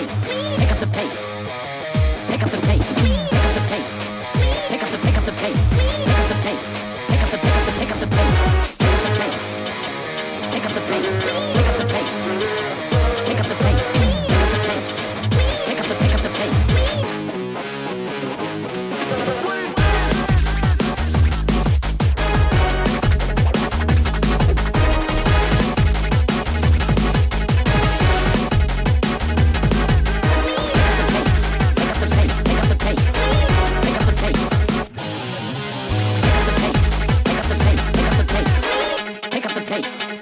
pace, pick up the pace, pick up the pace, pick up the pace, pick up the pace, pick up the pace, pick up the pace, pick up the pace, pick up the pace, pick up the pace, pick up the pace, pick up the pace, pick up the pace, pick up the pace.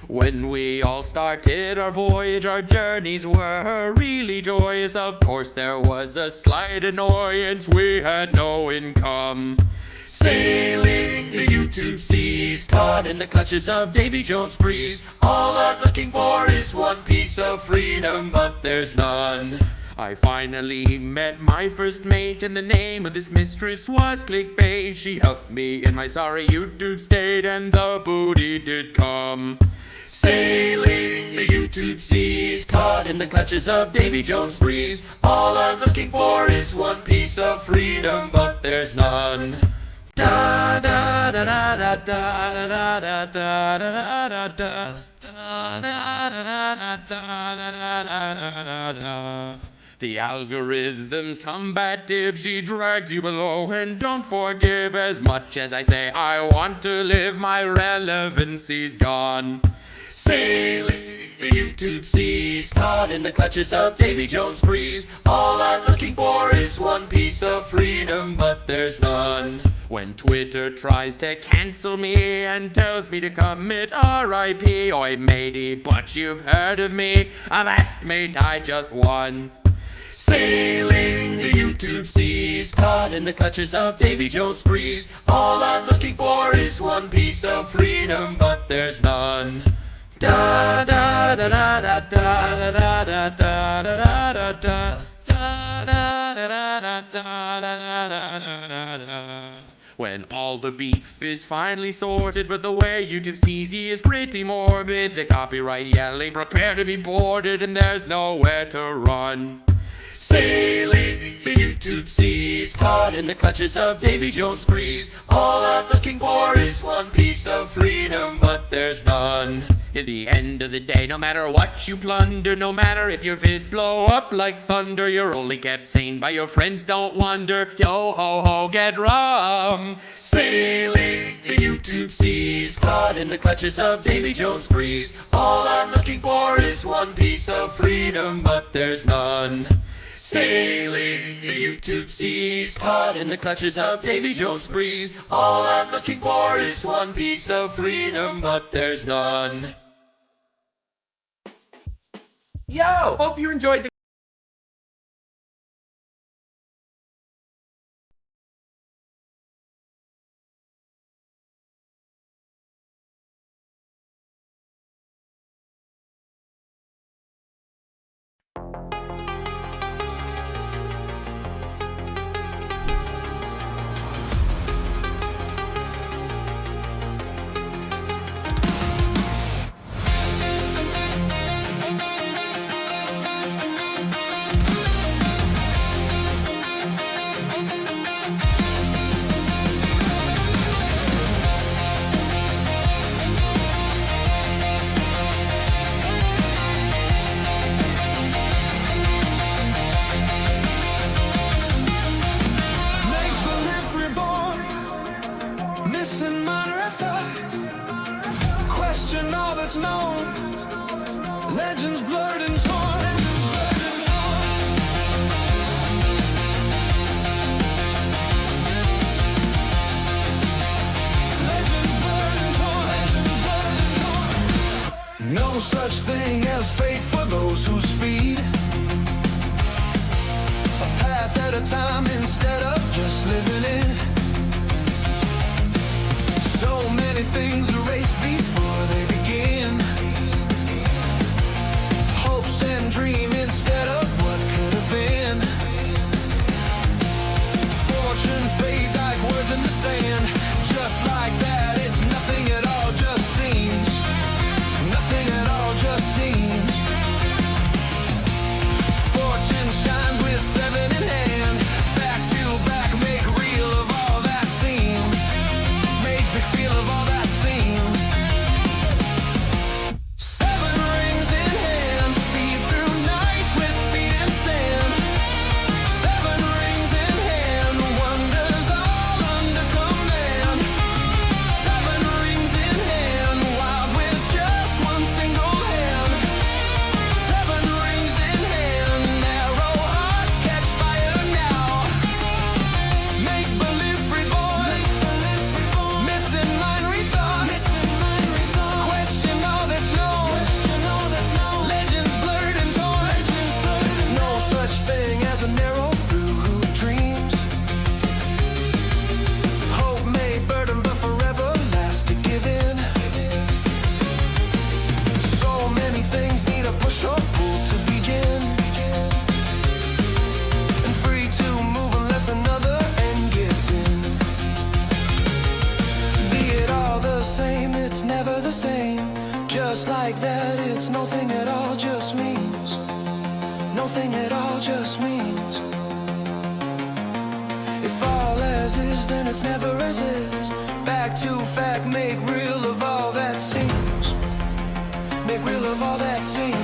When we all started our voyage, our journeys were really joyous. Of course, there was a slight annoyance, we had no income. Sailing the YouTube seas, caught in the clutches of Davy Jones' breeze. All I'm looking for is one piece of freedom, but there's none. I finally met my first mate, and the name of this mistress was Clickbait. She helped me in my sorry YouTube state, and the booty did come. Sailing the YouTube seas, caught in the clutches of Davy Jones' breeze. All I'm looking for is one piece of freedom, but there's none. Da da da da da da da da da da da da. The algorithm's combative, she drags you below and don't forgive. As much as I say I want to live, my relevancy's gone. Sailing the YouTube seas, caught in the clutches of Davy Jones' breeze. All I'm looking for is one piece of freedom, but there's none. When Twitter tries to cancel me and tells me to commit RIP, oi matey, but you've heard of me, I'm asked mate, I just won. Sailing the YouTube seas, caught in the clutches of Davy Jones' breeze. All I'm looking for is one piece of freedom, but there's none. Da da da da da da da da da da da da. When all the beef is finally sorted, but the way YouTube sees you is pretty morbid. The copyright yelling, prepare to be boarded, and there's nowhere to run. Sailing the YouTube seas, caught in the clutches of Davy Jones' breeze. All I'm looking for is one piece of freedom, but there's none. In the end of the day, no matter what you plunder, no matter if your vids blow up like thunder, you're only kept sane by your friends, don't wonder. Yo ho ho, get rum. Sailing the YouTube seas, caught in the clutches of Davy Jones' breeze. All I'm looking for is one piece of freedom, but there's none. Sailing the YouTube seas, caught in the clutches of Davy Jones' breeze. All I'm looking for is one piece of freedom, but there's none. Yo! Hope you enjoyed the seems. If all as is, then it's never as is. Back to fact, make real of all that seems. Make real of all that seems.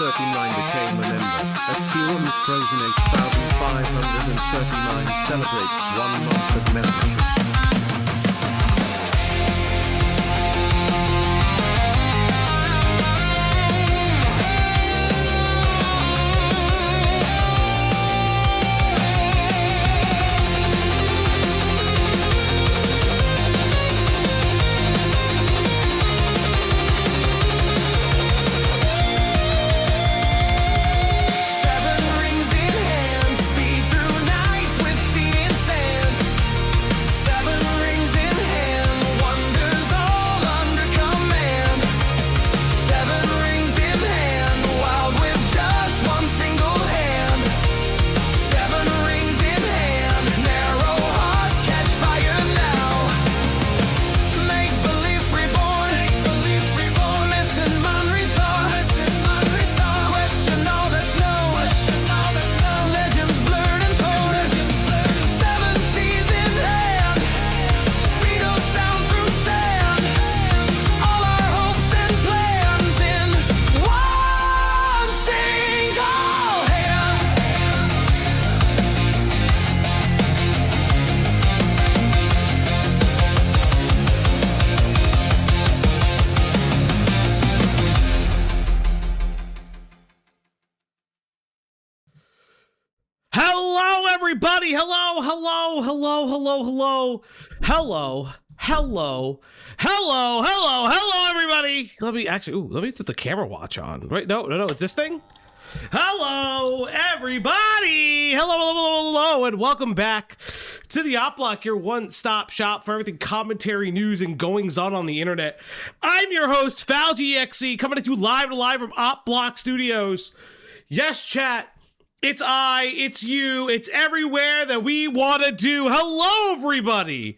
Became a member. Accusation Frozen 8539 celebrates 1 month of membership. Everybody, hello, everybody. Let me set the camera watch on. Right? No, it's this thing. Hello, everybody. Hello, and welcome back to the Op Block, your one-stop shop for everything commentary, news, and goings-on the internet. I'm your host, FalGXE, coming at you live from Op Block Studios. Yes, chat. It's I, it's you, it's everywhere that we want to do. Hello, everybody.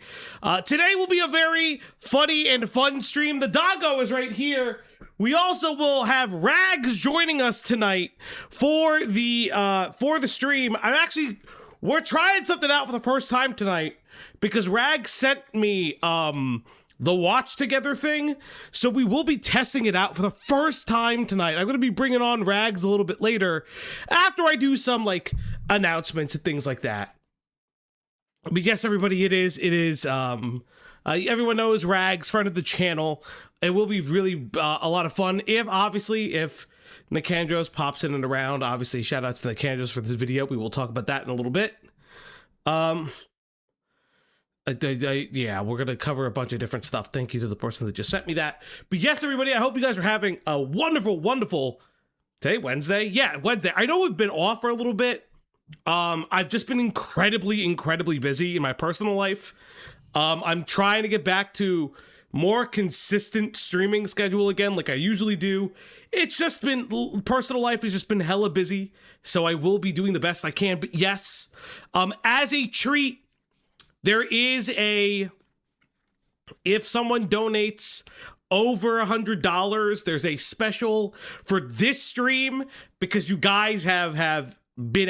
Today will be a very funny and fun stream. The doggo is right here. We also will have Rags joining us tonight for the stream. We're trying something out for the first time tonight because Rags sent me the watch together thing, so we will be testing it out for the first time tonight. I'm going to be bringing on Rags a little bit later after I do some announcements and things like that. But yes, everybody, it is everyone knows Rags, friend of the channel. It will be really a lot of fun if Nicandros pops in and around. Obviously, shout out to Nicandros for this video. We will talk about that in a little bit. Yeah, we're going to cover a bunch of different stuff. Thank you to the person that just sent me that. But yes, everybody, I hope you guys are having a wonderful, today, Wednesday? Yeah, Wednesday. I know we've been off for a little bit. I've just been incredibly busy in my personal life. I'm trying to get back to more consistent streaming schedule again, like I usually do. It's just been, personal life has just been hella busy, so I will be doing the best I can. But yes, as a treat, there is if someone donates over $100, there's a special for this stream because you guys have been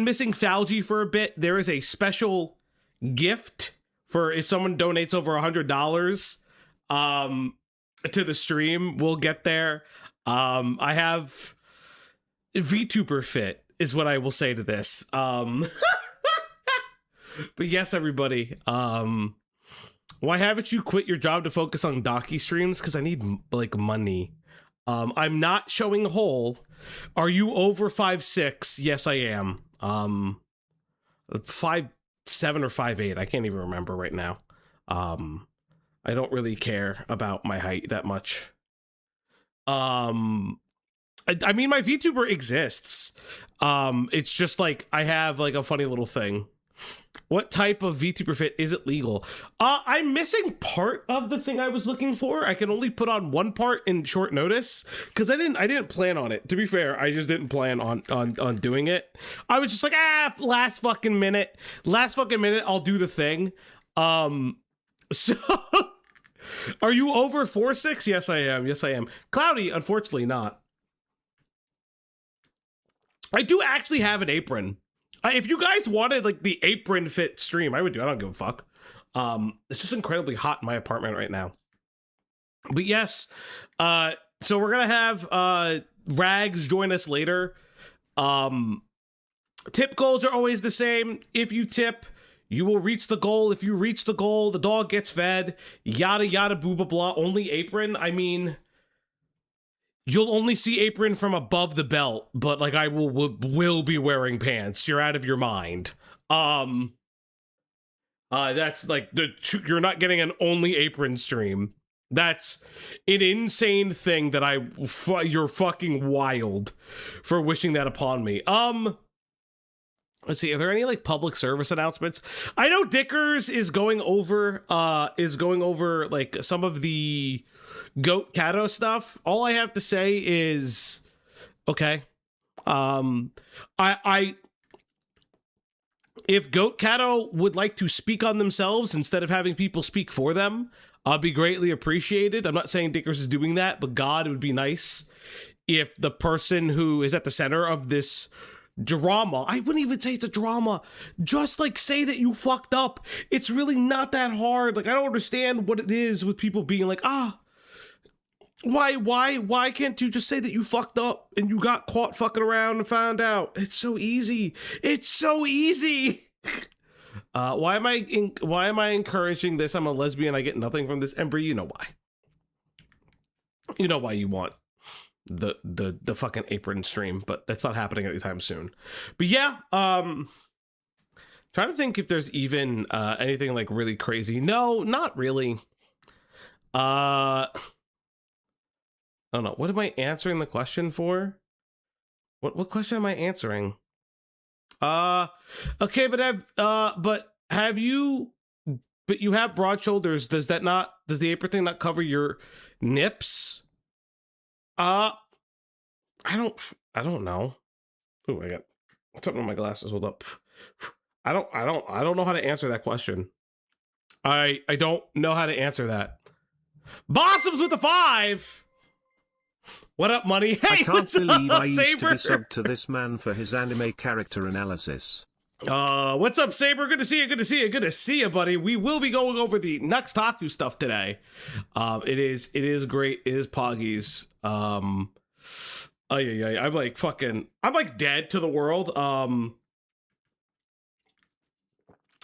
missing Falgi for a bit. There is a special gift for if someone donates over $100 to the stream. We'll get there. I have VTuber fit is what I will say to this. But yes, everybody, Why haven't you quit your job to focus on docu streams? Because I need like money. I'm not showing whole. Are you over 5'6"? Yes, I am. 5'7" or 5'8". I can't even remember right now. I don't really care about my height that much. I mean, my VTuber exists. It's just like I have like a funny little thing. What type of VTuber fit is it legal? I'm missing part of the thing I was looking for. I can only put on one part in short notice because I didn't plan on it. To be fair, I just didn't plan on doing it. I was just like, last fucking minute, I'll do the thing. So are you over 4'6"? Yes, I am. Cloudy, unfortunately not. I do actually have an apron. If you guys wanted like the apron fit stream, I would do. I don't give a fuck. It's just incredibly hot in my apartment right now. But yes, so we're gonna have Rags join us later. Tip goals are always the same. If you tip, you will reach the goal. If you reach the goal, the dog gets fed. Yada yada boo blah blah. Only apron. I mean, you'll only see apron from above the belt, but like I will be wearing pants. You're out of your mind. That's like you're not getting an only apron stream. That's an insane thing that you're fucking wild for wishing that upon me. Let's see, are there any like public service announcements? I know Dickers is going over like some of the Goat Cato stuff. All I have to say is okay. If Goat Cato would like to speak on themselves instead of having people speak for them, I'll be greatly appreciated. I'm not saying Dickers is doing that, but God, it would be nice if the person who is at the center of this drama, I wouldn't even say it's a drama, just like say that you fucked up. It's really not that hard. Like I don't understand what it is with people being like, why can't you just say that you fucked up and you got caught fucking around and found out? It's so easy. Why am I encouraging this? I'm a lesbian. I get nothing from this. Embry, you know why. You know why you want the fucking apron stream, but that's not happening anytime soon. But yeah, trying to think if there's even anything like really crazy. No, not really. I don't know. What am I answering the question for? What question am I answering? Okay, but you have broad shoulders. Does the apron thing not cover your nips? I don't know. Oh, I got something on my glasses. Hold up. I don't know how to answer that question. I don't know how to answer that. Bossums with the 5. What up, money? Hey, I can't what's believe up, I used Saber? to be subbed to this man for his anime character analysis. What's up, Saber? Good to see you, buddy. We will be going over the NUXTAKU stuff today. It is great. It is Poggies. I'm like dead to the world.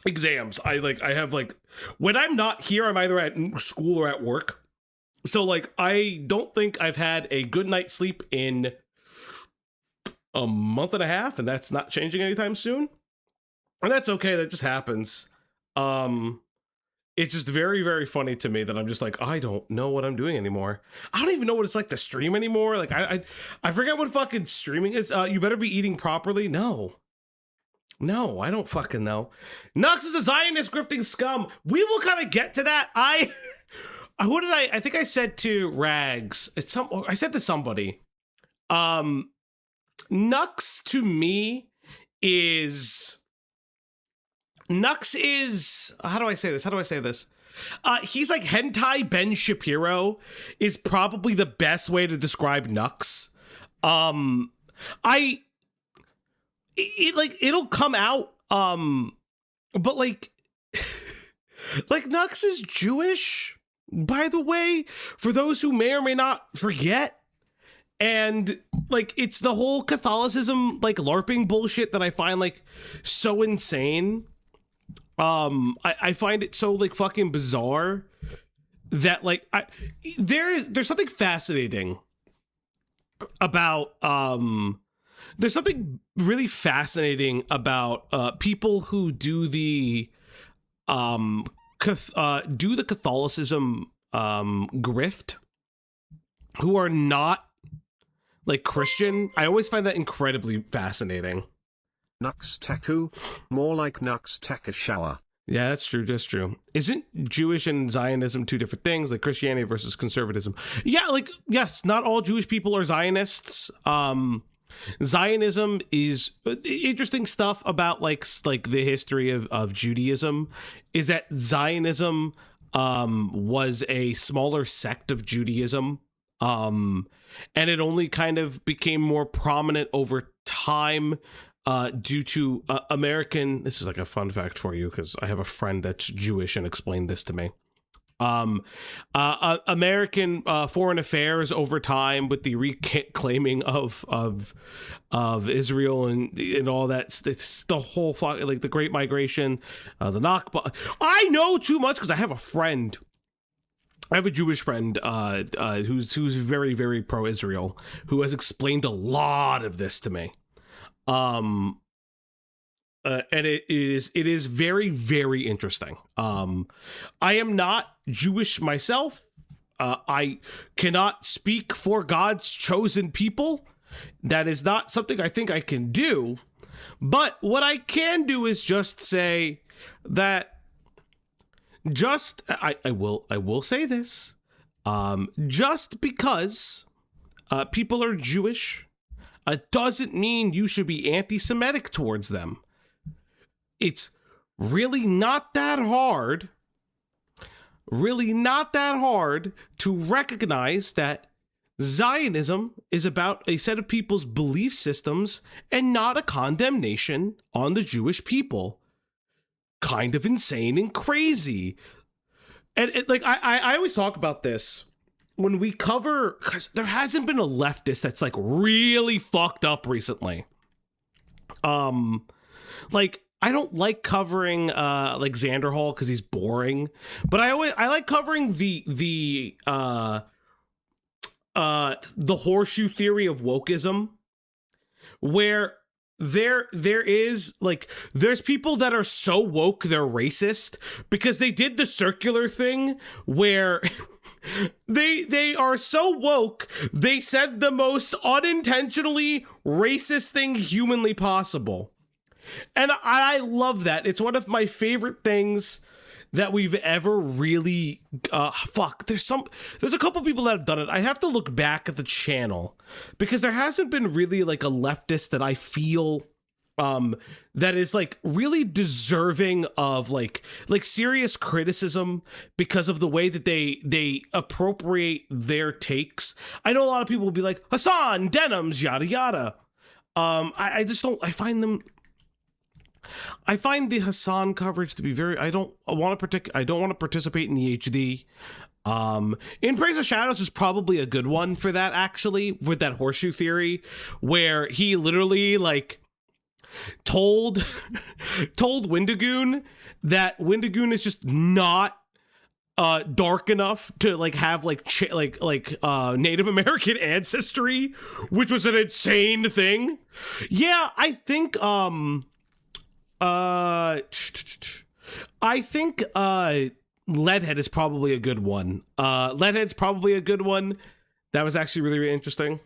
Exams. I have like, when I'm not here, I'm either at school or at work. So like, I don't think I've had a good night's sleep in a month and a half, and that's not changing anytime soon. And that's okay. That just happens. It's just very, very funny to me that I'm just like, I don't know what I'm doing anymore. I don't even know what it's like to stream anymore. Like I forget what fucking streaming is. You better be eating properly. No, I don't fucking know. Nux is a Zionist grifting scum. We will kind of get to that. Who did I think I said to Rags. I said to somebody. Nux to me is. Nux is, how do I say this? He's like hentai Ben Shapiro is probably the best way to describe Nux. It'll come out, but like Nux is Jewish, by the way, for those who may or may not forget. And like, it's the whole Catholicism, like LARPing bullshit that I find like so insane. I find it so like fucking bizarre that like there's something fascinating about there's something really fascinating about people who do the Catholicism grift, who are not like Christian. I always find that incredibly fascinating. NUXTAKU, more like NUXTAKU shower. Yeah, that's true. That's true. Isn't Jewish and Zionism two different things, like Christianity versus conservatism? Yeah, like, yes, not all Jewish people are Zionists. Zionism is interesting stuff about like the history of Judaism is that Zionism was a smaller sect of Judaism. And it only kind of became more prominent over time due to American. This is like a fun fact for you because I have a friend that's Jewish and explained this to me. American foreign affairs over time with the reclaiming of Israel and all that. It's the whole like the Great Migration, the Nakba. I know too much because I have a friend. I have a Jewish friend who's very, very pro-Israel, who has explained a lot of this to me. And it is very, very interesting. I am not Jewish myself. I cannot speak for God's chosen people. That is not something I think I can do. But what I can do is just say that I will say this. Just because people are Jewish doesn't mean you should be anti-Semitic towards them. It's really not that hard to recognize that Zionism is about a set of people's belief systems and not a condemnation on the Jewish people. Kind of insane and crazy. And I always talk about this when we cover, because there hasn't been a leftist that's like really fucked up recently. Like, I don't like covering like Xander Hall because he's boring, but I like covering the horseshoe theory of wokeism, where there is like there's people that are so woke they're racist because they did the circular thing where they are so woke they said the most unintentionally racist thing humanly possible. And I love that. It's one of my favorite things that we've ever really there's a couple people that have done it. I have to look back at the channel because there hasn't been really like a leftist that I feel that is like really deserving of like serious criticism because of the way that they appropriate their takes. I know a lot of people will be like Hassan, denims, yada yada. I just don't. I find the Hassan coverage to be very. I don't want to participate in the HD. In Praise of Shadows is probably a good one for that, actually, with that horseshoe theory, where he literally like told Wendigoon that Wendigoon is just not dark enough to like have like Native American ancestry, which was an insane thing. Yeah, I think Leadhead is probably a good one. Leadhead's probably a good one. That was actually really, really interesting.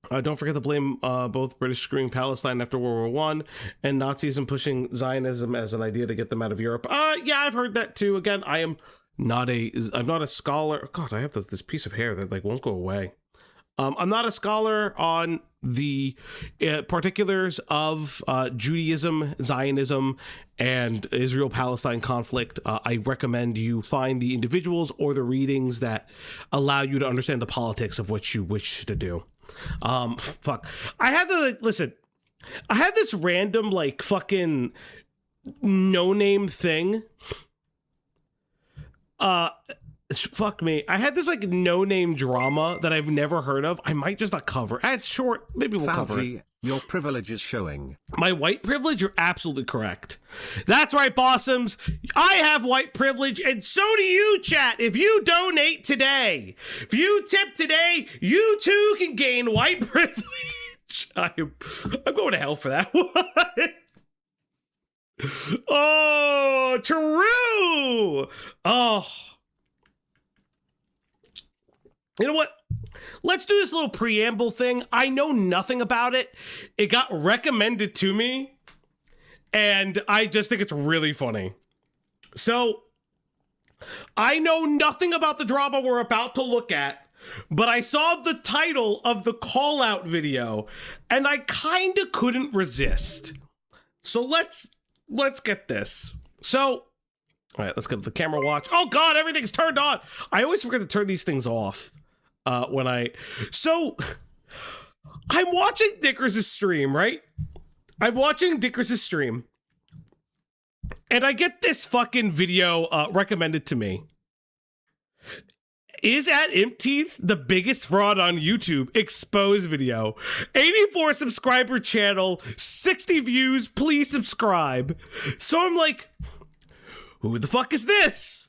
Don't forget to blame both British screwing Palestine after World War I and Nazism pushing Zionism as an idea to get them out of Europe. Yeah, I've heard that too. Again, I'm not a scholar. God, I have this piece of hair that like won't go away. I'm not a scholar on the particulars of Judaism, Zionism, and Israel-Palestine conflict. I recommend you find the individuals or the readings that allow you to understand the politics of what you wish to do. Fuck. I had to listen. I had this random like fucking no-name thing. fuck me. I had this like no-name drama that I've never heard of. I might just not cover. It's short. Maybe we'll cover it. Foundry, your privilege is showing. My white privilege? You're absolutely correct. That's right, Bossums. I have white privilege, and so do you, chat. If you donate today, if you tip today, you too can gain white privilege. I'm going to hell for that one. Oh, true. Oh. You know what? Let's do this little preamble thing. I know nothing about it. It got recommended to me, and I just think it's really funny. So, I know nothing about the drama we're about to look at, but I saw the title of the call-out video, and I kind of couldn't resist. So let's get this. So, all right, let's get the camera watch. Oh God, everything's turned on. I always forget to turn these things off so I'm watching Dickers' stream, right? I'm watching Dickers' stream, and I get this fucking video recommended to me. Is at Imp Teeth the biggest fraud on YouTube? Exposed video. 84 subscriber channel, 60 views, please subscribe. So I'm like, who the fuck is this?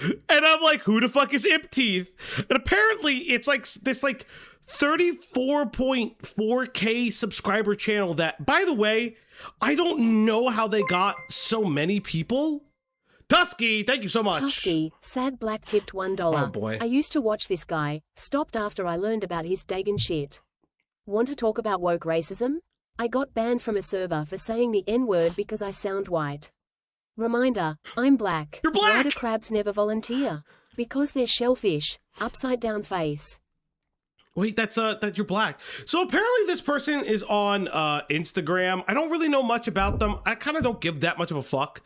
And I'm like, who the fuck is Imp Teeth? And apparently it's like this like 34.4K subscriber channel that, by the way, I don't know how they got so many people. Tusky, thank you so much. Tusky, sad black tipped $1. Oh boy. I used to watch this guy, stopped after I learned about his Dagon shit. Want to talk about woke racism? I got banned from a server for saying the N-word because I sound white. Reminder, I'm black. You're black! Why do crabs never volunteer? Because they're shellfish, upside down face. Wait, that you're black. So apparently this person is on Instagram. I don't really know much about them. I kind of don't give that much of a fuck.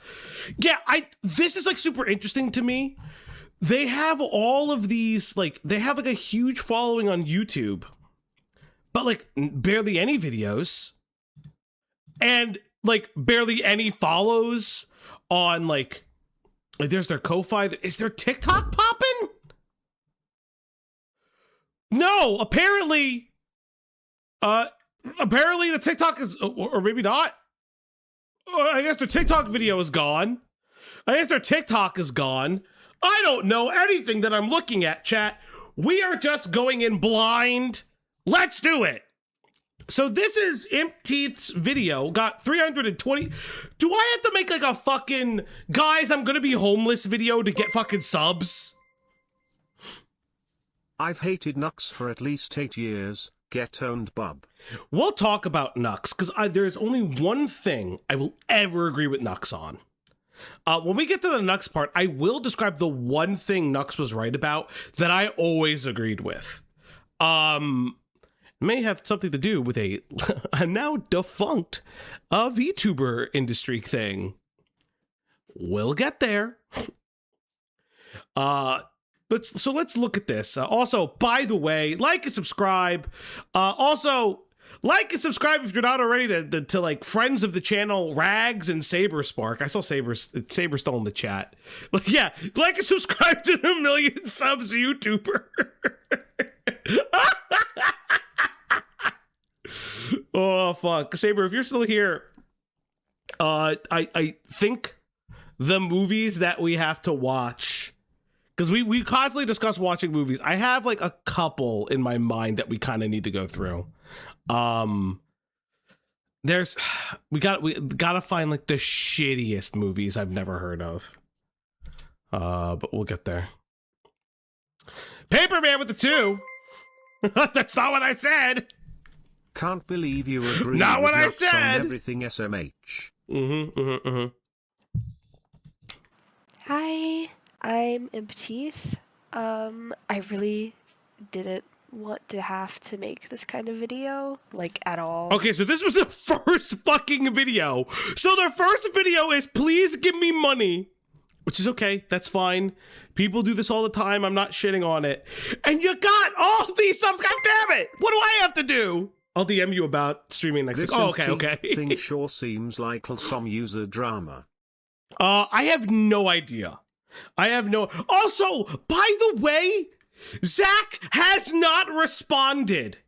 Yeah, this is like super interesting to me. They have all of these, like, they have like a huge following on YouTube, but like barely any videos, and like barely any follows on like there's their Ko-Fi. Is their TikTok popping? No, apparently the TikTok is, or maybe not. I guess their TikTok video is gone. I guess their TikTok is gone. I don't know anything that I'm looking at, chat. We are just going in blind. Let's do it. So this is Imp Teeth's video, got 320. Do I have to make like a fucking, guys, I'm gonna be homeless video to get fucking subs? I've hated Nux for at least 8 years. Get owned, bub. We'll talk about Nux, because there's only one thing I will ever agree with Nux on. When we get to the Nux part, I will describe the one thing Nux was right about that I always agreed with. May have something to do with a now defunct VTuber industry thing. We'll get there. Let's look at this. Also, by the way, like and subscribe. Also, like and subscribe if you're not already to like friends of the channel, Rags and Saberspark. I saw Saber's still in the chat. Like, yeah, like and subscribe to the million subs YouTuber. Oh fuck, Saber, if you're still here, I think the movies that we have to watch, because we constantly discuss watching movies. I have like a couple in my mind that we kind of need to go through. We gotta find like the shittiest movies I've never heard of. But we'll get there. Paperman with the 2. That's not what I said. Can't believe you agree Not with what I Nux on said. everything SMH. Hi, I'm Imp Teeth. I really didn't want to have to make this kind of video, like, at all. Okay, so this was the first fucking video. So their first video is, please give me money. Which is okay, that's fine. People do this all the time, I'm not shitting on it. And you got all these subs, god damn it! What do I have to do? I'll DM you about streaming next week. Oh, okay. Thing sure seems like some user drama. I have no idea. I have no. Also, by the way, Zach has not responded.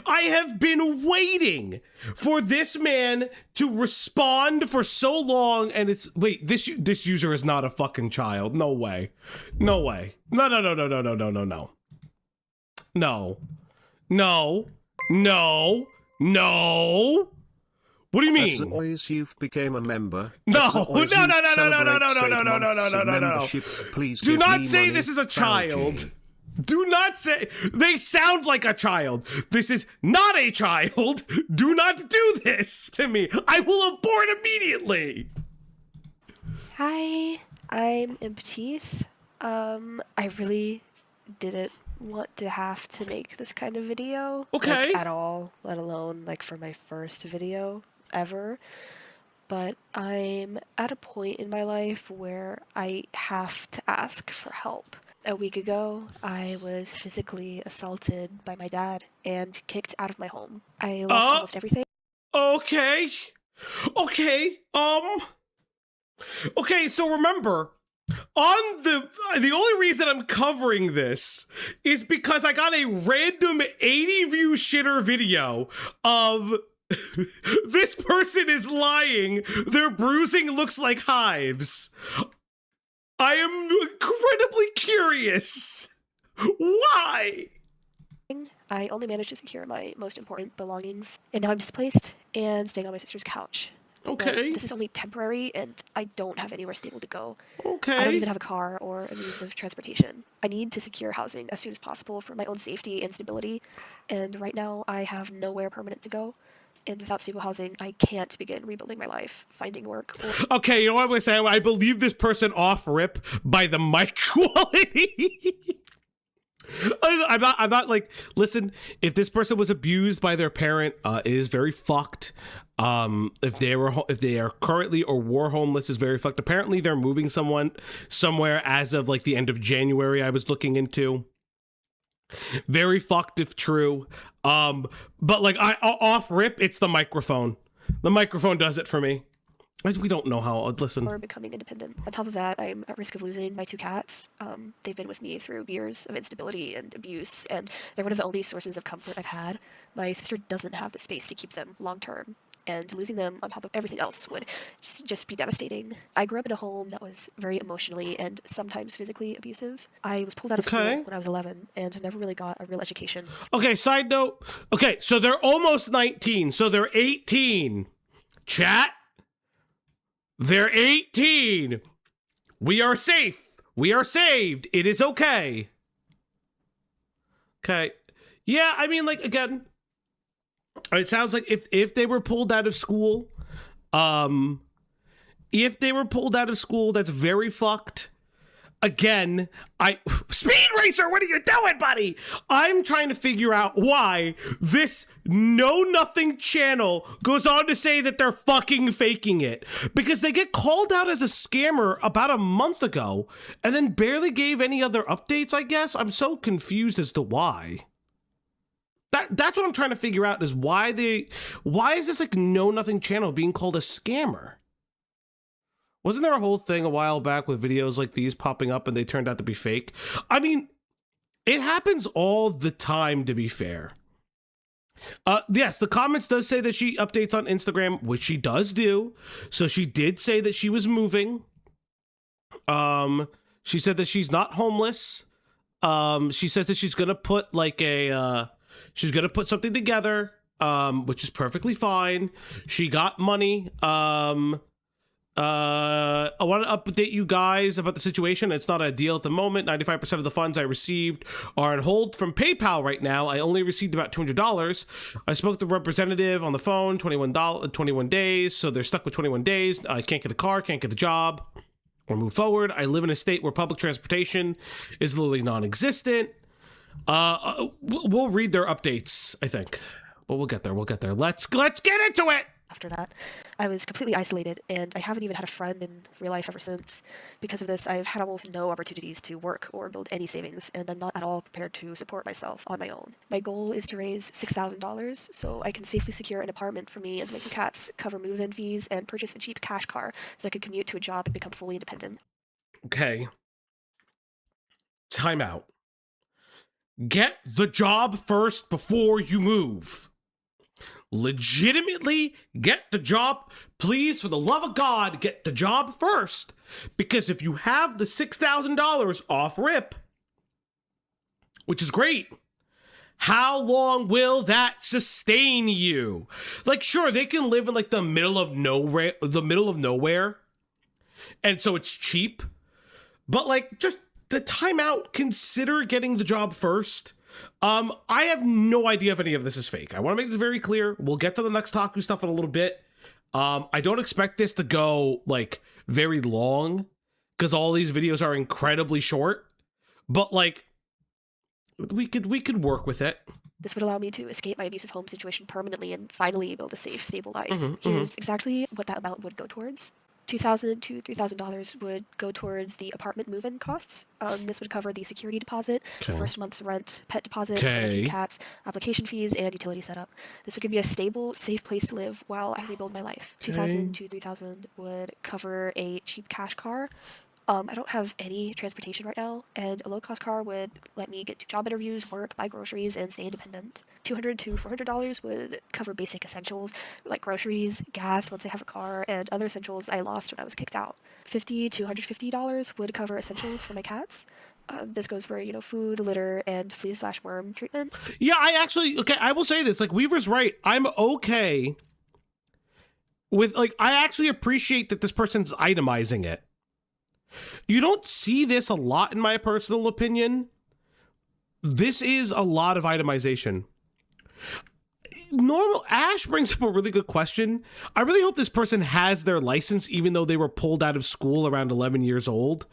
I have been waiting for this man to respond for so long, and it's wait. This user is not a fucking child. No way. No way. No. No. No. No. No. No. No. No. No. No. No. No. No. What do you mean? As always, you've became a member. No, As no, always, no, no, you've no, no, no, celebrate no, no, 8 no, no, no, months no, of no, no, no. membership. Please Do give not me say money, this is a Fauci. child. Do not say. They sound like a child. This is not a child. Do not do this to me. I will abort immediately. Hi, I'm Empathieth. I really didn't want to have to make this kind of video. Okay. Like, at all, let alone like for my first video ever. But I'm at a point in my life where I have to ask for help. A week ago, I was physically assaulted by my dad and kicked out of my home. I lost almost everything. Okay. Okay. Okay, so remember, on the only reason I'm covering this is because I got a random 80 view shitter video of this person is lying. Their bruising looks like hives. I am incredibly curious. Why? I only managed to secure my most important belongings, and now I'm displaced and staying on my sister's couch. But Okay. this is only temporary, and I don't have anywhere stable to go. Okay. I don't even have a car or a means of transportation. I need to secure housing as soon as possible for my own safety and stability, and right now I have nowhere permanent to go. And without stable housing, I can't begin rebuilding my life, finding work, or Okay, you know what I'm gonna say? I believe this person off rip by the mic quality. I'm not like, listen, if this person was abused by their parent, it is very fucked. If they are currently or were homeless, is very fucked. Apparently they're moving somewhere as of like the end of January. I was looking into. Very fucked if true. But like I off rip, it's the microphone. The microphone does it for me. We don't know how. Listen. or becoming independent. On top of that, I'm at risk of losing my 2 cats. They've been with me through years of instability and abuse, and they're one of the only sources of comfort I've had. My sister doesn't have the space to keep them long term, and losing them on top of everything else would just be devastating. I grew up in a home that was very emotionally and sometimes physically abusive. I was pulled out of school when I was 11 and never really got a real education. Okay, side note. Okay, so they're almost 19, so they're 18. Chat. They're 18. We are safe. We are saved. It is okay. Okay. Yeah, I mean, like, again, it sounds like if they were pulled out of school, that's very fucked. Again, Speed Racer, what are you doing, buddy? I'm trying to figure out why this know-nothing channel goes on to say that they're fucking faking it. Because they get called out as a scammer about a month ago and then barely gave any other updates, I guess. I'm so confused as to why. That's what I'm trying to figure out is why is this like know-nothing channel being called a scammer? Wasn't there a whole thing a while back with videos like these popping up and they turned out to be fake? I mean, it happens all the time, to be fair. Yes, the comments does say that she updates on Instagram, which she does do. So she did say that she was moving. She said that she's not homeless. She says that she's gonna put like she's gonna put something together, which is perfectly fine. She got money. I want to update you guys about the situation. It's not ideal at the moment. 95% of the funds I received are on hold from PayPal right now. I only received about $200. I spoke to the representative on the phone, 21 days. So they're stuck with 21 days. I can't get a car, can't get a job or move forward. I live in a state where public transportation is literally non-existent. We'll read their updates, I think. But we'll get there. Let's get into it. After that, I was completely isolated, and I haven't even had a friend in real life ever since. Because of this, I've had almost no opportunities to work or build any savings, and I'm not at all prepared to support myself on my own. My goal is to raise $6,000 so I can safely secure an apartment for me and my 2 cats, cover move-in fees, and purchase a cheap cash car so I could commute to a job and become fully independent. Okay. Time out. Get the job first before you move. Legitimately get the job. Please, for the love of God, get the job first. Because if you have the $6,000 off rip, which is great, how long will that sustain you? Like, sure, they can live in like the middle of nowhere, and so it's cheap. But like, just the timeout, consider getting the job first. I have no idea if any of this is fake. I want to make this very clear. We'll get to the NUXTAKU stuff in a little bit. I don't expect this to go like very long because all these videos are incredibly short. But like, we could work with it. This would allow me to escape my abusive home situation permanently and finally build a safe, stable life. Here's exactly what that amount would go towards. $2,000 to $3,000 would go towards the apartment move-in costs. This would cover the security deposit, the first month's rent, pet deposits, cats, application fees, and utility setup. This would give me a stable, safe place to live while I rebuild my life. $2,000 to $3,000 would cover a cheap cash car. I don't have any transportation right now, and a low-cost car would let me get to job interviews, work, buy groceries, and stay independent. $200 to $400 would cover basic essentials like groceries, gas once I have a car, and other essentials I lost when I was kicked out. $50 to $150 would cover essentials for my cats. This goes for, food, litter, and flea/worm treatment. Yeah, I will say this, like, Weaver's right. I'm okay with, like, I actually appreciate that this person's itemizing it. You don't see this a lot, in my personal opinion. This is a lot of itemization. Ash brings up a really good question. I really hope this person has their license, even though they were pulled out of school around 11 years old.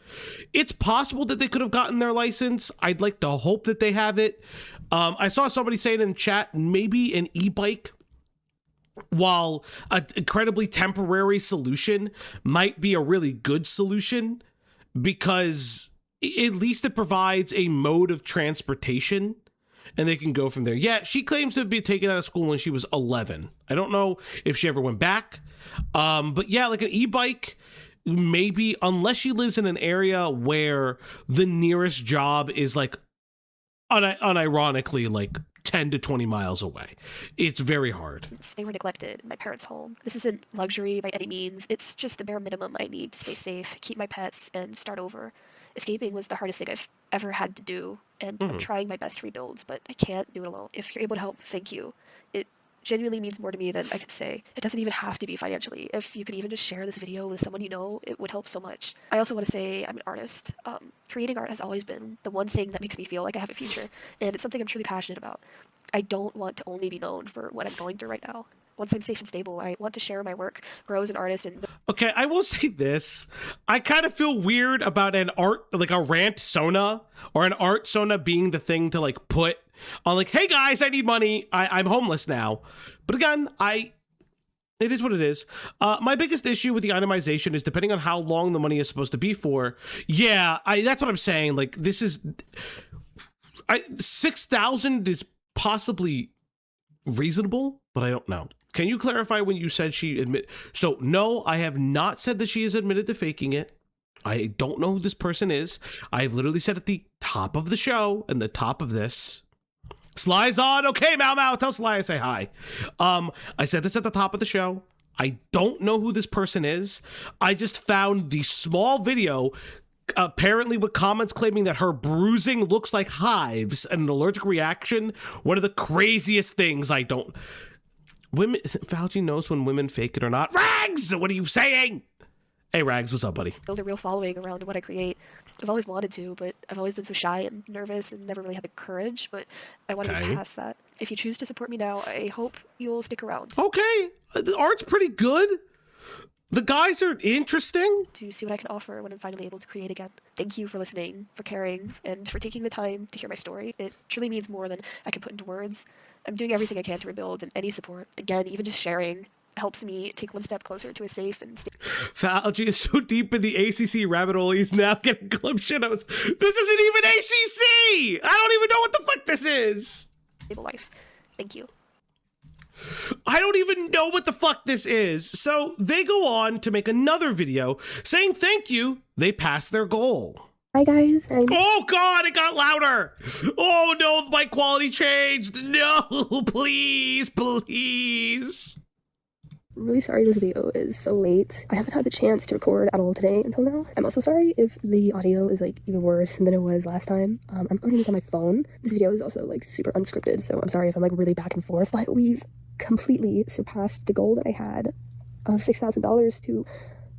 It's possible that they could have gotten their license. I'd like to hope that they have it. I saw somebody saying in the chat, maybe an e-bike, while an incredibly temporary solution, might be a really good solution, because at least it provides a mode of transportation and they can go from there. Yeah, she claims to be taken out of school when she was 11. I don't know if she ever went back. But yeah, like an e-bike, maybe, unless she lives in an area where the nearest job is like unironically like 10 to 20 miles away. It's very hard. They were neglected in my parents' home. This isn't luxury by any means. It's just the bare minimum I need to stay safe, keep my pets, and start over. Escaping was the hardest thing I've ever had to do, and I'm trying my best to rebuild, but I can't do it alone. If you're able to help, thank you. It genuinely means more to me than I could say. It doesn't even have to be financially. If you could even just share this video with someone you know, it would help so much. I also want to say I'm an artist. Creating art has always been the one thing that makes me feel like I have a future, and it's something I'm truly passionate about. I don't want to only be known for what I'm going through right now. Once I'm safe and stable, I want to share my work, grow as an artist, and... Okay, I will say this. I kind of feel weird about a rant Sona, or an art Sona being the thing to like put on like, hey guys, I need money. I'm homeless now. But again, it is what it is. My biggest issue with the itemization is depending on how long the money is supposed to be for. Yeah, that's what I'm saying. Like, this is... 6,000 is possibly reasonable, but I don't know. Can you clarify when you said she admit? So no, I have not said that she has admitted to faking it. I don't know who this person is. I've literally said at the top of the show and the top of this. Sly's on. Okay, Mau, tell Sly I say hi. I said this at the top of the show. I don't know who this person is. I just found the small video, apparently with comments claiming that her bruising looks like hives and an allergic reaction. One of the craziest things women, Fauci knows when women fake it or not. Rags, what are you saying? Hey, Rags, what's up, buddy? Build a real following around what I create. I've always wanted to, but I've always been so shy and nervous and never really had the courage, but I want to move past that. If you choose to support me now, I hope you'll stick around. Okay, the art's pretty good. The guys are interesting. To see what I can offer when I'm finally able to create again. Thank you for listening, for caring, and for taking the time to hear my story. It truly means more than I can put into words. I'm doing everything I can to rebuild, and any support, again, even just sharing, helps me take one step closer to a safe and Fauci is so deep in the ACC rabbit hole, he's now getting clip shit. This isn't even ACC! I don't even know what the fuck this is! Stable life. Thank you. I don't even know what the fuck this is. So they go on to make another video saying thank you, they passed their goal. Hi guys, Oh god, it got louder. Oh no, the mic quality changed. No, please, please. I'm really sorry this video is so late. I haven't had the chance to record at all today until now. I'm also sorry if the audio is like even worse than it was last time. I'm recording this on my phone. This video is also like super unscripted, so I'm sorry if I'm like really back and forth, but we've completely surpassed the goal that I had of $6,000 to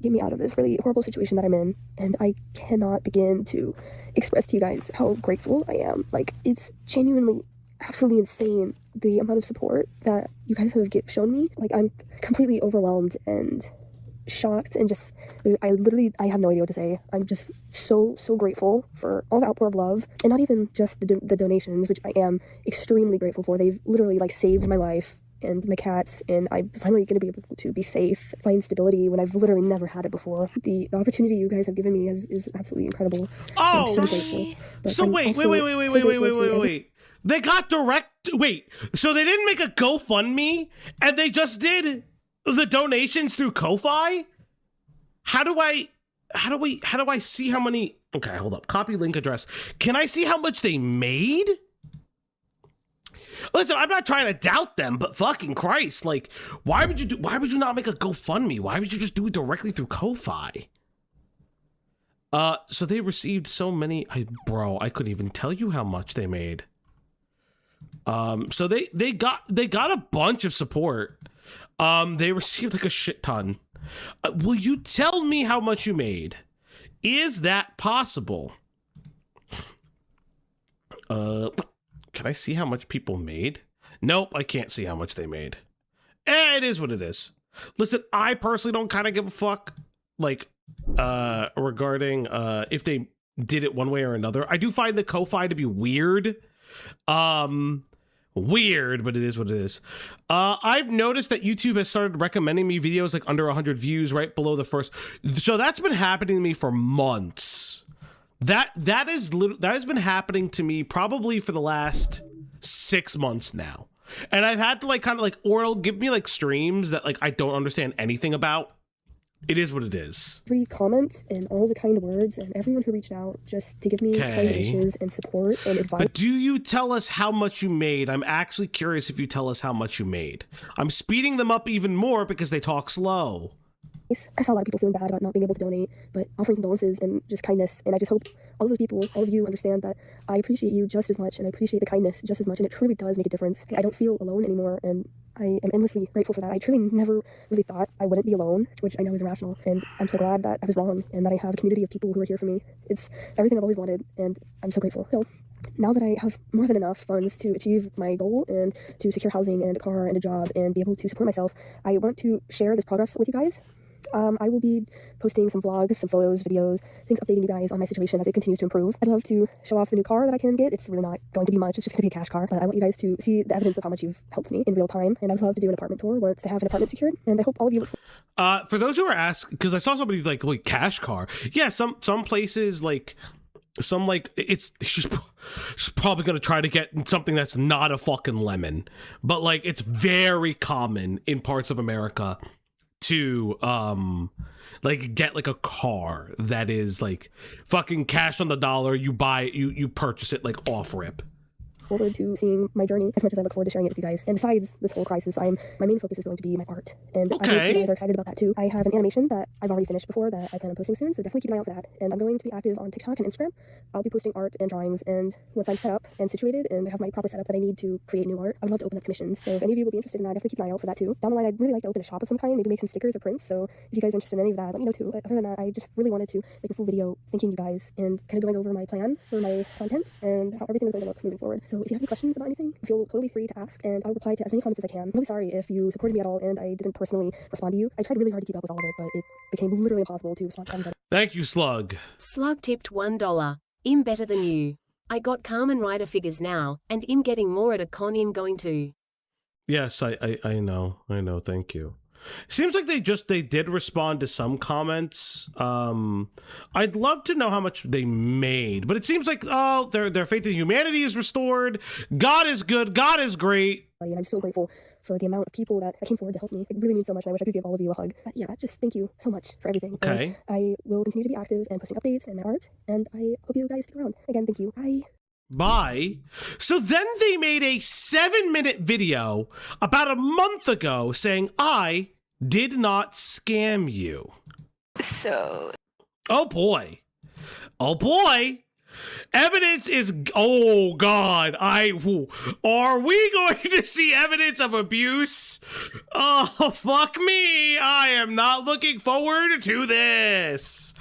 get me out of this really horrible situation that I'm in, and I cannot begin to express to you guys how grateful I am. Like, it's genuinely absolutely insane the amount of support that you guys have shown me. Like, I'm completely overwhelmed and shocked, and just I have no idea what to say. I'm just so grateful for all the outpour of love, and not even just the donations, which I am extremely grateful for. They've literally like saved my life and my cats, and I'm finally going to be able to be safe, find stability when I've literally never had it before. The opportunity you guys have given me is absolutely incredible. Oh, so wait. They got so they didn't make a GoFundMe, and they just did the donations through Ko-Fi? How do I see how many? Okay, hold up. Copy link address. Can I see how much they made? Listen, I'm not trying to doubt them, but fucking Christ, like, why would you not make a GoFundMe? Why would you just do it directly through Ko-Fi? So they received so many, bro, I couldn't even tell you how much they made. So they got a bunch of support. They received like a shit ton. Will you tell me how much you made? Is that possible? Can I see how much people made? Nope, I can't see how much they made. It is what it is. Listen, I personally don't kind of give a fuck, like, regarding if they did it one way or another. I do find the Ko-Fi to be weird. Weird, but it is what it is. I've noticed that YouTube has started recommending me videos like under 100 views right below the first. So that's been happening to me for months. That has been happening to me probably for the last 6 months now. And I've had to like kind of like, or it'll give me like streams that like I don't understand anything about. It is what it is. Every comment and all the kind words and everyone who reached out just to give me kind wishes and support and advice. But do you tell us how much you made? I'm actually curious if you tell us how much you made. I'm speeding them up even more because they talk slow. I saw a lot of people feeling bad about not being able to donate, but offering condolences and just kindness. And I just hope all of those people, all of you understand that I appreciate you just as much, and I appreciate the kindness just as much, and it truly does make a difference. I don't feel alone anymore, and I am endlessly grateful for that. I truly never really thought I wouldn't be alone, which I know is irrational, and I'm so glad that I was wrong, and that I have a community of people who are here for me. It's everything I've always wanted, and I'm so grateful. So now that I have more than enough funds to achieve my goal and to secure housing and a car and a job and be able to support myself, I want to share this progress with you guys. I will be posting some vlogs, some photos, videos, things updating you guys on my situation as it continues to improve. I'd love to show off the new car that I can get. It's really not going to be much. It's just going to be a cash car. But I want you guys to see the evidence of how much you've helped me in real time. And I'd love to do an apartment tour once I have an apartment secured. And I hope all of you... For those who are asking, because I saw somebody like cash car. Yeah, some places like... Some like she's probably gonna try to get something that's not a fucking lemon, but like it's very common in parts of America to like get like a car that is like fucking cash on the dollar. You buy it, you purchase it like off rip. Forward to seeing my journey as much as I look forward to sharing it with you guys. And besides this whole crisis, my main focus is going to be my art. And I hope you guys are excited about that too. I have an animation that I've already finished before that I plan on posting soon, so definitely keep an eye out for that. And I'm going to be active on TikTok and Instagram. I'll be posting art and drawings, and once I'm set up and situated and I have my proper setup that I need to create new art, I would love to open up commissions. So if any of you will be interested in that, definitely keep an eye out for that too. Down the line, I'd really like to open a shop of some kind, maybe make some stickers or prints. So if you guys are interested in any of that, let me know too. But other than that, I just really wanted to make a full video thanking you guys and kind of going over my plan for my content and how everything is going to look moving forward. So if you have any questions about anything, feel totally free to ask, and I'll reply to as many comments as I can. I'm really sorry if you supported me at all and I didn't personally respond to you. I tried really hard to keep up with all of it, but it became literally impossible to respond to everybody. Thank you, Slug. Slug tipped $1. I'm better than you. I got Carmen Rider figures now, and I'm getting more at a con. I'm going to. Yes, I know. Thank you. Seems like they did respond to some comments. I'd love to know how much they made, but it seems like their faith in humanity is restored. God is good. God is great. And I'm so grateful for the amount of people that came forward to help me. It really means so much, and I wish I could give all of you a hug. But yeah, just thank you so much for everything. Okay. And I will continue to be active and posting updates and my art, and I hope you guys stick around. Again, thank you. Bye. Bye. So then they made a 7-minute video about a month ago saying, I did not scam you. So, Oh boy. Oh boy. Evidence is, oh God, are we going to see evidence of abuse? Oh, fuck me. I am not looking forward to this.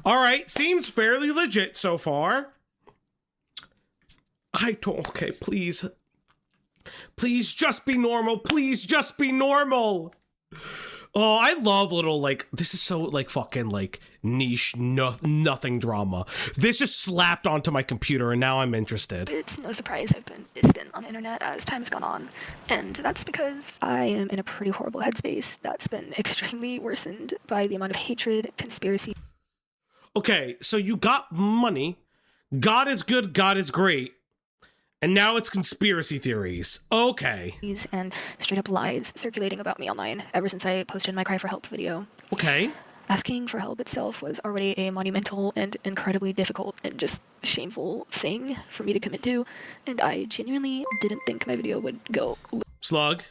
All right, seems fairly legit so far. Okay, please. Please just be normal. Please just be normal. Oh, I love little, like, this is so, like, fucking, like, niche, nothing drama. This just slapped onto my computer, and now I'm interested. it's no surprise I've been distant on the internet as time has gone on, and that's because I am in a pretty horrible headspace that's been extremely worsened by the amount of hatred, conspiracy. Okay, so you got money. God is good, God is great. And now it's conspiracy theories. Okay. And straight up lies circulating about me online ever since I posted my Cry for Help video. Okay. Asking for help itself was already a monumental and incredibly difficult and just shameful thing for me to commit to, and I genuinely didn't think my video would go. Slug.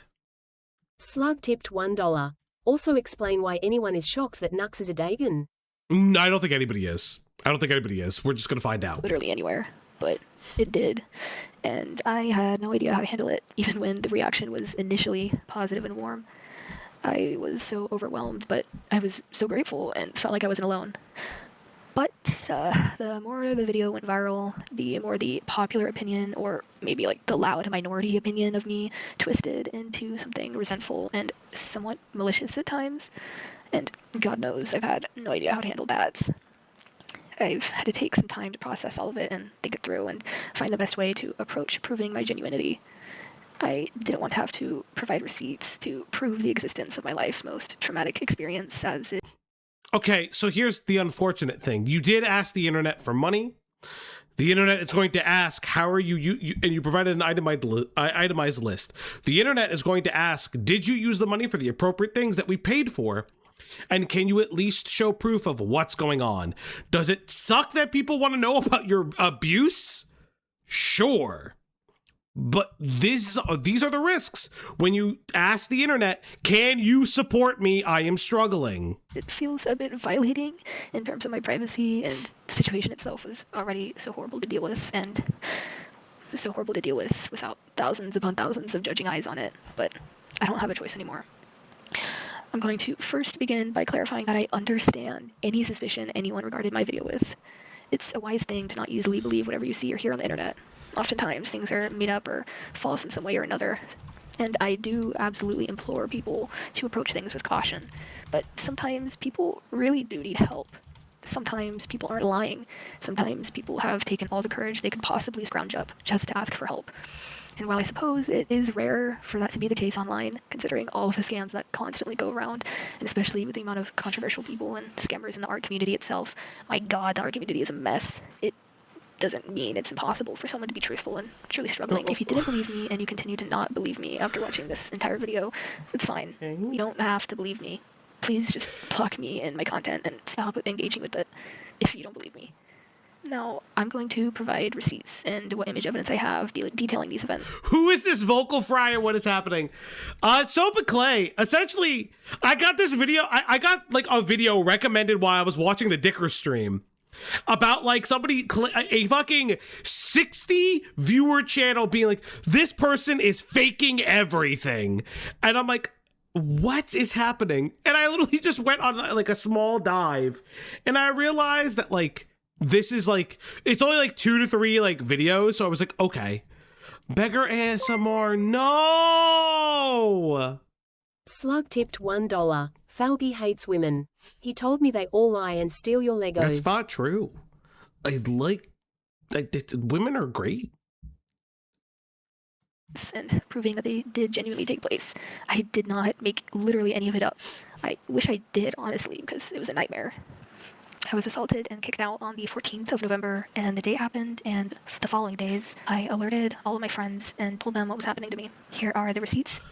Slug tipped $1. Also explain why anyone is shocked that Nux is a Dagon. I don't think anybody is. I don't think anybody is. We're just gonna find out. Literally anywhere, but it did, and I had no idea how to handle it, even when the reaction was initially positive and warm. I was so overwhelmed, but I was so grateful and felt like I wasn't alone. But the more the video went viral, the more the popular opinion, or maybe like the loud minority opinion of me, twisted into something resentful and somewhat malicious at times. And God knows I've had no idea how to handle that. I've had to take some time to process all of it and think it through and find the best way to approach proving my genuinity. I didn't want to have to provide receipts to prove the existence of my life's most traumatic experience as it. Okay, so here's the unfortunate thing. You did ask the internet for money. The internet is going to ask, how are you and you provided an itemized list. The internet is going to ask, did you use the money for the appropriate things that we paid for? And can you at least show proof of what's going on? Does it suck that people want to know about your abuse? Sure. But these are the risks. When you ask the internet, can you support me? I am struggling. It feels a bit violating in terms of my privacy, and the situation itself was already so horrible to deal with, and so horrible to deal with without thousands upon thousands of judging eyes on it. But I don't have a choice anymore. I'm going to first begin by clarifying that I understand any suspicion anyone regarded my video with. It's a wise thing to not easily believe whatever you see or hear on the internet. Oftentimes, things are made up or false in some way or another, and I do absolutely implore people to approach things with caution. But sometimes people really do need help. Sometimes people aren't lying. Sometimes people have taken all the courage they could possibly scrounge up just to ask for help. And while I suppose it is rare for that to be the case online, considering all of the scams that constantly go around, and especially with the amount of controversial people and scammers in the art community itself, my God, the art community is a mess. It doesn't mean it's impossible for someone to be truthful and truly struggling. If you didn't believe me and you continue to not believe me after watching this entire video, it's fine. You don't have to believe me. Please just block me and my content and stop engaging with it if you don't believe me. Now, I'm going to provide receipts and what image evidence I have detailing these events. Who is this vocal fry and what is happening? Soap and Clay. Essentially, I got this video. I got like a video recommended while I was watching the Dicker stream about like somebody, a fucking 60 viewer channel being like, this person is faking everything. And I'm like, what is happening? And I literally just went on like a small dive and I realized that like, this is like, it's only like 2 to 3 like videos. So I was like, okay. Beggar ASMR, no! Slug tipped $1. Falgi hates women. He told me they all lie and steal your Legos. That's not true. Women are great. And proving that they did genuinely take place. I did not make literally any of it up. I wish I did, honestly, because it was a nightmare. I was assaulted and kicked out on the 14th of November, and the day happened, and the following days, I alerted all of my friends and told them what was happening to me. Here are the receipts.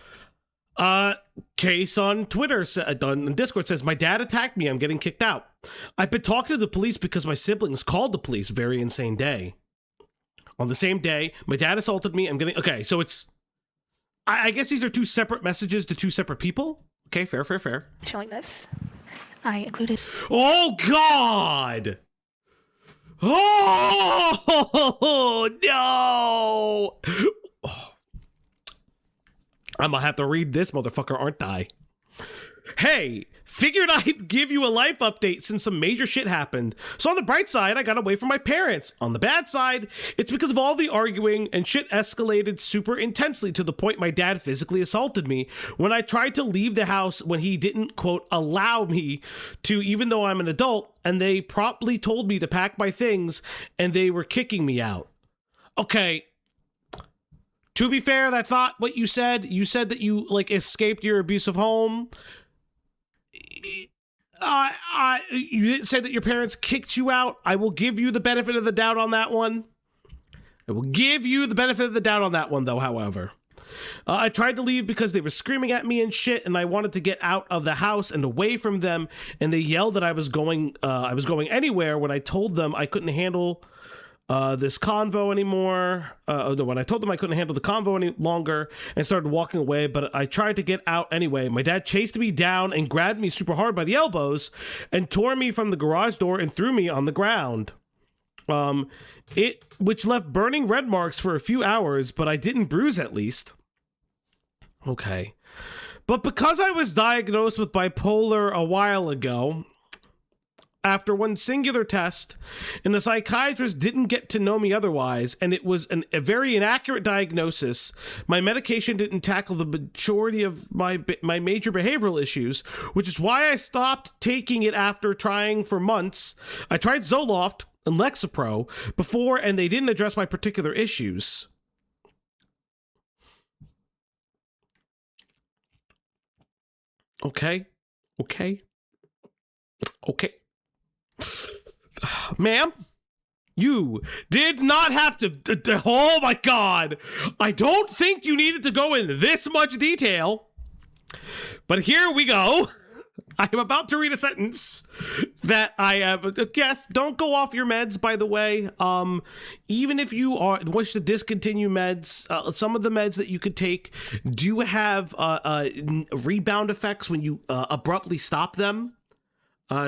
Case on Twitter, on Discord says, my dad attacked me. I'm getting kicked out. I've been talking to the police because my siblings called the police. Very insane day. On the same day, my dad assaulted me. I'm getting, okay, so it's, I guess these are two separate messages to two separate people. Okay, fair. Showing this, I included. Oh, God! Oh, no! Oh. I'm gonna have to read this motherfucker, aren't I? Hey, figured I'd give you a life update since some major shit happened. So on the bright side, I got away from my parents. On the bad side, it's because of all the arguing and shit escalated super intensely to the point my dad physically assaulted me when I tried to leave the house when he didn't, quote, allow me to, even though I'm an adult, and they promptly told me to pack my things and they were kicking me out. Okay. To be fair, that's not what you said. You said that you, like, escaped your abusive home. You didn't say that your parents kicked you out. I will give you the benefit of the doubt on that one. I will give you the benefit of the doubt on that one, though, however. I tried to leave because they were screaming at me and shit, and I wanted to get out of the house and away from them, and they yelled that I was going anywhere when I told them I couldn't handle this convo anymore. When I told them I couldn't handle the convo any longer and started walking away, but I tried to get out anyway. My dad chased me down and grabbed me super hard by the elbows and tore me from the garage door and threw me on the ground. Which left burning red marks for a few hours, but I didn't bruise at least. Okay. But because I was diagnosed with bipolar a while ago, after one singular test, and the psychiatrist didn't get to know me otherwise, and it was a very inaccurate diagnosis, my medication didn't tackle the majority of my major behavioral issues, which is why I stopped taking it after trying for months. I tried Zoloft and Lexapro before, and they didn't address my particular issues. Okay. Ma'am, you did not have to. Oh my God. I don't think you needed to go in this much detail, but here we go. I am about to read a sentence that I have. Yes, don't go off your meds, by the way. Even if you wish to discontinue meds, some of the meds that you could take do have rebound effects when you abruptly stop them.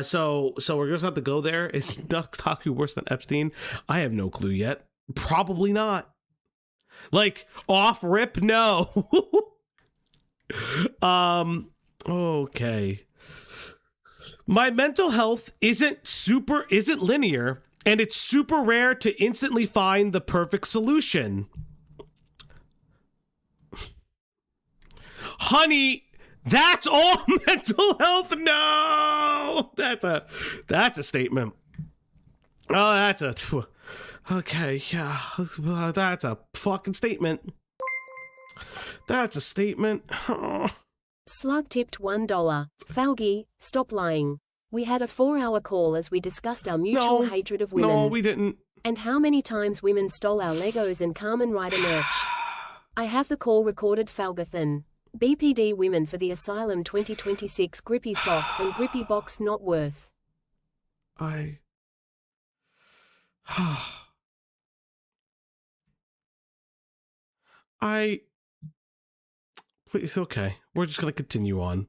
So we're just have to go there. Is NUXTAKU worse than Epstein? I have no clue yet. Probably not. Like, off rip, no. Okay. My mental health isn't linear, and it's super rare to instantly find the perfect solution. Honey, that's all mental health. No, that's a statement. Oh, okay. Yeah, that's a fucking statement. That's a statement. Oh. Slug tipped $1. Falgi, stop lying. We had a 4-hour call as we discussed our mutual hatred of women. No, we didn't. And how many times women stole our Legos and Carmen Rider merch. I have the call recorded. Falgathan. BPD women for the Asylum 2026 grippy socks and grippy box not worth. Please, okay. We're just going to continue on.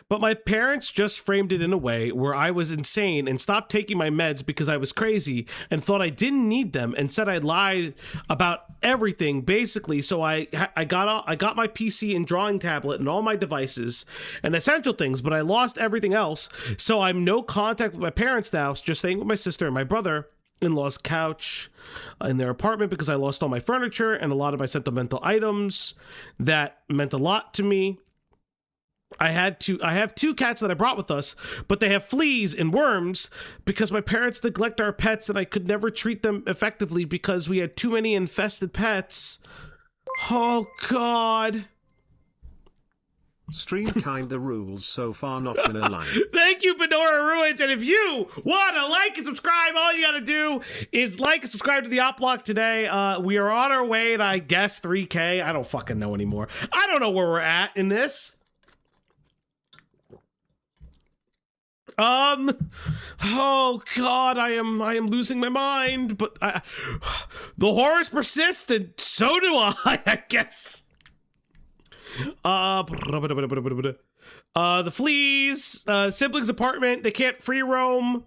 But my parents just framed it in a way where I was insane and stopped taking my meds because I was crazy and thought I didn't need them and said I lied about everything basically. So I got my PC and drawing tablet and all my devices and essential things, but I lost everything else. So I'm no contact with my parents now, just staying with my sister and my brother-in-law's couch in their apartment because I lost all my furniture and a lot of my sentimental items that meant a lot to me. I have 2 cats that I brought with us, but they have fleas and worms because my parents neglect our pets and I could never treat them effectively because we had too many infested pets. Oh, God. Stream kinda rules so far, not gonna lie. Thank you, Benora Ruins. And if you want to like and subscribe, all you got to do is like and subscribe to the Op Block today. We are on our way to, I guess, 3K. I don't fucking know anymore. I don't know where we're at in this. Oh God, I am losing my mind, but the horrors persist, and so do I guess. The fleas, siblings' apartment, they can't free roam.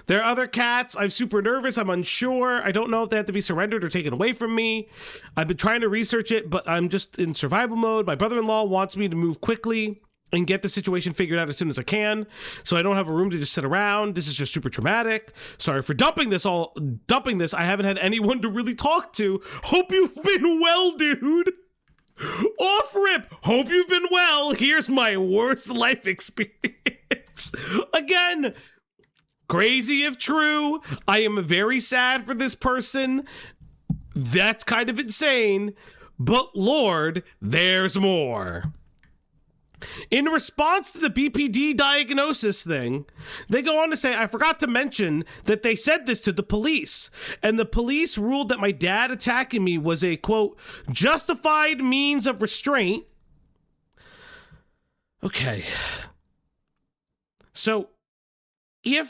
There are other cats. I'm super nervous. I'm unsure. I don't know if they have to be surrendered or taken away from me. I've been trying to research it, but I'm just in survival mode. My brother-in-law wants me to move quickly and get the situation figured out as soon as I can, so I don't have a room to just sit around. This is just super traumatic. Sorry for dumping this. I haven't had anyone to really talk to. Hope you've been well, dude. Off rip. Hope you've been well. Here's my worst life experience. Again, crazy if true. I am very sad for this person. That's kind of insane. But Lord, there's more. In response to the BPD diagnosis thing, they go on to say, I forgot to mention that they said this to the police, and the police ruled that my dad attacking me was a, quote, justified means of restraint. Okay. So, to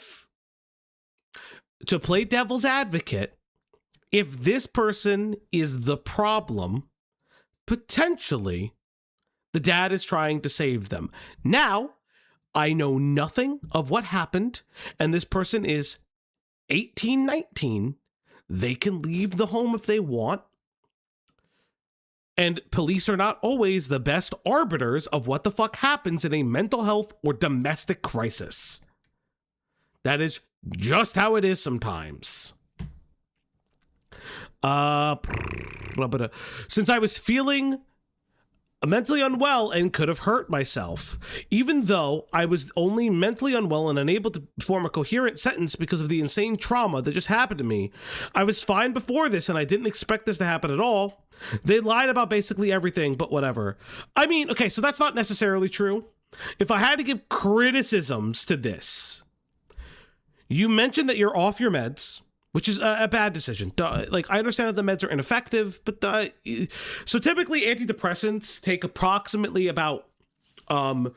play devil's advocate, if this person is the problem, potentially the dad is trying to save them. Now, I know nothing of what happened, and this person is 18, 19. They can leave the home if they want. And police are not always the best arbiters of what the fuck happens in a mental health or domestic crisis. That is just how it is sometimes. Since I was feeling mentally unwell and could have hurt myself, even though I was only mentally unwell and unable to form a coherent sentence because of the insane trauma that just happened to me. I was fine before this and I didn't expect this to happen at all. They lied about basically everything, but whatever. I mean, okay, so that's not necessarily true. If I had to give criticisms to this, you mentioned that you're off your meds, which is a bad decision. Like, I understand that the meds are ineffective, but so typically antidepressants take approximately about 4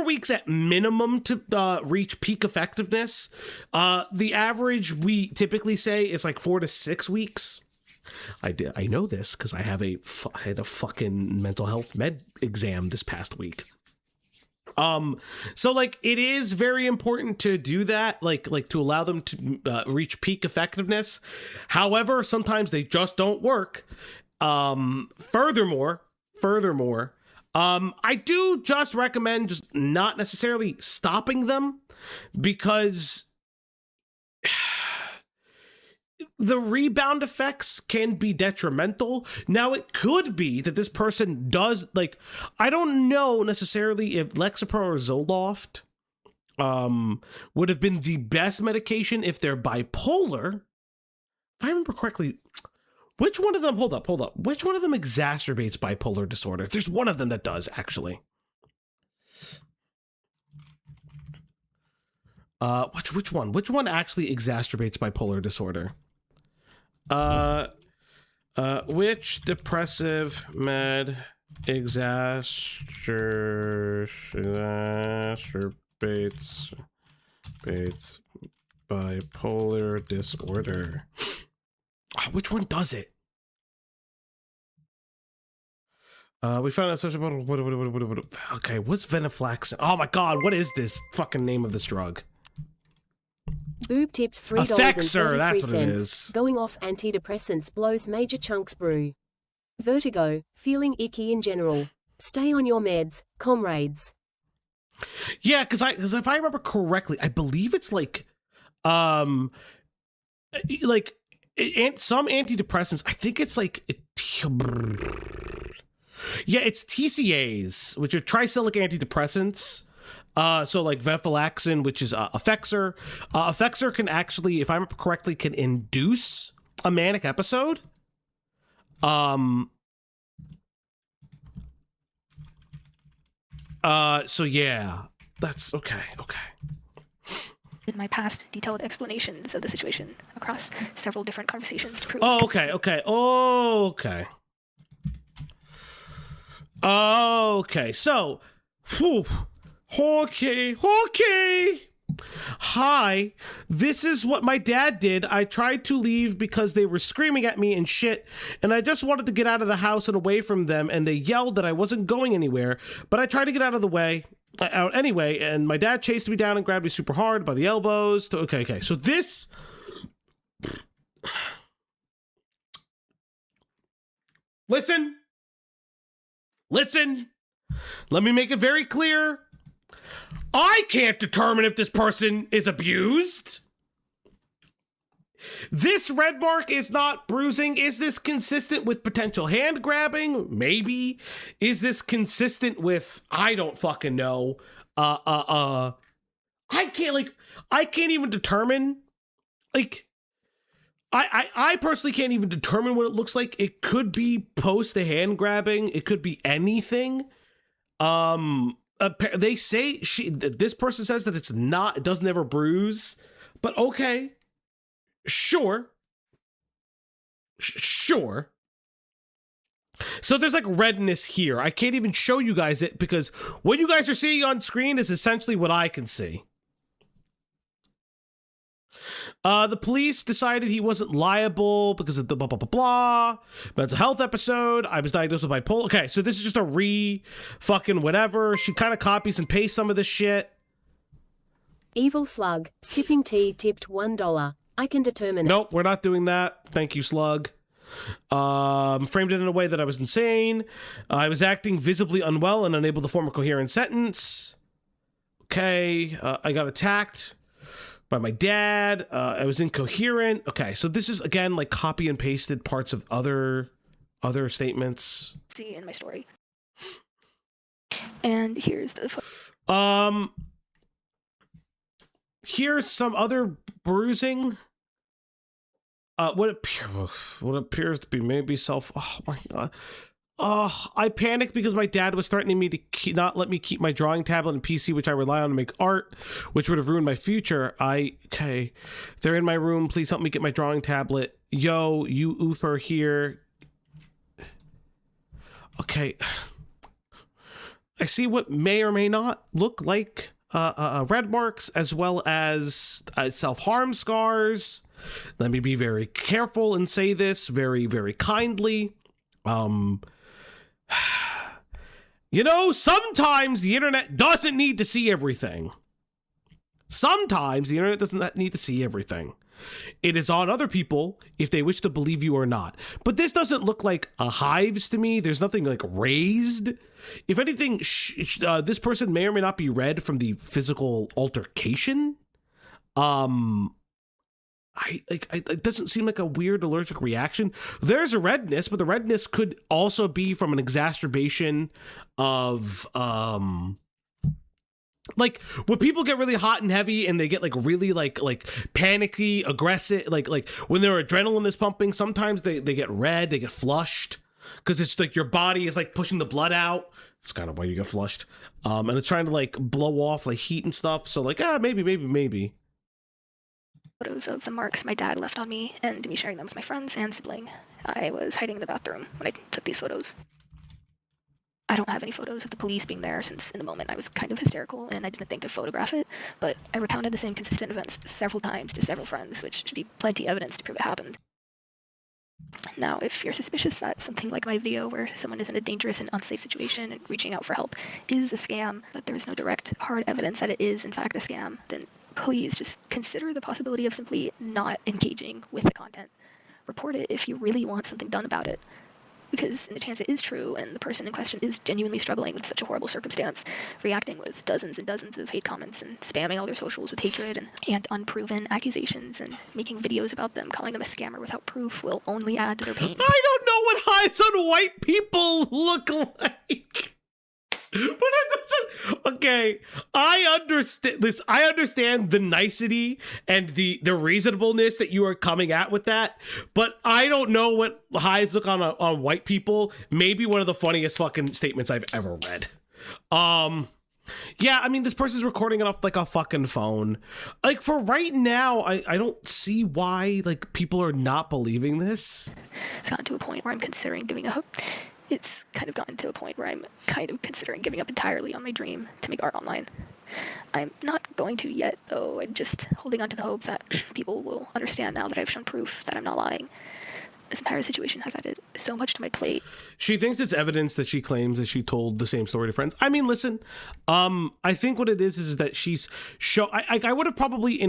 weeks at minimum to reach peak effectiveness. The average we typically say is like 4 to 6 weeks. I know this because I had a fucking mental health med exam this past week. So like it is very important to do that, like to allow them to reach peak effectiveness. However, sometimes they just don't work. Furthermore, I do just recommend just not necessarily stopping them, because the rebound effects can be detrimental. Now, it could be that this person does, like, I don't know necessarily if Lexapro or Zoloft would have been the best medication if they're bipolar. If I remember correctly, which one of them, hold up, which one of them exacerbates bipolar disorder? There's one of them that does, actually. Which one? Which one actually exacerbates bipolar disorder? Which depressive med exacerbates bipolar disorder? Which one does it? We found out such about okay, what's venlafaxine? Oh my god, what is this fucking name of this drug? Boob tipped Effexor, that's what it $3.33. is. Going off antidepressants blows major chunks brew. Vertigo, feeling icky in general. Stay on your meds, comrades. Yeah, because if I remember correctly, I believe it's like some antidepressants. I think it's like it's TCAs, which are tricyclic antidepressants. So like venlafaxine, which is Effexor. Effexor can actually, if I remember correctly, can induce a manic episode. So yeah, that's okay. In my past detailed explanations of the situation across several different conversations to prove. Oh, okay. So, whew. Okay. Hi, this is what my dad did. I tried to leave because they were screaming at me and shit, and I just wanted to get out of the house and away from them, and they yelled that I wasn't going anywhere, but I tried to get out of the way. Out anyway, and my dad chased me down and grabbed me super hard by the elbows. Okay. So this... Listen. Let me make it very clear. I can't determine if this person is abused. This red mark is not bruising. Is this consistent with potential hand grabbing? Maybe. Is this consistent with, I don't fucking know. I can't even determine. Like, I personally can't even determine what it looks like. It could be post a hand grabbing. It could be anything. They say this person says that it doesn't ever bruise, but okay. Sure. So there's like redness here. I can't even show you guys it because what you guys are seeing on screen is essentially what I can see. The police decided he wasn't liable because of the blah, blah, blah, blah. Mental health episode. I was diagnosed with bipolar. Okay, so this is just a fucking whatever. She kind of copies and pastes some of this shit. Evil slug, sipping tea tipped $1. I can determine Nope, we're not doing that. Thank you, slug. Framed it in a way that I was insane. I was acting visibly unwell and unable to form a coherent sentence. Okay, I got attacked by my dad. I was incoherent. Okay, so this is again like copy and pasted parts of other statements. See in my story. And here's the here's some other bruising. What appears to be maybe self. Oh my god. I panicked because my dad was threatening me to not let me keep my drawing tablet and PC, which I rely on to make art, which would have ruined my future. Okay, they're in my room. Please help me get my drawing tablet. Yo, you oofer here. Okay, I see what may or may not look like red marks, as well as self-harm scars. Let me be very careful and say this very, very kindly. You know, sometimes the internet doesn't need to see everything. Sometimes the internet doesn't need to see everything. It is on other people if they wish to believe you or not. But this doesn't look like a hives to me. There's nothing like raised. If anything, this person may or may not be red from the physical altercation. It doesn't seem like a weird allergic reaction. There's a redness, but the redness could also be from an exacerbation of like when people get really hot and heavy and they get like really like panicky, aggressive, like when their adrenaline is pumping, sometimes they get red, they get flushed because it's like your body is like pushing the blood out. It's kind of why you get flushed. And it's trying to like blow off like heat and stuff. So like, maybe. Photos of the marks my dad left on me and me sharing them with my friends and sibling. I was hiding in the bathroom when I took these photos. I don't have any photos of the police being there since in the moment I was kind of hysterical and I didn't think to photograph it, but I recounted the same consistent events several times to several friends, which should be plenty evidence to prove it happened. Now, if you're suspicious that something like my video where someone is in a dangerous and unsafe situation and reaching out for help is a scam, but there is no direct, hard evidence that it is in fact a scam, then please just consider the possibility of simply not engaging with the content. Report it if you really want something done about it. Because in the chance it is true and the person in question is genuinely struggling with such a horrible circumstance, reacting with dozens and dozens of hate comments and spamming all their socials with hatred and unproven accusations and making videos about them, calling them a scammer without proof will only add to their pain. I don't know what hives on white people look like. But it doesn't. Okay, I understand this. I understand the nicety and the reasonableness that you are coming at with that. But I don't know what hives look on white people. Maybe one of the funniest fucking statements I've ever read. Yeah, I mean, this person's recording it off like a fucking phone. Like, for right now, I don't see why, like, people are not believing this. It's gotten to a point where I'm considering giving up. It's kind of gotten to a point where I'm kind of considering giving up entirely on my dream to make art online. I'm not going to yet, though. I'm just holding on to the hope that people will understand now that I've shown proof that I'm not lying. This entire situation has added so much to my plate. She thinks it's evidence that she claims that she told the same story to friends. I mean, listen, I think what it is that she's I would have probably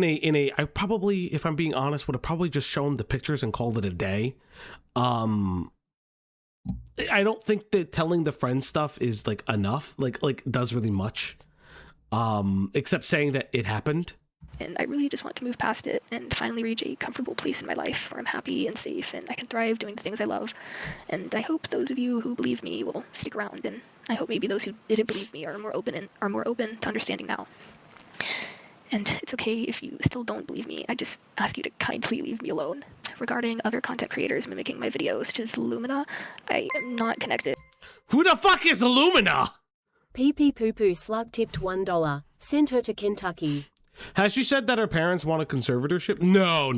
I probably, if I'm being honest, would have probably just shown the pictures and called it a day. I don't think that telling the friend stuff is like enough, like does really much, except saying that it happened. And I really just want to move past it and finally reach a comfortable place in my life where I'm happy and safe and I can thrive doing the things I love. And I hope those of you who believe me will stick around, and I hope maybe those who didn't believe me are more open to understanding now. And it's okay if you still don't believe me. I just ask you to kindly leave me alone. Regarding other content creators mimicking my videos, such as Lumina, I am not connected. Who the fuck is Lumina? PP Poo Poo Slug tipped $1. Sent her to Kentucky. Has she said that her parents want a conservatorship? No.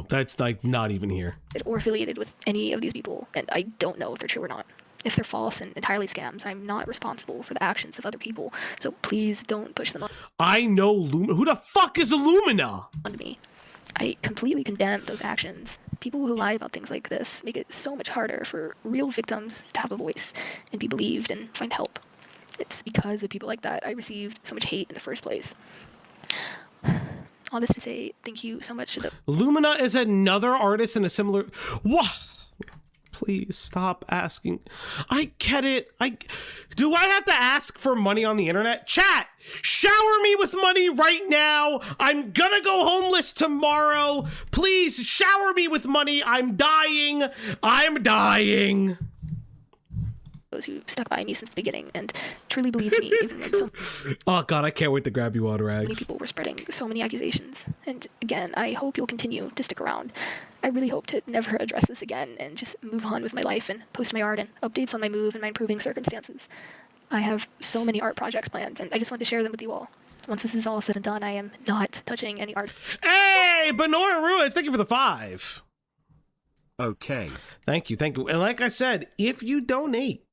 That's like not even here. Or affiliated with any of these people, and I don't know if they're true or not. If they're false and entirely scams, I'm not responsible for the actions of other people, so please don't push them on. I know Lumina. Who the fuck is Lumina? Onto me. I completely condemn those actions. People who lie about things like this make it so much harder for real victims to have a voice and be believed and find help. It's because of people like that I received so much hate in the first place. All this to say, thank you so much to the— Lumina is another artist in a similar— What? Please stop asking. I get it. Do I have to ask for money on the internet? Chat, shower me with money right now. I'm gonna go homeless tomorrow. Please shower me with money. I'm dying. those who stuck by me since the beginning and truly believed me, even when so oh god, I can't wait to grab you on many RAGS. people were spreading so many accusations. And again, I hope you'll continue to stick around. I really hope to never address this again and just move on with my life and post my art and updates on my move and my improving circumstances. I have so many art projects planned, and I just want to share them with you all. Once this is all said and done, I am not touching any art. Hey, Benora Ruiz, thank you for the 5. Okay. Thank you. And like I said, if you donate,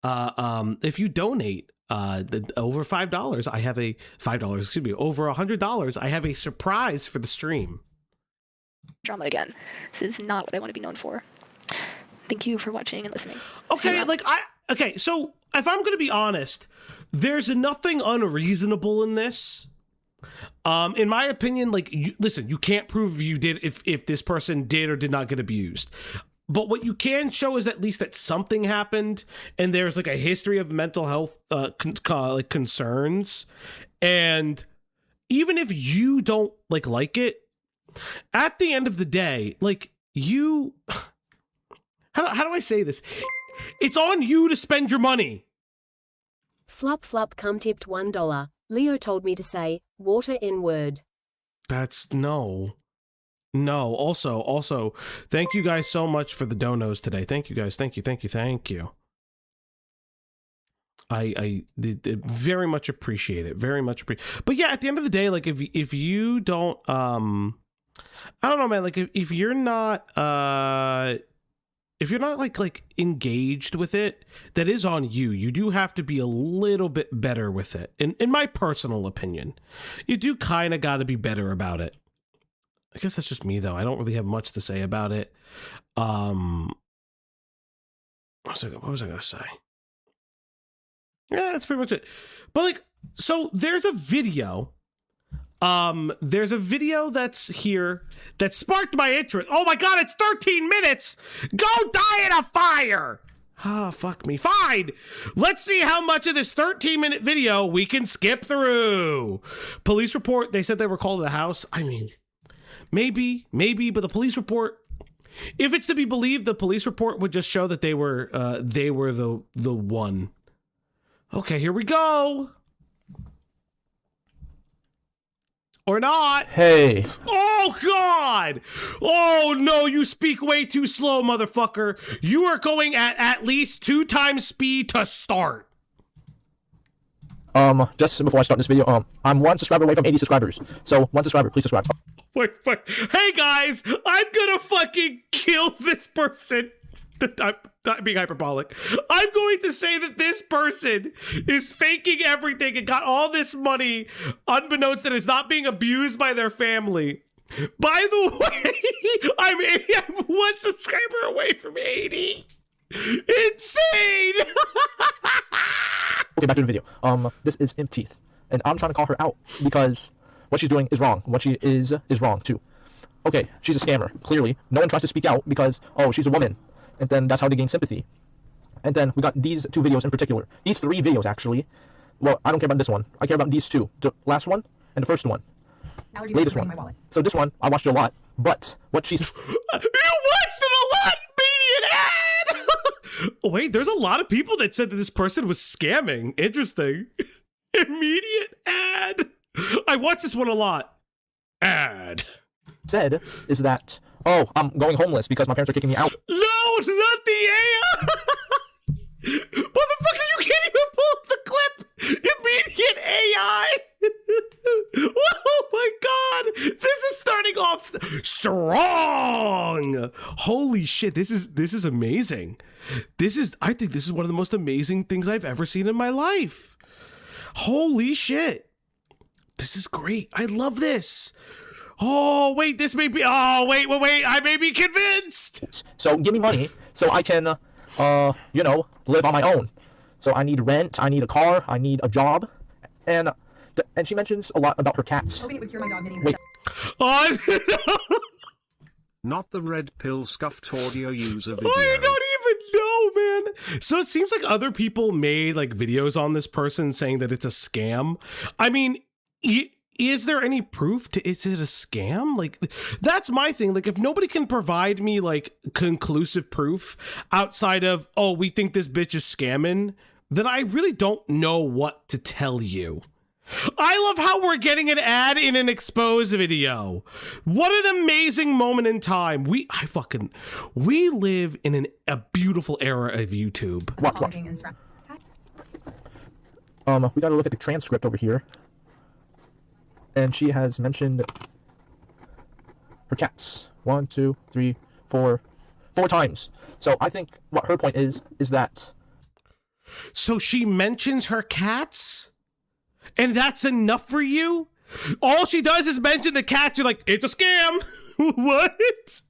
over $5, I have a $5, excuse me, over $100, I have a surprise for the stream. Drama again. This is not what I want to be known for. Thank you for watching and listening. Okay, so if I'm going to be honest, there's nothing unreasonable in this. In my opinion, like, listen, you can't prove you did if this person did or did not get abused. But what you can show is at least that something happened and there's like a history of mental health concerns. And even if you don't like it, at the end of the day, like, you, how do I say this? It's on you to spend your money. Flop cum tipped $1. Leo told me to say, water in word. That's no. Also, thank you guys so much for the donos today. Thank you guys. Thank you. I did very much appreciate it. But yeah, at the end of the day, like, if you don't, I don't know, man, like, if you're not like engaged with it, that is on you. You do have to be a little bit better with it. In my personal opinion, you do kind of got to be better about it. I guess that's just me, though. I don't really have much to say about it. What was I going to say? Yeah, that's pretty much it. But, like, so there's a video. There's a video that's here that sparked my interest. Oh my god, it's 13 minutes! Go die in a fire! Ah, fuck me. Fine! Let's see how much of this 13-minute video we can skip through. Police report, they said they were called to the house. I mean, maybe, but the police report, if it's to be believed, the police report would just show that they were the one. Okay, here we go. Or not. Hey. Oh, God. Oh, no, you speak way too slow, motherfucker. You are going at least 2 times speed to start. Just before I start this video, I'm 1 subscriber away from 80 subscribers. So 1 subscriber, please subscribe. Wait. Hey guys, I'm gonna fucking kill this person. I'm not being hyperbolic. I'm going to say that this person is faking everything and got all this money unbeknownst that it's not being abused by their family. By the way, I'm 1 subscriber away from 80. Insane! Okay, back to the video. This is Imp Teeth, and I'm trying to call her out because what she's doing is wrong. What she is wrong too. Okay, she's a scammer. Clearly, no one tries to speak out because she's a woman, and then that's how they gain sympathy. And then we got these 2 videos in particular. These 3 videos actually. Well, I don't care about this one. I care about these 2. The last one and the first one. Latest one. So this one I watched a lot, but what she's You watched it a lot, immediate ad. Oh, wait, there's a lot of people that said that this person was scamming. Interesting. Immediate ad. I watched this one a lot. Ad. said is that, oh, I'm going homeless because my parents are kicking me out. No, it's not the AI. Motherfucker, you can't even pull up the clip. Immediate AI. Oh my god, this is starting off strong. Holy shit, this is amazing. I think this is one of the most amazing things I've ever seen in my life. Holy shit. This is great. I love this. Oh, wait, this may be, oh, wait, I may be convinced. So give me money so I can, you know, live on my own. So I need rent, I need a car, I need a job, and she mentions a lot about her cats. Wait. Oh, Not the red pill scuffed audio user video. I don't even know, man. So it seems like other people made like videos on this person saying that it's a scam. I mean, is there any proof to, is it a scam? Like, that's my thing. Like, if nobody can provide me like conclusive proof outside of, oh, we think this bitch is scamming, then I really don't know what to tell you. I love how we're getting an ad in an expose video. What an amazing moment in time. We live in a beautiful era of YouTube. What? We gotta look at the transcript over here. And she has mentioned her cats. 1, 2, 3, 4 times. So I think what her point is that. So she mentions her cats? And that's enough for you? All she does is mention the cats. You're like, it's a scam. What?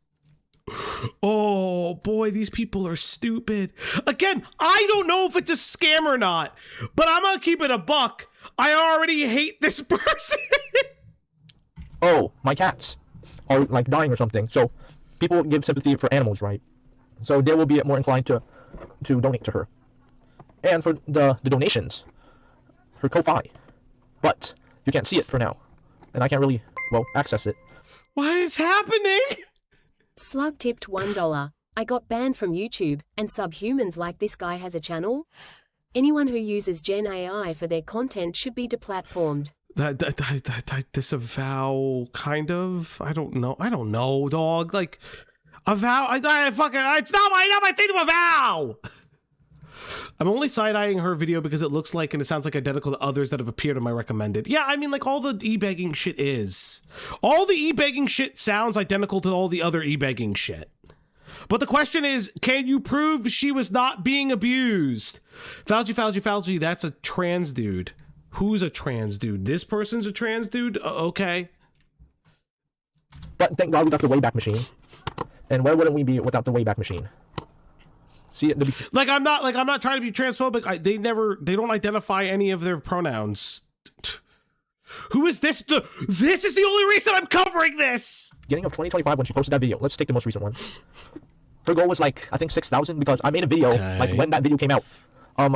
Oh boy, these people are stupid. Again, I don't know if it's a scam or not, but I'm gonna keep it a buck. I already hate this person. Oh, my cats are like dying or something. So people give sympathy for animals, right? So they will be more inclined to donate to her. And for the donations, her Ko-Fi. But you can't see it for now. And I can't really, well, access it. What is happening? Slug tipped $1. I got banned from YouTube, and subhumans like this guy has a channel? Anyone who uses Gen AI for their content should be deplatformed. Disavow, kind of. I don't know, dog. Like, avow. It's not my thing to avow. I'm only side-eyeing her video because it looks like and it sounds like identical to others that have appeared in my recommended. Yeah, I mean, like, all the e-begging shit is. All the e-begging shit sounds identical to all the other e-begging shit. But the question is, can you prove she was not being abused? Fauci, that's a trans dude. Who's a trans dude? This person's a trans dude? Okay. But thank God we got the Wayback Machine. And where wouldn't we be without the Wayback Machine? See, like I'm not trying to be transphobic. They don't identify any of their pronouns. Who is this? This is the only reason I'm covering this. Beginning of 2025 when she posted that video. Let's take the most recent one. Her goal was like, I think 6,000 because I made a video like when that video came out.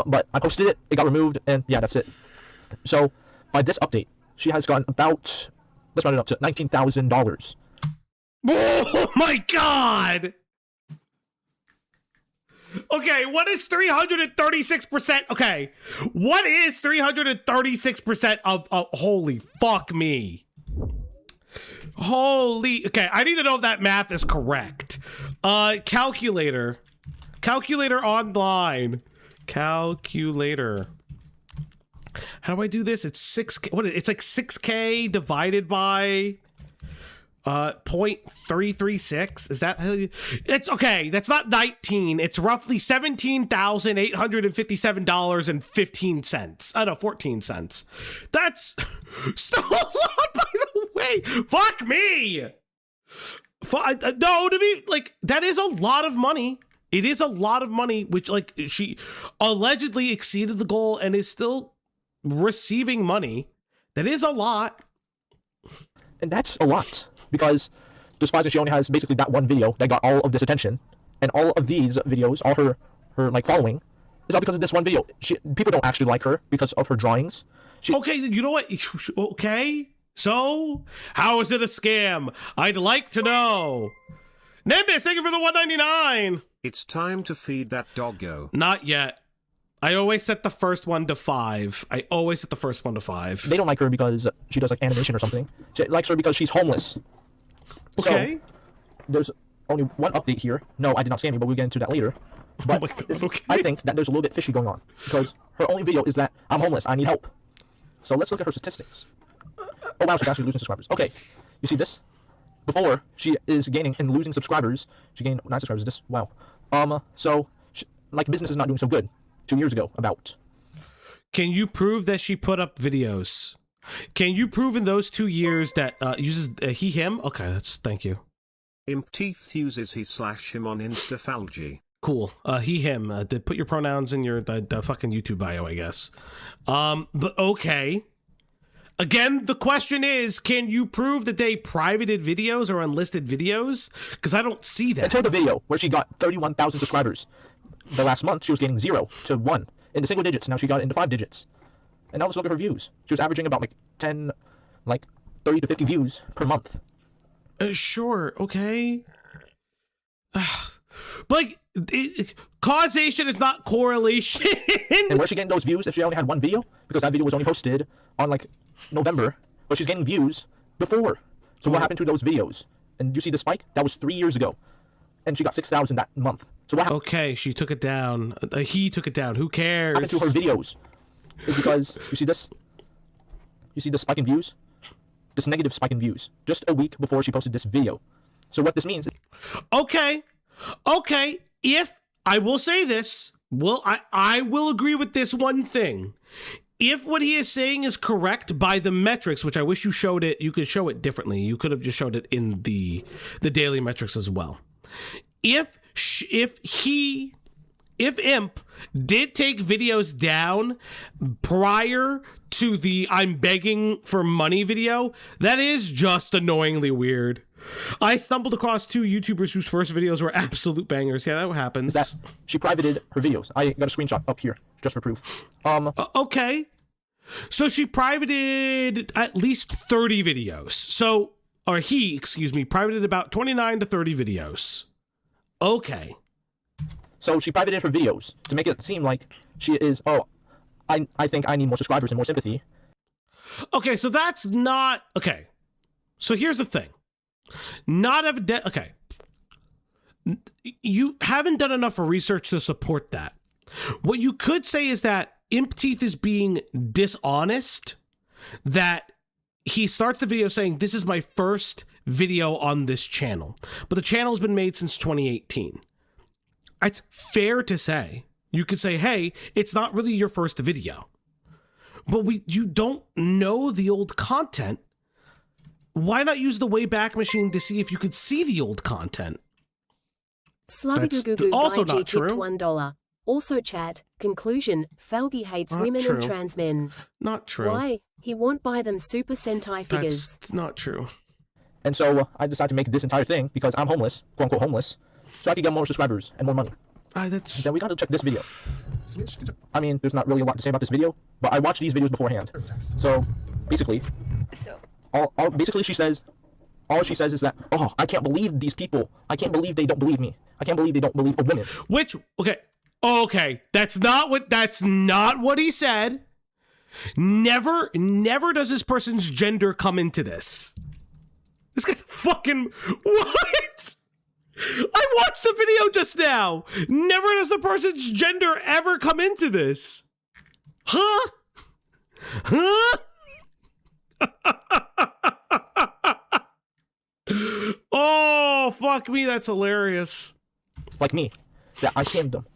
But I posted it, it got removed, and yeah, that's it. So by this update, she has gotten about, let's round it up to $19,000. Oh my god! Okay, what is 336%? Okay, what is 336% of holy fuck me? Holy, okay, I need to know if that math is correct. Calculator online. Calculator. How do I do this? It's 6K. What? It's like 6K divided by 0.336. Is that how you, it's okay? That's not 19. It's roughly $17,857.15. I know, 14 cents. That's still a lot, by the way. Fuck me. No, to me, like, that is a lot of money. It is a lot of money, which, like, she allegedly exceeded the goal and is still receiving money. That is a lot. And that's a lot, because despite that she only has basically that one video that got all of this attention, and all of these videos, all her like following, is all because of this one video. People don't actually like her because of her drawings. Okay, you know what? Okay, so how is it a scam? I'd like to know. Nimbus, thank you for the $1.99. It's time to feed that doggo. Not yet. I always set the first one to 5. I always set the first one to 5. They don't like her because she does like animation or something. She likes her because she's homeless. Okay. So, there's only one update here. No, I did not see any, but we'll get into that later. But my God, okay. I think that there's a little bit fishy going on, because her only video is that I'm homeless, I need help. So let's look at her statistics. Oh wow, she's actually losing subscribers. Okay, you see this? Before, she is gaining and losing subscribers. She gained 9 subscribers. This, wow. So, like, business is not doing so good. 2 years ago, about. Can you prove that she put up videos? Can you prove in those 2 years that uses he, him? Okay, thank you. Imp Teeth uses he/him on Instafalgy. Cool. He, him. Put your pronouns in your the fucking YouTube bio, I guess. But okay. Again, the question is, can you prove that they privated videos or unlisted videos? Because I don't see that. Until the video where she got 31,000 subscribers. The last month, she was getting 0 to 1 in the single digits. Now she got it into 5 digits. And now let's look at her views. She was averaging about like 30 to 50 views per month. Sure, okay. But causation is not correlation. And where's she getting those views if she only had one video? Because that video was only posted on like November, but she's getting views before. So what happened to those videos? And you see the spike? That was 3 years ago. And she got 6,000 that month. So what happened? Okay, she took it down. He took it down. Who cares? What happened to her videos? Is because, you see this? You see the spike in views? This negative spike in views. Just a week before she posted this video. So what this means... Okay. If, I will say this, I will agree with this one thing. If what he is saying is correct by the metrics, which I wish you showed it, you could show it differently. You could have just showed it in the daily metrics as well. If Imp did take videos down prior to the I'm begging for money video, that is just annoyingly weird. I stumbled across 2 YouTubers whose first videos were absolute bangers. Yeah, that happens. That she privated her videos. I got a screenshot up here just for proof. Okay. So she privated at least 30 videos. So, or he, excuse me, privated about 29 to 30 videos. Okay. So she privated her videos to make it seem like she is, I think I need more subscribers and more sympathy. Okay, so that's not, okay. So here's the thing. Not evident, okay. You haven't done enough research to support that. What you could say is that Imp Teeth is being dishonest, that he starts the video saying, this is my first video on this channel, but the channel's been made since 2018. It's fair to say. You could say, hey, it's not really your first video, but you don't know the old content. Why not use the Wayback Machine to see if you could see the old content? That's also not true. $1. Also chat, conclusion, Falgi hates women and trans men. Not true. Why? He won't buy them Super Sentai figures. That's not true. And so I decided to make this entire thing because I'm homeless, quote unquote homeless, so I could get more subscribers and more money. Then we gotta check this video. I mean, there's not really a lot to say about this video, but I watched these videos beforehand. So basically, basically she says, all she says is that, oh, I can't believe these people. I can't believe they don't believe me. I can't believe they don't believe a woman. Which, okay, that's not what he said. Never does this person's gender come into this. This guy's fucking, what? I watched the video just now. Never does the person's gender ever come into this. Huh? Huh? Oh, fuck me, that's hilarious. Like me, that I scammed them.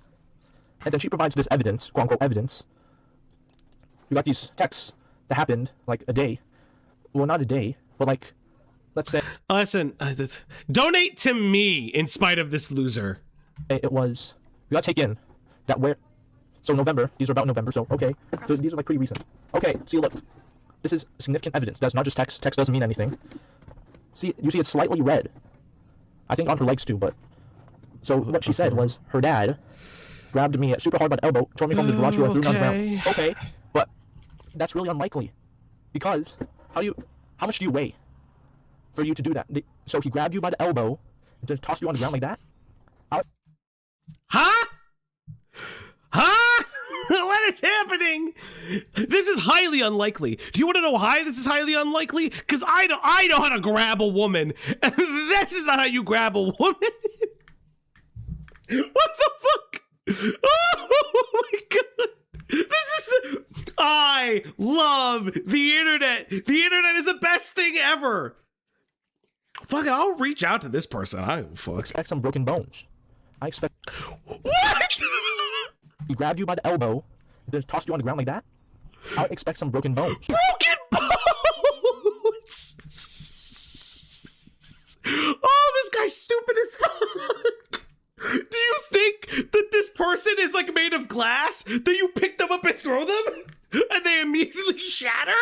And then she provides this evidence, quote unquote evidence. We got these texts that happened like a day. Well, not a day, but like, let's say. Listen, donate to me in spite of this loser. It was, we got to take in that where, so November, these are about November, so okay. So these are like pretty recent. Okay, see, look, this is significant evidence. That's not just text. Text doesn't mean anything. See, you see it's slightly red. I think on her legs too, but. So what she said was her dad grabbed me super hard by the elbow, tore me from the garage door, and threw me on the ground. Okay, but that's really unlikely. Because, how much do you weigh for you to do that? So he grabbed you by the elbow and just tossed you on the ground like that? Huh? Huh? What is happening? This is highly unlikely. Do you want to know why this is highly unlikely? Because I know how to grab a woman. This is not how you grab a woman. What the fuck? Oh my god. I love the internet. The internet is the best thing ever. Fuck it, I'll reach out to this person. I don't fuck. I expect some broken bones. I expect. What? He grabbed you by the elbow and then tossed you on the ground like that? I would expect some broken bones. Broken bones! Oh, this guy's stupid as fuck. Do you think that this person is like made of glass? That you pick them up and throw them? And they immediately shatter?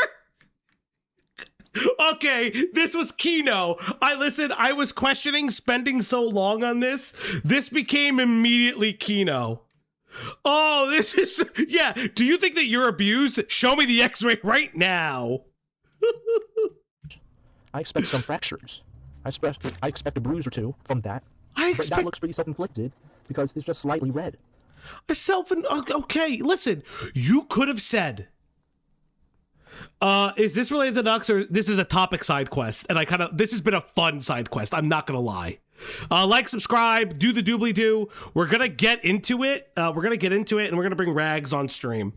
Okay, this was Kino. I was questioning spending so long on this. This became immediately Kino. Oh, this is, yeah. Do you think that you're abused? Show me the x-ray right now. I expect some fractures. I expect a bruise or two from that. But that looks pretty self-inflicted because it's just slightly red. Okay, listen. You could have said, is this related to Nux, or this is a topic side quest? And this has been a fun side quest. I'm not gonna lie. Like, subscribe, do the doobly-doo. We're gonna get into it. And we're gonna bring Rags on stream.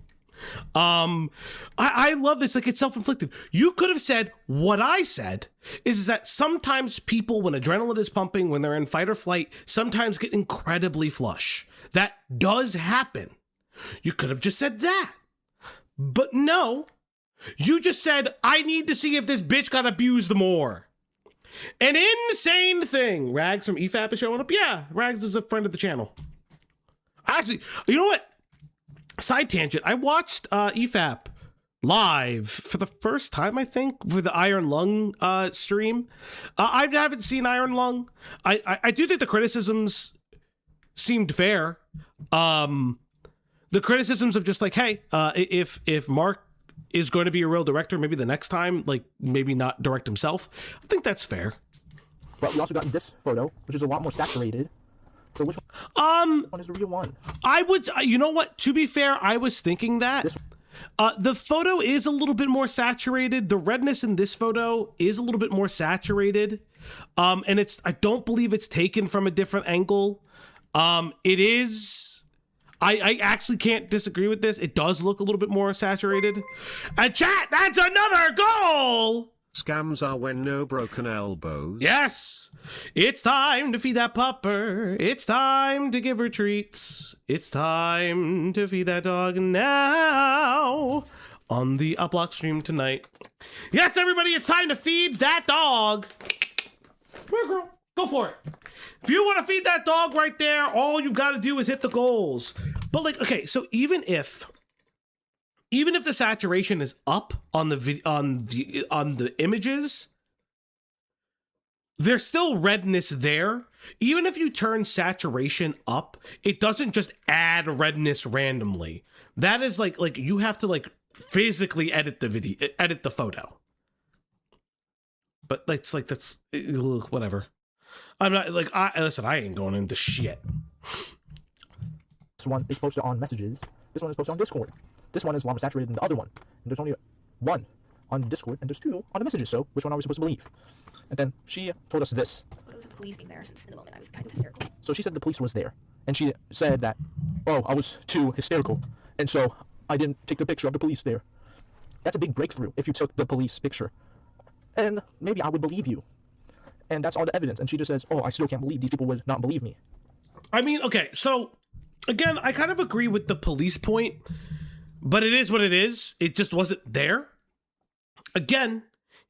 I love this. Like, it's self-inflicted. You could have said what I said is that sometimes people, when adrenaline is pumping, when they're in fight or flight, sometimes get incredibly flush. That does happen. You could have just said that. But no, you just said, I need to see if this bitch got abused more. An insane thing. Rags from EFAP is showing up. Yeah, Rags is a friend of the channel. Actually, you know what? Side tangent. I watched EFAP live for the first time, I think, for the Iron Lung stream. I haven't seen Iron Lung. I do think the criticisms seemed fair. The criticisms of just like, hey, if Mark is going to be a real director, maybe the next time, like, maybe not direct himself. I think that's fair. But we also got this photo, which is a lot more saturated. So which one is the real one? You know what? To be fair, I was thinking that. The photo is a little bit more saturated. The redness in this photo is a little bit more saturated. And I don't believe it's taken from a different angle. It is... I actually can't disagree with this. It does look a little bit more saturated. And chat, that's another goal! Scams are when no broken elbows. Yes! It's time to feed that pupper. It's time to give her treats. It's time to feed that dog now. On the Uplock stream tonight. Yes, everybody, it's time to feed that dog. Come on, girl. Go for it. If you want to feed that dog right there, all you've got to do is hit the goals. But like, okay, so even if the saturation is up on the images, there's still redness there. Even if you turn saturation up, it doesn't just add redness randomly. That is like you have to like physically edit the photo. But that's whatever. I'm not like listen, I ain't going into shit. This one is posted on messages. This one is posted on Discord. This one is a lot more saturated than the other one. And there's only one on Discord, and there's two on the messages. So which one are we supposed to believe? And then she told us this. But it was the police being there, since in the moment I was kind of hysterical. So she said the police was there, and she said that, oh, I was too hysterical, and so I didn't take the picture of the police there. That's a big breakthrough if you took the police picture. And maybe I would believe you. And that's all the evidence. And she just says, oh, I still can't believe these people would not believe me. I mean, okay, so again, I kind of agree with the police point, but it is what it is. It just wasn't there. Again,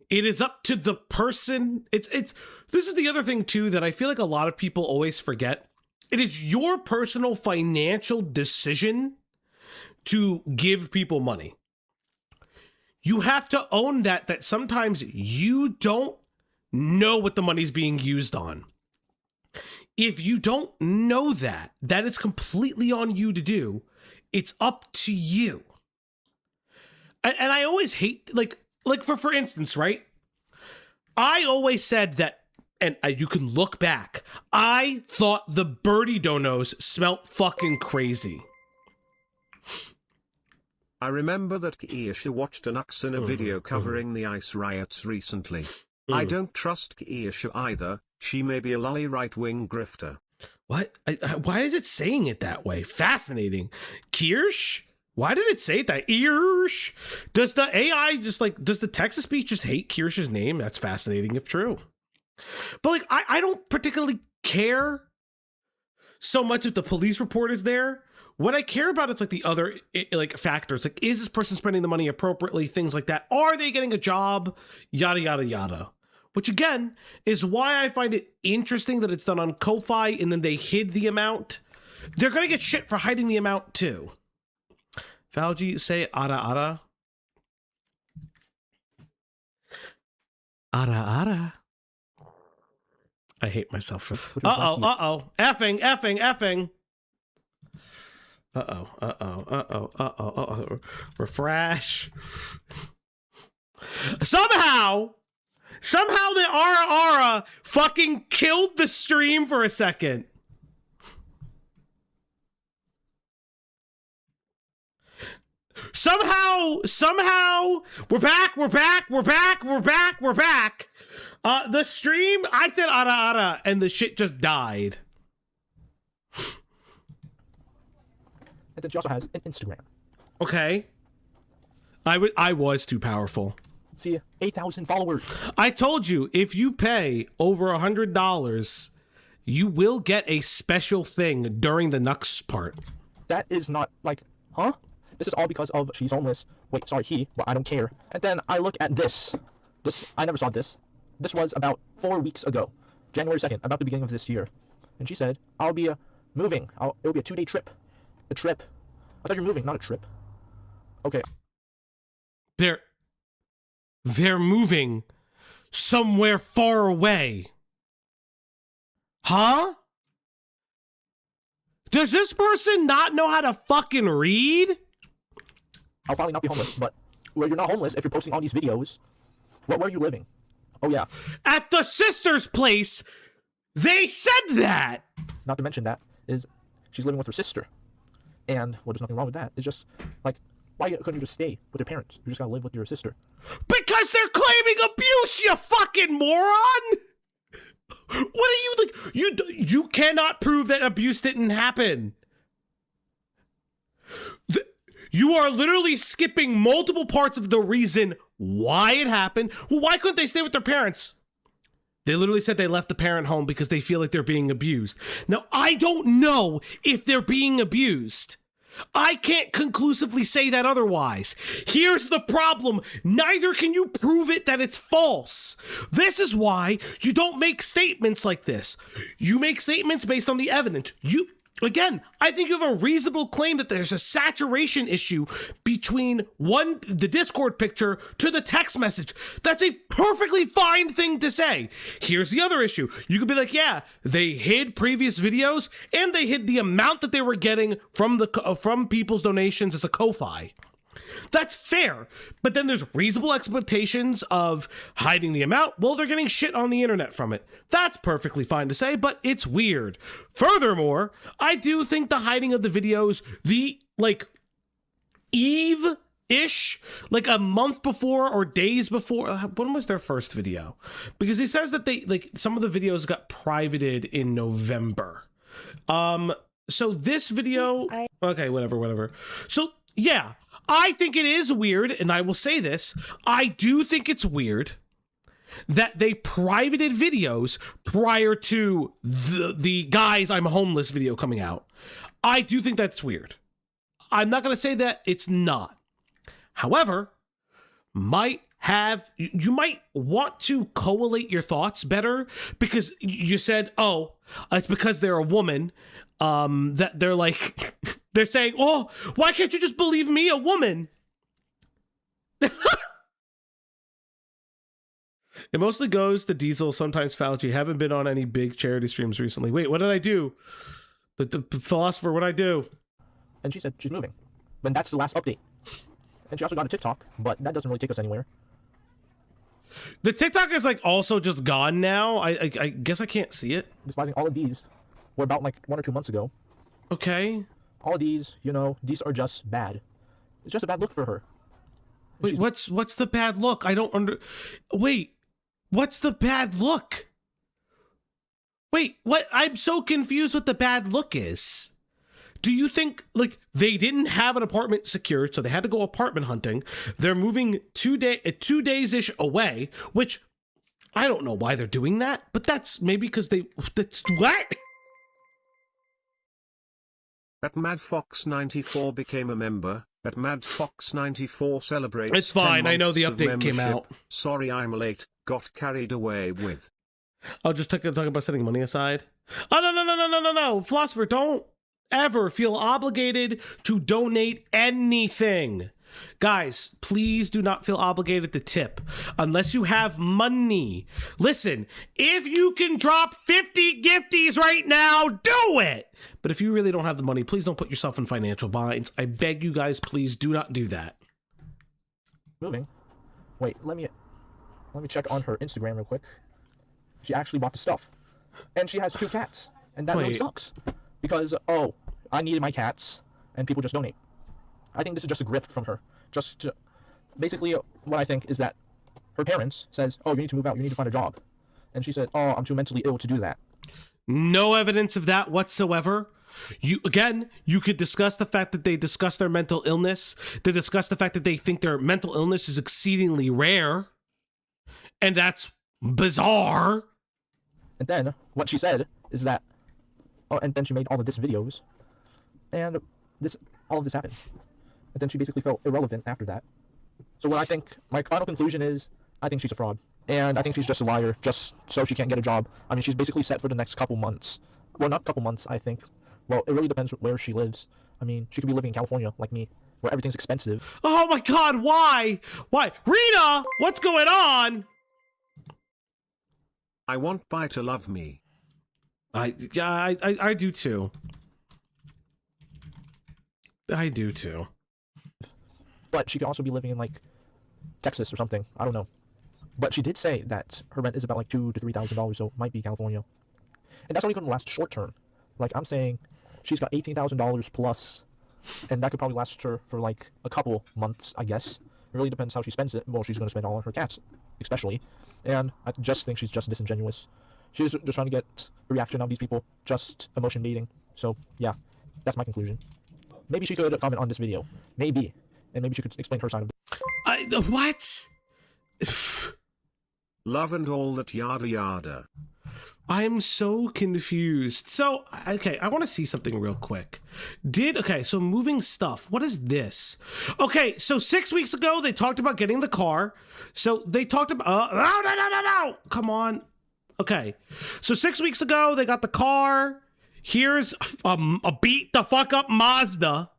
it is up to the person. This is the other thing too that I feel like a lot of people always forget. It is your personal financial decision to give people money. You have to own that sometimes you don't know what the money's being used on. If you don't know that is completely on you to do. It's up to you. And I always hate, like for instance, right? I always said that, and you can look back, I thought the birdie donos smelt fucking crazy. I remember that Keisha watched an Uxana video covering the ICE riots recently. I don't trust Keisha either. She may be a lolly right-wing grifter. What? Why is it saying it that way? Fascinating. Kirsch? Why did it say it that? Kirsch? Does the AI does the text-to-speech just hate Kirsch's name? That's fascinating if true. But like, I don't particularly care so much if the police report is there. What I care about is like the other like factors. Like, is this person spending the money appropriately? Things like that. Are they getting a job? Yada, yada, yada. Which again is why I find it interesting that it's done on Ko-Fi and then they hid the amount. They're going to get shit for hiding the amount too. Falji, say ada ada. Ada ada. I hate myself for. Uh-oh. Effing. Uh-oh. Refresh. Somehow the Ara fucking killed the stream for a second. Somehow, we're back. The stream, I said ara, and the shit just died. And then she also has an Instagram. Okay. I was too powerful. See, 8,000 followers. I told you, if you pay over $100, you will get a special thing during the Nux part. That is not like, huh? This is all because of she's homeless. Wait, sorry, but I don't care. And then I look at this. I never saw this. This was about 4 weeks ago, January 2nd, about the beginning of this year. And she said, I'll be moving. It'll be a 2-day trip. A trip. I thought you're moving, not a trip. Okay. They're moving somewhere far away. Huh? Does this person not know how to fucking read? I'll probably not be homeless, but where you're not homeless if you're posting all these videos. Where are you living? Oh yeah. At the sister's place, they said that. Not to mention that is she's living with her sister. And well, there's nothing wrong with that. It's just like, why couldn't you just stay with your parents? You just gotta live with your sister. Because they're claiming abuse, you fucking moron! What are you like? You cannot prove that abuse didn't happen. You are literally skipping multiple parts of the reason why it happened. Well, why couldn't they stay with their parents? They literally said they left the parent home because they feel like they're being abused. Now, I don't know if they're being abused. I can't conclusively say that otherwise. Here's the problem. Neither can you prove it that it's false. This is why you don't make statements like this. You make statements based on the evidence. Again, I think you have a reasonable claim that there's a saturation issue between the Discord picture to the text message. That's a perfectly fine thing to say. Here's the other issue. You could be like, yeah, they hid previous videos and they hid the amount that they were getting from people's donations as a Ko-Fi. That's fair, but then there's reasonable expectations of hiding the amount. Well, they're getting shit on the internet from it. That's perfectly fine to say, but it's weird. Furthermore, I do think the hiding of the videos, Eve-ish, like a month before or days before, when was their first video? Because he says that some of the videos got privated in November. So this video, okay, whatever. So Yeah, I think it is weird, and I will say this. I do think it's weird that they privated videos prior to the guys I'm homeless video coming out. I do think that's weird. I'm not going to say that it's not. However, you might want to collate your thoughts better, because you said, oh, it's because they're a woman, that they're like, they're saying, oh, why can't you just believe me, a woman? It mostly goes to Diesel, sometimes Fauci. Haven't been on any big charity streams recently. Wait, what did I do? The philosopher, what did I do? And she said she's moving. But that's the last update. And she also got a TikTok, but that doesn't really take us anywhere. The TikTok is like also just gone now. I guess I can't see it. Despising all of these were about like 1 or 2 months ago. Okay. All of these, you know, these are just bad. It's just a bad look for her. Wait, what's the bad look? I don't Wait, what's the bad look? Wait, what? I'm so confused what the bad look is. Do you think, like, they didn't have an apartment secured, so they had to go apartment hunting? They're moving 2 days-ish away, which I don't know why they're doing that, but that's maybe because what? That MadFox94 became a member. That MadFox94 celebrates. It's fine. 10 I know the months of update came membership. out. Sorry, I'm late. Got carried away with. I'll just talk about setting money aside. Oh, no. Philosopher, don't ever feel obligated to donate anything. Guys, please do not feel obligated to tip unless you have money. Listen, if you can drop 50 gifties right now, do it. But if you really don't have the money, please don't put yourself in financial binds. I beg you guys, please do not do that. Moving. Wait, let me check on her Instagram real quick. She actually bought the stuff. And she has 2 cats. And that really sucks. Because, oh, I needed my cats, and people just donate. I think this is just a grift from her. Basically, what I think is that her parents says, oh, you need to move out, you need to find a job. And she said, oh, I'm too mentally ill to do that. No evidence of that whatsoever. You could discuss the fact that they discuss their mental illness. They discuss the fact that they think their mental illness is exceedingly rare. And that's bizarre. And then what she said is that, oh, and then she made all of this videos, and all of this happened. And then she basically felt irrelevant after that. So what I think, my final conclusion is, I think she's a fraud. And I think she's just a liar, just so she can't get a job. I mean, she's basically set for the next couple months. Well, not couple months, I think. Well, it really depends where she lives. I mean, she could be living in California, like me, where everything's expensive. Oh my god, why? Why? Rita, what's going on? I want Bai to love me. I do too. I do too. But she could also be living in, like, Texas or something. I don't know. But she did say that her rent is about, like, $2,000 to $3,000, so it might be California. And that's only going to last short term. Like, I'm saying she's got $18,000 plus, and that could probably last her for, like, a couple months, I guess. It really depends how she spends it. Well, she's going to spend all on her cats, especially. And I just think she's just disingenuous. She's just trying to get a reaction out of these people, just emotion baiting. So, yeah, that's my conclusion. Maybe she could comment on this video. Maybe. And maybe she could explain her side of it. What? Love and all that yada yada. I'm so confused. So, okay, I want to see something real quick. So moving stuff. What is this? Okay, so 6 weeks ago, they talked about getting the car. So they talked about, no. Come on. Okay. So 6 weeks ago, they got the car. Here's a beat the fuck up Mazda.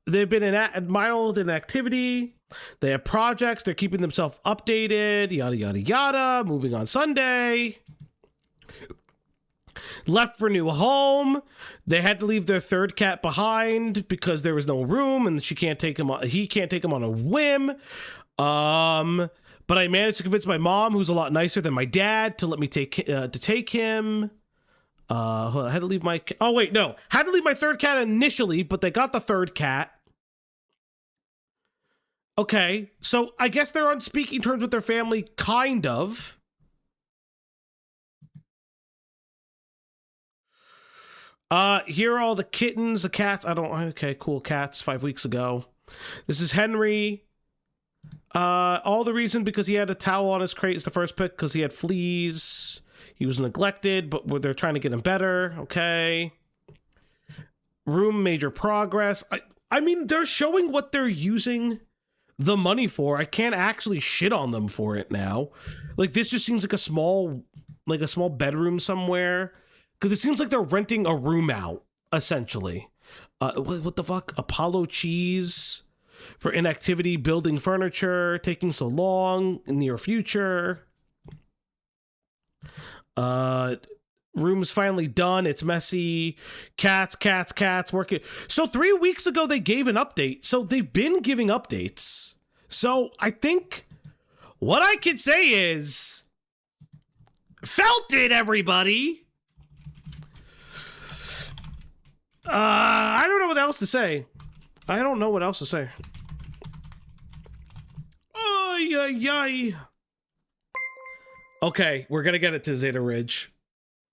They've been mild in activity. They have projects. They're keeping themselves updated. Yada, yada, yada. Moving on Sunday. Left for new home. They had to leave their 3rd cat behind because there was no room and he can't take him on a whim. But I managed to convince my mom, who's a lot nicer than my dad, to let me take him. I had to leave my... Oh, wait, no. Had to leave my 3rd cat initially, but they got the 3rd cat. Okay, so I guess they're on speaking terms with their family, kind of. Here are all the kittens, the cats. Okay, cool, cats 5 weeks ago. This is Henry. All the reason because he had a towel on his crate is the first pick because he had fleas. He was neglected, but they're trying to get him better. Okay. Room major progress. I mean, they're showing what they're using the money for. I can't actually shit on them for it now. Like, this just seems like a small bedroom somewhere. Because it seems like they're renting a room out, essentially. What the fuck? Apollo Cheese for inactivity, building furniture, taking so long, near future. Room's finally done. It's messy. Cats, working. So 3 weeks ago, they gave an update. So they've been giving updates. So I think what I could say is, felt it, everybody. I don't know what else to say. Ay. Okay, we're gonna get it to Zeta Ridge.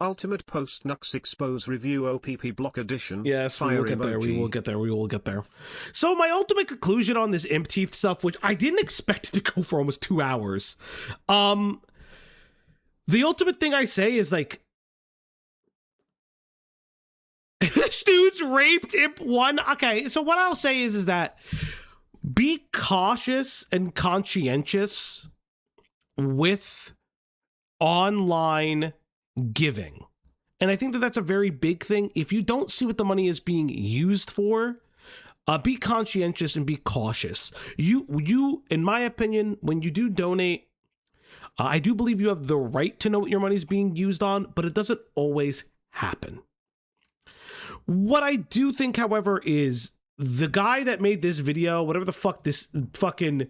Ultimate post Nux expose review OPP block edition. Yes, we will get there. We will get there. So my ultimate conclusion on this imp teeth stuff, which I didn't expect it to go for almost 2 hours. The ultimate thing I say is like, this dude's raped imp 1. Okay, so what I'll say is that be cautious and conscientious with online giving. And I think that that's a very big thing. If you don't see what the money is being used for, be conscientious and be cautious. You, in my opinion, when you do donate, I do believe you have the right to know what your money is being used on, but it doesn't always happen. What I do think, however, is the guy that made this video, whatever the fuck this fucking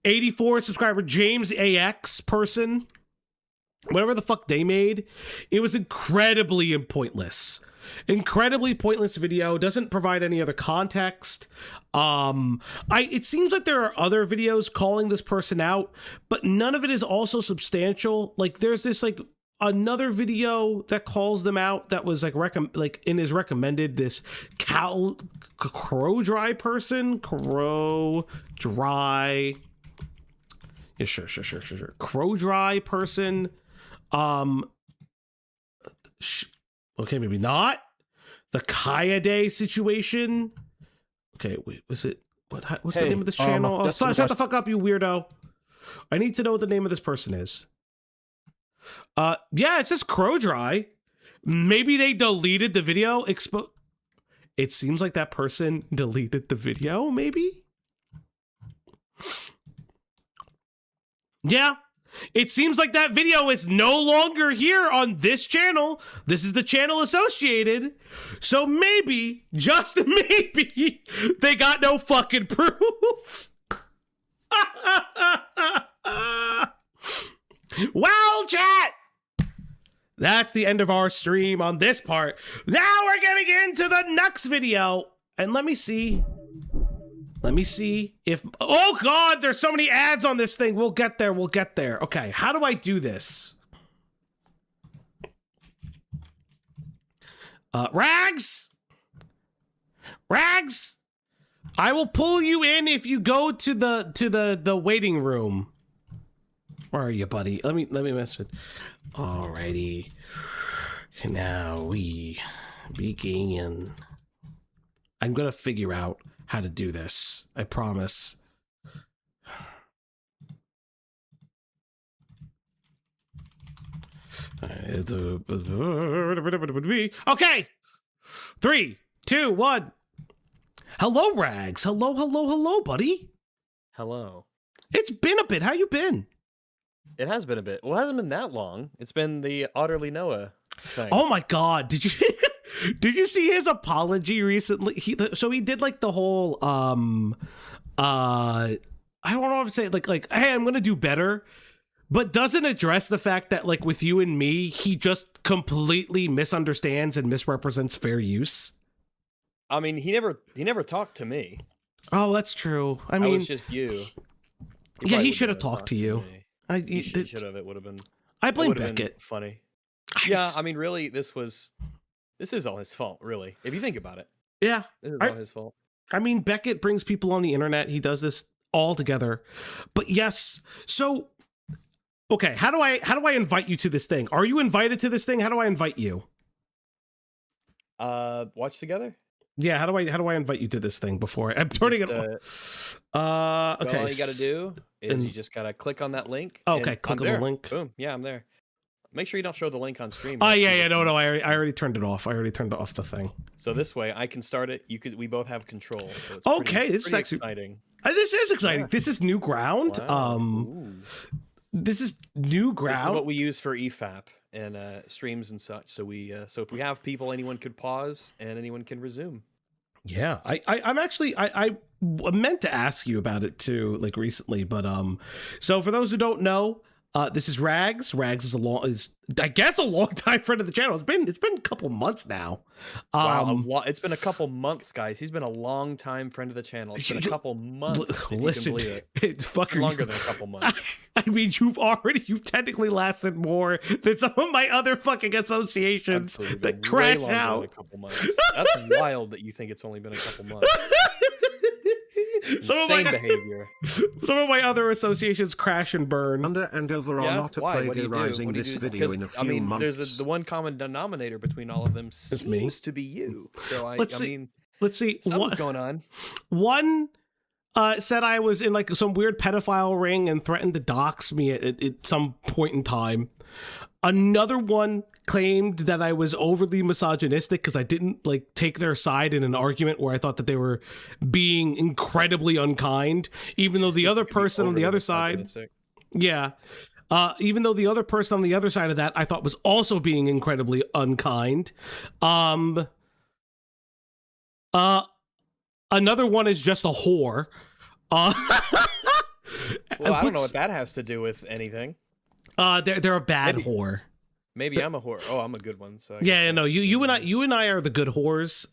84 subscriber James AX person, whatever the fuck they made, it was incredibly pointless. Incredibly pointless video, doesn't provide any other context. It seems like there are other videos calling this person out, but none of it is also substantial. Like, there's this like another video that calls them out that was like in his recommended, this crow dry person, crow dry. Yeah, sure. Crow dry person. Okay, maybe not. The Kaede situation. Okay, wait, was it what's the name of this channel? Oh, shut the fuck up, you weirdo. I need to know what the name of this person is. Yeah, it says Crow Dry. Maybe they deleted the video. It seems like that person deleted the video, maybe? Yeah. It seems like that video is no longer here on this channel. This is the channel associated. So maybe, just maybe, they got no fucking proof. Well, chat, that's the end of our stream on this part. Now we're getting into the Nux video. And let me see if, oh God, there's so many ads on this thing. We'll get there. Okay, how do I do this? Rags, I will pull you in if you go to the waiting room. Where are you, buddy? Let me message. Alrighty. Now we begin. I'm gonna figure out how to do this. I promise. Okay. 3, 2, 1. Hello, Rags. Hello, buddy. Hello. It's been a bit. How you been? It has been a bit. Well, it hasn't been that long. It's been the Utterly Noah thing. Oh my God. Did you see his apology recently? He did like the whole I don't know if to say like hey, I'm gonna do better, but doesn't address the fact that like with you and me, he just completely misunderstands and misrepresents fair use. I mean, he never talked to me. Oh, that's true. I mean, was just you. Yeah, he should have talked to you. He should have. It would have been. I blame Beckett. Funny. Yeah, I mean, really, this was This is all his fault, really. If you think about it, Yeah. this is all his fault. I mean, Beckett brings people on the internet. He does this all together. But yes, so okay, how do I invite you to this thing? Are you invited to this thing? How do I invite you? Watch together. Yeah, how do I invite you to this thing before I'm turning it on? Okay. Well, all you gotta do is you just gotta click on that link. Okay, and click I'm on the there. link. Boom. Yeah, I'm there. Make sure you don't show the link on stream. Oh yeah, no, I already turned it off. I already turned off the thing. So this way, I can start it. We both have control. So it's okay, this is pretty actually exciting. This is exciting. Yeah. This is new ground. Wow. Ooh. This is new This ground. is what we use for EFAP and streams and such. So so if we have people, anyone could pause and anyone can resume. Yeah, I'm actually I meant to ask you about it too, like recently, but so for those who don't know, this is Rags. Rags is I guess a long time friend of the channel. It's been a couple months now. Wow, it's been a couple months, guys. He's been a long time friend of the channel. It's been a couple months. Listen, if you can believe it's fucking longer than a couple months. I mean, you've technically lasted more than some of my other fucking associations that crash way longer out. than a couple months. That's wild that you think it's only been a couple months. Insane behavior. Some of my other associations crash and burn. Under and over are not Why? What do you do? plagiarizing What do you this do? video in a few months. There's the one common denominator between all of them seems to be you. So Let's see. Something's going on. One said I was in like some weird pedophile ring and threatened to dox me at some point in time. Another one claimed that I was overly misogynistic because I didn't like take their side in an argument where I thought that they were being incredibly unkind, even though the other person on the other side, even though the other person on the other side of that I thought was also being incredibly unkind. Another one is just a whore. Well, I don't know what that has to do with anything. They're a bad whore. Maybe I'm a whore. Oh, I'm a good one. So no, you and I are the good whores.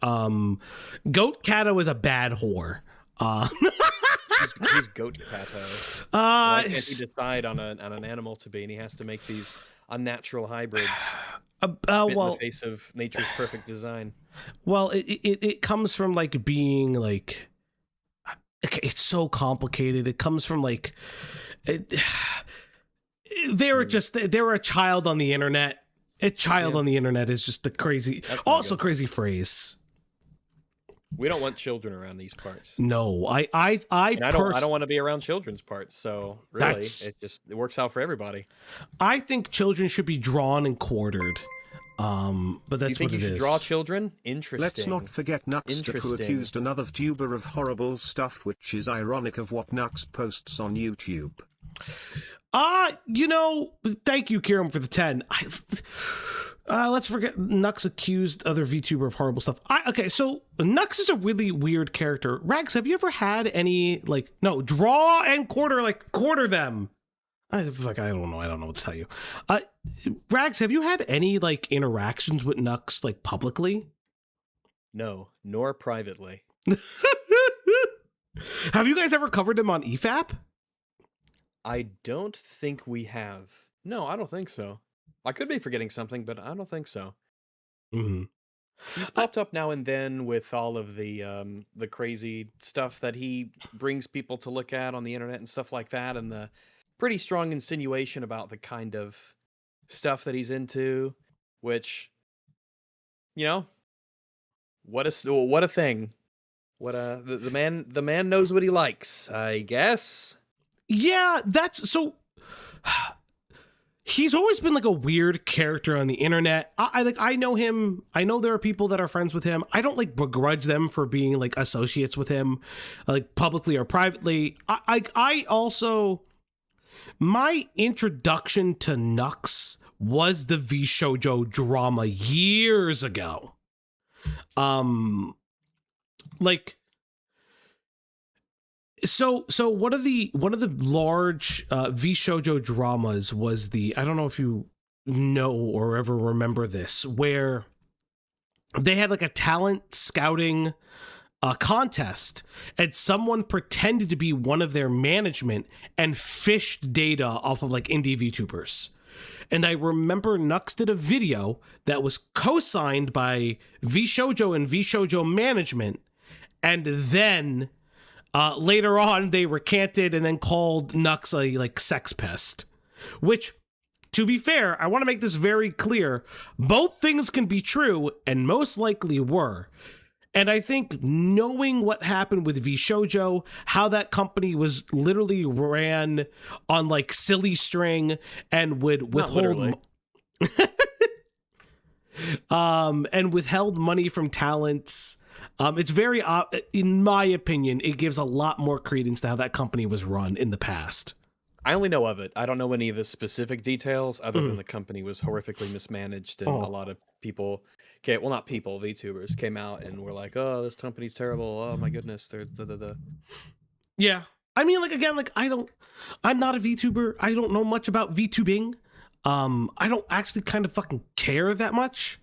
Goat Cato is a bad whore. He's Goat Cato. Why can't he decide on an animal to be, and he has to make these unnatural hybrids? In the face of nature's perfect design. Well, it comes from like being like, it's so complicated. It comes from like. They're a child on the internet. A child on the internet is just a crazy, crazy phrase. We don't want children around these parts. No, I don't want to be around children's parts. So really, it works out for everybody. I think children should be drawn and quartered. But that's you think what you it should is. draw children? Interesting. Let's not forget NUXTAKU accused another VTuber of horrible stuff, which is ironic of what Nux posts on YouTube. Thank you, Kieran, for the 10. Let's forget Nux accused other VTuber of horrible stuff. Okay, so Nux is a really weird character. Rags, have you ever had any, draw and quarter them? I don't know what to tell you. Rags, have you had any, interactions with Nux, publicly? No, nor privately. Have you guys ever covered him on EFAP? I don't think we have. No, I don't think so. I could be forgetting something, but I don't think so. Mm-hmm. He's popped up now and then with all of the crazy stuff that he brings people to look at on the internet and stuff like that, and the pretty strong insinuation about the kind of stuff that he's into, which, what a thing. The man knows what he likes, I guess. Yeah, that's so. He's always been a weird character on the internet. I know him. I know there are people that are friends with him. I don't begrudge them for being associates with him, publicly or privately. I also, my introduction to Nux was the V Shoujo drama years ago. So one of the large V Shoujo dramas was I don't know if you know or ever remember this, where they had a talent scouting contest, and someone pretended to be one of their management and fished data off of indie VTubers. And I remember Nux did a video that was co-signed by VShojo and VShojo management. And then later on, they recanted and then called Nux a like sex pest. Which, to be fair, I want to make this very clear. Both things can be true and most likely were. And I think knowing what happened with VShojo, how that company was literally ran on like silly string and would withhold and withheld money from talents. It's very, in my opinion, it gives a lot more credence to how that company was run in the past. I only know of it. I don't know any of the specific details other than the company was horrifically mismanaged and a lot of people, well, not people, VTubers came out and were like, "Oh, this company's terrible. Oh my goodness, they're da." Yeah. I mean, like, again, like, I'm not a VTuber. I don't know much about VTubing. I don't actually kind of fucking care that much.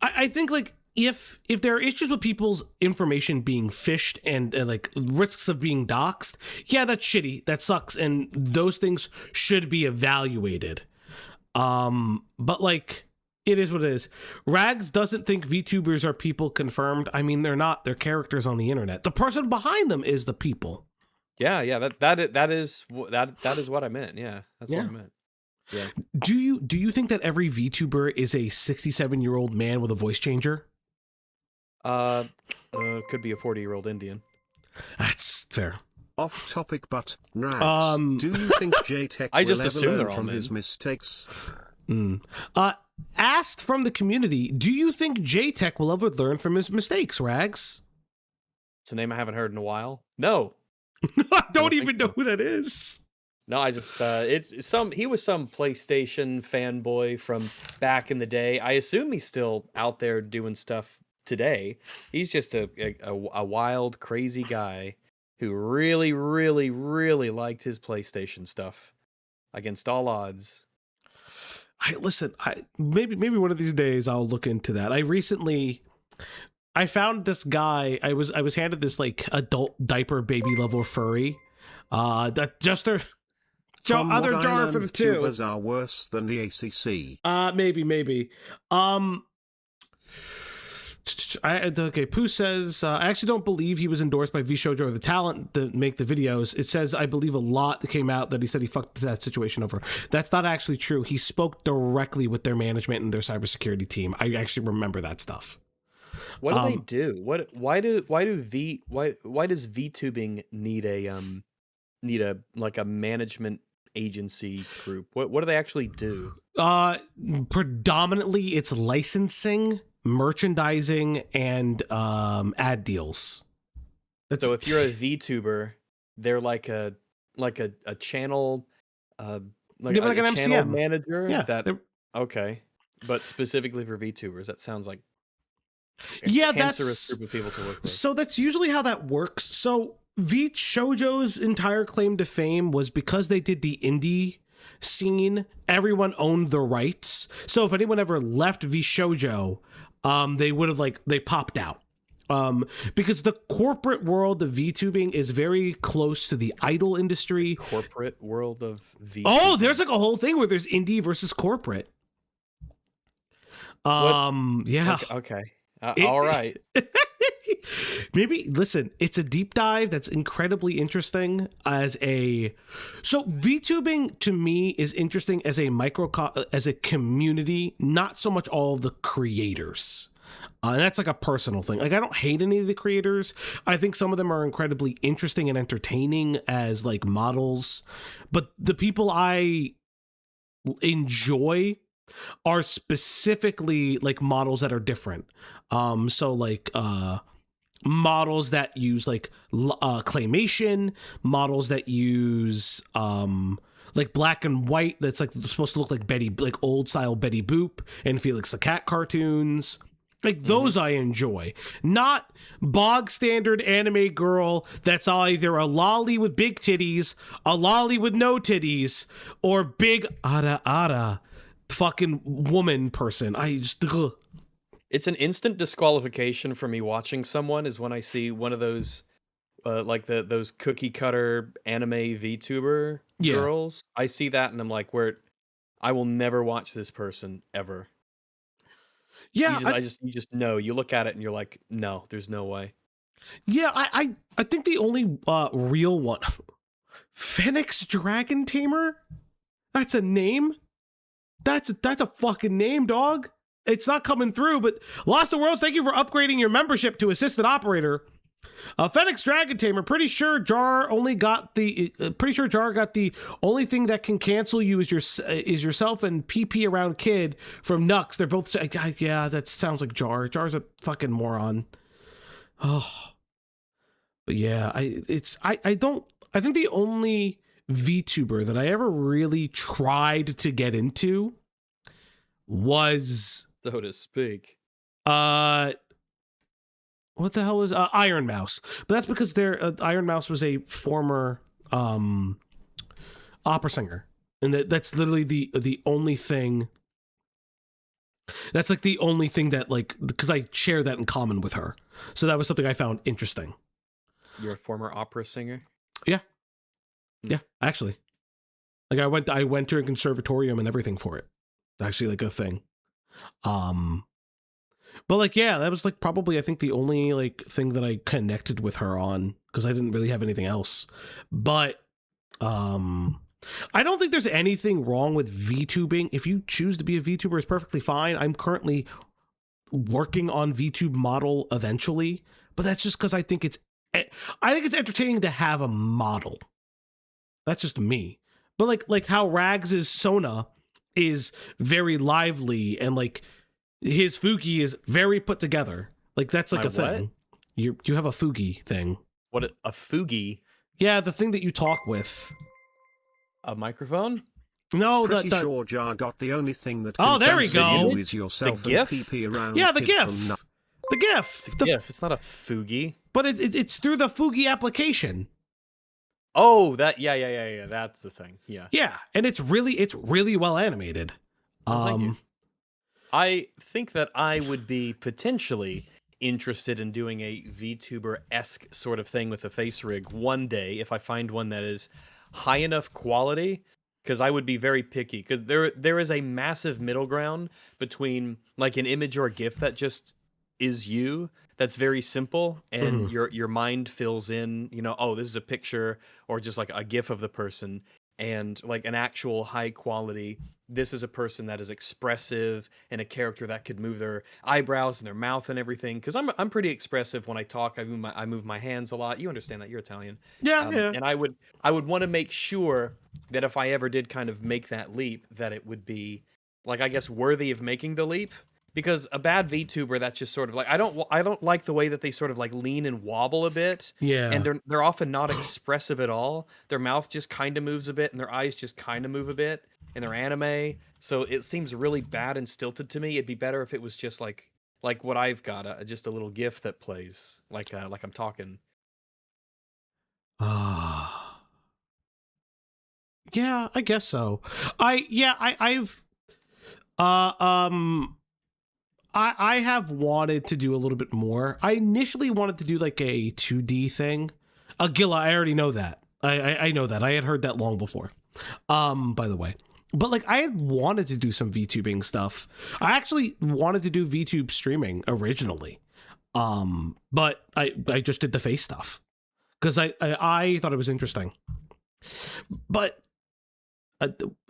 I think, like, if there are issues with people's information being phished and like risks of being doxxed, yeah, that's shitty. That sucks. And those things should be evaluated. But like, it is what it is. Rags doesn't think VTubers are people confirmed. I mean, they're not. They're characters on the internet. The person behind them is the people. Yeah. That is what I meant. Yeah, that's what I meant. Yeah. Do you think that every VTuber is a 67-year-old man with a voice changer? Could be a 40-year-old Indian. That's fair. Off topic, but Rags, do you think JTech I just will assume ever they're learn all from men. his mistakes? Asked from the community, do you think JTech will ever learn from his mistakes, Rags? It's a name I haven't heard in a while. No. I don't even know who that is. No, I just he was some PlayStation fanboy from back in the day. I assume he's still out there doing stuff today. He's just a wild, crazy guy who really, really, really liked his PlayStation stuff against all odds. Maybe one of these days I'll look into that. I found this guy. I was handed this like adult diaper baby level furry. That just their other jar for the two. VTubers are worse than the ACC. Maybe. Okay, Pooh says, I actually don't believe he was endorsed by VShojo or the talent to make the videos. It says, I believe a lot that came out that he said he fucked that situation over. That's not actually true. He spoke directly with their management and their cybersecurity team. I actually remember that stuff. What do they do? Why does VTubing need a like a management agency group? What do they actually do? Predominantly it's licensing, merchandising, and ad deals. So if you're a VTuber, they're like a channel like an a channel MCM manager. Yeah, okay, but specifically for VTubers, that sounds like a that's cancerous group of people to work with. So that's usually how that works. So VShojo's entire claim to fame was because they did the indie scene, everyone owned the rights. So if anyone ever left VShojo, they would have they popped out. Because the corporate world of VTubing is very close to the idol industry. Corporate world of VTubing. Oh, there's like a whole thing where there's indie versus corporate. Yeah. Okay. All right. Maybe listen, it's a deep dive that's incredibly interesting so VTubing to me is interesting as as a community, not so much all of the creators. And that's like a personal thing. Like, I don't hate any of the creators. I think some of them are incredibly interesting and entertaining as like models, but the people I enjoy are specifically like models that are different. So like models that use like claymation, models that use like black and white that's like supposed to look like old style Betty Boop and Felix the Cat cartoons. Like those I enjoy. Not bog standard anime girl that's either a lolly with big titties, a lolly with no titties, or big ara fucking woman person. I just It's an instant disqualification for me watching someone is when I see one of those like those cookie cutter anime VTuber girls. I see that and I'm like, I will never watch this person ever. Yeah, You just know. You look at it and you're like, no, there's no way. yeah. I think the only real one, Phoenix Dragon Tamer. That's a name. That's a fucking name, dog. It's not coming through. But Lost of Worlds, thank you for upgrading your membership to assistant operator. Phoenix Dragon Tamer, pretty sure Jar got the only thing that can cancel you is yourself and PP around Kid from Nux. They're both, yeah, that sounds like Jar. Jar's a fucking moron. Oh, but yeah, I think the only VTuber that I ever really tried to get into was, So to speak. what the hell was Iron Mouse? But that's because Iron Mouse was a former opera singer, and that's literally the only thing. That's like the only thing that, like, because I share that in common with her, so that was something I found interesting. You're a former opera singer? Yeah, yeah, actually, like I went to a conservatorium and everything for it. Actually, like a thing. But like, yeah, that was like probably, I think, the only like thing that I connected with her on, because I didn't really have anything else. But I don't think there's anything wrong with VTubing. If you choose to be a VTuber, it's perfectly fine. I'm currently working on VTube model eventually, but that's just because I think it's entertaining to have a model. That's just me. But like how Rags' Sona is very lively, and like his Fugi is very put together. Like that's like a thing. You have a Fugi thing. What, a Fugi? Yeah, the thing that you talk with. A microphone? No, Pretty sure Jar got the only thing that. Oh, there we go. You is yourself The GIF? and PP around. Yeah, the Kid GIF. from The GIF. It's a GIF. It's not a Fugi. But it's through the Fugi application. Oh, that, yeah. That's the thing. Yeah. Yeah, and it's really well animated. Thank you. I think that I would be potentially interested in doing a VTuber-esque sort of thing with a face rig one day if I find one that is high enough quality, because I would be very picky, because there is a massive middle ground between like an image or a GIF that just is you, that's very simple, and your mind fills in, you know, oh, this is a picture, or just like a GIF of the person, and like an actual high quality, this is a person that is expressive and a character that could move their eyebrows and their mouth and everything. Because I'm pretty expressive when I talk. I move my hands a lot. You understand that, you're Italian. Yeah, yeah. And I would want to make sure that if I ever did kind of make that leap, that it would be like, I guess, worthy of making the leap. Because a bad VTuber, that's just sort of like, I don't like the way that they sort of like lean and wobble a bit. Yeah. And they're often not expressive at all. Their mouth just kind of moves a bit, and their eyes just kind of move a bit, and they're anime. So it seems really bad and stilted to me. It'd be better if it was just like what I've got, just a little GIF that plays like I'm talking. Yeah, I guess so. I have wanted to do a little bit more. I initially wanted to do like a 2D thing. Gilla, I already know that. I know that. I had heard that long before. By the way. But like I had wanted to do some VTubing stuff. I actually wanted to do VTube streaming originally. But I just did the face stuff. Because I thought it was interesting. But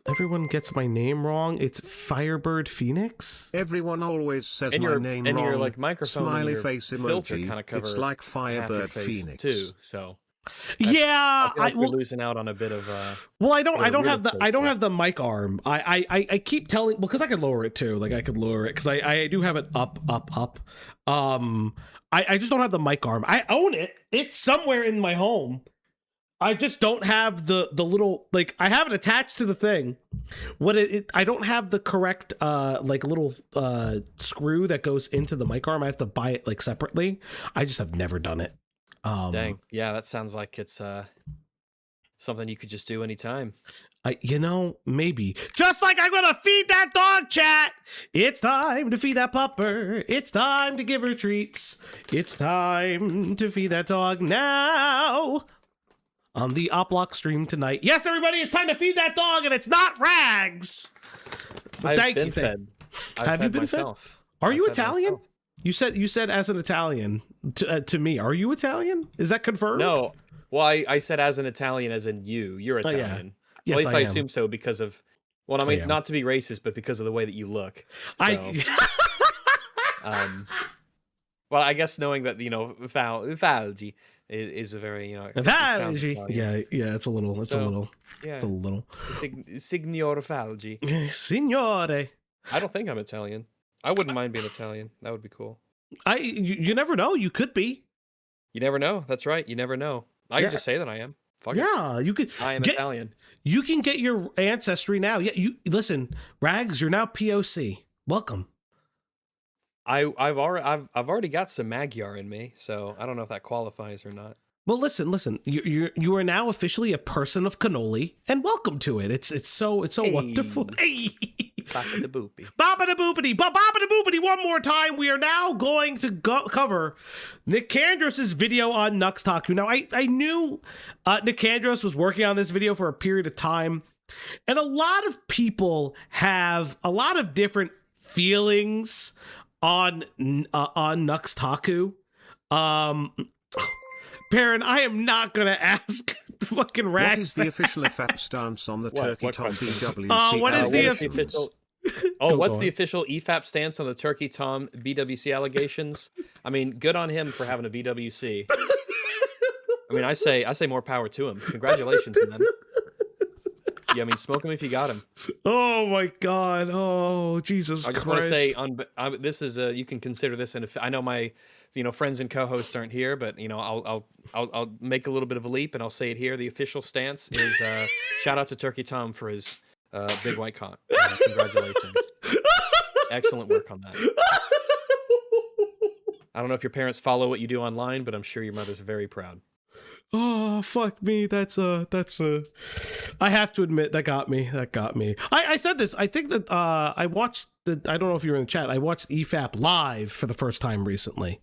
everyone gets my name wrong. It's Firebird Phoenix. Everyone always says And my your name and wrong. your like microphone and Smiley your face filter emoji. kind of cover It's like half Firebird your face Phoenix too. So Yeah, I feel like we're losing out on a bit of well, I don't real have the estate I don't there. have the mic arm. I keep telling, because I could lower it too. Like I could lower it because I do have it up. I just don't have the mic arm. I own it. It's somewhere in my home. I just don't have the little, like, I have it attached to the thing. I don't have the correct like little screw that goes into the mic arm. I have to buy it like separately. I just have never done it. Dang. Yeah, that sounds like it's something you could just do anytime. Maybe. Just like I'm gonna feed that dog, chat. It's time to feed that pupper. It's time to give her treats. It's time to feed that dog now. on the Oplock stream tonight. Yes, everybody, it's time to feed that dog, and it's not Rags. But I've been fed. Have you been myself. fed? Are I've you fed Italian? myself. You said as an Italian to me. Are you Italian? Is that confirmed? No. Well, I said as an Italian, as in you. You're Oh, yeah. Italian. Yes, At least I I am. assume so because of. Well, I mean, not to be racist, but because of the way that you look. So, well, I guess knowing that Falgi is a very it sounds Italian. Yeah, it's a little. Yeah. It's a little. Signor Falgi. Signore. I don't think I'm Italian. I wouldn't mind being Italian. That would be cool. You never know. You could be. You never know. That's right. You never know. I can just say that I am. Fuck yeah, it. you could. I am Italian. You can get your ancestry now. Yeah, you listen, Rags. You're now POC. Welcome. I've already got some Magyar in me, so I don't know if that qualifies or not. Well, listen. You are now officially a person of cannoli, and welcome to it. It's so wonderful. Hey. Bapa da boopy. Bapa da boopity. Bapa da boopity. One more time. We are now going to cover Nick Kandros' video on NUXTAKU. Now, I knew Nick Kandros was working on this video for a period of time, and a lot of people have a lot of different feelings on NUXTAKU. Baron, I am not gonna ask fucking Rags. What is the official EFAP stance on the Turkey Tom BWC? What is the official? Oh, what's the official EFAP stance on the Turkey Tom BWC allegations? I mean, good on him for having a BWC. I mean, I say more power to him. Congratulations, man. Yeah, I mean, smoke him if you got him. Oh my God! Oh Jesus Christ! I just want to say, this is you can consider this I know my, friends and co-hosts aren't here, but I'll make a little bit of a leap and I'll say it here. The official stance is shout out to Turkey Tom for his big white cock. Congratulations! Excellent work on that. I don't know if your parents follow what you do online, but I'm sure your mother's very proud. Oh, fuck me. That's I have to admit, that got me. I said this. I think that I watched I don't know if you were in the chat. I watched EFAP live for the first time recently.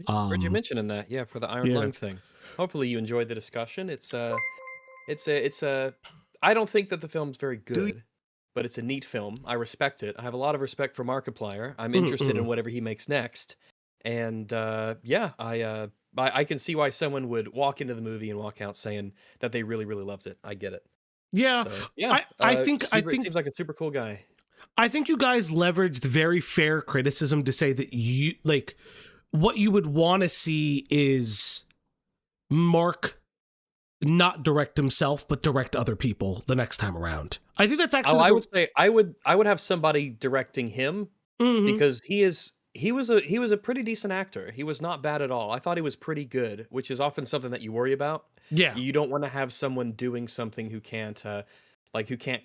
Heard you mentioning that, yeah, for the Iron Lung thing. Hopefully you enjoyed the discussion. It's I don't think that the film's very good, but it's a neat film. I respect it. I have a lot of respect for Markiplier. I'm interested in whatever he makes next. And I can see why someone would walk into the movie and walk out saying that they really, really loved it. I get it. Yeah, so, yeah. I think seems like a super cool guy. I think you guys leveraged very fair criticism to say that you what you would want to see is Mark not direct himself, but direct other people the next time around. I think that's actually. I would say I would have somebody directing him because he was a pretty decent actor. He was not bad at all. I thought he was pretty good, which is often something that you worry about. Yeah. You don't want to have someone doing something who can't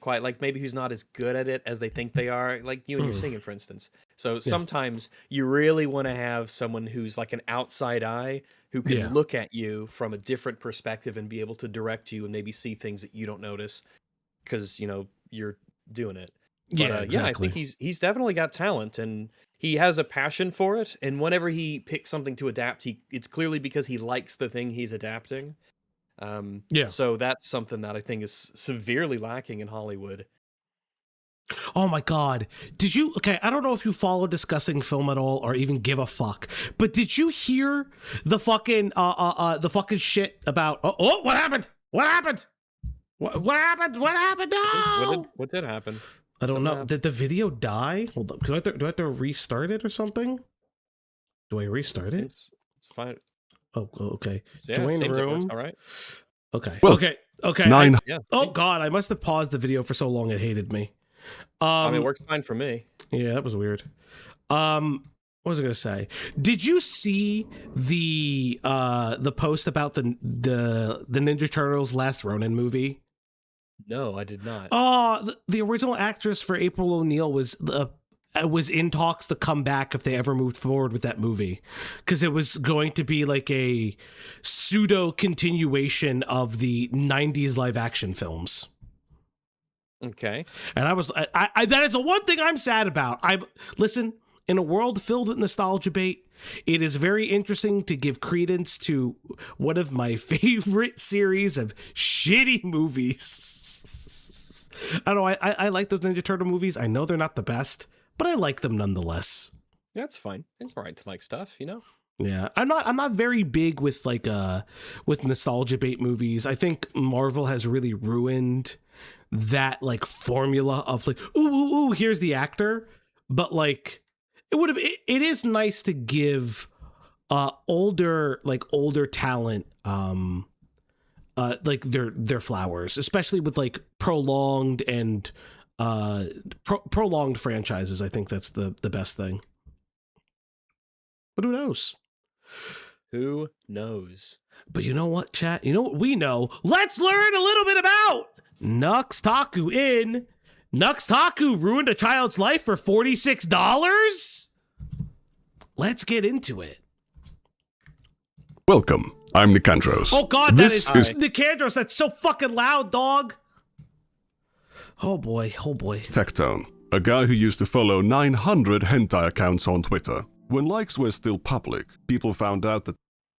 quite, maybe who's not as good at it as they think they are, like you and your singing, for instance. So sometimes you really want to have someone who's like an outside eye who can look at you from a different perspective and be able to direct you and maybe see things that you don't notice because, you're doing it. But, exactly. I think he's definitely got talent and he has a passion for it. And whenever he picks something to adapt, it's clearly because he likes the thing he's adapting. So that's something that I think is severely lacking in Hollywood. Oh my God. Okay, I don't know if you follow discussing film at all or even give a fuck, but did you hear the fucking shit about what happened? What happened? What happened? No! What did happen? I don't know. Did the video die? Hold up. Do I have to restart it or something? Do I restart it? It's fine. Oh, okay. Yeah, Join room. All right. Okay. Well, okay. 9. Oh God, I must have paused the video for so long it hated me. It works fine for me. Yeah, that was weird. What was I gonna say? Did you see the post about the Ninja Turtles Last Ronin movie? No, I did not. The original actress for April O'Neil was in talks to come back if they ever moved forward with that movie, because it was going to be like a pseudo continuation of the 90s live action films. Okay. And I that is the one thing I'm sad about. Listen, in a world filled with nostalgia bait, it is very interesting to give credence to one of my favorite series of shitty movies. I don't know, I like those Ninja Turtle movies. I know they're not the best, but I like them nonetheless. That's fine. It's all right to like stuff, you know? Yeah, I'm not very big with with nostalgia bait movies. I think Marvel has really ruined that like formula of like, ooh, here's the actor. But like it is nice to give older talent like their flowers, especially with like prolonged and prolonged franchises. I think that's the best thing. But who knows? Who knows? But you know what, chat? You know what we know? Let's learn a little bit about NUXTAKU in NUXTAKU ruined a child's life for $46? Let's get into it. Welcome, I'm Nicandros. Oh god, This that is Nicandros. That's so fucking loud, dog. Oh boy. Tectone, a guy who used to follow 900 hentai accounts on Twitter. When likes were still public, people found out that...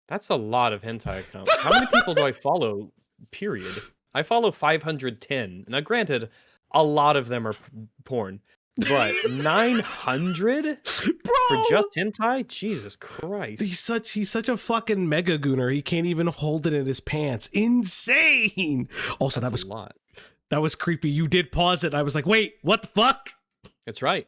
That's a lot of hentai accounts. How many people do I follow, period? I follow 510. Now, granted, a lot of them are porn, but 900? Bro! For just hentai? Jesus Christ. He's such a fucking mega gooner. He can't even hold it in his pants. Insane. Also, That's that was a lot. That was creepy. You did pause it. I was like, wait, what the fuck? That's right.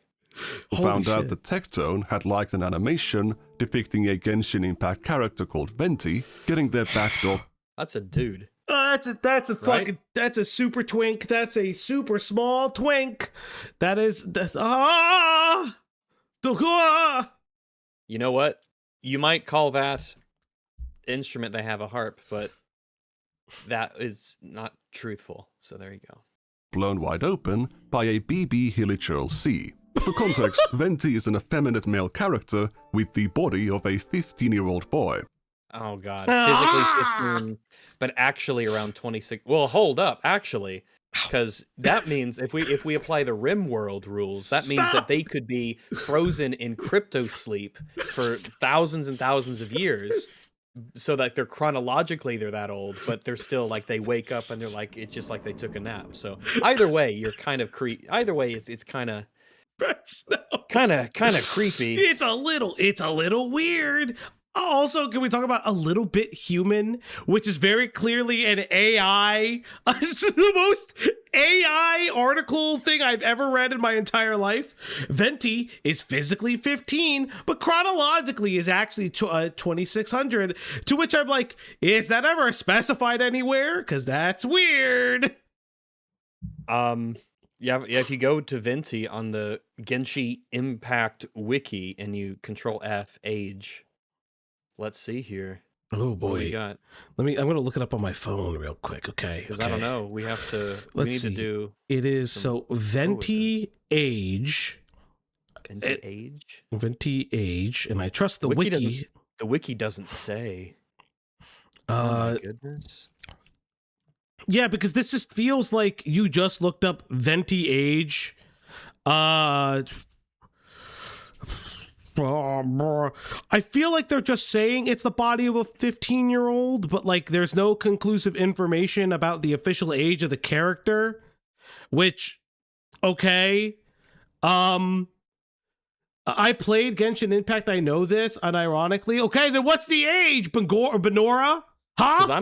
Found out that Tectone had liked an animation depicting a Genshin Impact character called Venti getting their backdoor... That's a dude. That's a Right? fucking, that's a super twink. That's a super small twink. That's You know what? You might call that instrument they have a harp, but that is not truthful. So there you go. blown wide open by a BB Hilichurl C. For context, Venti is an effeminate male character with the body of a 15-year-old boy. Oh god. Physically 15, but actually around 26. Well, hold up, actually. Because that means if we apply the Rim World rules, that means that they could be frozen in crypto sleep for thousands and thousands of years, so that they're chronologically they're that old, but they're still like they wake up and they're like it's just like they took a nap. So either way, you're kind of either way, it's kind of creepy. It's a little weird. Also, can we talk about a little bit human, which is very clearly an AI? It's the most AI article thing I've ever read in my entire life. Venti is physically 15, but chronologically is actually 2600. To which I'm like, is that ever specified anywhere? Because that's weird. Yeah, if you go to Venti on the Genshin Impact wiki and you Control F age. Let's see here. Oh What boy. we got? I'm gonna look it up on my phone real quick. Okay. Because I don't know. We have to. We Let's need see. to do It is so Venti age. Venti age. Venti age, and I trust the Wiki wiki. The wiki doesn't say. Oh my goodness. Yeah, because this just feels like you just looked up Venti age. I feel like they're just saying it's the body of a 15-year-old, but like there's no conclusive information about the official age of the character, which, okay. I played Genshin Impact, I know this, unironically. Okay, then what's the age, Benora? Because Huh?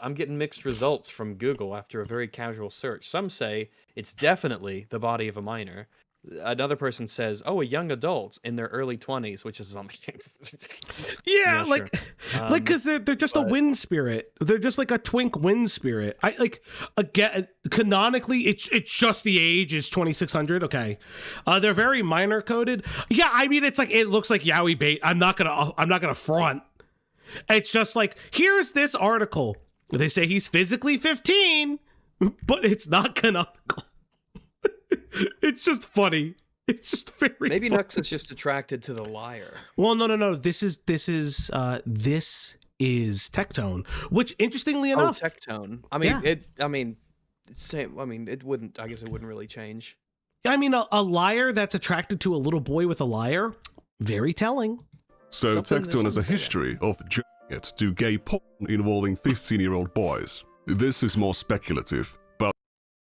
I'm getting mixed results from Google after a very casual search. Some say it's definitely the body of a minor. Another person says, "Oh, a young adult in their early 20s," which is something. Yeah, sure. like because they're just a wind spirit. They're just like a twink wind spirit. I like again canonically, it's just the age is 2600. Okay, they're very minor coded. Yeah, I mean it's like it looks like yaoi bait. I'm not gonna front. It's just like here's this article. They say he's physically 15, but it's not canonical. It's just funny. It's just very Maybe funny. Nux is just attracted to the liar. Well, no. This is Tectone, which interestingly enough, Tectone. I mean, Yeah. same. I mean, it wouldn't. I guess it wouldn't really change. I mean, a liar that's attracted to a little boy with a liar, very telling. So Tecton has a history of joining it to gay porn involving 15-year-old boys. This is more speculative, but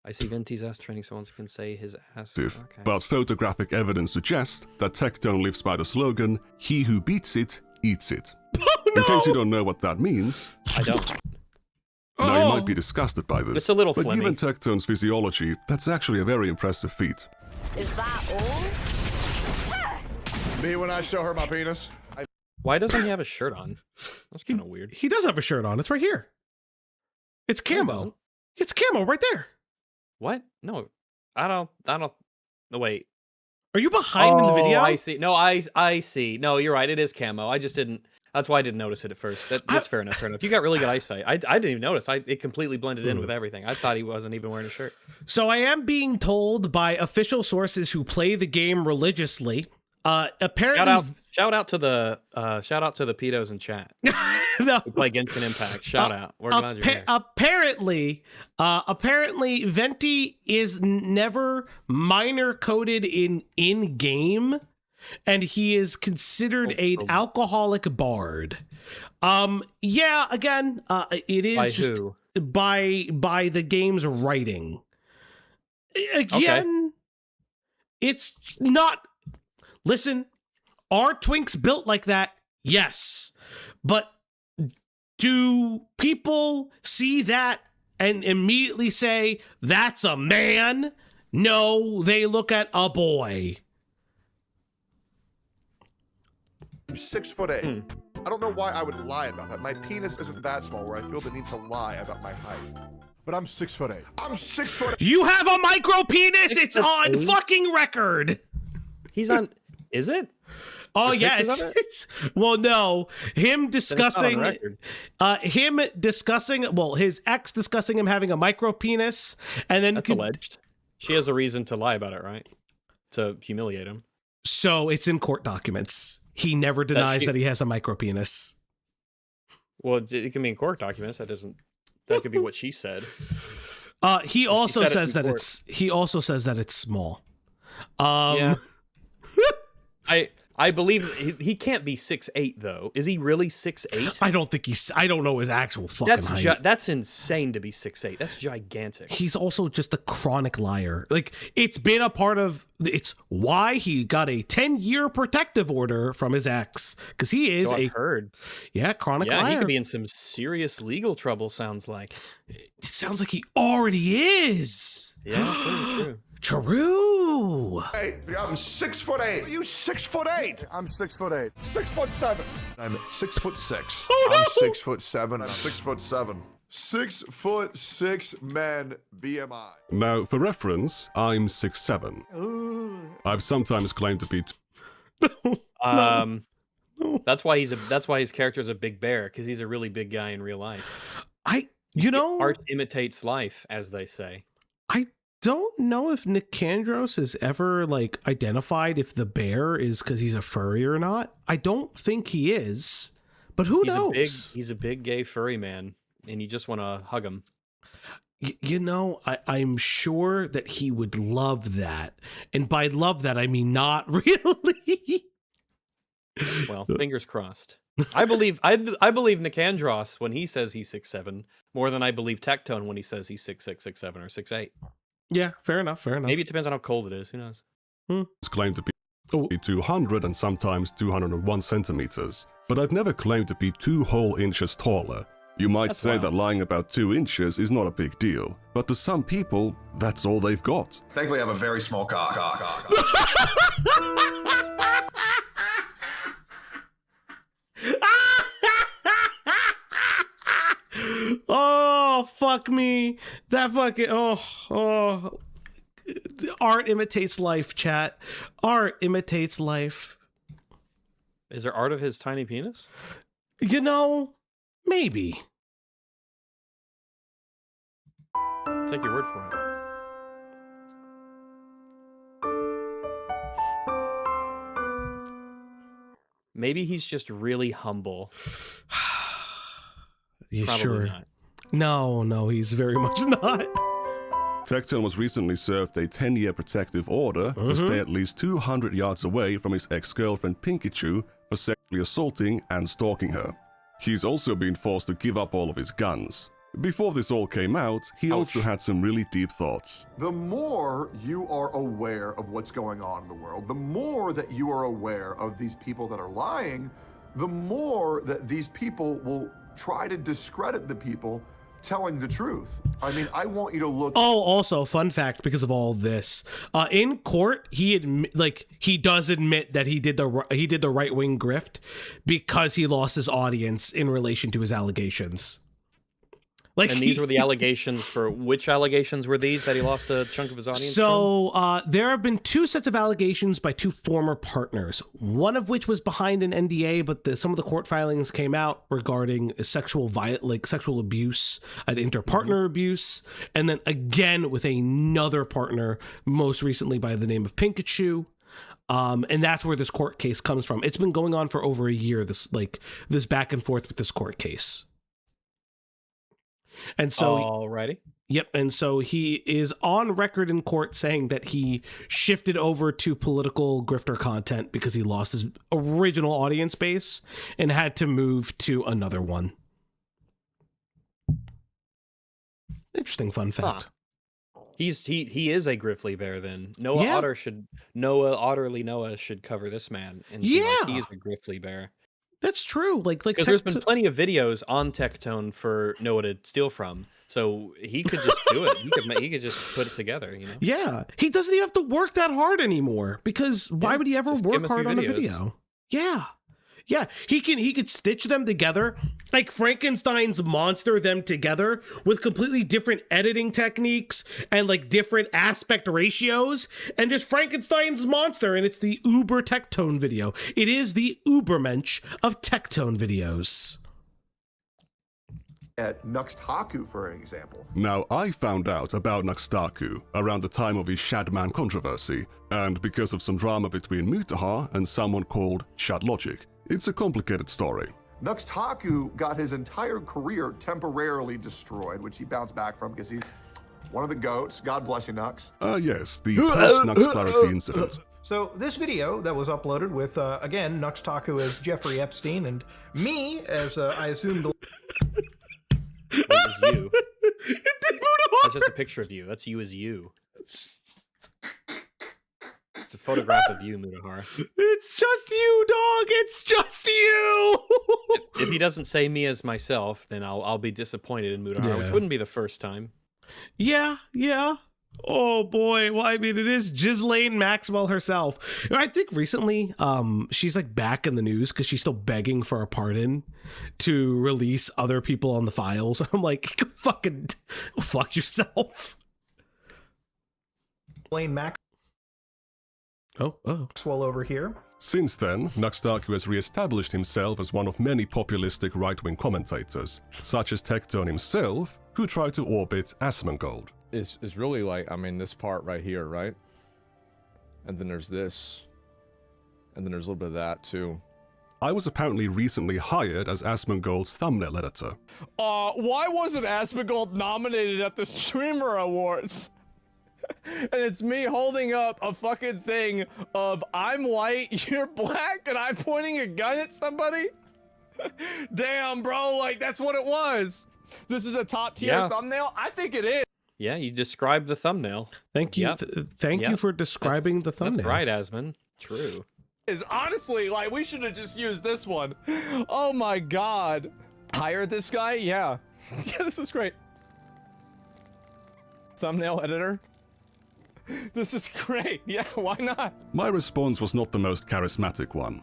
I see Venti's ass training, so one can say his ass. but photographic evidence suggests that Tecton lives by the slogan, "He who beats it, eats it." In case you don't know what that means, I don't. Now you might be disgusted by this. It's a little but flimmy. given Tecton's physiology, that's actually a very impressive feat. Is that all? Me when I show her my penis. Why doesn't he have a shirt on? That's kind of weird. He does have a shirt on. It's right here. It's camo. It's camo right there. What? No, I don't. No, wait. Are you behind in the video? I see. No, I see. No, you're right. It is camo. I just didn't. That's why I didn't notice it at first. That's fair enough. Fair enough. You got really good eyesight. I didn't even notice. It completely blended in with everything. I thought he wasn't even wearing a shirt. So I am being told by official sources who play the game religiously. Apparently, shout out to the pedos in chat. No. Who play Genshin Impact. Shout out. We're glad you're here. Apparently, Venti is never minor coded in game, and he is considered an alcoholic bard. Yeah, again, it is by just who? by the game's writing. Again, it's not. Listen, are twinks built like that? Yes, but do people see that and immediately say that's a man? No, they look at a boy. I'm 6'8". I don't know why I would lie about that. My penis isn't that small where I feel the need to lie about my height. But I'm 6'8". I'm 6'8". You have a micro penis. It's on fucking record. He's on. Is it? Oh yeah, it's well no. Him discussing his ex discussing him having a micro penis, and then that's alleged. She has a reason to lie about it, right? To humiliate him. So it's in court documents. He never denies that he has a micro penis. Well, it can be in court documents. That could be what she said. He also says that it's small. Yeah. I believe he can't be 6'8" though. Is he really 6'8"? I don't think I don't know his actual fucking height. That's insane to be 6'8". That's gigantic. He's also just a chronic liar. Like, it's been a part of. It's why he got a 10-year protective order from his ex, because he is I've heard. Yeah, chronic liar. Yeah, he could be in some serious legal trouble. Sounds like. It sounds like he already is. Yeah, true. True. Hey, I'm 6'8". Are you 6'8"? I'm 6'8". 6'7". I'm 6'6". Oh, no. I'm 6'7". I'm 6'7". 6'6" men BMI. Now, for reference, I'm 6'7". I've sometimes claimed to be. No. That's why his character is a big bear, because he's a really big guy in real life. Art imitates life, as they say. I don't know if Nicandros has ever identified if the bear is because he's a furry or not. I don't think he is, but who knows? He's a big gay furry man, and you just want to hug him. I'm sure that he would love that, and by love that I mean not really. Well, fingers crossed. I believe Nicandros when he says he's 6'7" more than I believe Tectone when he says he's 6'6", 6'7", or 6'8". Yeah, fair enough. Maybe it depends on how cold it is. Who knows? Claimed to be 200 and sometimes 201 centimeters, but I've never claimed to be 2 whole inches taller. You might say that lying about 2 inches is not a big deal, but to some people, that's all they've got. Thankfully, I have a very small cock. Oh, fuck me. That fucking, art imitates life, chat. Art imitates life. Is there art of his tiny penis? Maybe. I'll take your word for it. Maybe he's just really humble. You Probably sure? Not. No, he's very much not. Tecton was recently served a 10-year protective order to stay at least 200 yards away from his ex-girlfriend Pikachu for sexually assaulting and stalking her. He's also been forced to give up all of his guns. Before this all came out, he also had some really deep thoughts. The more you are aware of what's going on in the world, the more that you are aware of these people that are lying, the more that these people will try to discredit the people telling the truth. I mean, I want you to look. Oh, also, fun fact, because of all this, in court, he does admit that he did the right wing grift because he lost his audience in relation to his allegations. Like, and these were the allegations for which allegations were these that he lost a chunk of his audience? So there have been 2 sets of allegations by 2 former partners, one of which was behind an NDA, but some of the court filings came out regarding sexual abuse and inter-partner abuse, and then again with another partner, most recently by the name of Pikachu. And that's where this court case comes from. It's been going on for over a year, this back and forth with this court case. And so, alrighty. Yep. And so he is on record in court saying that he shifted over to political grifter content because he lost his original audience base and had to move to another one. Interesting fun fact. Huh. He is a Griffly Bear then. Noah should cover this man. And he is a Griffly Bear. That's true. Because there's been plenty of videos on Tectone for Noah to steal from, so he could just do it. He could just put it together, you know. Yeah, he doesn't even have to work that hard anymore because why would he ever work hard on a video? Yeah, he could stitch them together, like Frankenstein's monster them together with completely different editing techniques and like different aspect ratios, and just Frankenstein's monster, and it's the Uber Tectone video. It is the Ubermensch of Tectone videos. At NUXTAKU, for an example. Now, I found out about NUXTAKU around the time of his Shadman controversy, and because of some drama between Mutahar and someone called Shadlogic. It's a complicated story. NUXTAKU got his entire career temporarily destroyed, which he bounced back from because he's one of the GOATs. God bless you, Nux. Yes, the post-Nux Clarity incident. So this video that was uploaded with, again, NUXTAKU as Jeffrey Epstein and me as, I assumed... It was you. That's just a picture of you. That's you as you. It's a photograph of you, Mutahar. It's just you, dog. It's just you. If he doesn't say me as myself, then I'll be disappointed in Mutahar, which wouldn't be the first time. Yeah. Oh boy. Well, I mean, it is Ghislaine Maxwell herself. I think recently, she's like back in the news because she's still begging for a pardon to release other people on the files. I'm like, fucking fuck yourself. Ghislaine Maxwell. Maxwell over here. Since then, NUXTAKU has re-established himself as one of many populistic right-wing commentators, such as Tectone himself, who tried to orbit Asmongold. Is really like, I mean, this part right here, right? And then there's this. And then there's a little bit of that, too. I was apparently recently hired as Asmongold's thumbnail editor. Why wasn't Asmongold nominated at the Streamer Awards? And it's me holding up a fucking thing of I'm white, you're black, and I'm pointing a gun at somebody? Damn, bro, like, that's what it was. This is a top tier thumbnail? I think it is. Yeah, you described the thumbnail. Thank you. Thank you for describing the thumbnail. That's right, Asmon. True. Is honestly, like, we should have just used this one. Oh my god. Hire this guy? Yeah. Yeah, this is great. Thumbnail editor. This is great. Yeah, why not? My response was not the most charismatic one.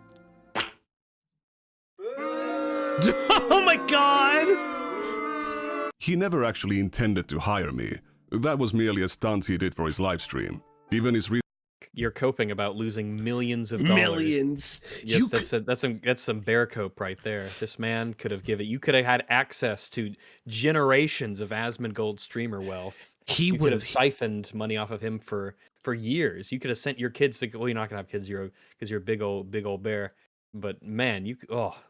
Oh my god! He never actually intended to hire me. That was merely a stunt he did for his livestream. Even his You're coping about losing millions of dollars. Millions. Yes, that's some bear cope right there. This man could have given. You could have had access to generations of Asmongold streamer wealth. You could have siphoned money off of him for years. You could have sent your kids to. Well, you're not gonna have kids, because you're a big old bear. But man,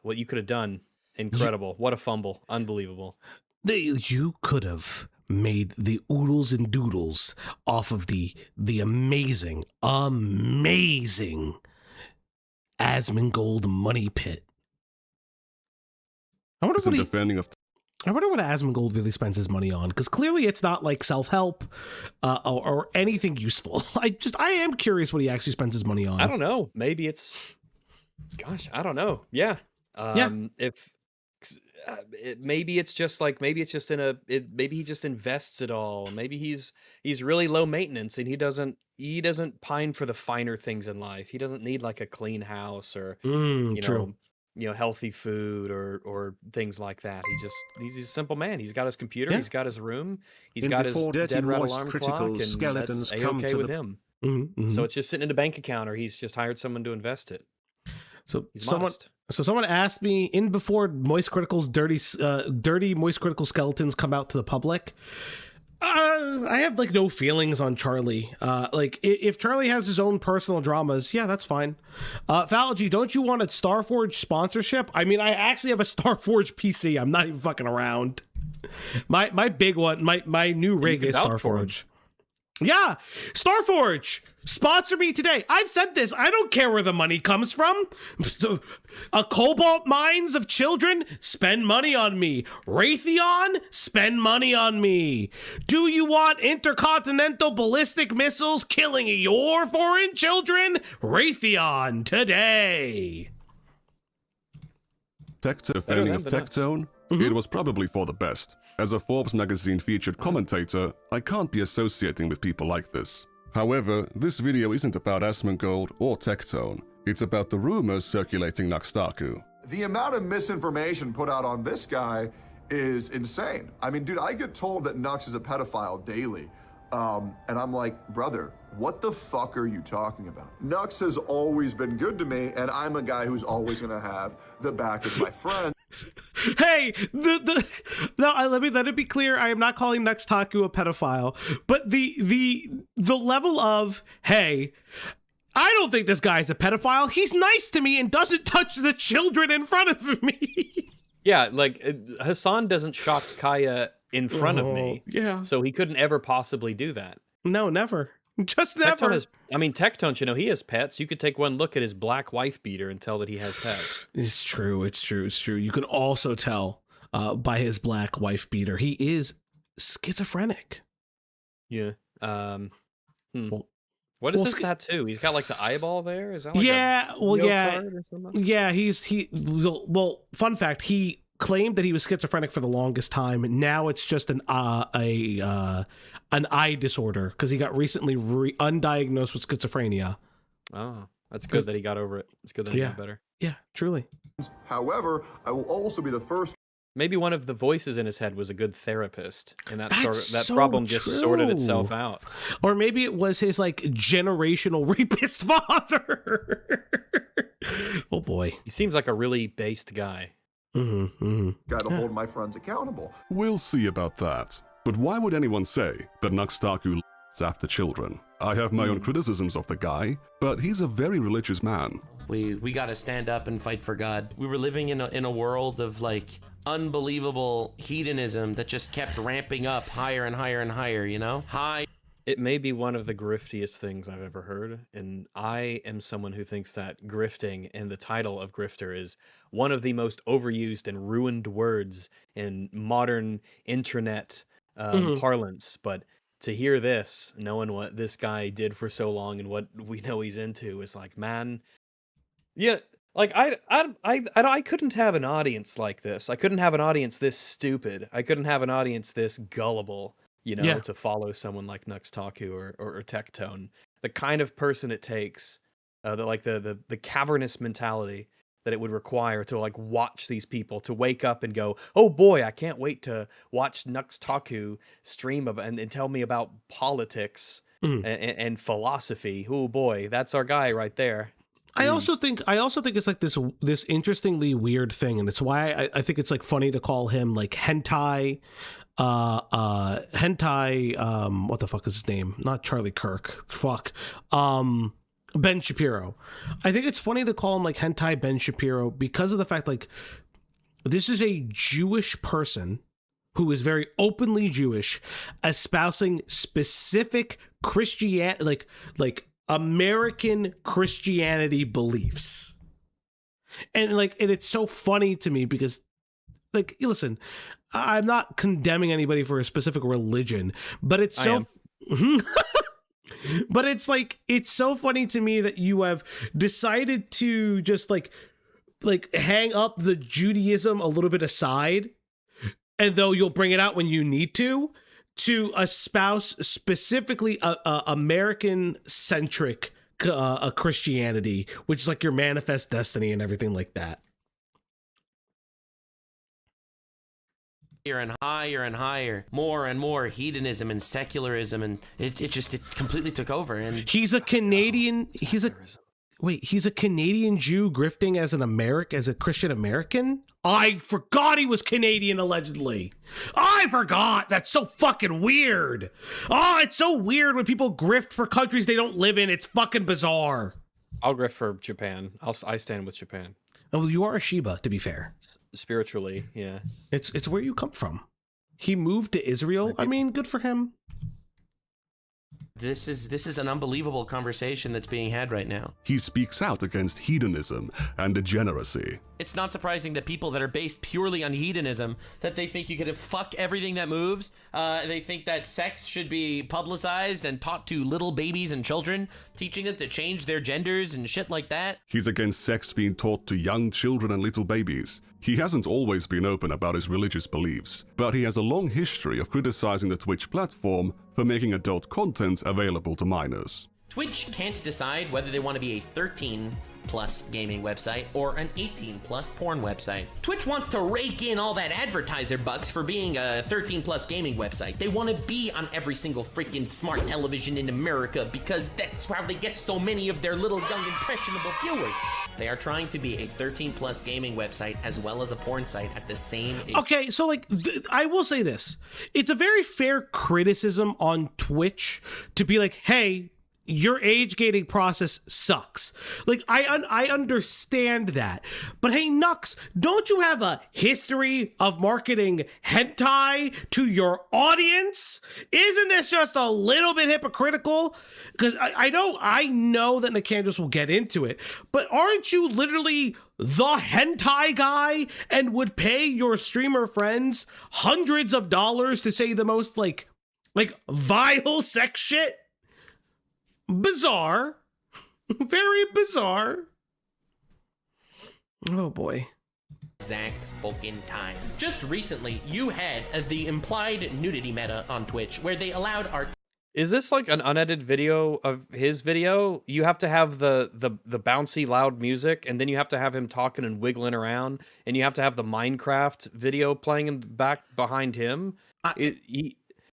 what you could have done, incredible. What a fumble, unbelievable. You could have made the oodles and doodles off of the amazing Asmongold money pit. I wonder what Asmongold really spends his money on, because clearly it's not like self-help or anything useful. I am curious what he actually spends his money on. I don't know. Maybe it's, gosh, I don't know. Yeah. Maybe he just invests it all. Maybe he's really low maintenance and he doesn't pine for the finer things in life. He doesn't need like a clean house or healthy food or things like that. He's a simple man. He's got his computer, he's got his room, he's got his dead rat alarm clock, and that's A-okay with him. So it's just sitting in a bank account, or he's just hired someone to invest it. So someone asked me in before Moist Critical's dirty Moist Critical skeletons come out to the public. I have like no feelings on Charlie. Like if Charlie has his own personal dramas, yeah, that's fine. Phallogy, don't you want a Starforge sponsorship? I mean, I actually have a Starforge PC. I'm not even fucking around. My big one, my new rig is Starforge. Yeah, Starforge, sponsor me today. I've said this. I don't care where the money comes from. A Cobalt Mines of Children, spend money on me. Raytheon, spend money on me. Do you want intercontinental ballistic missiles killing your foreign children? Raytheon today. Defending of Tectone, it was probably for the best. As a Forbes magazine featured commentator, I can't be associating with people like this. However, this video isn't about Asmongold or Tectone. It's about the rumors circulating NUXTAKU. The amount of misinformation put out on this guy is insane. I mean, dude, I get told that Nux is a pedophile daily. And I'm like, brother, what the fuck are you talking about? Nux has always been good to me, and I'm a guy who's always gonna have the back of my friends. Hey, let it be clear. I am not calling NUXTAKU a pedophile, but the level of, hey, I don't think this guy's a pedophile. He's nice to me and doesn't touch the children in front of me. Yeah, like Hassan doesn't shock Kaya in front of me. Yeah. So he couldn't ever possibly do that. No, never. Just never. Tectone, he has pets. You could take one look at his black wife beater and tell that he has pets. It's true. You can also tell by his black wife beater. He is schizophrenic. Yeah. What is this tattoo? He's got like the eyeball there? Is that like fun fact, he claimed that he was schizophrenic for the longest time. Now it's just an eye disorder because he got recently undiagnosed with schizophrenia. Oh, that's good that he got over it. It's good that he got better. Yeah, truly. However, I will also be the first. Maybe one of the voices in his head was a good therapist, and that problem just sorted itself out. Or maybe it was his like generational rapist father. Oh boy, he seems like a really based guy. Got to hold my friends accountable. We'll see about that. But why would anyone say that NUXTAKU after children? I have my own criticisms of the guy, but he's a very religious man. We got to stand up and fight for God. We were living in a world of like unbelievable hedonism that just kept ramping up higher and higher and higher, you know? It may be one of the griftiest things I've ever heard, and I am someone who thinks that grifting and the title of grifter is one of the most overused and ruined words in modern internet parlance. But to hear this, knowing what this guy did for so long and what we know he's into, is like, man, yeah, like I couldn't have an audience like this. I couldn't have an audience this stupid. I couldn't have an audience this gullible. To follow someone like NUXTAKU or Tectone, the kind of person it takes, the cavernous mentality that it would require to like watch these people, to wake up and go, oh boy, I can't wait to watch NUXTAKU stream and tell me about politics and philosophy. Oh boy, that's our guy right there. I also think it's like this interestingly weird thing, and it's why I think it's like funny to call him like hentai. What the fuck is his name? Not Charlie Kirk. Fuck. Ben Shapiro. I think it's funny to call him like hentai Ben Shapiro because of the fact like this is a Jewish person who is very openly Jewish, espousing specific Christianity, like American Christianity beliefs. And it's so funny to me because, like, listen, I'm not condemning anybody for a specific religion, but it's so but it's so funny to me that you have decided to just like hang up the Judaism a little bit aside, and though you'll bring it out when you need to espouse specifically a American-centric Christianity, which is like your manifest destiny and everything like that. And higher, more and more hedonism and secularism, and it completely took over. And he's a Canadian. He's a Canadian Jew grifting as as a Christian American. I forgot he was Canadian, allegedly. I forgot. That's so fucking weird. Oh, it's so weird when people grift for countries they don't live in. It's fucking bizarre. I'll grift for Japan. I stand with Japan. Oh, well, you are a Shiba, to be fair. Spiritually, yeah. It's where you come from. He moved to Israel. I mean, good for him. This is an unbelievable conversation that's being had right now. He speaks out against hedonism and degeneracy. It's not surprising that people that are based purely on hedonism, that they think you could fuck everything that moves. They think that sex should be publicized and taught to little babies and children, teaching them to change their genders and shit like that. He's against sex being taught to young children and little babies. He hasn't always been open about his religious beliefs, but he has a long history of criticizing the Twitch platform for making adult content available to minors. Twitch can't decide whether they want to be a 13+ gaming website or an 18+ porn website. Twitch wants to rake in all that advertiser bucks for being a 13+ gaming website. They want to be on every single freaking smart television in America because that's how they get so many of their little young impressionable viewers. They are trying to be a 13+ gaming website as well as a porn site at the same age. Okay, so I will say this. It's a very fair criticism on Twitch to be like, hey, your age gating process sucks. Like, I understand that. But hey, Nux, don't you have a history of marketing hentai to your audience? Isn't this just a little bit hypocritical? Because I know that Nicandros will get into it, but aren't you literally the hentai guy and would pay your streamer friends hundreds of dollars to say the most like vile sex shit? Bizarre. Very bizarre. Oh boy. Exact fucking time. Just recently, you had the implied nudity meta on Twitch where they allowed our... Is this like an unedited video of his video? You have to have the bouncy loud music, and then you have to have him talking and wiggling around, and you have to have the Minecraft video playing in back behind him.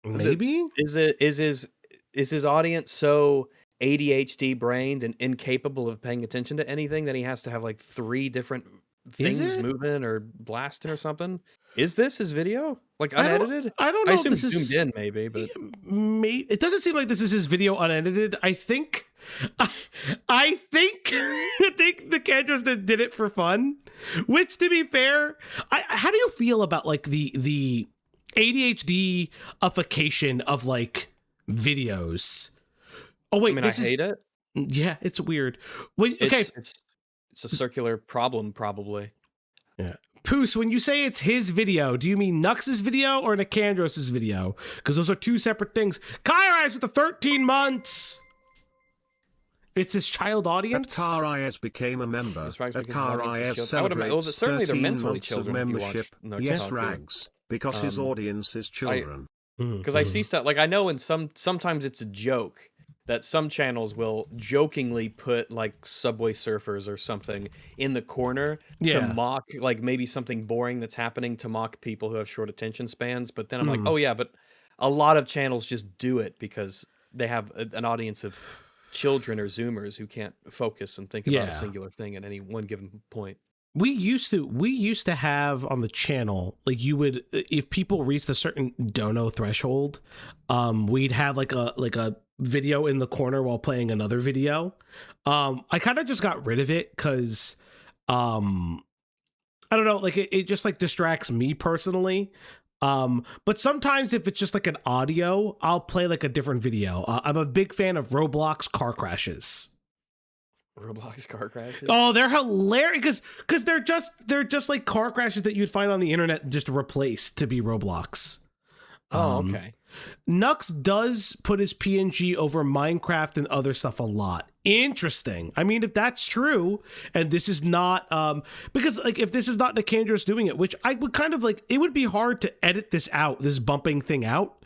Maybe? Is his audience so ADHD brained and incapable of paying attention to anything that he has to have like 3 different things moving or blasting or something? Is this his video? Like unedited? I don't know. I assume if this is zoomed in maybe, but it doesn't seem like this is his video unedited. I think the Candros did it for fun, which, to be fair, how do you feel about like the ADHD-ification of like videos? Oh wait, I mean, I hate it. Yeah, it's weird. Wait, okay, it's a circular problem, probably. Yeah. Poos, when you say it's his video, do you mean Nux's video or Nicandros' video? Because those are 2 separate things. Kairais with the 13 months. It's his child audience. Kairais became a member. Kairais celebrates certainly they're 13 mentally months of children if you watch membership. NUXTAKU. Yes, RAGS, because his audience is children. Because I see stuff like I know sometimes it's a joke that some channels will jokingly put like Subway Surfers or something in the corner to mock like maybe something boring that's happening, to mock people who have short attention spans. But then I'm like, oh yeah, but a lot of channels just do it because they have an audience of children or Zoomers who can't focus and think about a singular thing at any one given point. We used to have on the channel, like, you would, if people reached a certain dono threshold, we'd have like a video in the corner while playing another video. I kind of just got rid of it because I don't know, like it just like distracts me personally. But sometimes if it's just like an audio, I'll play like a different video. I'm a big fan of Roblox car crashes. Roblox car crashes? Oh, they're hilarious because they're just like car crashes that you'd find on the internet just replaced to be Roblox. Oh, okay. Nux does put his PNG over Minecraft and other stuff a lot. Interesting. I mean, if that's true, and this is not, because like if this is not Nicandros doing it, which I would kind of like, it would be hard to edit this out, this bumping thing out.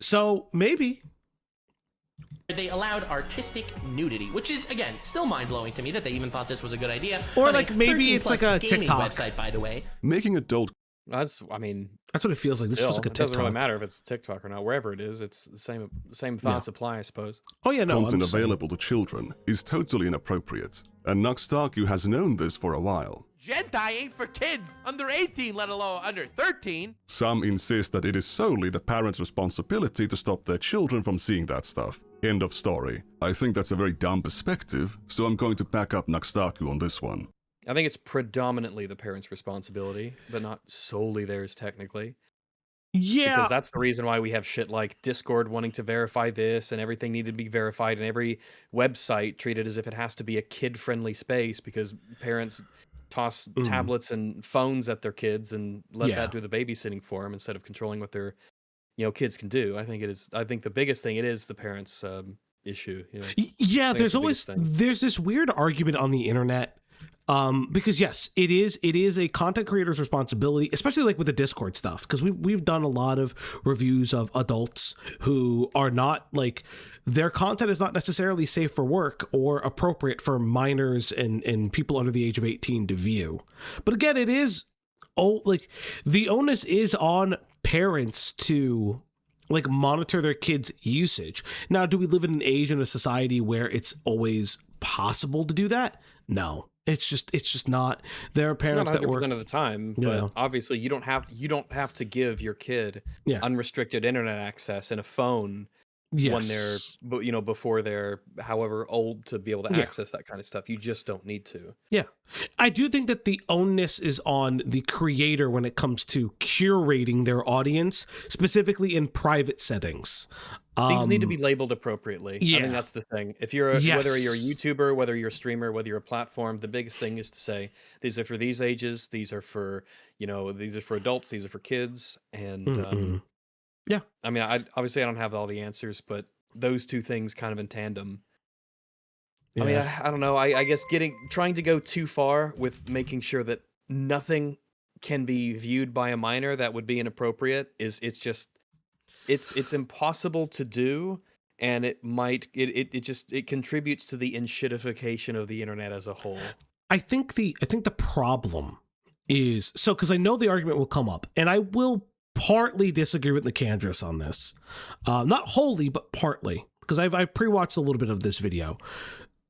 So maybe. They allowed artistic nudity, which is, again, still mind-blowing to me that they even thought this was a good idea. Or But like maybe it's like a gaming TikTok website, by the way. Making adult. That's what it feels like. This feels like a It doesn't really TikTok. matter if it's TikTok or not. Wherever it is, it's the same thoughts apply, I suppose. Oh yeah, no. Content available to children is totally inappropriate, and NUXTAKU has known this for a while. Hentai ain't for kids under 18, let alone under 13. Some insist that it is solely the parents' responsibility to stop their children from seeing that stuff. End of story. I think that's a very dumb perspective, so I'm going to back up NUXTAKU on this one. I think it's predominantly the parents' responsibility, but not solely theirs technically. Yeah. Because that's the reason why we have shit like Discord wanting to verify this and everything needed to be verified and every website treated as if it has to be a kid-friendly space because parents toss tablets and phones at their kids and let that do the babysitting for them instead of controlling what their kids can do. I think the biggest thing, it is the parents' issue. Yeah, there's this weird argument on the internet. Because yes, it is a content creator's responsibility, especially like with the Discord stuff, because we've done a lot of reviews of adults who are not like, their content is not necessarily safe for work or appropriate for minors and people under the age of 18 to view. But again, it is the onus is on parents to like monitor their kids' usage. Now, do we live in an age and a society where it's always possible to do that? No. It's just not. There are parents not that work of the time, but obviously you don't have to give your kid unrestricted internet access and a phone when they're before they're however old to be able to access that kind of stuff. You just don't need to. Yeah, I do think that the onus is on the creator when it comes to curating their audience, specifically in private settings. Things need to be labeled appropriately. Yeah. I think that's the thing. If you're whether you're a YouTuber, whether you're a streamer, whether you're a platform, the biggest thing is to say these are for these ages, these are for these are for adults, these are for kids, and yeah. I mean, obviously I don't have all the answers, but those two things kind of in tandem. Yeah. I mean, I don't know. I guess trying to go too far with making sure that nothing can be viewed by a minor that would be inappropriate it's impossible to do, and it contributes to the enshittification of the internet as a whole. I think the problem is, so because I know the argument will come up, and I will partly disagree with Nicandros on this, not wholly but partly, because I've pre-watched a little bit of this video.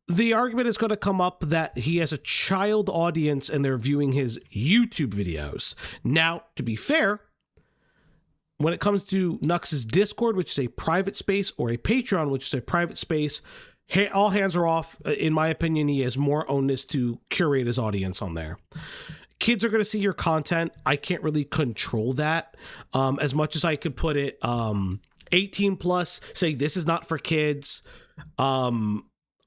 The argument is going to come up that he has a child audience and they're viewing his YouTube videos. Now, to be fair, when it comes to Nux's Discord, which is a private space, or a Patreon, which is a private space, all hands are off. In my opinion, he has more onus to curate his audience on there. Kids are going to see your content. I can't really control that. As much as I could put it 18 plus, say this is not for kids.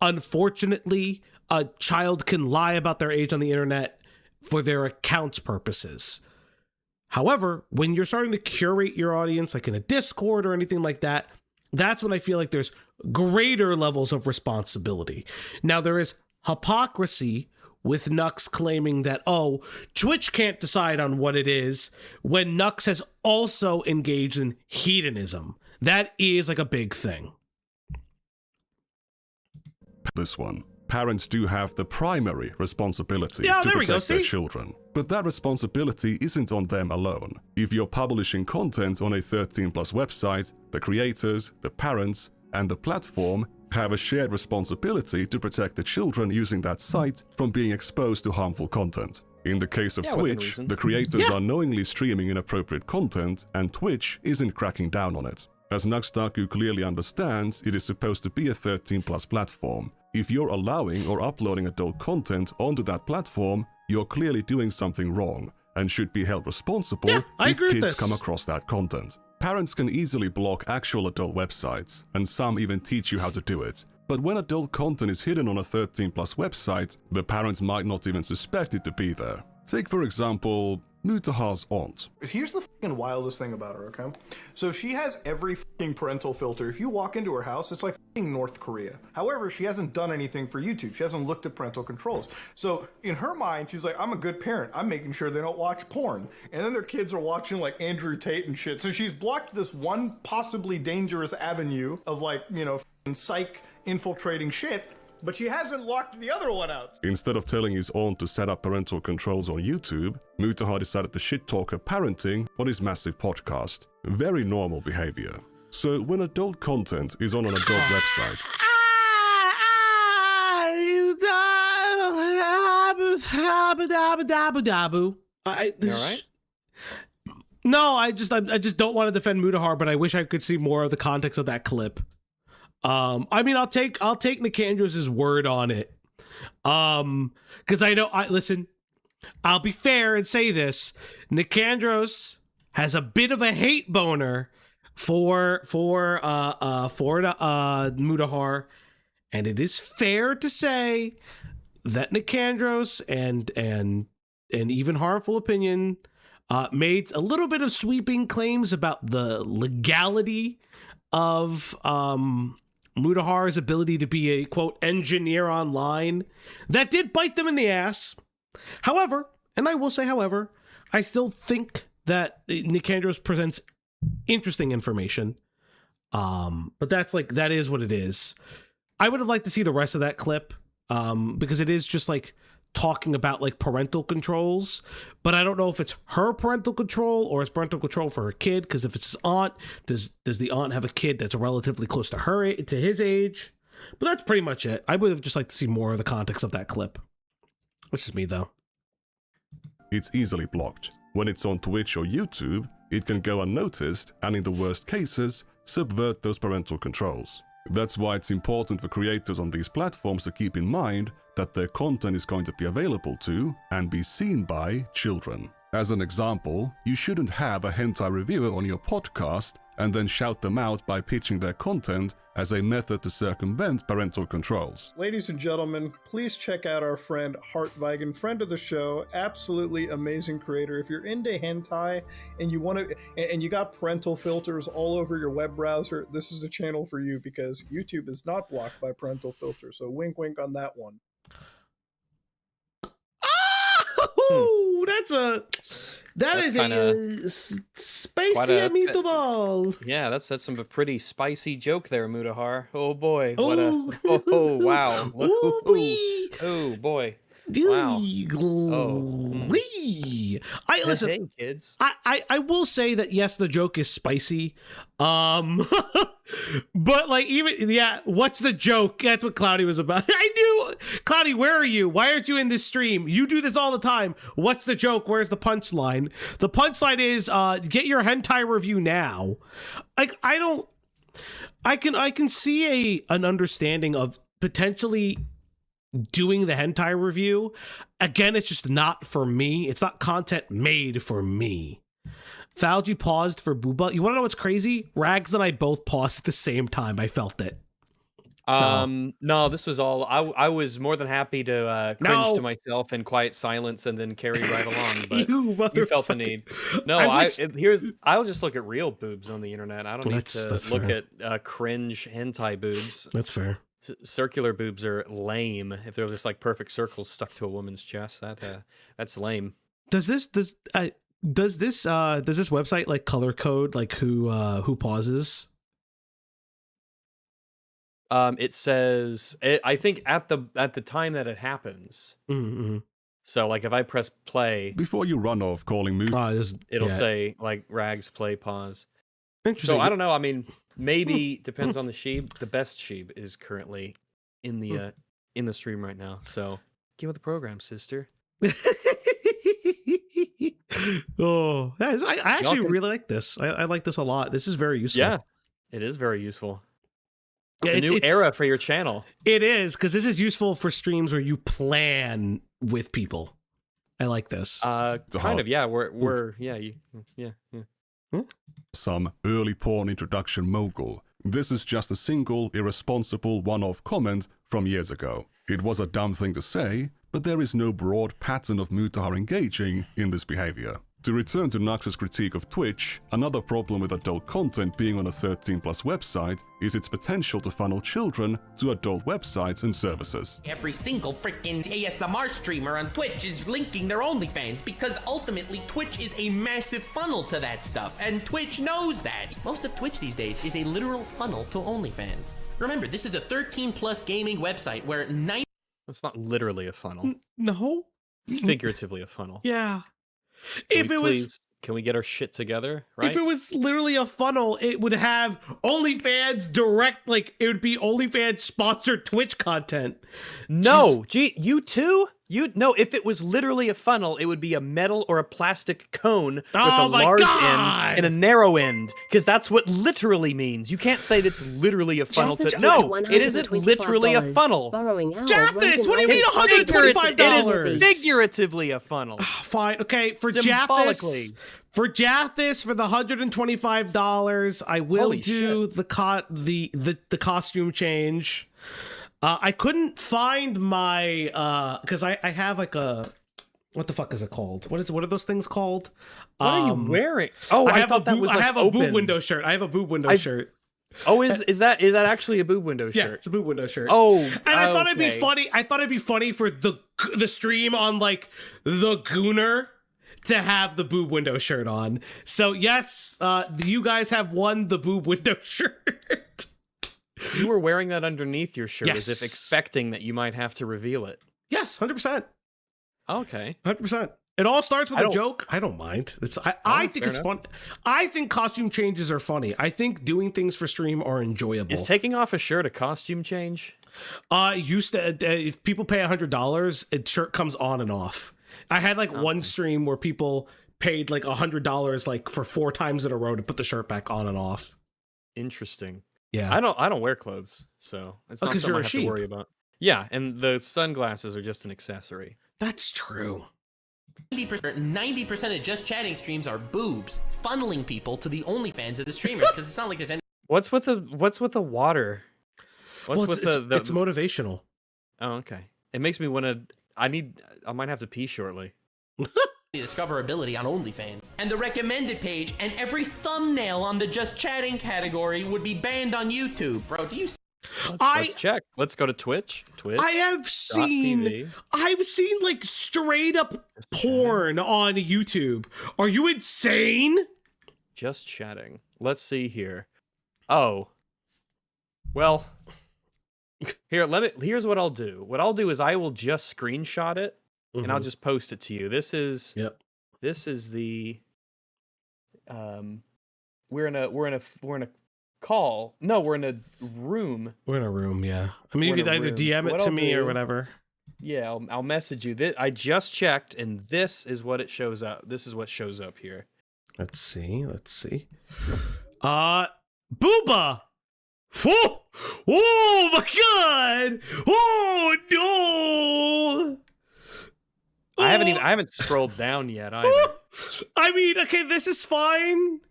Unfortunately, a child can lie about their age on the internet for their account's purposes. However, when you're starting to curate your audience, like in a Discord or anything like that, that's when I feel like there's greater levels of responsibility. Now, there is hypocrisy with Nux claiming that, oh, Twitch can't decide on what it is, when Nux has also engaged in hedonism. That is like a big thing. This one. Parents do have the primary responsibility to protect their children. But that responsibility isn't on them alone. If you're publishing content on a 13+ website, the creators, the parents, and the platform have a shared responsibility to protect the children using that site from being exposed to harmful content. In the case of Twitch, the creators are knowingly streaming inappropriate content, and Twitch isn't cracking down on it. As NUXTAKU clearly understands, it is supposed to be a 13+ platform. If you're allowing or uploading adult content onto that platform, you're clearly doing something wrong. and should be held responsible I if agree with kids this. come across that content. Parents can easily block actual adult websites, and some even teach you how to do it. But when adult content is hidden on a 13+ website, the parents might not even suspect it to be there. Take for example, Mutahar's aunt. Here's the fucking wildest thing about her, okay? So she has every fucking parental filter. If you walk into her house, it's like fucking North Korea. However, she hasn't done anything for YouTube. She hasn't looked at parental controls. So in her mind, she's like, I'm a good parent. I'm making sure they don't watch porn. And then their kids are watching like Andrew Tate and shit. So she's blocked this one possibly dangerous avenue of like, you know, fucking psych infiltrating shit. But she hasn't locked the other one out. Instead of telling his aunt to set up parental controls on YouTube, Mutahar decided to shit-talk her parenting on his massive podcast. Very normal behavior. So when adult content is on an adult website... Alright? No, I just don't want to defend Mutahar, but I wish I could see more of the context of that clip. I mean, I'll take Nicandros' word on it. Because I know, listen, I'll be fair and say this. Nicandros has a bit of a hate boner for Mutahar, and it is fair to say that Nicandros and even Harmful Opinion made a little bit of sweeping claims about the legality of Mutahar's ability to be a, quote, engineer online that did bite them in the ass. However, and I will say however, I still think that Nicandros presents interesting information. But that is what it is. I would have liked to see the rest of that clip because it is just like talking about like parental controls, but I don't know if it's her parental control or it's parental control for her kid, because if it's his aunt, does the aunt have a kid that's relatively close to his age? But that's pretty much it. I would have just liked to see more of the context of that clip. This is me though. It's easily blocked. When it's on Twitch or YouTube, it can go unnoticed and in the worst cases, subvert those parental controls. That's why it's important for creators on these platforms to keep in mind that their content is going to be available to and be seen by children. As an example, you shouldn't have a hentai reviewer on your podcast and then shout them out by pitching their content as a method to circumvent parental controls. Ladies and gentlemen, please check out our friend Hartweigen, friend of the show, absolutely amazing creator. If you're into hentai and you want to, and you got parental filters all over your web browser, this is the channel for you because YouTube is not blocked by parental filters. So wink, wink on that one. Oh, that is a spicy meatball. Yeah, that's some pretty spicy joke there, Mutahar. Oh boy, oh wow. Oh boy. Oh boy. Wow. Listen, hey kids. I will say that yes, the joke is spicy. But like what's the joke? That's what Cloudy was about. I knew. Cloudy, where are you? Why aren't you in this stream? You do this all the time. What's the joke? Where's the punchline? The punchline is get your hentai review now. Like I can see an understanding of potentially doing the hentai review. Again, it's just not for me. It's not content made for me. Falgi paused for Booba. You want to know what's crazy? Rags and I both paused at the same time. I felt it. So. No, this was all. I was more than happy to cringe to myself in quiet silence and then carry right along. But you felt the need. No, I'll just look at real boobs on the internet. I don't need to look at cringe hentai boobs. That's fair. Circular boobs are lame. If they're just like perfect circles stuck to a woman's chest, that's lame. Does this website like color code like who pauses? It says I think at the time that it happens. Mm-hmm. So like if I press play before you run off calling movies, it'll say like Rags play pause. Interesting. So I don't know. I mean, maybe depends on the sheeb. The best sheeb is currently in the stream right now. So get with the program, sister. Oh, I actually really like this. I like this a lot. This is very useful. Yeah, it is very useful. It's a new era for your channel. It is, because this is useful for streams where you plan with people. I like this. Kind of, yeah. We're yeah. Some early porn introduction mogul. This is just a single, irresponsible, one-off comment from years ago. It was a dumb thing to say, but there is no broad pattern of Mutar engaging in this behavior. To return to Nux's critique of Twitch, another problem with adult content being on a 13+ website is its potential to funnel children to adult websites and services. Every single freaking ASMR streamer on Twitch is linking their OnlyFans because ultimately Twitch is a massive funnel to that stuff, and Twitch knows that. Most of Twitch these days is a literal funnel to OnlyFans. Remember, this is a 13+ gaming website where It's not literally a funnel. No? It's figuratively a funnel. Yeah. Can we get our shit together, right? If it was literally a funnel, it would have OnlyFans direct, like, it would be OnlyFans sponsored Twitch content. No, gee, you too? No, if it was literally a funnel, it would be a metal or a plastic cone with a large end and a narrow end, because that's what literally means. You can't say that's literally a funnel to... No, it isn't literally a funnel. Japhis, what do you mean $125? It is figuratively a funnel. Fine, okay, for Symbolically. Japhis, for the $125, I will do the costume change. I couldn't find my because I have like a, what the fuck is it called? What are those things called? What are you wearing? Oh, I thought that was like I have a boob window shirt. I have a boob window shirt. Oh, is that actually a boob window shirt? Yeah, it's a boob window shirt. Oh, and I thought it'd be funny. I thought it'd be funny for the stream on like the Gooner to have the boob window shirt on. So yes, you guys have won the boob window shirt. You were wearing that underneath your shirt as if Yes. expecting that you might have to reveal it. Yes, 100%. Okay. 100%. It all starts with a joke. I don't mind. I think it's fun. I think costume changes are funny. I think doing things for stream are enjoyable. Is taking off a shirt a costume change? Used to if people pay $100, a shirt comes on and off. I had like one stream where people paid like $100 like for 4 times in a row to put the shirt back on and off. Interesting. Yeah. I don't wear clothes, so it's not something I have to worry about. Yeah, and the sunglasses are just an accessory. That's true. 90% of Just Chatting streams are boobs, funneling people to the OnlyFans of the streamers, because it's not like there's any... What's with the water? It's motivational. Oh, okay. It makes me want to... I might have to pee shortly. discoverability on OnlyFans. And the recommended page and every thumbnail on the Just Chatting category would be banned on YouTube. Bro, do you... Let's check. Let's go to Twitch. I've seen like straight up porn on YouTube. Are you insane? Just Chatting. Let's see here. Oh. Well, here's what I'll do. What I'll do is I will just screenshot it and I'll just post it to you. This is the we're in a call. No, we're in a room. We're in a room, yeah. I mean, you could either DM it to me or whatever. Yeah, I'll message you. I just checked, and this is what it shows up. This is what shows up here. Let's see. Booba! Whoa! Oh my god! Oh no! I haven't scrolled down yet either. I mean, okay, this is fine.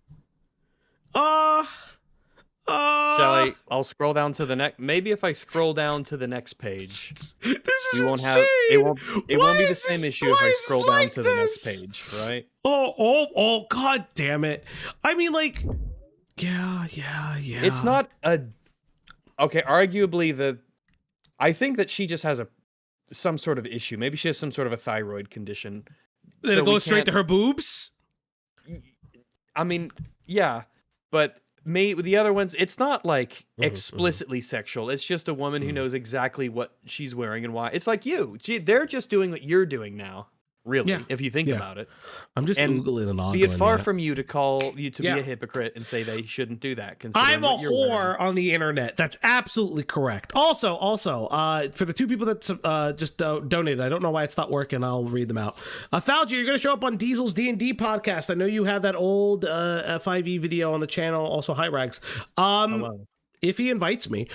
I'll scroll down to the next. Maybe if I scroll down to the next page, this is you won't insane. have it. Won't be the same issue if I scroll down to the next page, right? Oh! God damn it! I mean, like, yeah. It's not a. Okay, arguably I think that she just has some sort of issue. Maybe she has some sort of a thyroid condition. Then it goes straight to her boobs? I mean, yeah, but the other ones, it's not like explicitly sexual. It's just a woman who knows exactly what she's wearing and why. It's like you. They're just doing what you're doing now. Really, if you think about it. I'm just oogling and ogling. Be it far from you to call you to be a hypocrite and say they shouldn't do that. I'm a whore on the internet. That's absolutely correct. Also, for the 2 people that just donated, I don't know why it's not working. I'll read them out. Falgi, you're going to show up on Diesel's D&D podcast. I know you have that old 5e video on the channel. Also, hi, Rags. Hello. if he invites me.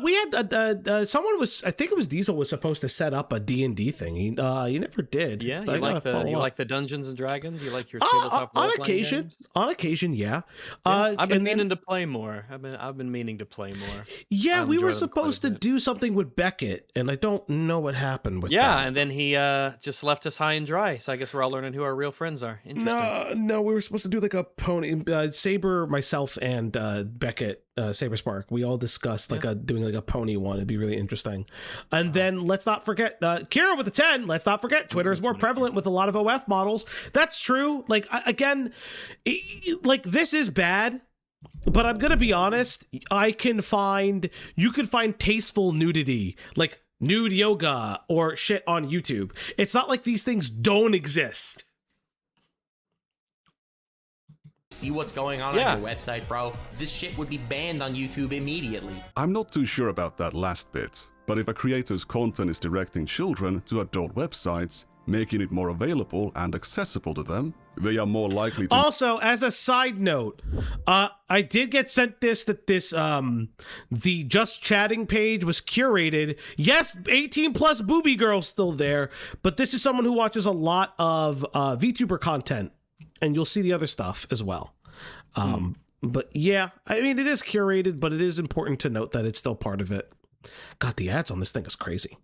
We had someone was, I think it was Diesel, was supposed to set up a D&D thing. He never did. Yeah, So I gotta follow up. like the Dungeons and Dragons? You like your tabletop on role-playing occasion, games? on occasion, yeah. I've been and then- meaning to play more. I've been meaning to play more. Yeah, I we enjoy were them quite a supposed to bit. do something with Beckett, and I don't know what happened with Yeah, that. and then he just left us high and dry. So I guess we're all learning who our real friends are. Interesting. No, we were supposed to do like a pony. Saber, myself, and Beckett, Saber Spark. We all discussed like doing like a pony one. It'd be really interesting. And then let's not forget Kira with the 10. Let's not forget Twitter is more prevalent with a lot of OF models. That's true. Like again, like this is bad. But I'm gonna be honest. You can find tasteful nudity, like nude yoga or shit on YouTube. It's not like these things don't exist. See what's going on your website, bro. This shit would be banned on YouTube immediately. I'm not too sure about that last bit, but if a creator's content is directing children to adult websites, making it more available and accessible to them, they are more likely to... Also, as a side note, I did get sent this, the Just Chatting page was curated. Yes, 18 plus booby girls still there, but this is someone who watches a lot of VTuber content, and you'll see the other stuff as well. But yeah, I mean, it is curated, but it is important to note that it's still part of it. God, the ads on this thing is crazy.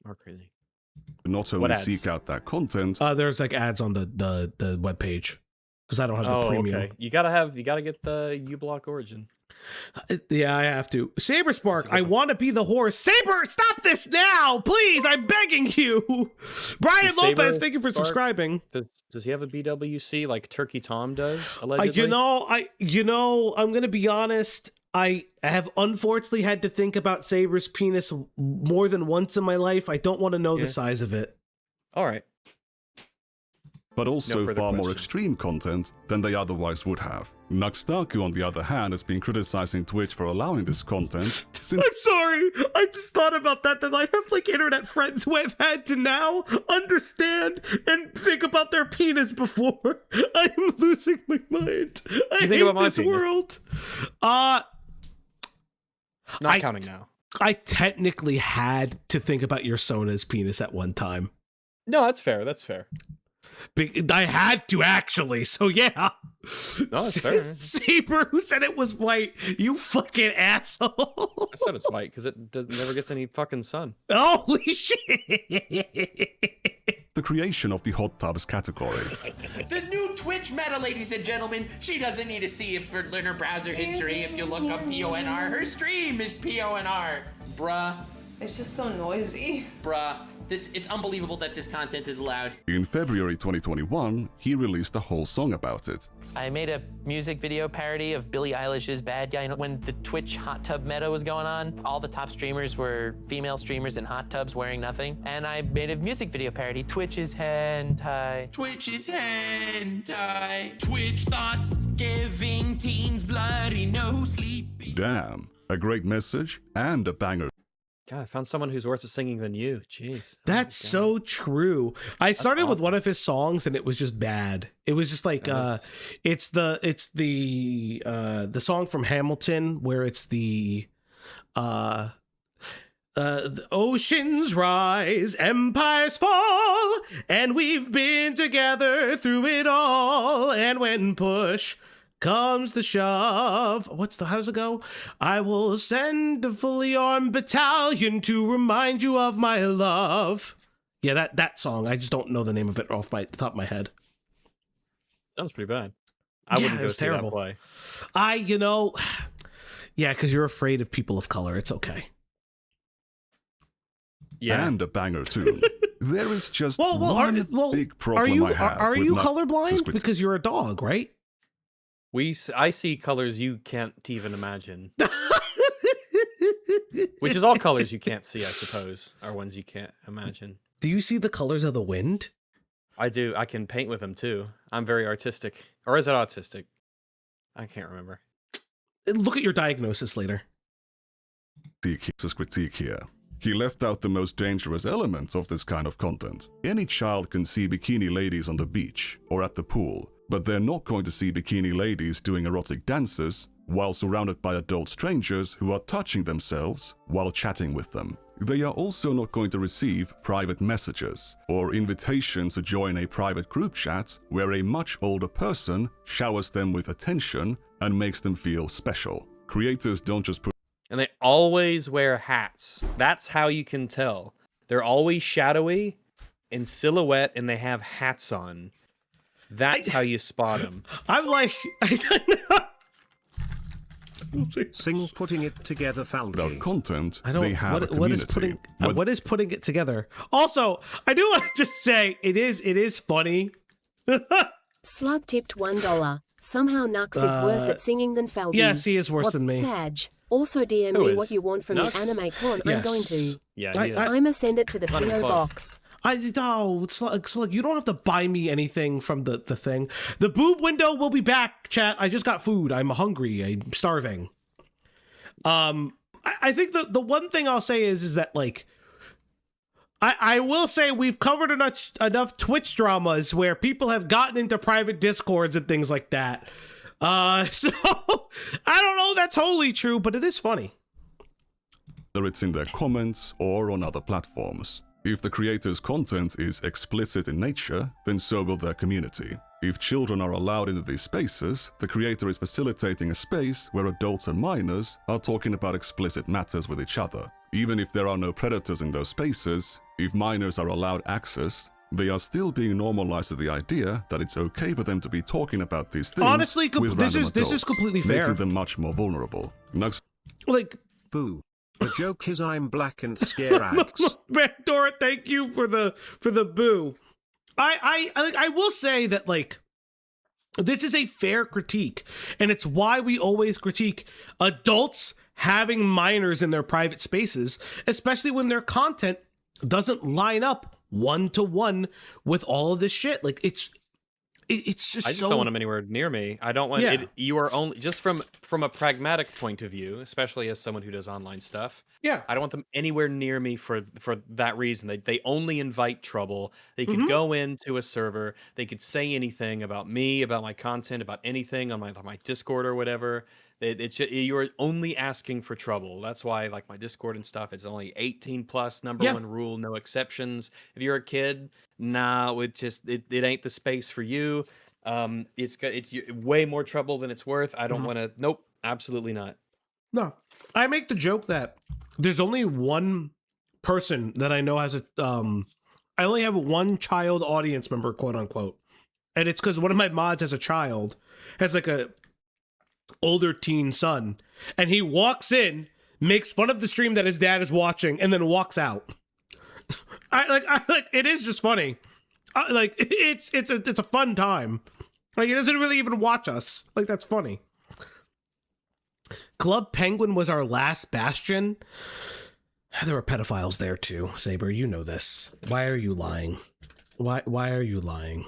Are crazy. Not only seek out that content. There's like ads on the webpage because I don't have the premium. Okay. You gotta get the uBlock Origin. Yeah, I have to. Saber Spark, I want to be the horse. Saber, stop this now, please! I'm begging you. Brian Lopez, thank you for subscribing. Does he have a BWC like Turkey Tom does? Allegedly. I'm gonna be honest. I have unfortunately had to think about Saber's penis more than once in my life. I don't want to know the size of it. All right. But also further far more questions. extreme content than they otherwise would have. NUXTAKU, on the other hand, has been criticizing Twitch for allowing this content since... I'm sorry. I just thought about that I have like internet friends who I've had to now understand and think about their penis before. I'm losing my mind. I think hate about my this penis? world. Not counting now. I technically had to think about your Sona's penis at one time. No, that's fair. That's fair. I had to actually, so yeah. No, that's fair. Saber, who said it was white, you fucking asshole. I said it's white because it never gets any fucking sun. Holy shit. the creation of the hot tubs category. The new Twitch meta, ladies and gentlemen. She doesn't need to see it for her browser history. If you look up PONR, her stream is PONR. Bruh. It's just so noisy. Bruh. It's unbelievable that this content is allowed. In February 2021, he released a whole song about it. I made a music video parody of Billie Eilish's Bad Guy. When the Twitch hot tub meta was going on, all the top streamers were female streamers in hot tubs wearing nothing. And I made a music video parody, Twitch is hentai. Twitch is hentai. Twitch thoughts giving teens bloody no sleep. Damn, a great message and a banger. God, I found someone who's worse at singing than you. Jeez. That's so true. I started with one of his songs and it was just bad. It was just like it's the song from Hamilton where it's the oceans rise, empires fall, and we've been together through it all. And when push comes to shove, how does it go? I will send a fully armed battalion to remind you of my love. Yeah, that song. I just don't know the name of it off the top of my head. Sounds pretty bad. I wouldn't go see that play. Yeah, because you're afraid of people of color. It's okay. Yeah. And a banger too. There is just one big problem I have. Are you colorblind? Because you're a dog, right? I see colors you can't even imagine. Which is all colors you can't see, I suppose, are ones you can't imagine. Do you see the colors of the wind? I do. I can paint with them too. I'm very artistic. Or is it autistic? I can't remember. Look at your diagnosis later. His critique here. He left out the most dangerous element of this kind of content. Any child can see bikini ladies on the beach or at the pool, but they're not going to see bikini ladies doing erotic dances while surrounded by adult strangers who are touching themselves while chatting with them. They are also not going to receive private messages or invitations to join a private group chat where a much older person showers them with attention and makes them feel special. Creators don't just put... And they always wear hats. That's how you can tell. They're always shadowy, in silhouette, and they have hats on. That's how you spot them. I'm like... Sing putting it together, Falgi. Content, I don't. they have a community. What is putting it together? Also, I do want to just say it is funny. Slug tipped $1. Somehow Nux is worse at singing than Falgi. Yes, he is worse than me. Sag. Also DM Who me is? what you want from Nux? the anime con. Yes. I'm going to. Yeah, he is. I'ma send it to the Not even PO close. box. It's like you don't have to buy me anything from the thing. The boob window will be back, chat. I just got food. I'm hungry. I'm starving. I think the one thing I'll say is that like I will say we've covered enough Twitch dramas where people have gotten into private discords and things like that. So I don't know if that's wholly true, but it is funny. Whether it's in their comments or on other platforms. If the creator's content is explicit in nature, then so will their community. If children are allowed into these spaces, the creator is facilitating a space where adults and minors are talking about explicit matters with each other. Even if there are no predators in those spaces, if minors are allowed access, they are still being normalized to the idea that it's okay for them to be talking about these things. Honestly, with this random is adults, completely fair. making them much more vulnerable. Like, boo. The joke is I'm black and scare rags. Dora, thank you for the boo. I will say that like this is a fair critique, and it's why we always critique adults having minors in their private spaces, especially when their content doesn't line up one-to-one with all of this shit. Like it's just I just don't want them anywhere near me. I don't want Yeah. it. You are only just from a pragmatic point of view, especially as someone who does online stuff. Yeah, I don't want them anywhere near me for that reason. They only invite trouble. They could Mhm. go into a server. They could say anything about me, about my content, about anything on my Discord or whatever. It's just, you're only asking for trouble. That's why like my Discord and stuff. It's only 18 plus. Number Yeah. one rule: no exceptions. If you're a kid, nah, it ain't the space for you. It's way more trouble than it's worth. I don't Mhm. want to. Nope, absolutely not. No, I make the joke that there's only one person that I know has a I only have one child audience member, quote unquote, and it's because one of my mods has a child, has like a older teen son, and he walks in, makes fun of the stream that his dad is watching, and then walks out. I like it is just funny. Like it's a fun time. Like he doesn't really even watch us. Like that's funny. Club Penguin was our last bastion. There were pedophiles there too, Saber. You know this. Why are you lying? Why are you lying?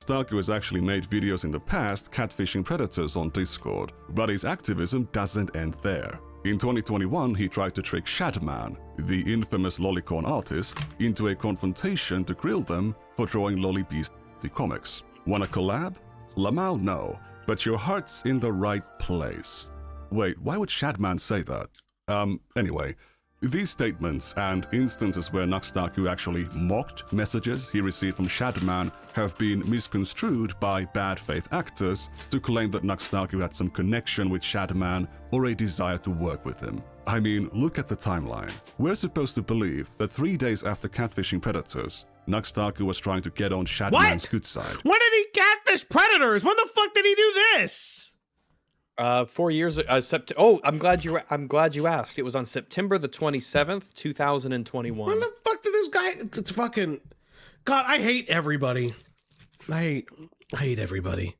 NUXTAKU has actually made videos in the past catfishing predators on Discord, but his activism doesn't end there. In 2021, he tried to trick Shadman, the infamous lolicon artist, into a confrontation to grill them for drawing Lolly Beast comics. Wanna collab? Lamal, no, but your heart's in the right place. Wait, why would Shadman say that? Anyway, these statements and instances where NUXTAKU actually mocked messages he received from Shadman have been misconstrued by bad faith actors to claim that NUXTAKU had some connection with Shadman or a desire to work with him. I mean, look at the timeline. We're supposed to believe that 3 days after catfishing predators, NUXTAKU was trying to get on Shadman's good side. When did he catfish predators? When the fuck did he do this? 4 years. Oh, I'm glad you asked. It was on September the 27th, 2021. When the fuck did this guy? It's fucking. God, I hate everybody. I hate everybody.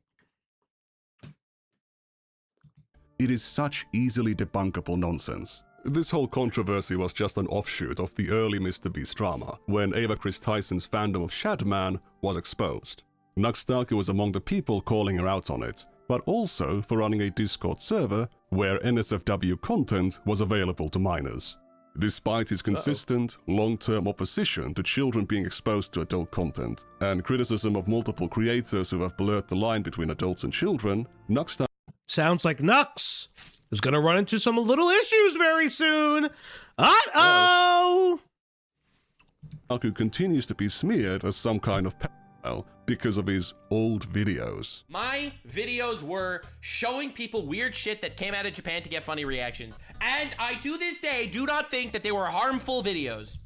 It is such easily debunkable nonsense. This whole controversy was just an offshoot of the early Mr. Beast drama, when Ava Chris Tyson's fandom of Shadman was exposed. NUXTAKU was among the people calling her out on it, but also for running a Discord server where NSFW content was available to minors. Despite his consistent, long-term opposition to children being exposed to adult content, and criticism of multiple creators who have blurred the line between adults and children, NUXTAKU Sounds like Nux is gonna run into some little issues very soon. Uh-oh! NUXTAKU continues to be smeared as some kind of pedophile because of his old videos. My videos were showing people weird shit that came out of Japan to get funny reactions. And I, to this day, do not think that they were harmful videos.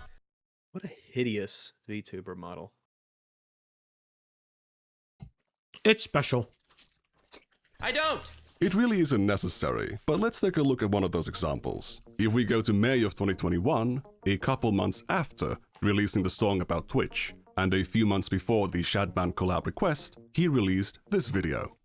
What a hideous VTuber model. It's special. I don't. It really isn't necessary, but let's take a look at one of those examples. If we go to May of 2021, a couple months after releasing the song about Twitch, and a few months before the Shadman collab request, he released this video.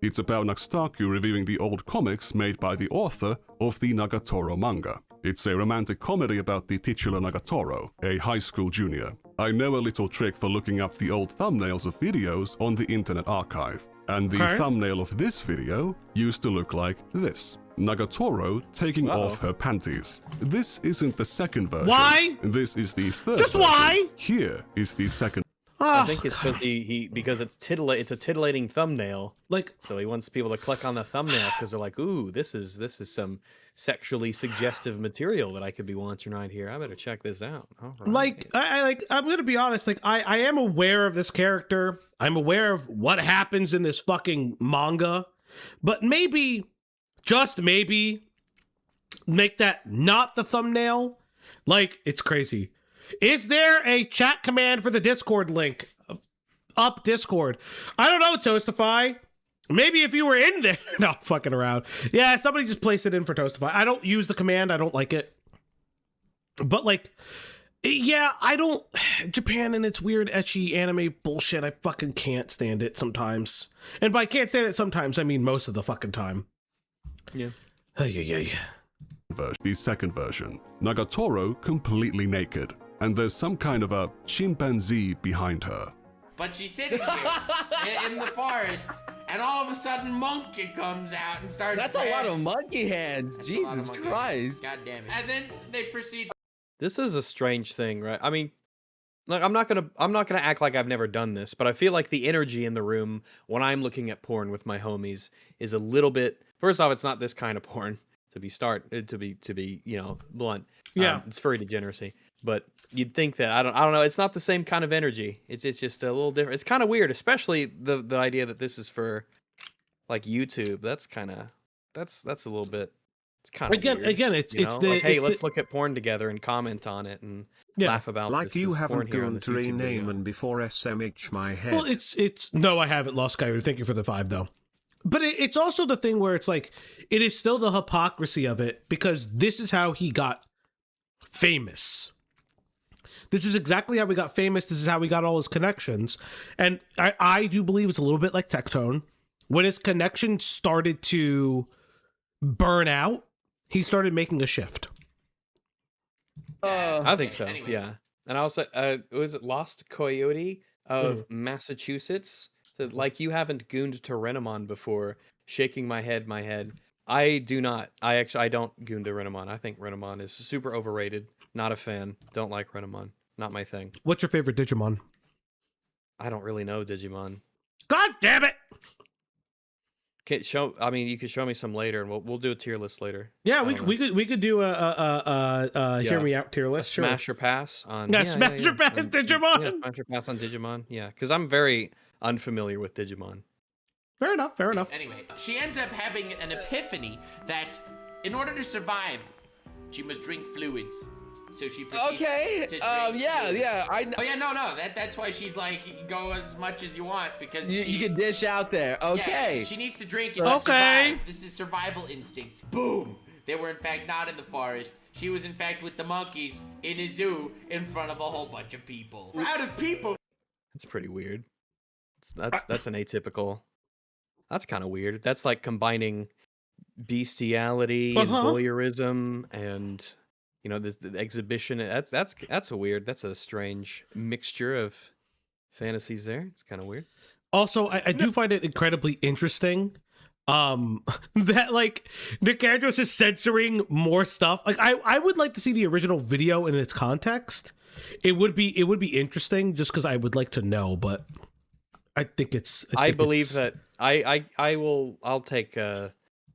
It's about NUXTAKU reviewing the old comics made by the author of the Nagatoro manga. It's a romantic comedy about the titular Nagatoro, a high school junior. I know a little trick for looking up the old thumbnails of videos on the Internet Archive, and the thumbnail of this video used to look like this. Nagatoro taking off her panties. This isn't the second version. Why? This is the third Just version. why? Here is the second. I think it's because because it's it's a titillating thumbnail. Like, so he wants people to click on the thumbnail because they're like, ooh, this is some sexually suggestive material that I could be watching right here. I better check this out. All right. Like, I'm gonna be honest, like, I am aware of this character. I'm aware of what happens in this fucking manga, but maybe, just maybe, make that not the thumbnail. Like, it's crazy. Is there a chat command for the Discord link? Up Discord. I don't know, Toastify. Maybe if you were in there. No, fucking around. Yeah, somebody just place it in for Toastify. I don't use the command. I don't like it. But, like, yeah, I don't... Japan and its weird ecchi anime bullshit, I fucking can't stand it sometimes. And by can't stand it sometimes, I mean most of the fucking time. Yeah. The second version. Nagatoro completely naked, and there's some kind of a chimpanzee behind her. But she's sitting here in the forest, and all of a sudden Monkey comes out and starts. That's a lot of monkey hands. Jesus Christ. God damn it. And then they proceed. This is a strange thing, right? I mean, like, I'm not gonna act like I've never done this, but I feel like the energy in the room when I'm looking at porn with my homies is a little bit. First off, it's not this kind of porn. To be you know, blunt. Yeah. It's furry degeneracy. But you'd think that I don't know, it's not the same kind of energy. It's just a little different. It's kind of weird, especially the idea that this is for like YouTube. That's a little bit, it's kind of weird, it's the like, hey, it's let's the, look at porn together and comment on it and laugh about like this, you this haven't porn here on gone this to YouTube rename video. and before SMH my head. Well, it's no, I haven't, Lost Coyote. Thank you for the 5 though. But it's also the thing where it's like, it is still the hypocrisy of it, because this is how he got famous. This is exactly how we got famous. This is how we got all his connections. And I do believe it's a little bit like Tectone. When his connections started to burn out, he started making a shift. I think so, yeah. And also, was it Lost Coyote of Massachusetts? That, like, you haven't gooned to Renamon before, shaking my head. I do not. I don't goon to Renamon. I think Renamon is super overrated. Not a fan. Don't like Renamon. Not my thing. What's your favorite Digimon? I don't really know Digimon. God damn it! I mean, you could show me some later, and we'll do a tier list later. Yeah, we could do a hear me out tier list. Smash or pass on. Smash or pass Digimon. Yeah, smash or pass on Digimon. Yeah, because I'm very unfamiliar with Digimon. Fair enough. Anyway, she ends up having an epiphany that in order to survive, she must drink fluids. So she proceeds to drink fluids. That's why she's like, go as much as you want, because you can dish out there. Okay. Yeah, she needs to drink it to survive. This is survival instincts. Boom. They were in fact not in the forest. She was in fact with the monkeys in a zoo in front of a whole bunch of people. Out of people. That's pretty weird. That's an atypical. That's kind of weird. That's like combining bestiality and voyeurism and, you know, the exhibition. That's a strange mixture of fantasies there. It's kind of weird. Also, I do find it incredibly interesting that, like, Nicandros is censoring more stuff. Like, I would like to see the original video in its context. It would be interesting just because I would like to know, but I think it's. I believe that I'll take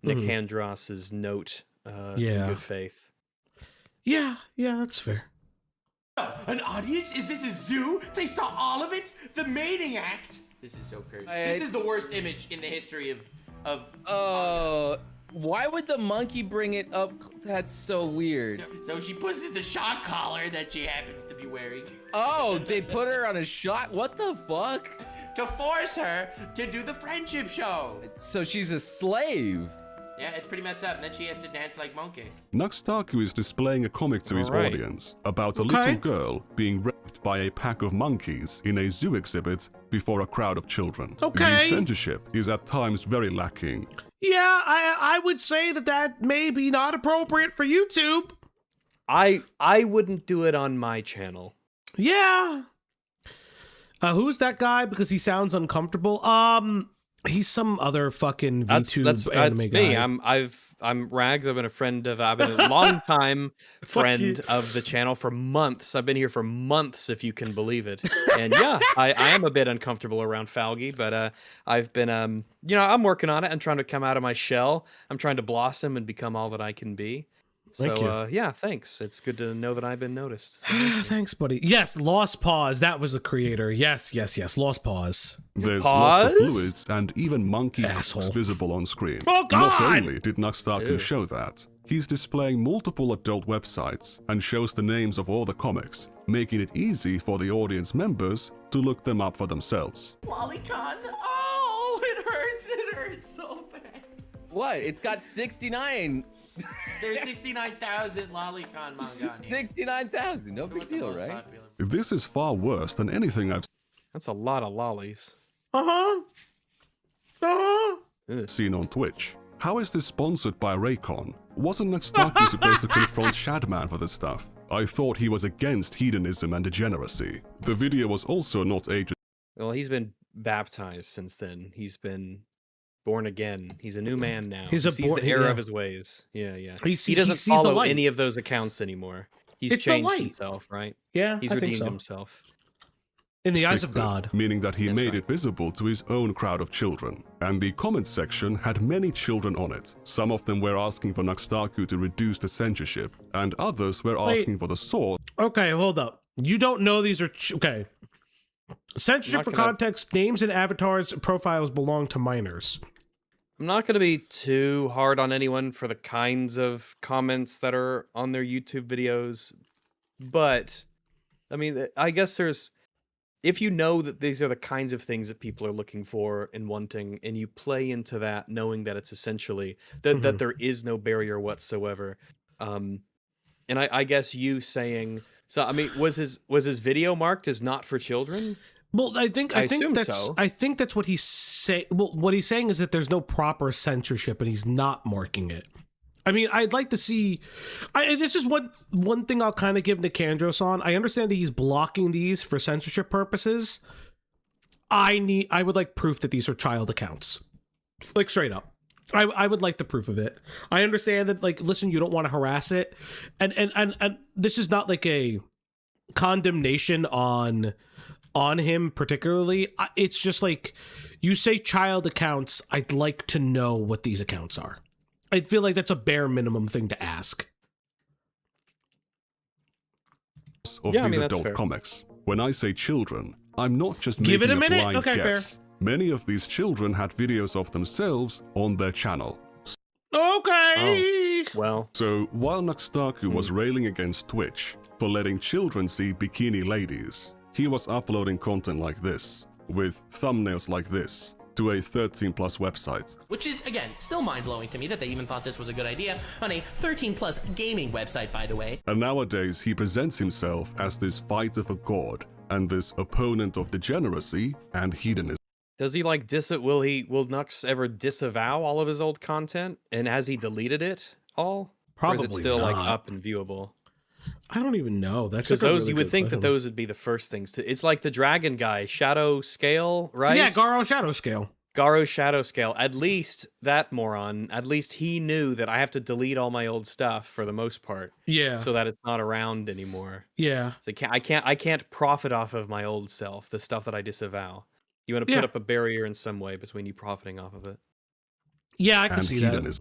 Nicandros's note in good faith. Yeah, that's fair. An audience? Is this a zoo? They saw all of it? The mating act? This is so crazy. This is the worst image in the history of why would the monkey bring it up? That's so weird. So she puts the shock collar that she happens to be wearing. Oh, they put her on a shock? What the fuck? To force her to do the friendship show. So she's a slave. Yeah, it's pretty messed up. And then she has to dance like monkey. NUXTAKU is displaying a comic to his audience about a little girl being raped by a pack of monkeys in a zoo exhibit before a crowd of children. The censorship is at times very lacking. Yeah, I would say that may be not appropriate for YouTube. I wouldn't do it on my channel. Yeah. Who's that guy? Because he sounds uncomfortable. He's some other fucking VTube anime guy. Me. I'm Rags. I've been a long time friend of the channel for months. I've been here for months, if you can believe it. And yeah, I am a bit uncomfortable around Falgi, but I've been I'm working on it. I'm trying to come out of my shell. I'm trying to blossom and become all that I can be. Thank you. Yeah, thanks. It's good to know that I've been noticed. Thanks, buddy. Yes, Lost Paws. That was the creator. Yes. Lost Paws. There's lots of fluids and even monkey cocks visible on screen. Oh, God! Not only did NUXTAKU show that, he's displaying multiple adult websites and shows the names of all the comics, making it easy for the audience members to look them up for themselves. Lolicon. Oh, it hurts so bad. What? It's got 69. There's 69,000 Lolicon manga. 69,000. No big deal, right? Popular. This is far worse than anything I've That's a lot of lollies. seen on Twitch. How is this sponsored by Raycon? Wasn't NUXTAKU supposed to confront Shadman for this stuff? I thought he was against hedonism and degeneracy. The video was also not age. Well, he's been baptized since then. He's been born again. He's a new man now. He sees the error of his ways. Yeah. He doesn't follow any of those accounts anymore. He's changed himself, right? Yeah, he's I think redeemed so. himself. In the eyes of God. Meaning that he made it visible to his own crowd of children. And the comment section had many children on it. Some of them were asking for NUXTAKU to reduce the censorship, and others were asking for the source. Okay, hold up. You don't know these are... okay. Censorship for context, names and avatars profiles belong to minors. I'm not going to be too hard on anyone for the kinds of comments that are on their YouTube videos, but, I mean, I guess there's... if you know that these are the kinds of things that people are looking for and wanting, and you play into that knowing that it's essentially that there is no barrier whatsoever, and I guess you saying so. I mean, was his video marked as not for children? Well, I think that's what he's saying. Well, what he's saying is that there's no proper censorship, and he's not marking it. I mean, I'd like to see. This is one thing I'll kind of give Nicandros on. I understand that he's blocking these for censorship purposes. I would like proof that these are child accounts, like straight up. I would like the proof of it. I understand that, like, listen, you don't want to harass it, and this is not like a condemnation on him particularly. It's just like, you say child accounts. I'd like to know what these accounts are. I feel like that's a bare minimum thing to ask. Of these adult comics. When I say children, I'm not just making a blind guess. Fair. Many of these children had videos of themselves on their channel. Okay. Well. So while NUXTAKU was railing against Twitch for letting children see bikini ladies, he was uploading content like this, with thumbnails like this, to a 13+ website. Which is, again, still mind-blowing to me that they even thought this was a good idea on a 13+ gaming website, by the way. And nowadays, he presents himself as this fighter for God and this opponent of degeneracy and hedonism. Does he like will Nux ever disavow all of his old content? And has he deleted it all? Probably or is it still not. like up and viewable? I don't even know. That's because like those you would think that those would be the first things to. It's like the dragon guy, Shadow Scale, right? Yeah, Garo Shadow Scale. Garo Shadow Scale. At least that moron. At least he knew that I have to delete all my old stuff for the most part. Yeah. So that it's not around anymore. Yeah. So I can't profit off of my old self, the stuff that I disavow. You want to put up a barrier in some way between you profiting off of it. Yeah, I can see that.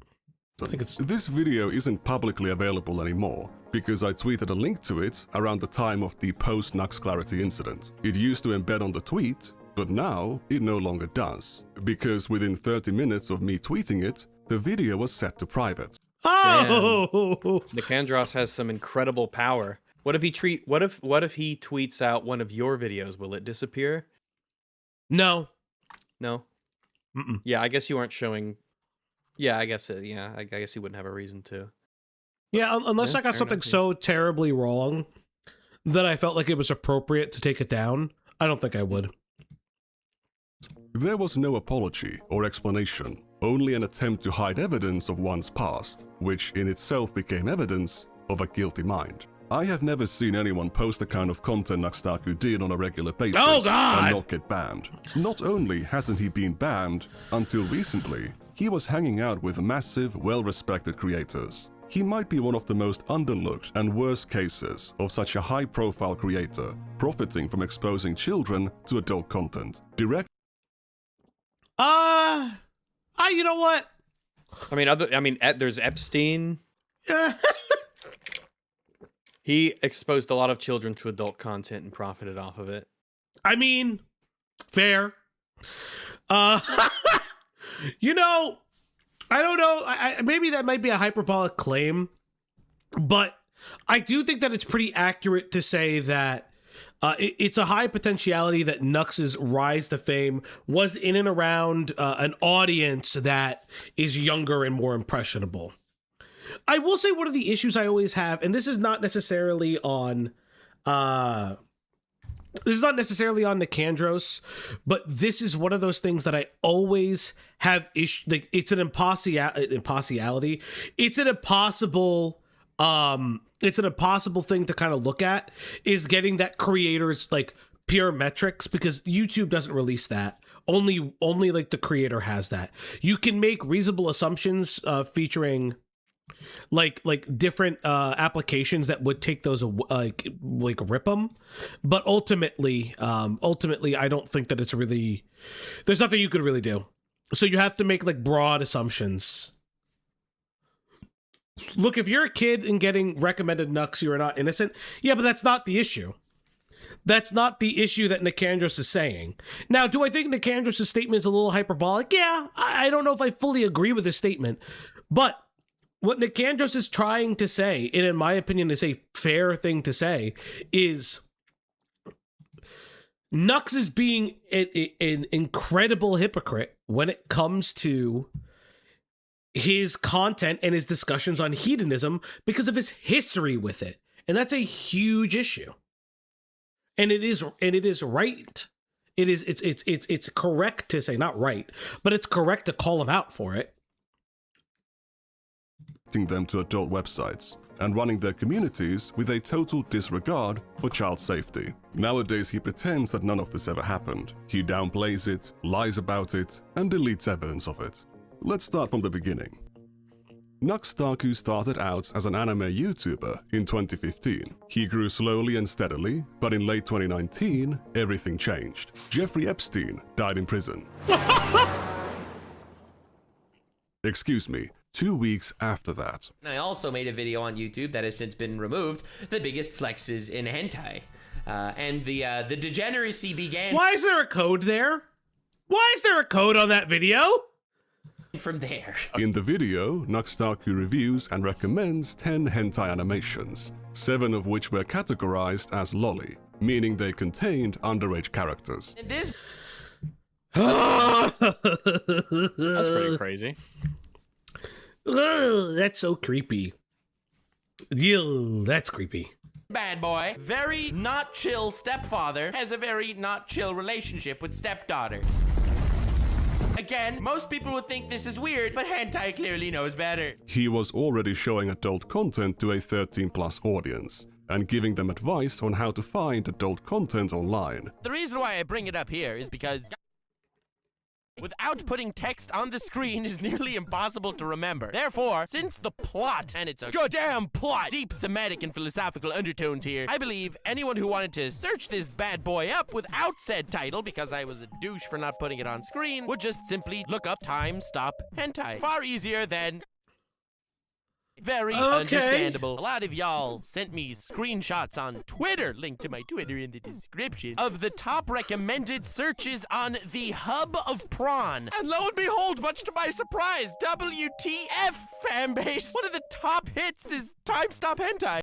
This video isn't publicly available anymore, because I tweeted a link to it around the time of the post-Nux Clarity incident. It used to embed on the tweet, but now it no longer does, because within 30 minutes of me tweeting it, the video was set to private. Oh! Nicandros has some incredible power. What if he tweets out one of your videos? Will it disappear? No. No? Yeah, I guess you aren't showing... Yeah, I guess I guess he wouldn't have a reason to. Yeah, unless I got something so terribly wrong that I felt like it was appropriate to take it down, I don't think I would. There was no apology or explanation, only an attempt to hide evidence of one's past, which in itself became evidence of a guilty mind. I have never seen anyone post the kind of content NUXTAKU did on a regular basis and not get banned. Not only hasn't he been banned, until recently, he was hanging out with massive, well-respected creators. He might be one of the most underlooked and worst cases of such a high-profile creator profiting from exposing children to adult content. You know what? There's Epstein. He exposed a lot of children to adult content and profited off of it. I mean, fair. You know, I don't know. Maybe that might be a hyperbolic claim, but I do think that it's pretty accurate to say that it's a high potentiality that Nux's rise to fame was in and around an audience that is younger and more impressionable. I will say one of the issues I always have, and this is not necessarily on Nicandros, but this is one of those things that I always have issue. Like, it's an impossibility. It's an impossible thing to kind of look at, is getting that creator's like pure metrics, because YouTube doesn't release that. Only like the creator has that. You can make reasonable assumptions featuring like different applications that would take those like rip them, but ultimately I don't think that it's really, there's nothing you could really do. So you have to make like broad assumptions. Look, if you're a kid and getting recommended Nux, you are not innocent. Yeah, but that's not the issue. That's not the issue that Nicandros is saying. Now, do I think Nicandros' statement is a little hyperbolic? Yeah, I don't know if I fully agree with his statement, but what Nicandros is trying to say, and in my opinion is a fair thing to say, is Nux is being an incredible hypocrite when it comes to his content and his discussions on hedonism because of his history with it. And that's a huge issue. And it is right. It's correct to say, not right, but it's correct to call him out for it. Them to adult websites and running their communities with a total disregard for child safety. Nowadays he pretends that none of this ever happened. He downplays it, lies about it, and deletes evidence of it. Let's start from the beginning. NUXTAKU started out as an anime YouTuber in 2015. He grew slowly and steadily, but in late 2019, everything changed. Jeffrey Epstein died in prison. Excuse me. 2 weeks after that. I also made a video on YouTube that has since been removed, the biggest flexes in hentai. And the degeneracy began... Why is there a code there? Why is there a code on that video? From there. In the video, NUXTAKU reviews and recommends 10 hentai animations, 7 of which were categorized as lolly, meaning they contained underage characters. And this... That's pretty crazy. Ugh, that's so creepy. Ew, that's creepy. Bad boy, very not chill stepfather, has a very not chill relationship with stepdaughter. Again, most people would think this is weird, but hentai clearly knows better. He was already showing adult content to a 13+ audience, and giving them advice on how to find adult content online. The reason why I bring it up here is because without putting text on the screen is nearly impossible to remember. Therefore, since the plot, and it's a goddamn plot, deep thematic and philosophical undertones here, I believe anyone who wanted to search this bad boy up without said title, because I was a douche for not putting it on screen, would just simply look up time stop hentai. Far easier than... Very understandable. A lot of y'all sent me screenshots on Twitter, link to my Twitter in the description, of the top recommended searches on the hub of prawn. And lo and behold, much to my surprise, WTF fanbase, one of the top hits is Time Stop Hentai.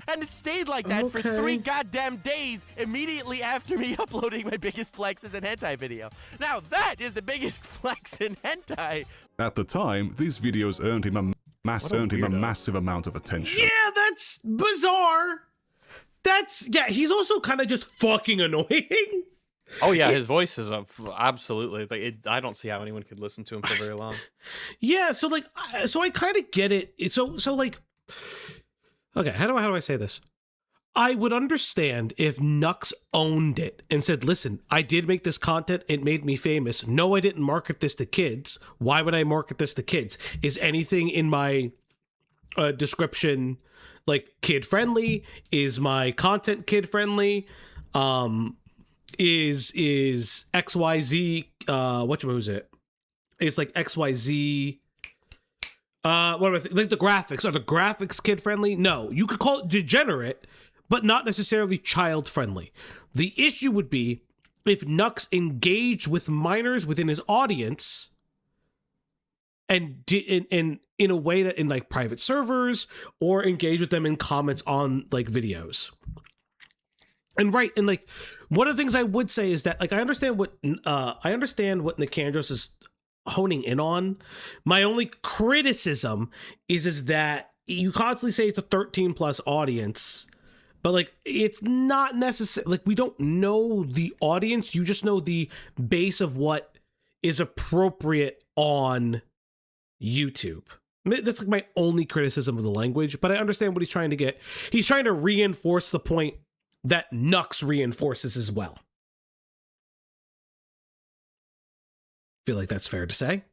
And it stayed like that for 3 goddamn days immediately after me uploading my biggest flexes and hentai video. Now that is the biggest flex in hentai. At the time, these videos earned him a massive amount of attention. Yeah, that's bizarre. He's also kind of just fucking annoying. Oh yeah, his voice is absolutely like I don't see how anyone could listen to him for very long. Yeah, so I kind of get it. Okay, how do I say this? I would understand if Nux owned it and said, listen, I did make this content. It made me famous. No, I didn't market this to kids. Why would I market this to kids? Is anything in my description like kid friendly? Is my content kid friendly? Is XYZ, what's it? It's like XYZ. Like the graphics, are the graphics kid friendly? No, you could call it degenerate, but not necessarily child friendly. The issue would be if Nux engaged with minors within his audience and did in a way that in like private servers or engage with them in comments on like videos. And like one of the things I would say is that like I understand what Nicandros is honing in on. My only criticism is that you constantly say it's a 13 plus audience, but like it's not necessary. Like we don't know the audience, you just know the base of what is appropriate on YouTube. That's like my only criticism of the language, but I understand what he's trying to get. He's trying to reinforce the point that Nux reinforces as well. Feel like that's fair to say.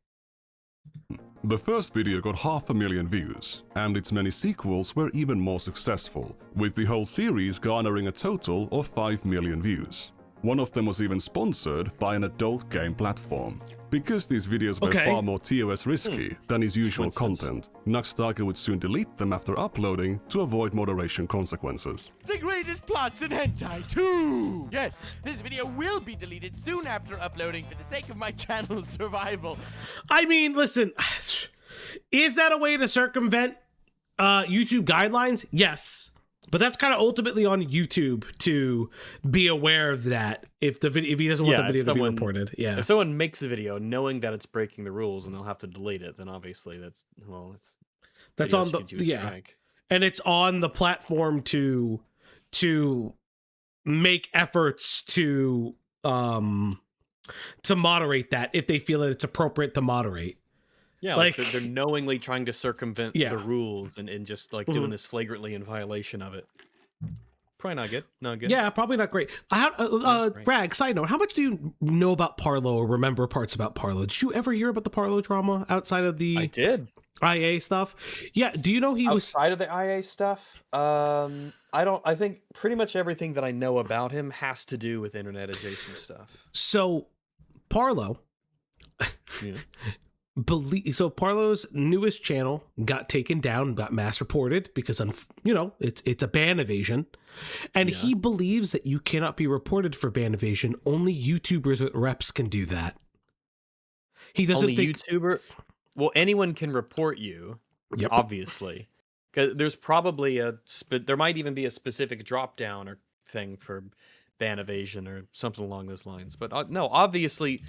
The first video got 500,000 views, and its many sequels were even more successful, with the whole series garnering a total of 5 million views. One of them was even sponsored by an adult game platform. Because these videos were far more TOS risky than his usual content, NUXTAKU would soon delete them after uploading to avoid moderation consequences. The greatest plots in hentai too! Yes, this video will be deleted soon after uploading for the sake of my channel's survival. I mean, listen, is that a way to circumvent YouTube guidelines? Yes. But that's kind of ultimately on YouTube to be aware of that if he doesn't want the video to be reported. Yeah. If someone makes a video knowing that it's breaking the rules and they'll have to delete it, then obviously that's on the and it's on the platform to make efforts to moderate that if they feel that it's appropriate to moderate. Yeah, like they're knowingly trying to circumvent the rules and just like doing this flagrantly in violation of it. Probably not good. Not good. Yeah, probably not great. Rags, side note, how much do you know about Parlo or remember parts about Parlo? Did you ever hear about the Parlo drama outside of the IA stuff? Yeah, do you know he was outside of the IA stuff? I think pretty much everything that I know about him has to do with internet adjacent stuff. So Parlo so Parlo's newest channel got taken down, got mass reported because it's a ban evasion, and he believes that you cannot be reported for ban evasion. Only YouTubers with reps can do that. He doesn't think YouTuber. Well, anyone can report you, obviously, because there's probably there might even be a specific drop down or thing for ban evasion or something along those lines. But no, obviously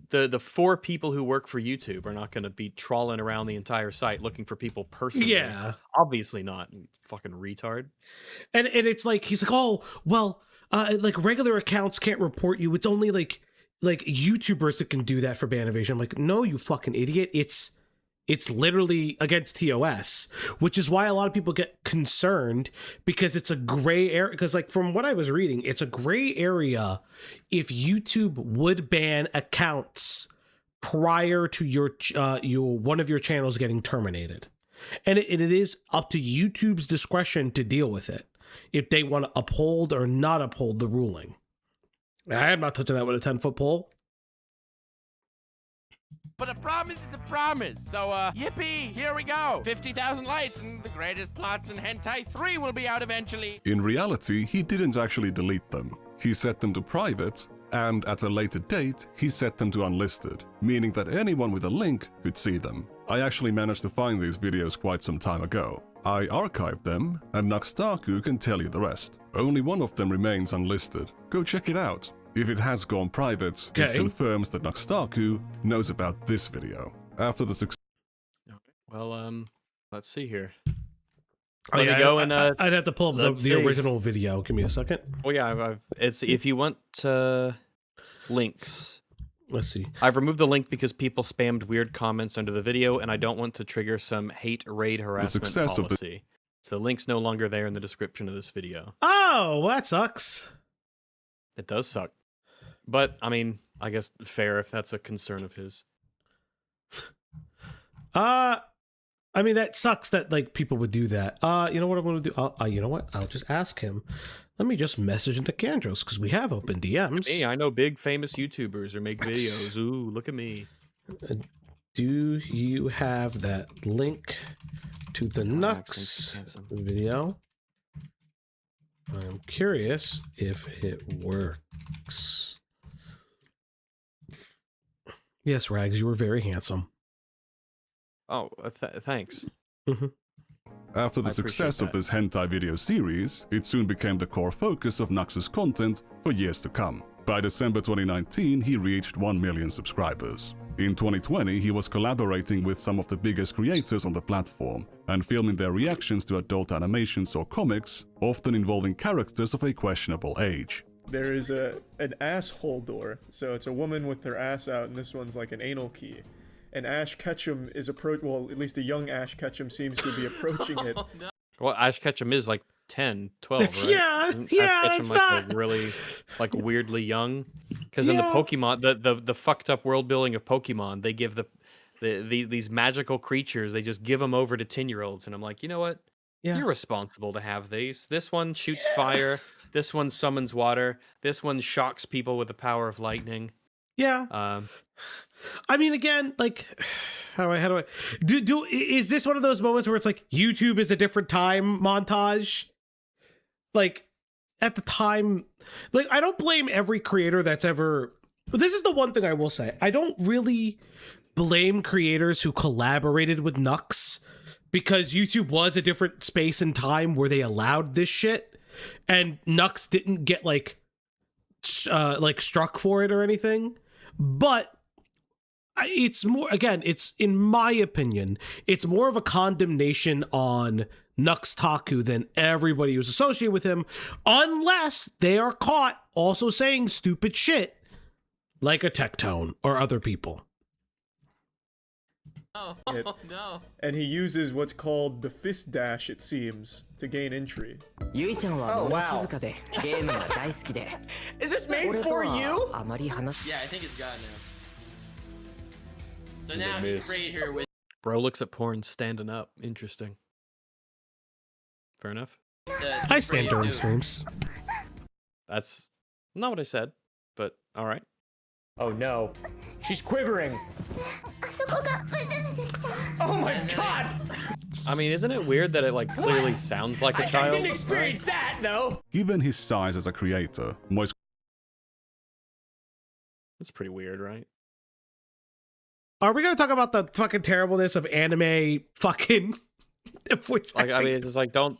the 4 people who work for YouTube are not going to be trawling around the entire site looking for people personally. Yeah. Obviously not. Fucking retard. And it's like, he's like, oh, well, like regular accounts can't report you. It's only like YouTubers that can do that for ban evasion. I'm like, no, you fucking idiot. It's literally against TOS, which is why a lot of people get concerned because it's a gray area. Because like from what I was reading, it's a gray area if YouTube would ban accounts prior to your one of your channels getting terminated, and it is up to YouTube's discretion to deal with it if they want to uphold or not uphold the ruling. I am not touching that with a 10-foot pole. But a promise is a promise. So, yippee, here we go. 50,000 likes and the greatest plots in Hentai 3 will be out eventually. In reality, he didn't actually delete them. He set them to private, and at a later date, he set them to unlisted, meaning that anyone with a link could see them. I actually managed to find these videos quite some time ago. I archived them, and NUXTAKU can tell you the rest. Only one of them remains unlisted. Go check it out. If it has gone private, it confirms that NUXTAKU knows about this video. After the success... Well, let's see here. Oh, yeah, go and I'd have to pull up the original video. Give me a second. Well, yeah, it's if you want links. Let's see. I've removed the link because people spammed weird comments under the video, and I don't want to trigger some hate raid harassment policy. So the link's no longer there in the description of this video. Oh, well, that sucks. It does suck. But, I mean, I guess fair if that's a concern of his. I mean, that sucks that, like, people would do that. You know what I'm going to do? You know what? I'll just ask him. Let me just message into Candros, because we have open DMs. Hey, I know big famous YouTubers who make videos. Ooh, look at me. Do you have that link to the Nux video? I'm curious if it works. Yes, Rags, you were very handsome. Oh, thanks. After the success of this hentai video series, it soon became the core focus of Nux's content for years to come. By December 2019, he reached 1 million subscribers. In 2020, he was collaborating with some of the biggest creators on the platform and filming their reactions to adult animations or comics, often involving characters of a questionable age. There is an asshole door, so it's a woman with their ass out, and this one's like an anal key. And Ash Ketchum is well, at least a young Ash Ketchum seems to be approaching it. No. Well, Ash Ketchum is like 10, 12, right? Yeah, Isn't yeah, Ash Ketchum it's like, not... like really, like weirdly young. Because in the Pokemon, the fucked up world building of Pokemon, they give these magical creatures, they just give them over to 10-year-olds, and I'm like, you know what? Yeah. You're responsible to have these. This one shoots fire. This one summons water. This one shocks people with the power of lightning. Yeah. I mean, again, like, how do I do? Is this one of those moments where it's like YouTube is a different time montage? Like, at the time, like, I don't blame every creator that's ever. This is the one thing I will say. I don't really blame creators who collaborated with Nux because YouTube was a different space and time where they allowed this shit, and Nux didn't get like struck for it or anything. But it's more, again, it's, in my opinion, it's more of a condemnation on NUXTAKU than everybody who's associated with him, unless they are caught also saying stupid shit like a Tectone or other people. Oh, no. And he uses what's called the fist dash, it seems, to gain entry. Oh, wow. Is this made for you? Yeah, I think it's gone now. So now he's right here with... Bro looks at porn standing up. Interesting. Fair enough. I stand during streams. That's not what I said, but all right. Oh no. She's quivering. Oh my god! I mean, isn't it weird that it like clearly sounds like a child? I didn't experience that, though. Given his size as a creator, Moist... That's pretty weird, right? Are we gonna talk about the fucking terribleness of anime fucking voice acting? Like, I mean, it's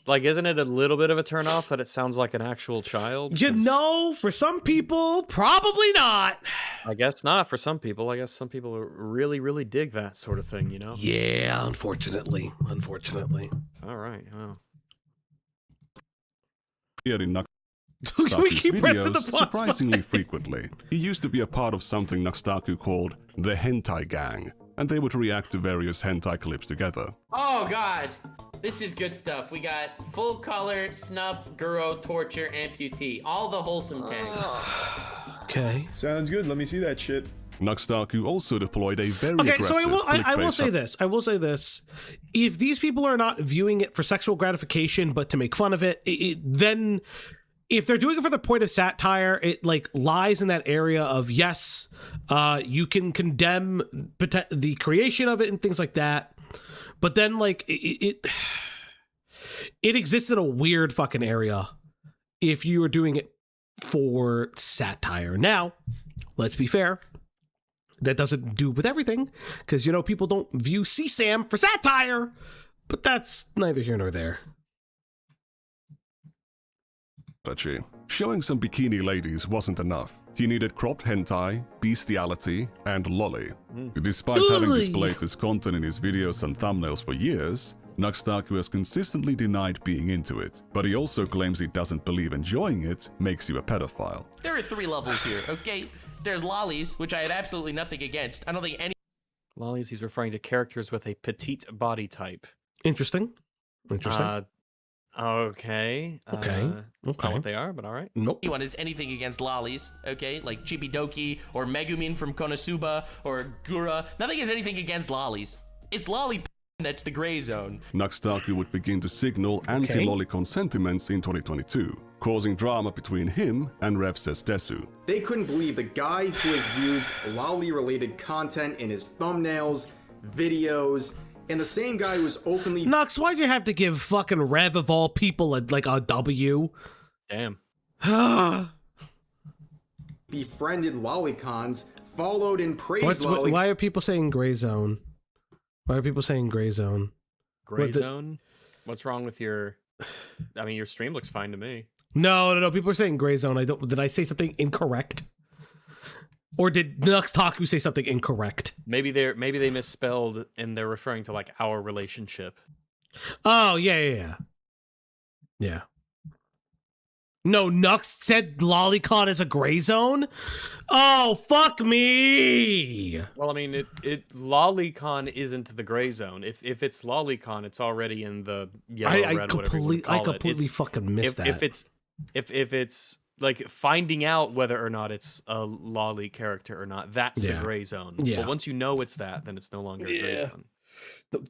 like, isn't it a little bit of a turnoff that it sounds like an actual child? You know, for some people, probably not. I guess not for some people. I guess some people really, really dig that sort of thing, you know? Yeah, unfortunately. All right, well. We keep videos surprisingly frequently. He used to be a part of something NUXTAKU called the Hentai Gang, and they would react to various hentai clips together. Oh god, this is good stuff. We got full color, snuff, guro, torture, amputee. All the wholesome tags. Okay. Sounds good, let me see that shit. NUXTAKU also deployed a very aggressive so I will say this. If these people are not viewing it for sexual gratification, but to make fun of it, then if they're doing it for the point of satire, it like lies in that area of yes, you can condemn the creation of it and things like that, but then like it exists in a weird fucking area if you were doing it for satire. Now, let's be fair. That doesn't do with everything, because, you know, people don't view CSAM for satire, but that's neither here nor there. Showing some bikini ladies wasn't enough. He needed cropped hentai, bestiality, and lolly. Despite having displayed this content in his videos and thumbnails for years, NUXTAKU has consistently denied being into it, but he also claims he doesn't believe enjoying it makes you a pedophile. There are 3 levels here, okay? There's lollies, which I had absolutely nothing against. I don't think any... Lollies, he's referring to characters with a petite body type. Interesting. Okay. Okay. That's not what they are, but all right. Nope. Anyone is anything against lollies, okay? Like Chibidoki or Megumin from Konosuba or Gura. Nothing is anything against lollies. It's lolly that's the gray zone. NUXTAKU would begin to signal anti-lolicon sentiments in 2022, causing drama between him and Rev Says Desu. They couldn't believe the guy who has used lolly-related content in his thumbnails, videos, and the same guy who was openly... Nux, why'd you have to give fucking Rev of all people a W? Damn. befriended lolicons, followed and praised lolicons. Why are people saying gray zone? Why are people saying gray zone? Gray zone? What's wrong with your... I mean, your stream looks fine to me. No. People are saying gray zone. Did I say something incorrect? Or did NUXTAKU say something incorrect? Maybe they misspelled and they're referring to like our relationship. Oh, yeah. No, Nux said lolicon is a gray zone? Oh, fuck me! Well, I mean, lolicon isn't the gray zone. If it's lolicon, it's already in the yellow, red, whatever you want to call it. I completely fucking missed that. If it's like finding out whether or not it's a lolly character or not, that's the gray zone. Yeah. But once you know it's that, then it's no longer a gray zone.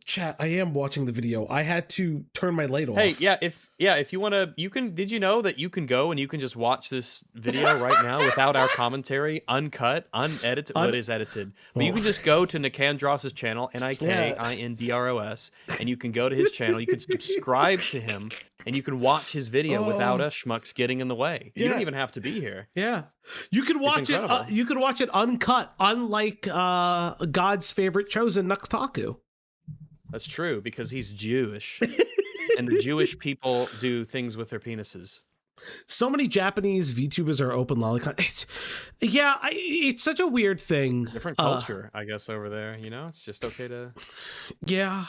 Chat, I am watching the video. I had to turn my light off. Hey, if you want to, you can. Did you know that you can go and you can just watch this video right now without our commentary, uncut, unedited? Well, it is edited, but you can just go to Nikandros' channel, Nikindros, and you can go to his channel. You can subscribe to him, and you can watch his video without us schmucks getting in the way. You don't even have to be here. Yeah, you can watch it. You can watch it uncut, unlike God's favorite chosen NUXTAKU. That's true, because he's Jewish, and the Jewish people do things with their penises. So many Japanese VTubers are open lolicon. It's such a weird thing. Different culture, I guess, over there. You know, it's just okay to. Yeah,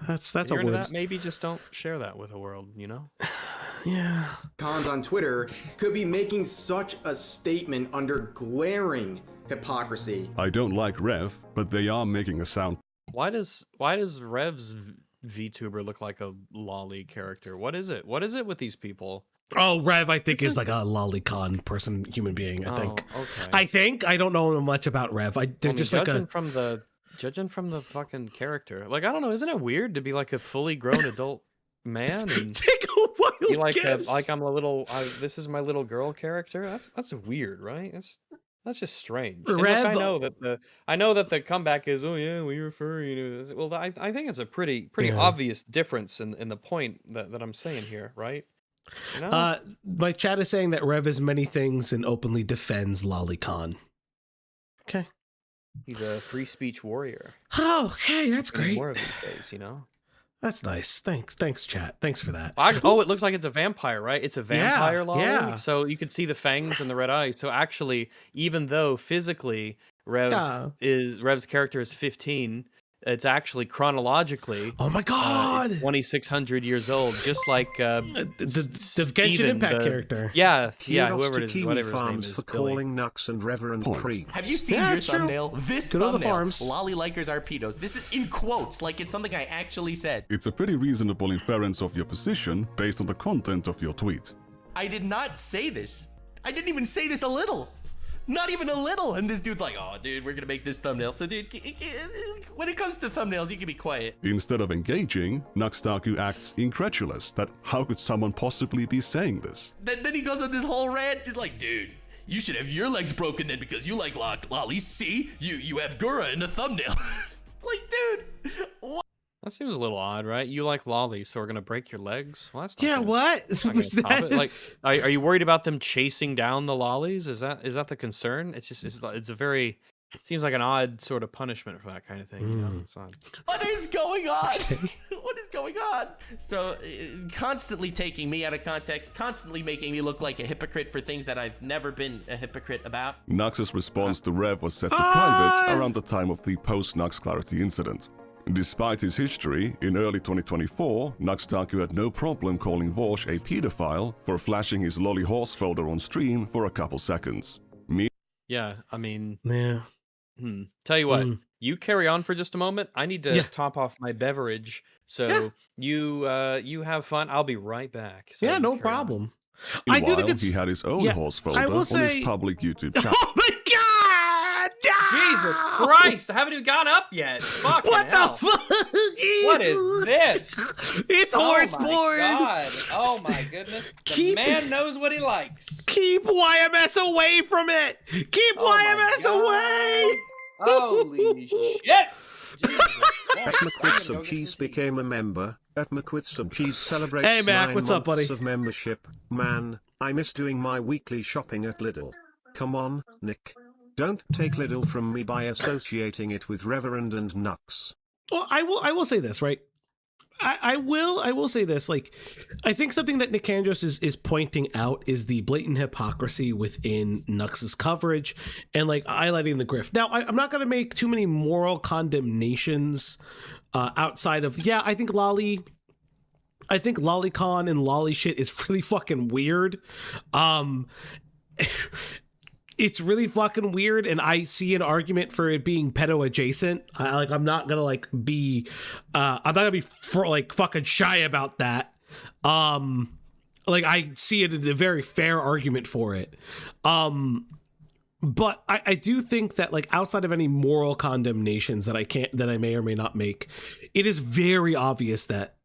that's a word. that, maybe just don't share that with the world. You know. Yeah. Cons on Twitter could be making such a statement under glaring hypocrisy. I don't like Rev, but they are making a sound. Why does Rev's VTuber look like a lolly character? What is it? What is it with these people? Oh, Rev, I think is like a lolicon person, human being. I think. Okay. I don't know much about Rev. They're just judging from the fucking character. Like, I don't know. Isn't it weird to be like a fully grown adult man and take a wild guess? Like I'm a little. This is my little girl character. That's weird, right? That's just strange. And Rev, look, I know that the comeback is, oh yeah, we refer you to this. Well, I think it's a pretty obvious difference in the point that I'm saying here, right? You know? My chat is saying that Rev is many things and openly defends lolicon. Okay. He's a free speech warrior. Oh, okay, that's great. More of these days, you know. That's nice. Thanks, chat. Thanks for that. It looks like it's a vampire, right? It's a vampire lolly. Yeah. So you can see the fangs and the red eyes. So actually, even though physically Rev's character is 15, it's actually chronologically. Oh my god! 2,600 years old, just like the Genshin Impact character. Yeah, Kudos whoever to it is, Kiwi whatever his name Farms is. for Billy. calling Nux and Reverend Creep. Have you seen your thumbnail? This Good old thumbnail, farms. Lolly Likers Arpedos. This is in quotes, like it's something I actually said. It's a pretty reasonable inference of your position based on the content of your tweet. I did not say this. I didn't even say this a little. Not even a little. And this dude's like, oh, dude, we're gonna make this thumbnail. So, dude, when it comes to thumbnails, you can be quiet. Instead of engaging, NUXTAKU acts incredulous that how could someone possibly be saying this? Then he goes on this whole rant. He's like, dude, you should have your legs broken then because you like lollies. See, you have Gura in the thumbnail. Like, dude, what? That seems a little odd, right? You like lollies, so we're gonna break your legs? Well, that's not Yeah, gonna- what? that's not Was gonna top that- it. Like, are you worried about them chasing down the lollies? Is that the concern? It's a very, seems like an odd sort of punishment for that kind of thing. You know, it's odd. What is going on? What is going on? So, constantly taking me out of context, constantly making me look like a hypocrite for things that I've never been a hypocrite about. Nux's response to Rev was set to private around the time of the post-Nux Clarity incident. Despite his history, in early 2024, NUXTAKU had no problem calling Vosh a pedophile for flashing his lolly horse folder on stream for a couple seconds. Yeah, I mean, yeah. Tell you what, you carry on for just a moment. I need to Yeah. top off my beverage, so you have fun. I'll be right back. So Yeah, you no carry on. problem. I do think Meanwhile, it's. he had his own yeah, horse I folder will on say- his public YouTube channel. Oh my god! Jesus Christ! I haven't even gone up yet. Fucking What hell. the fuck? What is this? It's horse Oh my porn. God. Oh my goodness! The man knows what he likes. Keep YMS away from it. Keep YMS away. Holy shit! At McWith Sub Cheese became a member. At McWith Sub Cheese celebrates Hey, Mac, 9 what's up, buddy? months of membership. Man, I miss doing my weekly shopping at Lidl. Come on, Nick. Don't take Lidl from me by associating it with Reverend and Nux. Well, I will say this, right? I will say this. Like, I think something that Nick Andros is pointing out is the blatant hypocrisy within Nux's coverage and like highlighting the grift. Now, I'm not going to make too many moral condemnations outside of, yeah, I think lolicon and lolly shit is really fucking weird. It's really fucking weird, and I see an argument for it being pedo adjacent. I'm not gonna be fucking shy about that. I see it as a very fair argument for it. But I do think that like outside of any moral condemnations that I may or may not make, it is very obvious that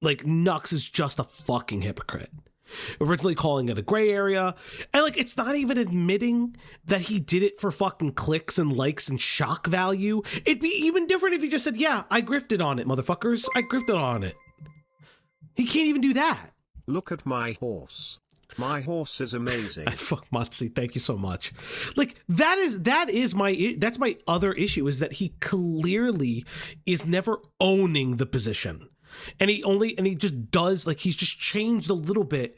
like Nux is just a fucking hypocrite. Originally calling it a gray area, and like it's not even admitting that he did it for fucking clicks and likes and shock value. It'd be even different if he just said, yeah, I grifted on it, motherfuckers. I grifted on it. He can't even do that. Look at my horse. My horse is amazing. Fuck Motzi, thank you so much. Like that's my other issue is that he clearly is never owning the position. And he just does, like, he's just changed a little bit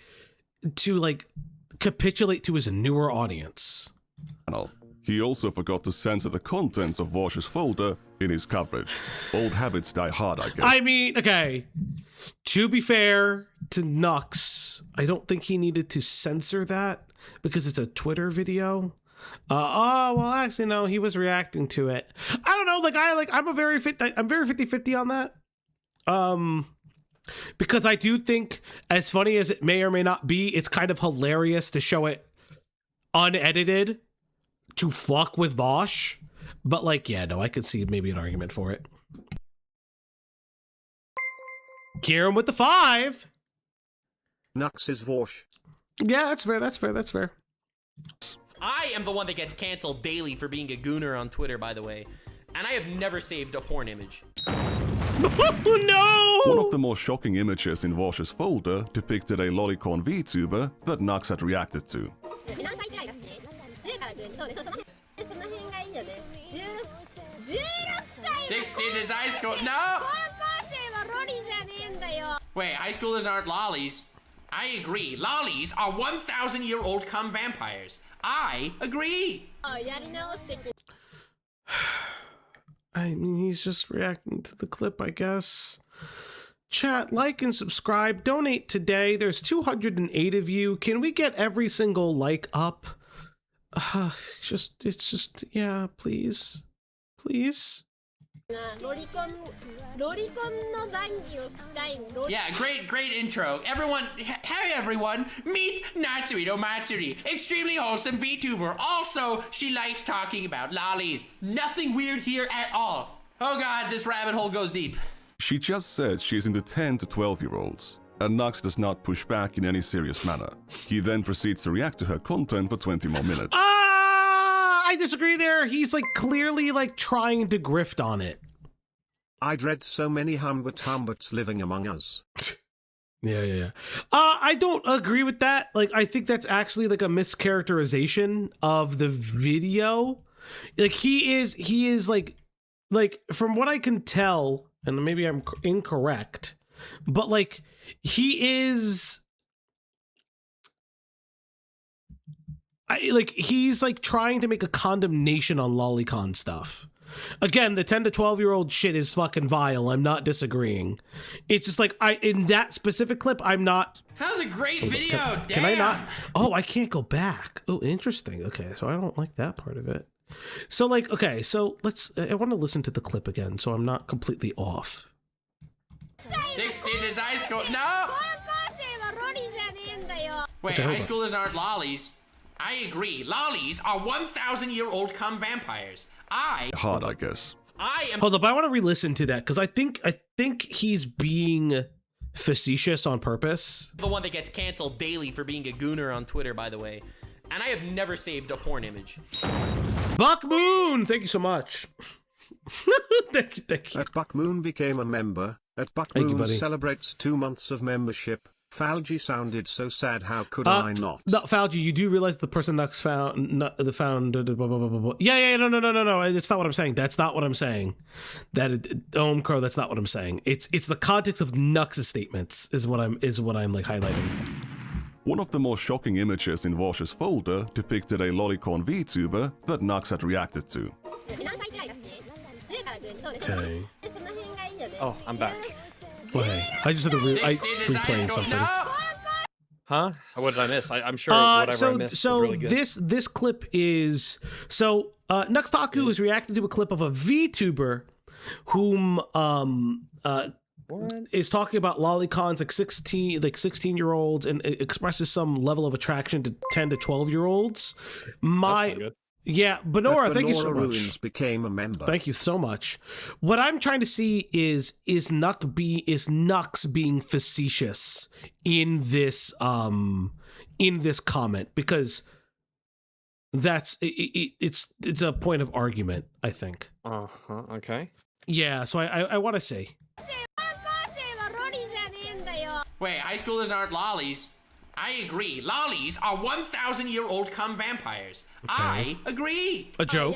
to, like, capitulate to his newer audience. He also forgot to censor the contents of Vosh's folder in his coverage. Old habits die hard, I guess. I mean, okay, to be fair to Nux, I don't think he needed to censor that because it's a Twitter video. Well, actually, no, he was reacting to it. I don't know, I'm very 50-50 on that. Because I do think, as funny as it may or may not be, it's kind of hilarious to show it unedited to fuck with Vosh. But like, yeah, no, I could see maybe an argument for it. Kieran with the 5. Nux is Vosh. Yeah, that's fair. I am the one that gets canceled daily for being a gooner on Twitter, by the way. And I have never saved a porn image. No! One of the more shocking images in Vosh's folder depicted a lolicon VTuber that Nux had reacted to. 16 is high school. No! Wait, high schoolers aren't lollies. I agree. Lollies are 1,000-year-old cum vampires. I agree. I mean, he's just reacting to the clip, I guess. Chat, like and subscribe. Donate today. There's 208 of you. Can we get every single like up? Yeah, please. Please. Yeah, great intro. Everyone, hey everyone, meet Natsuhito Matsuri, extremely wholesome VTuber. Also, she likes talking about lollies. Nothing weird here at all. Oh god, this rabbit hole goes deep. She just said she is into 10 to 12-year-olds, and Nux does not push back in any serious manner. He then proceeds to react to her content for 20 more minutes. I disagree there. He's like clearly like trying to grift on it. I dread so many humbuts living among us. Yeah. I don't agree with that. Like, I think that's actually like a mischaracterization of the video. Like, he is like from what I can tell, and maybe I'm incorrect, but like he's like trying to make a condemnation on lolicon stuff. Again, the 10 to 12-year-old shit is fucking vile. I'm not disagreeing. It's just like in that specific clip, I'm not. That was a great video. Can I not? Oh, I can't go back. Oh, interesting. Okay, so I don't like that part of it. So like, okay, so I want to listen to the clip again, so I'm not completely off. 16 is high school. No. Wait, Okay, high hold on. schoolers aren't lollies. I agree. Lollies are 1,000-year-old cum vampires. Hard, I guess. Hold up, I want to re-listen to that because I think he's being facetious on purpose. The one that gets canceled daily for being a gooner on Twitter, by the way. And I have never saved a porn image. Buck Moon, thank you so much. Thank you. That Buck Moon became a member. That Buck Thank you, Moon buddy. celebrates 2 months of membership. Falgi sounded so sad. How could I not? No, Falgi, you do realize the person Nux found, blah, blah, blah, blah. Yeah, no. It's not what I'm saying. That's not what I'm saying. Ohm Crow, that's not what I'm saying. It's the context of Nux's statements is what I'm like highlighting. One of the more shocking images in Vosh's folder depicted a lolicon VTuber that Nux had reacted to. Okay. Oh, I'm back. Okay. I just had to replaying something. Huh? What did I miss? I'm sure whatever I missed was really good. this clip is NUXTAKU is reacting to a clip of a VTuber whom is talking about lolicons like 16-year-olds and it expresses some level of attraction to 10 to 12-year-olds. Benora, thank you so much. Ruins became a member. Thank you so much. What I'm trying to see is Nux being facetious in this comment because that's it's a point of argument, I think. Okay. Yeah, so I want to say. Wait, high schoolers aren't lollies. I agree. Lollies are 1,000-year-old cum vampires. Okay. I agree. A joke.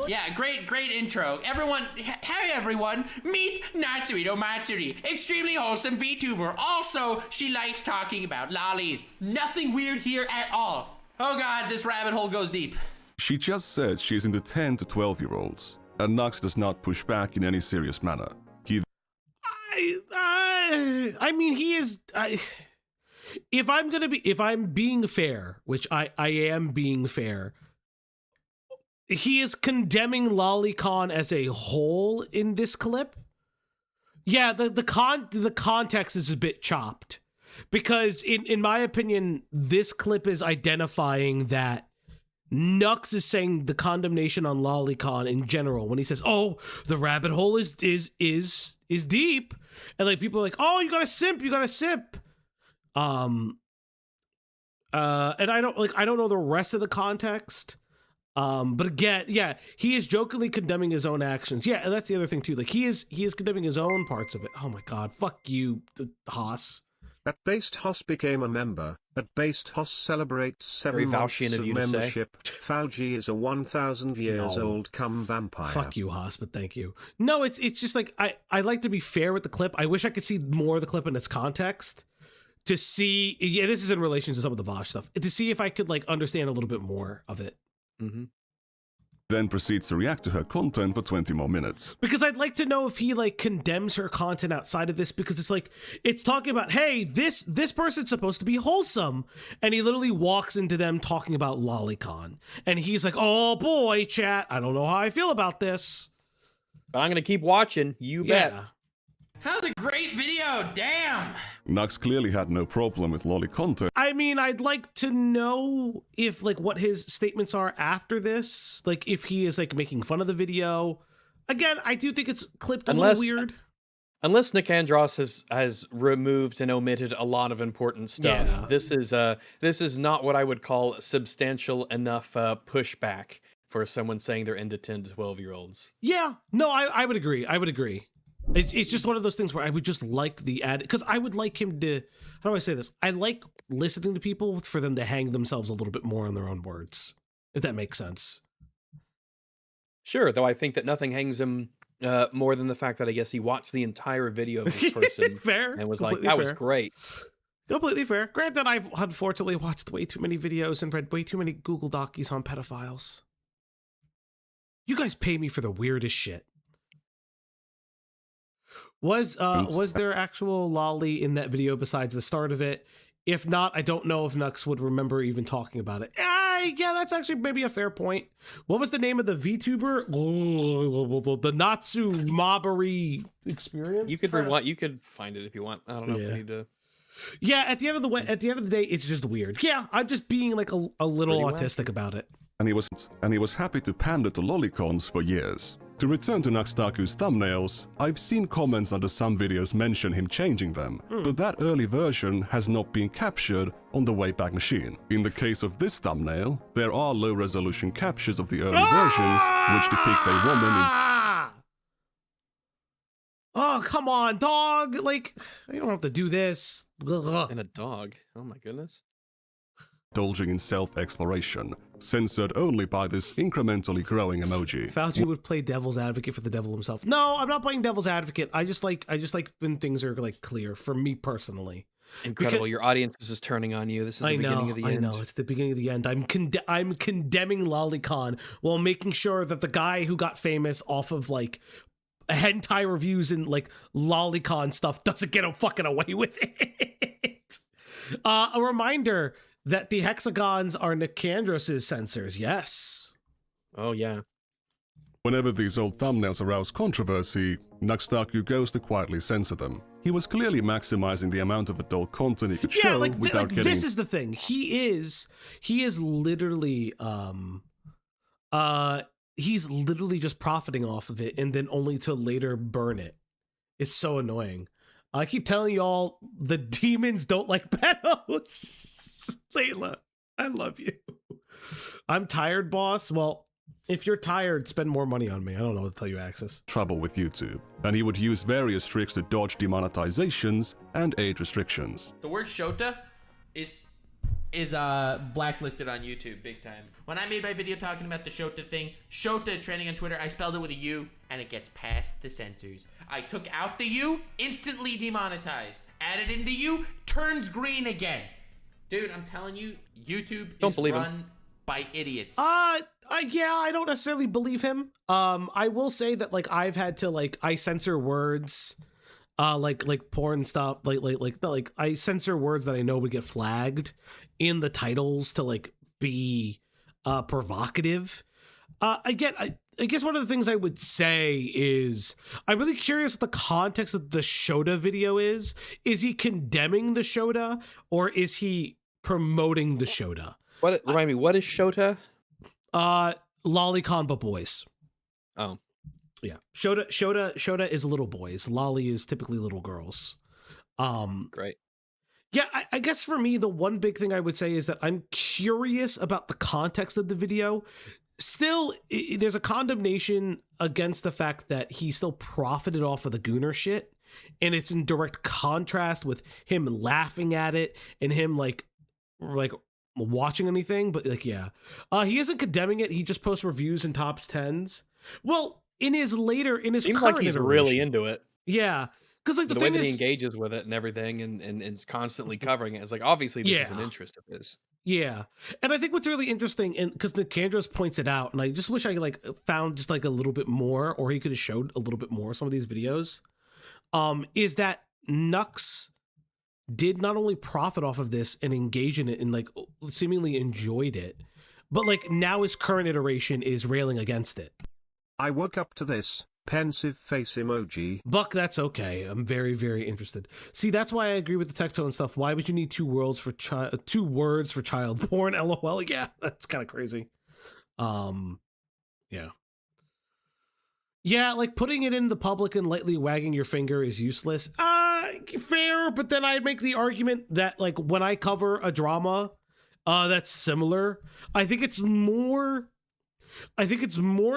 Yeah, great intro. Everyone, hey everyone, meet Natsuhito Matsuri, extremely wholesome VTuber. Also, she likes talking about lollies. Nothing weird here at all. Oh god, this rabbit hole goes deep. She just said she is into 10 to 12-year-olds, and Nux does not push back in any serious manner. I mean, he is. If I'm being fair, which I am being fair, he is condemning lolicon as a whole in this clip. Yeah, the context is a bit chopped because in my opinion, this clip is identifying that Nux is saying the condemnation on lolicon in general when he says, "Oh, the rabbit hole is deep," and like people are like, "Oh, you got to simp." And I don't know the rest of the context. But again, yeah, he is jokingly condemning his own actions. Yeah, and that's the other thing too. Like he is condemning his own parts of it. Oh my god, fuck you, Haas. That based Hoss became a member. That based Hoss celebrates 7 months of membership. Falgi is a 1,000 years old cum vampire. Fuck you, Haas, but thank you. No, it's just like I like to be fair with the clip. I wish I could see more of the clip in its context to see. Yeah, this is in relation to some of the Vosh stuff. To see if I could like understand a little bit more of it. Mm-hmm. then proceeds to react to her content for 20 more minutes. Because I'd like to know if he like condemns her content outside of this, because it's like, it's talking about, hey, this person's supposed to be wholesome. And he literally walks into them talking about lolicon. And he's like, oh boy, chat, I don't know how I feel about this. But I'm going to keep watching, you bet. That was a great video, damn! Nux clearly had no problem with lolly content. I mean, I'd like to know if like what his statements are after this, like if he is like making fun of the video. Again, I do think it's clipped a little weird. Unless Nick Andros has removed and omitted a lot of important stuff. Yeah. This is not what I would call substantial enough pushback for someone saying they're into 10 to 12-year-olds. Yeah, no, I would agree. I would agree. It's just one of those things where I would just like the ad, because I would like him to, how do I say this? I like listening to people for them to hang themselves a little bit more on their own words, if that makes sense. Sure, though I think that nothing hangs him more than the fact that I guess he watched the entire video of this person fair, and was completely like, that was fair. great. Completely fair. Granted, I've unfortunately watched way too many videos and read way too many Google Docs on pedophiles. You guys pay me for the weirdest shit. Was there actual lolly in that video besides the start of it? If not, I don't know if Nux would remember even talking about it. Yeah, that's actually maybe a fair point. What was the name of the VTuber? The Natsu Mabari experience? You could rewind, you could find it if you want. I don't know if we need to. Yeah, at the end of the day, it's just weird. Yeah, I'm just being like a little autistic about it. And he was happy to pander to lolicons for years. To return to NUXTAKU's thumbnails, I've seen comments under some videos mention him changing them, but that early version has not been captured on the Wayback Machine. In the case of this thumbnail, there are low-resolution captures of the early versions, which depict a woman in... Oh, come on, dog! Like, you don't have to do this. And a dog. Oh my goodness. Indulging in self-exploration, censored only by this incrementally growing emoji. Fauci would play devil's advocate for the devil himself. No, I'm not playing devil's advocate. I just like when things are like clear for me personally. Incredible. Your audience is just turning on you. This is the beginning of the end. I know, it's the beginning of the end. I'm condemning lolicon while making sure that the guy who got famous off of like hentai reviews and like lolicon stuff doesn't get fucking away with it. A reminder that the hexagons are Nicandros's censors, yes. Oh, yeah. Whenever these old thumbnails arouse controversy, NUXTAKU goes to quietly censor them. He was clearly maximizing the amount of adult content he could show without getting... This is the thing. He is literally, he's literally just profiting off of it and then only to later burn it. It's so annoying. I keep telling y'all, the demons don't like pedos. Layla, I love you. I'm tired, boss. Well, if you're tired, spend more money on me. I don't know what to tell you, Axis. Trouble with YouTube, and he would use various tricks to dodge demonetizations and age restrictions. The word Shota is blacklisted on YouTube big time. When I made my video talking about the Shota thing, Shota trending on Twitter, I spelled it with a U, and it gets past the censors. I took out the U, instantly demonetized. Added in the U, turns green again. Dude, I'm telling you, YouTube is run by idiots. Yeah, I don't necessarily believe him. I will say that like I've had to I censor words, like porn stuff, like I censor words that I know would get flagged in the titles to like be provocative. Again, I guess one of the things I would say is I'm really curious what the context of the Shota video is. Is he condemning the Shota or is he promoting the Shota? Remind me, what is Shota? Lolicon but boys. Oh. Yeah. Shota is little boys. Lolly is typically little girls. Great. Yeah, I guess for me, the one big thing I would say is that I'm curious about the context of the video. Still, there's a condemnation against the fact that he still profited off of the Gooner shit. And it's in direct contrast with him laughing at it and him like watching anything. But like, yeah, he isn't condemning it. He just posts reviews and tops 10s. Well, in his seems current like he's iteration, really into it. Yeah. Because like the thing way that is, he engages with it and everything and is constantly covering it, it's like obviously this is an interest of his. Yeah, and I think what's really interesting, and because Nicandros points it out, and I just wish I like found just like a little bit more, or he could have showed a little bit more of some of these videos, is that Nux did not only profit off of this and engage in it and like seemingly enjoyed it, but like now his current iteration is railing against it. I woke up to this. Pensive face emoji. Buck, that's okay. I'm very, very interested. See, that's why I agree with the Tectone stuff. Why would you need two words for child porn? LOL. Yeah, that's kind of crazy. Yeah. Yeah, like putting it in the public and lightly wagging your finger is useless. Fair, but then I'd make the argument that like when I cover a drama that's similar, I think it's more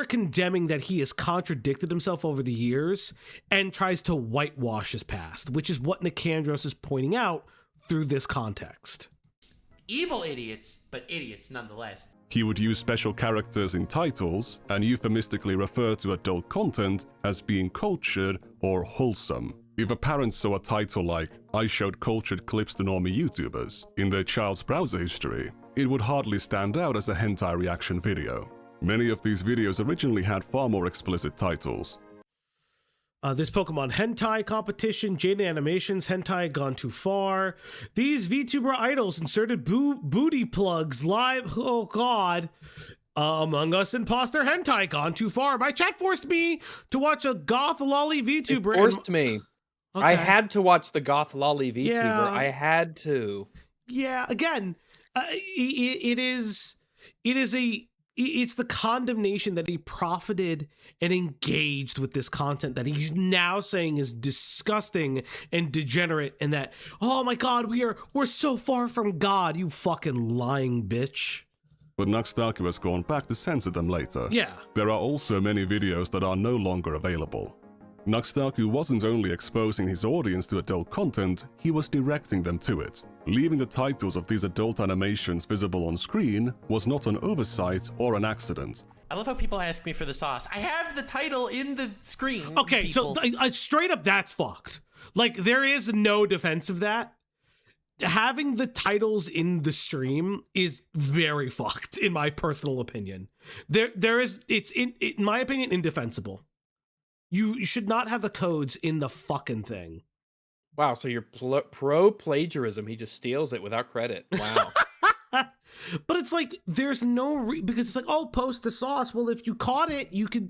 condemning that he has contradicted himself over the years and tries to whitewash his past, which is what Nicandros is pointing out through this context. Evil idiots, but idiots nonetheless. He would use special characters in titles and euphemistically refer to adult content as being cultured or wholesome. If a parent saw a title like, "I showed cultured clips to normie YouTubers" in their child's browser history, it would hardly stand out as a hentai reaction video. Many of these videos originally had far more explicit titles. This Pokemon hentai competition, Jade Animations hentai gone too far. These VTuber idols inserted booty plugs live. Oh God. Among Us imposter hentai gone too far. My chat forced me to watch a goth lolly VTuber. It forced me. Okay. I had to watch the goth lolly VTuber. Yeah. I had to. Yeah. Again, it's the condemnation that he profited and engaged with this content that he's now saying is disgusting and degenerate, and that, oh my God, we're so far from God, you fucking lying bitch. But NUXTAKU has gone back to censor them later. Yeah. There are also many videos that are no longer available. NUXTAKU wasn't only exposing his audience to adult content, he was directing them to it. Leaving the titles of these adult animations visible on screen was not an oversight or an accident. I love how people ask me for the sauce. I have the title in the screen. Okay, people. so straight up, that's fucked. Like, there is no defense of that. Having the titles in the stream is very fucked, in my personal opinion. It's in my opinion, indefensible. You should not have the codes in the fucking thing. Wow, so you're pro plagiarism. He just steals it without credit. Wow. But it's like, there's no because it's like, oh, post the sauce. Well, if you caught it, you can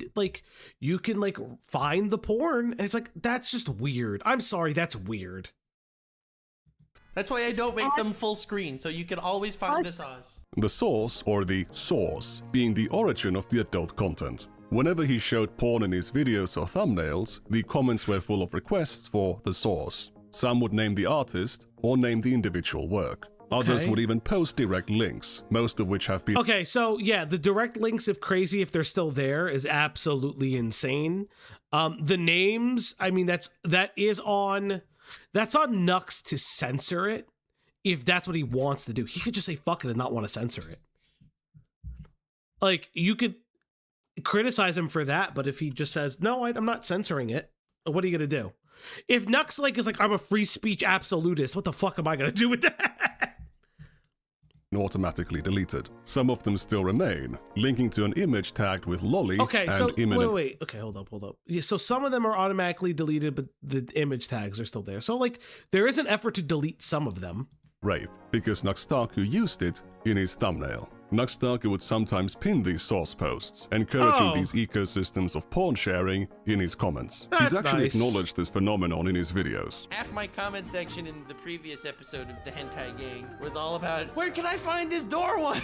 find the porn. And it's like, that's just weird. I'm sorry, that's weird. That's why I don't make them full screen, so you can always find the sauce. The source, or the source, being the origin of the adult content. Whenever he showed porn in his videos or thumbnails, the comments were full of requests for the source. Some would name the artist or name the individual work. Others Okay. would even post direct links, most of which have been... Okay, so yeah, the direct links, if crazy, if they're still there, is absolutely insane. The names, I mean, that's on Nux to censor it, if that's what he wants to do. He could just say fuck it and not want to censor it. Like, you could criticize him for that, but if he just says, no, I'm not censoring it, what are you gonna do? If Nux is like, I'm a free speech absolutist, what the fuck am I gonna do with that? automatically deleted. Some of them still remain, linking to an image tagged with lolly Okay, and so imminent... wait. Okay, hold up. Yeah, so some of them are automatically deleted, but the image tags are still there. So like, there is an effort to delete some of them. rape, because NUXTAKU used it in his thumbnail. NUXTAKU would sometimes pin these source posts, encouraging these ecosystems of porn sharing in his comments. That's He's actually nice. acknowledged this phenomenon in his videos. Half my comment section in the previous episode of the Hentai Gang was all about, where can I find this door one?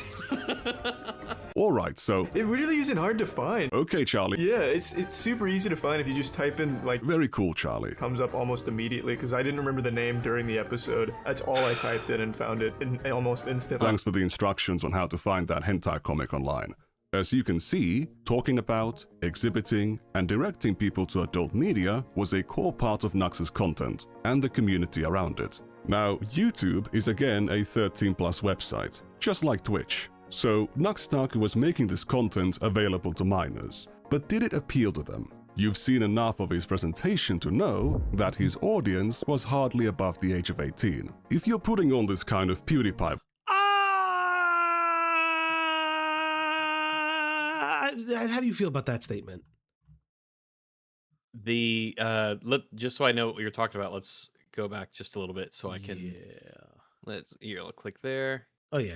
Alright, so... It really isn't hard to find. Okay, Charlie. Yeah, it's super easy to find if you just type in, like... Very cool, Charlie. Comes up almost immediately, because I didn't remember the name during the episode. That's all I typed in and found it in almost instantly. Thanks for the instructions on how to find that hentai comic online. As you can see, talking about, exhibiting, and directing people to adult media was a core part of Nux's content, and the community around it. Now, YouTube is again a 13+ website, just like Twitch. So, NUXTAKU was making this content available to minors. But did it appeal to them? You've seen enough of his presentation to know that his audience was hardly above the age of 18. If you're putting on this kind of PewDiePie... how do you feel about that statement? The just so I know what you're talking about, let's go back just a little bit so I can. Let's click there. Oh yeah.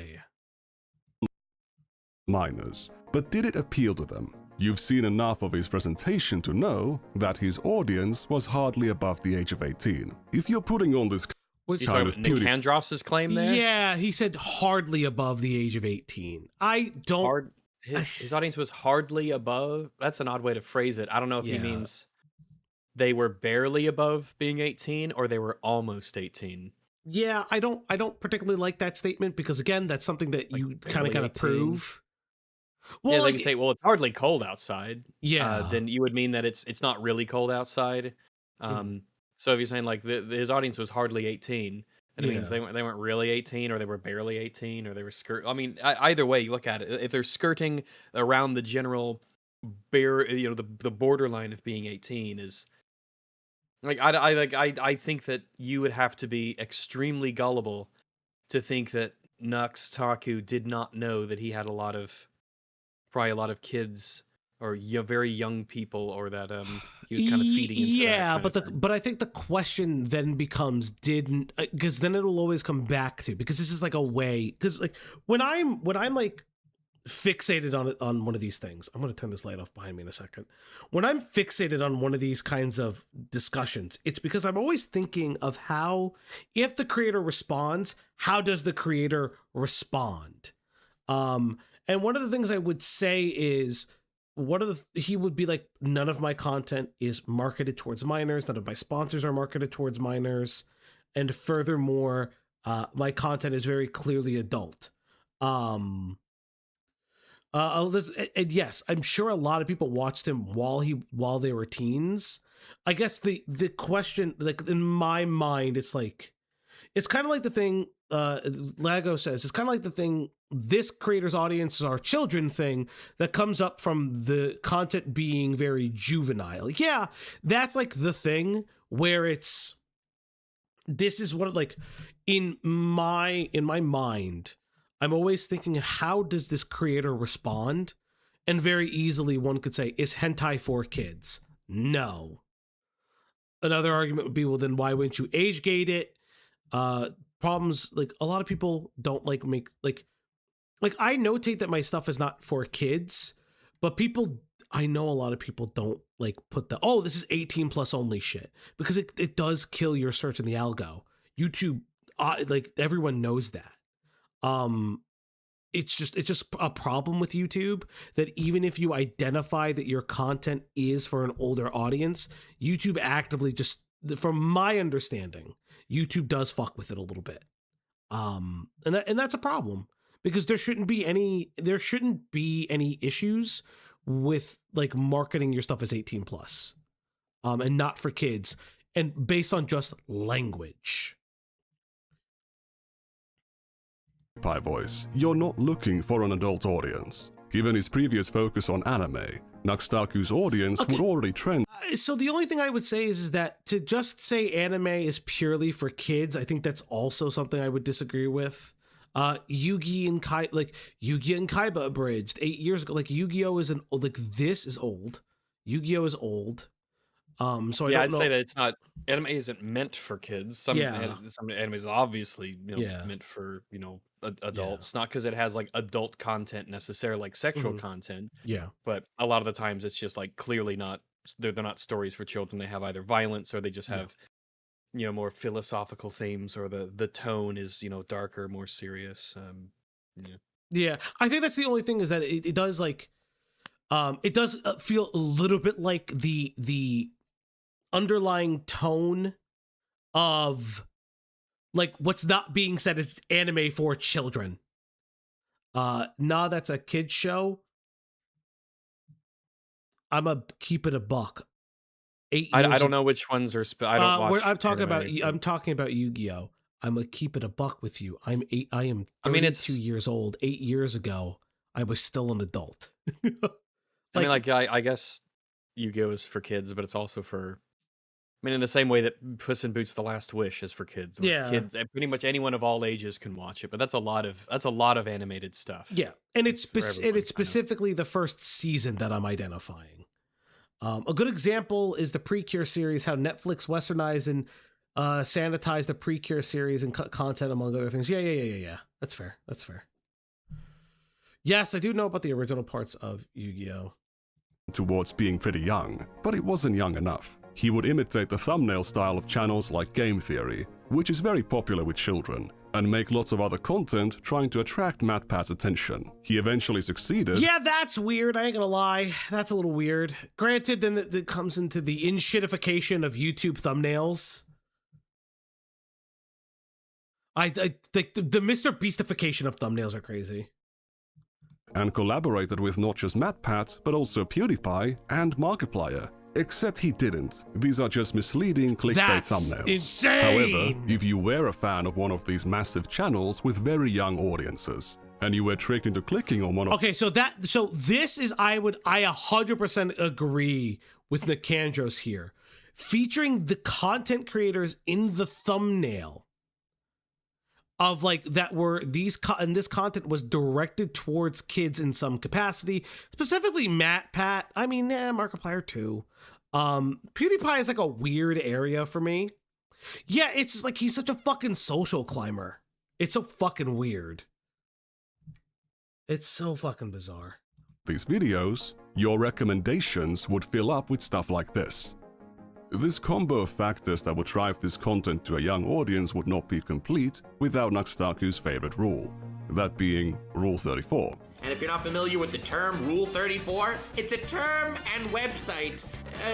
Minors. But did it appeal to them? You've seen enough of his presentation to know that his audience was hardly above the age of 18. If you're putting on this kind of Nick Handross's claim there? Yeah, he said hardly above the age of 18. I don't. His audience was hardly above. That's an odd way to phrase it. I don't know if he means they were barely above being 18 or they were almost 18. Yeah, I don't particularly like that statement because again, that's something that you kind of gotta prove. Well, they can say, well, it's hardly cold outside. Yeah. Then you would mean that it's not really cold outside. So if you're saying like his audience was hardly 18, and it means they weren't really 18, or they were barely 18, or they were either way you look at it, if they're skirting around the general the borderline of being 18 is like I think that you would have to be extremely gullible to think that NUXTAKU did not know that he had probably a lot of kids or very young people, or that he was kind of feeding into that but I think the question then becomes because then it'll always come back to, because this is like a way, because like when I'm like fixated on one of these things, I'm going to turn this light off behind me in a second. When I'm fixated on one of these kinds of discussions, it's because I'm always thinking of how, if the creator responds, how does the creator respond? And one of the things I would say is, he would be like, none of my content is marketed towards minors. None of my sponsors are marketed towards minors. And furthermore, my content is very clearly adult. And yes, I'm sure a lot of people watched him while they were teens. I guess the question, like in my mind, it's kind of like the thing Lago says. It's kind of like the thing, this creator's audience is our children thing that comes up from the content being very juvenile. Yeah, that's like the thing where this is what, like, in my mind, I'm always thinking, how does this creator respond? And very easily one could say, is hentai for kids? No. Another argument would be, well, then why wouldn't you age gate it? Problems, like, a lot of people don't make I notate that my stuff is not for kids, but I know a lot of people don't like put this is 18 plus only shit, because it does kill your search in the algo. YouTube, like, everyone knows that. It's just a problem with YouTube, that even if you identify that your content is for an older audience, YouTube actively from my understanding, YouTube does fuck with it a little bit. And that's a problem, because there shouldn't be any issues with like marketing your stuff as 18 plus, and not for kids, and based on just language. Pie voice, you're not looking for an adult audience. Given his previous focus on anime, NUXTAKU's audience would already trend. So the only thing I would say is that to just say anime is purely for kids, I think that's also something I would disagree with. Yu-Gi and Kaiba abridged 8 years ago. Like, Yu-Gi-Oh is this is old. Yu-Gi-Oh is old. So I'd say that it's not, anime isn't meant for kids. Some anime is obviously meant for adults, not because it has like adult content necessarily, like sexual content. Yeah, but a lot of the times it's just like clearly not. They're not stories for children. They have either violence, or they just have more philosophical themes, or the tone is darker, more serious. Yeah, I think that's the only thing, is that it does like it does feel a little bit like the underlying tone of like what's not being said is anime for children. Nah, that's a kid's show. I'ma keep it a buck. I don't know which ones are. I don't watch. I'm talking about Yu-Gi-Oh. I'm gonna keep it a buck with you. I am 32 years old. 8 years ago, I was still an adult. I guess Yu-Gi-Oh is for kids, but it's also for mean, in the same way that Puss in Boots: The Last Wish is for kids. Where Yeah. kids, pretty much anyone of all ages can watch it. But that's a lot of animated stuff. Yeah, and it's for everyone, it's specifically the first season that I'm identifying. A good example is the Precure series, how Netflix westernized and sanitized the Precure series and cut content among other things. Yeah. That's fair. Yes, I do know about the original parts of Yu-Gi-Oh! Towards being pretty young, but it wasn't young enough. He would imitate the thumbnail style of channels like Game Theory, which is very popular with children, and make lots of other content trying to attract MatPat's attention. He eventually succeeded. Yeah, that's weird. I ain't gonna lie. That's a little weird. Granted, then it comes into the in-shitification of YouTube thumbnails. I think the Mr. Beastification of thumbnails are crazy. And collaborated with not just MatPat, but also PewDiePie and Markiplier. Except he didn't. These are just misleading clickbait That's thumbnails. insane! However, if you were a fan of one of these massive channels with very young audiences, and you were tricked into clicking on one of... Okay, so this is, I 100% agree with Nicandros here. Featuring the content creators in the thumbnail of like that were and this content was directed towards kids in some capacity, specifically MatPat. I mean, Markiplier too. PewDiePie is like a weird area for me. Yeah, it's just like he's such a fucking social climber. It's so fucking weird. It's so fucking bizarre. These videos, your recommendations would fill up with stuff like this. This combo of factors that would drive this content to a young audience would not be complete without NUXTAKU's favorite rule, that being Rule 34. And if you're not familiar with the term Rule 34, it's a term and website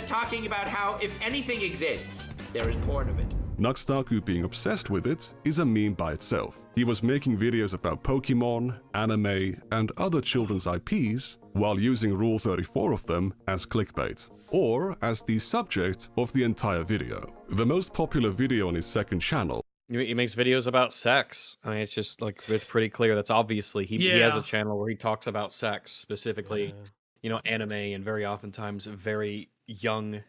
talking about how if anything exists, there is porn of it. NUXTAKU being obsessed with it is a meme by itself. He was making videos about Pokemon, anime, and other children's IPs while using Rule 34 of them as clickbait, or as the subject of the entire video. The most popular video on his second channel. He makes videos about sex. I mean, it's just like, it's pretty clear. That's obviously, he has a channel where he talks about sex, specifically, anime, and very oftentimes very young,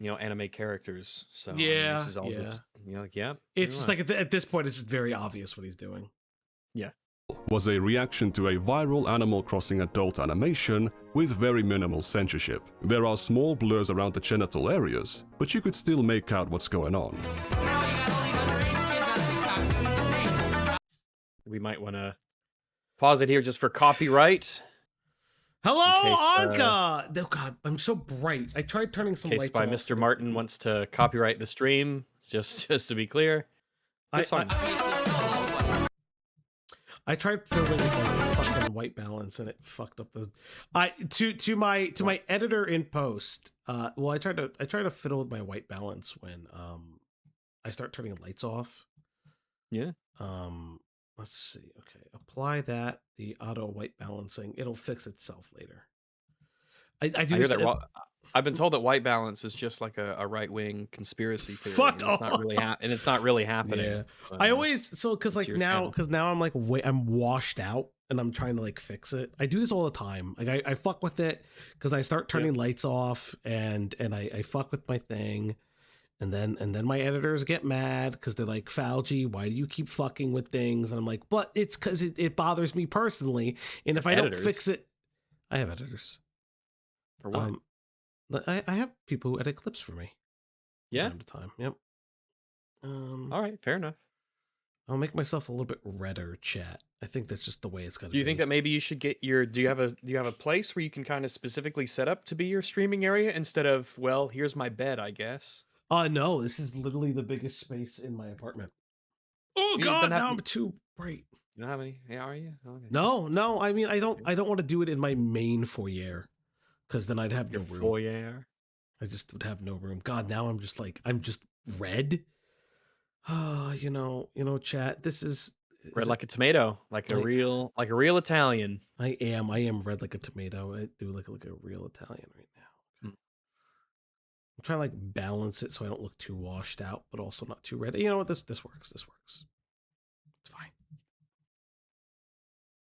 anime characters. So Yeah, this is all just, It's just like at this point, it's just very obvious what he's doing. Yeah. Was a reaction to a viral Animal Crossing adult animation with very minimal censorship. There are small blurs around the genital areas, but you could still make out what's going on. We might want to pause it here just for copyright. Hello, Anka! Oh God, I'm so bright. I tried turning some lights by off. Mr. Martin wants to copyright the stream, just to be clear. That's fine. I tried filming with like fucking white balance and it fucked up those. To my editor in post. Well, I try to fiddle with my white balance when I start turning lights off. Yeah. Let's see. Okay, apply that. The auto white balancing. It'll fix itself later. I do hear this. that. I've been told that white balance is just like a right wing conspiracy theory. Fuck and it's not really and it's not really happening. Yeah. I always because now I'm like I'm washed out and I'm trying to like fix it. I do this all the time. Like I fuck with it because I start turning lights off and I fuck with my thing. And then my editors get mad because they're like, Falgi, why do you keep fucking with things? And I'm like, but it's because it bothers me personally. And if I don't fix it, I have editors. For what? I have people who edit clips for me. Yeah. Time to time. Yep. All right, fair enough. I'll make myself a little bit redder, chat. I think that's just the way it's gonna be. Do you think that maybe you should get your do you have a place where you can kind of specifically set up to be your streaming area instead of, well, here's my bed, I guess? No, this is literally the biggest space in my apartment. Oh God, now I'm too bright. You don't have any? Yeah, are you? Okay. No. I mean, I don't want to do it in my main foyer, because then I'd have no room. Foyer. I just would have no room. God, now I'm just red. You know, chat. This is red like a tomato, like a real Italian. I am red like a tomato. I do look like a real Italian right now. I'm trying to like balance it so I don't look too washed out, but also not too red. You know what? This works. This works. It's fine.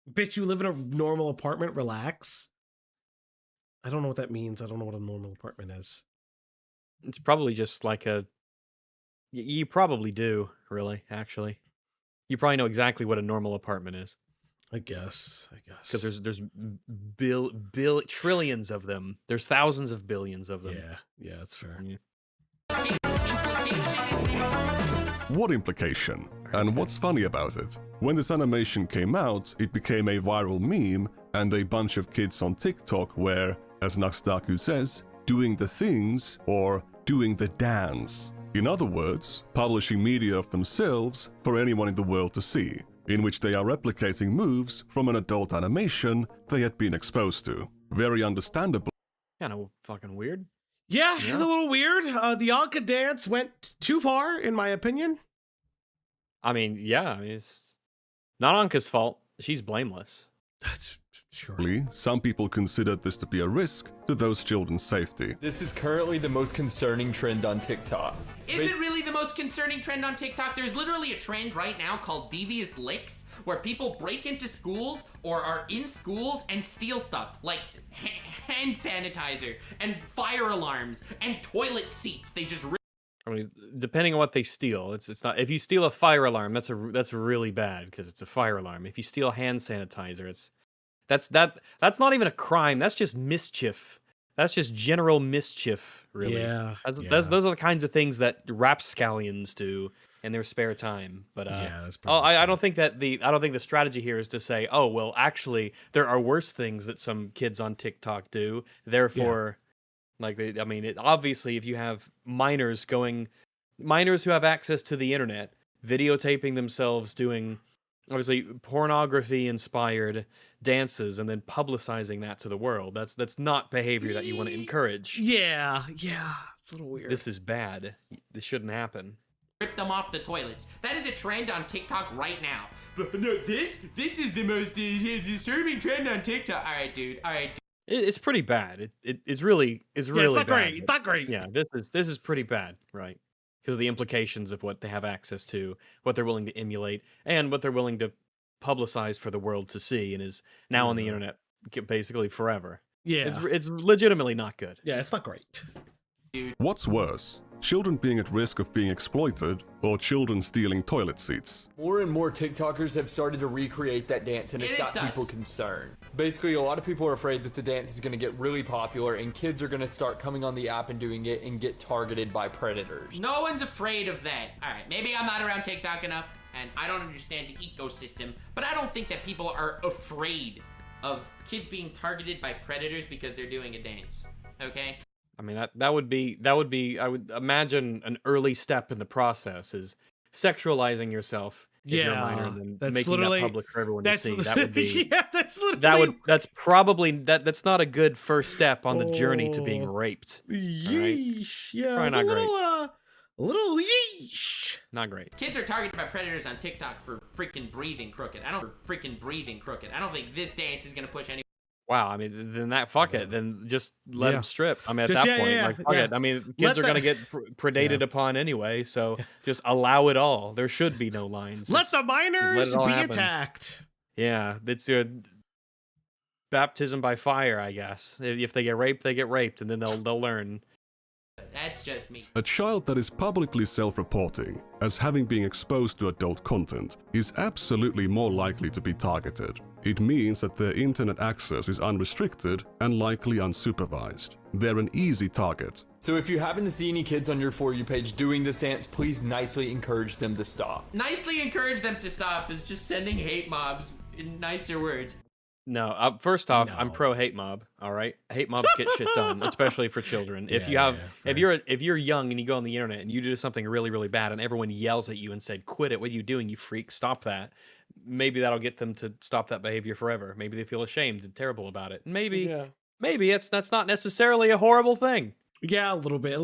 Bitch, you live in a normal apartment. Relax. I don't know what that means. I don't know what a normal apartment is. It's probably just like a. You probably do, really, actually. You probably know exactly what a normal apartment is. I guess. Because there's trillions of them. There's thousands of billions of them. Yeah, that's fair. What implication? And what's funny about it? When this animation came out, it became a viral meme, and a bunch of kids on TikTok were, as NUXTAKU says, doing the things or doing the dance. In other words, publishing media of themselves for anyone in the world to see, in which they are replicating moves from an adult animation they had been exposed to. Very understandable. Kind of fucking weird. Yeah, it's a little weird. The Anka dance went too far, in my opinion. I mean, yeah, it's not Anka's fault. She's blameless. That's sure. Some people considered this to be a risk to those children's safety. This is currently the most concerning trend on TikTok. Is it really the most concerning trend on TikTok? There's literally a trend right now called devious licks, where people break into schools or are in schools and steal stuff like hand sanitizer and fire alarms and toilet seats. They just I mean, depending on what they steal, it's not. If you steal a fire alarm, that's really bad because it's a fire alarm. If you steal hand sanitizer, that's not even a crime. That's just mischief. That's just general mischief, really. Yeah. Those are the kinds of things that rapscallions do in their spare time. But that's I don't think the strategy here is to say, oh well, actually there are worse things that some kids on TikTok do. Therefore, obviously, if you have minors who have access to the internet, videotaping themselves doing obviously pornography-inspired dances and then publicizing that to the world, that's not behavior that you want to encourage. Yeah, it's a little weird. This is bad. This shouldn't happen. rip them off the toilets. That is a trend on TikTok right now. But no, this is the most disturbing trend on TikTok. All right, dude. It's pretty bad. It's really it's really not bad. great. It's not great. Yeah, this is pretty bad, right? Because of the implications of what they have access to, what they're willing to emulate, and what they're willing to publicize for the world to see, and is now on the internet basically forever. Yeah, it's legitimately not good. Yeah, it's not great. What's worse? Children being at risk of being exploited, or children stealing toilet seats? More and more TikTokers have started to recreate that dance, and it's got people concerned. Basically, a lot of people are afraid that the dance is going to get really popular, and kids are going to start coming on the app and doing it and get targeted by predators. No one's afraid of that. All right, maybe I'm not around TikTok enough, and I don't understand the ecosystem, but I don't think that people are afraid of kids being targeted by predators because they're doing a dance. Okay? I mean, that would be I would imagine an early step in the process is sexualizing yourself if you're a minor and then making that public for everyone to see. That would be that's not a good first step on the journey to being raped. Yeesh. Yeah, probably not great. A little yeesh. Not great. Kids are targeted by predators on TikTok for freaking breathing crooked. I don't think this dance is gonna push anyone. Wow, I mean, then fuck it. Then just let them strip. I mean, at that point, fuck it. I mean, kids are going to get predated upon anyway, so just allow it all. There should be no lines. Let the minors be happen. attacked. Yeah, it's a baptism by fire, I guess. If they get raped, they get raped, and then they'll learn. That's just me. A child that is publicly self-reporting as having been exposed to adult content is absolutely more likely to be targeted. It means that their internet access is unrestricted and likely unsupervised. They're an easy target. So if you happen to see any kids on your For You page doing this dance, please nicely encourage them to stop. Nicely encourage them to stop is just sending hate mobs in nicer words. No, first off, I'm pro hate mob. All right, hate mobs get shit done, especially for children. If you're young and you go on the internet and you do something really, really bad, and everyone yells at you and said, "Quit it! What are you doing, you freak? Stop that!" Maybe that'll get them to stop that behavior forever. Maybe they feel ashamed and terrible about it. Maybe that's not necessarily a horrible thing. Yeah, a little bit.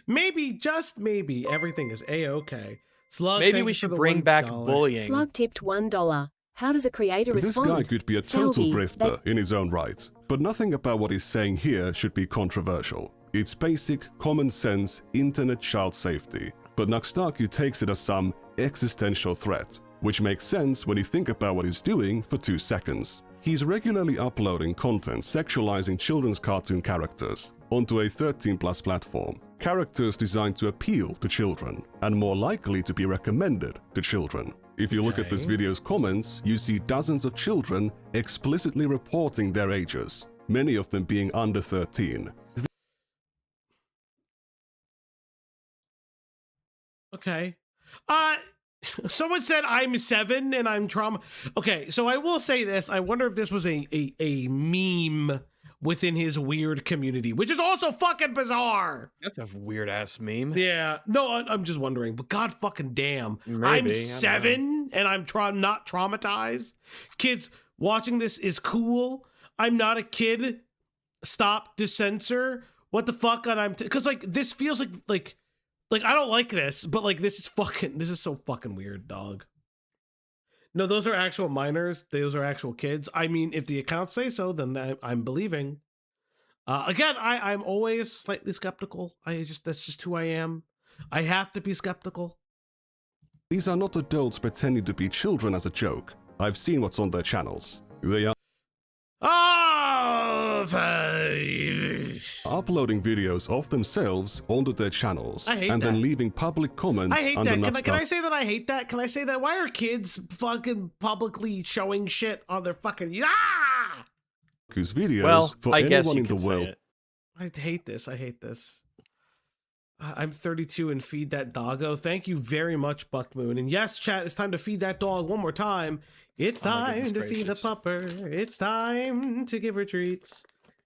Maybe, just maybe, everything is a-okay. Slug, maybe we should bring back bullying. Slug tipped $1. How does a creator respond? This guy could be a total grifter in his own right, but nothing about what he's saying here should be controversial. It's basic, common sense, internet child safety, but NUXTAKU takes it as some existential threat, which makes sense when you think about what he's doing for 2 seconds. He's regularly uploading content sexualizing children's cartoon characters onto a 13+ platform, Characters designed to appeal to children, and more likely to be recommended to children. If you look at this video's comments, you see dozens of children explicitly reporting their ages, many of them being under 13. Okay. Someone said I'm 7 and I'm trauma. Okay, so I will say this. I wonder if this was a meme within his weird community, which is also fucking bizarre. That's a weird ass meme. Yeah. No, I'm just wondering. But god fucking damn. Maybe, I'm 7 and I'm not traumatized. Kids, watching this is cool. I'm not a kid. Stop, dissensor. What the fuck? And I'm because like this feels like I don't like this, but like this is so fucking weird, dog. No, those are actual minors. Those are actual kids. I mean, if the accounts say so, then I'm believing. Again, I'm always slightly skeptical. That's just who I am. I have to be skeptical. These are not adults pretending to be children as a joke. I've seen what's on their channels. They are uploading videos of themselves onto their channels and then leaving public comments. I hate under that. Can I say that I hate that? Can I say that? Why are kids fucking publicly showing shit on their fucking videos for I guess anyone you in the could say world? it. I hate this. I hate this. I'm 32 and feed that doggo. Thank you very much, Buckmoon. And yes, chat, it's time to feed that dog one more time. It's time to feed the pupper. It's time to give her treats.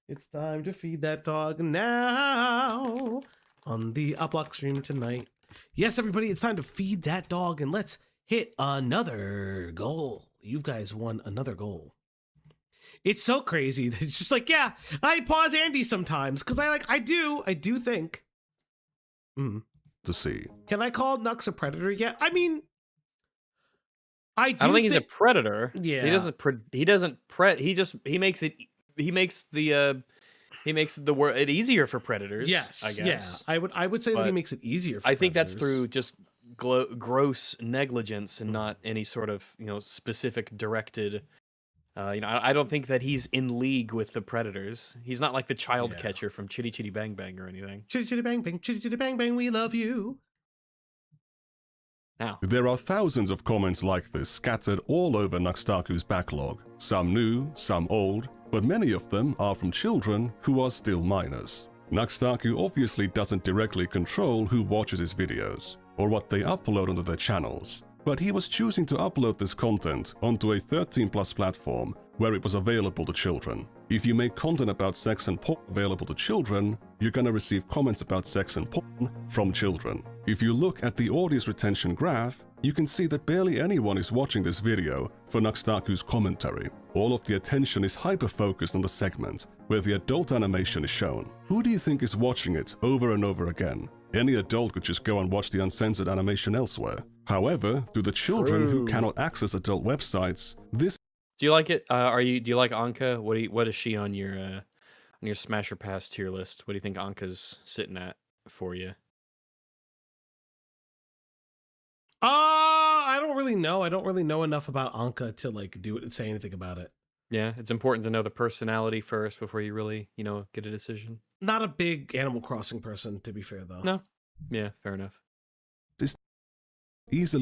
It's time to feed that dog now on the Uplock stream tonight. Yes, everybody, it's time to feed that dog and let's hit another goal. You guys won another goal. It's so crazy. It's just like, yeah, I pause Andy sometimes because I do think. To see. Can I call Nux a predator yet? I mean, I don't think he's a predator. Yeah. He makes the word it easier for predators. Yes, I guess. Yeah. I would say that he makes it easier for I think that's predators. through just gross negligence and not any sort of, specific directed I don't think that he's in league with the predators. He's not like the child catcher from Chitty Chitty Bang Bang or anything. Chitty Chitty Bang Bang, Chitty Chitty Bang Bang, we love you. Now, there are thousands of comments like this scattered all over NUXTAKU's backlog, some new, some old, but many of them are from children who are still minors. NUXTAKU obviously doesn't directly control who watches his videos, or what they upload onto their channels, but he was choosing to upload this content onto a 13+ platform where it was available to children. If you make content about sex and porn available to children, you're gonna receive comments about sex and porn from children. If you look at the audience retention graph, you can see that barely anyone is watching this video for NUXTAKU's commentary. All of the attention is hyper-focused on the segment where the adult animation is shown. Who do you think is watching it over and over again? Any adult could just go and watch the uncensored animation elsewhere. However, to the children who cannot access adult websites, this. do you like it? Do you like Anka? What is she on your Smasher Pass tier list? What do you think Anka's sitting at for you? I don't really know. I don't really know enough about Anka to say anything about it. Yeah, it's important to know the personality first before you really, get a decision. Not a big Animal Crossing person, to be fair, though. No. Yeah, fair enough. Is easily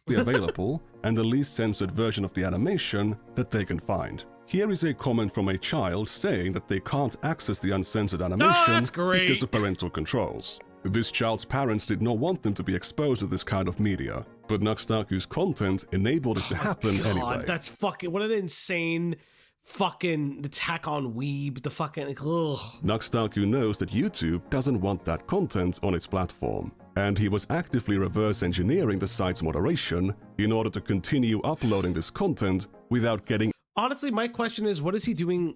available and the least censored version of the animation that they can find. Here is a comment from a child saying that they can't access the uncensored animation because of parental controls. This child's parents did not want them to be exposed to this kind of media, but NUXTAKU's content enabled it to happen anyway. That's fucking, what an insane fucking attack on weeb, the fucking, ugh. NUXTAKU knows that YouTube doesn't want that content on its platform, and he was actively reverse engineering the site's moderation in order to continue uploading this content without getting. Honestly, my question is, what is he doing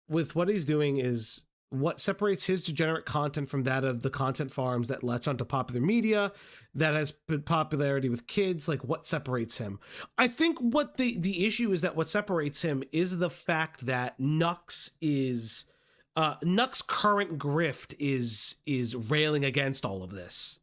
with what he's doing is what separates his degenerate content from that of the content farms that latch onto popular media that has popularity with kids? Like, what separates him? I think what the issue is that what separates him is the fact that Nux is Nux's current grift is railing against all of this.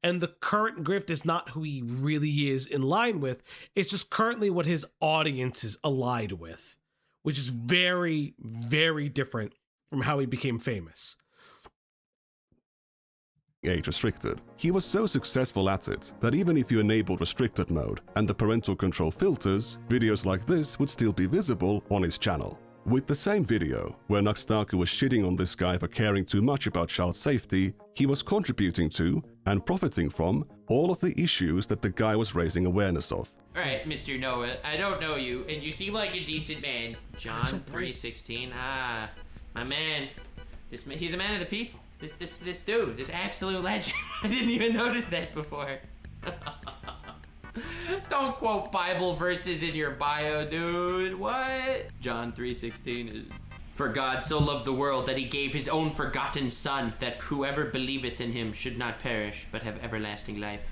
And the current grift is not who he really is in line with. It's just currently what his audience is allied with, which is very, very different from how he became famous. age restricted. He was so successful at it that even if you enabled restricted mode and the parental control filters, videos like this would still be visible on his channel. With the same video, where NUXTAKU was shitting on this guy for caring too much about child safety, he was contributing to, and profiting from, all of the issues that the guy was raising awareness of. Alright, Mr. Noah, I don't know you, and you seem like a decent man. John 316, my man. He's a man of the people. This dude, this absolute legend. I didn't even notice that before. Don't quote Bible verses in your bio, dude. What? John 3:16 is, "For God so loved the world that he gave his own forgotten son, that whoever believeth in him should not perish, but have everlasting life."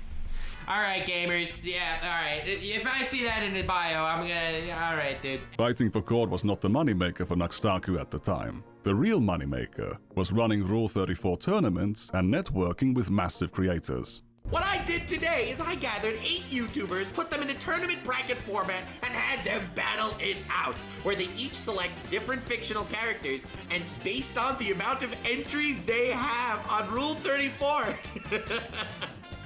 Alright, gamers. Yeah, alright. If I see that in the bio, I'm gonna... Alright, dude. Fighting for God was not the moneymaker for NUXTAKU at the time. The real moneymaker was running Rule 34 tournaments and networking with massive creators. What I did today is I gathered 8 YouTubers, put them in a tournament bracket format, and had them battle it out, where they each select different fictional characters, and based on the amount of entries they have on Rule 34,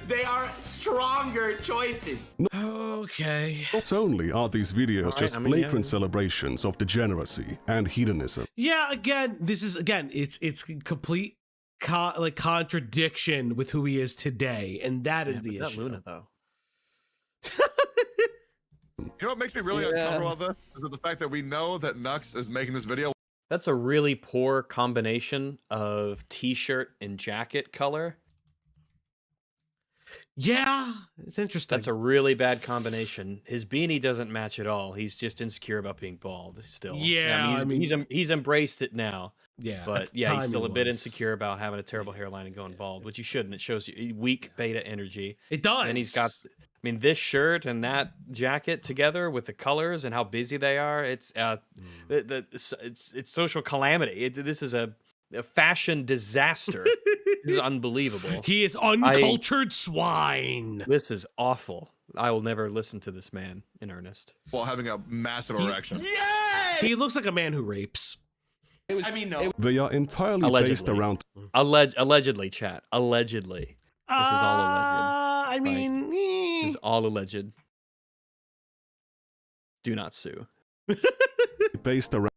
they are stronger choices. Okay. Not only are these videos just flagrant celebrations of degeneracy and hedonism. Yeah, again, this is, it's complete contradiction with who he is today, and that is the issue. Luna, though. You know what makes me really uncomfortable about this? Is the fact that we know that Nux is making this video. That's a really poor combination of t-shirt and jacket color. Yeah, it's interesting. That's a really bad combination. His beanie doesn't match at all. He's just insecure about being bald still. Yeah, I mean, he's embraced it now. Yeah, but yeah, he's still a bit insecure about having a terrible hairline and going bald, which you shouldn't. It shows you weak beta energy. It does. And he's got, I mean, this shirt and that jacket together with the colors and how busy they are. It's it's social calamity. This is a fashion disaster. This is unbelievable. He is uncultured swine. This is awful. I will never listen to this man in earnest. While having a massive erection. He looks like a man who rapes. I mean, no. They are entirely Allegedly. based around... Allegedly, chat. Allegedly. This is all alleged. I mean... This is all alleged. Do not sue. based around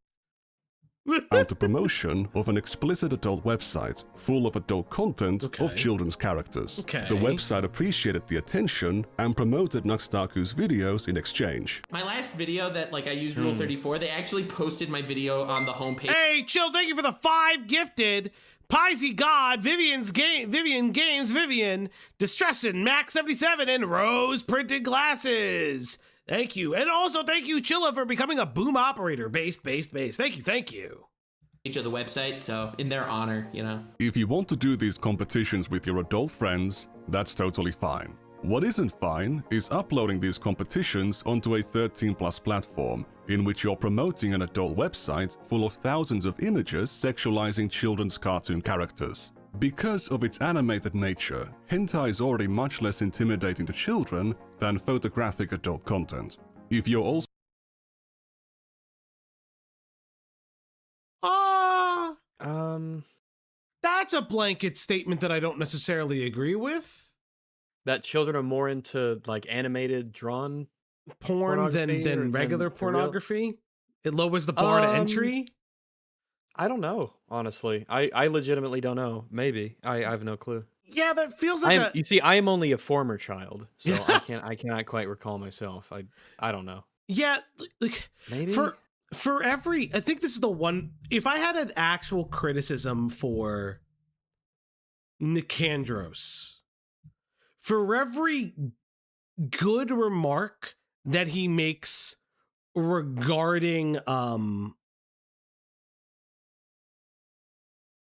the promotion of an explicit adult website full of adult content of children's characters. The website appreciated the attention and promoted NUXTAKU's videos in exchange. My last video that I used Rule 34, they actually posted my video on the homepage. Hey, chill, thank you for the 5 gifted. Pisey God, Vivian Games, Vivian, Distressin, Max77, and Rose Printed Glasses. Thank you. And also thank you, Chilla, for becoming a boom operator. Based. Thank you. Each of the website, so in their honor, you know. If you want to do these competitions with your adult friends, that's totally fine. What isn't fine is uploading these competitions onto a 13+ platform, in which you're promoting an adult website full of thousands of images sexualizing children's cartoon characters. Because of its animated nature, hentai is already much less intimidating to children than photographic adult content. If you're also that's a blanket statement that I don't necessarily agree with. That children are more into animated drawn porn than regular pornography. It lowers the bar to entry. I don't know, honestly. I legitimately don't know. Maybe. I have no clue. Yeah, that feels like you see, I am only a former child, so I cannot quite recall myself. I don't know. Yeah, maybe for every, I think this is the one, if I had an actual criticism for Nicandros, for every good remark that he makes regarding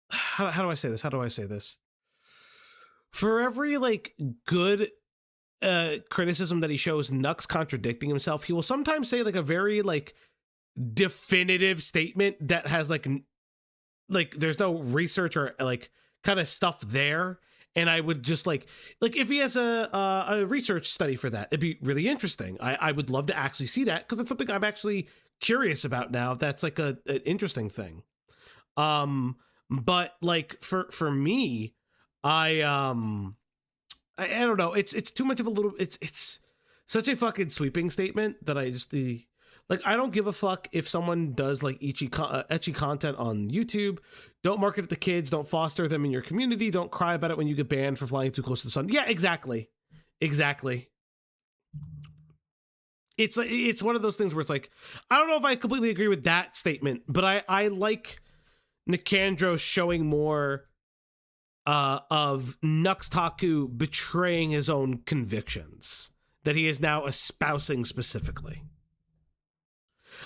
how do I say this? For every good criticism that he shows Nux contradicting himself, he will sometimes say a very definitive statement that has there's no research or kind of stuff there, and I would just if he has a research study for that, it'd be really interesting. I would love to actually see that, because it's something I'm actually curious about now, if that's an interesting thing. But for me, I don't know. It's too much of a little. It's such a fucking sweeping statement that I just I don't give a fuck if someone does like ecchi content on YouTube. Don't market it to kids. Don't foster them in your community. Don't cry about it when you get banned for flying too close to the sun. Yeah, exactly. It's one of those things where it's like, I don't know if I completely agree with that statement, but I like Nicandro showing more of NUXTAKU betraying his own convictions that he is now espousing specifically.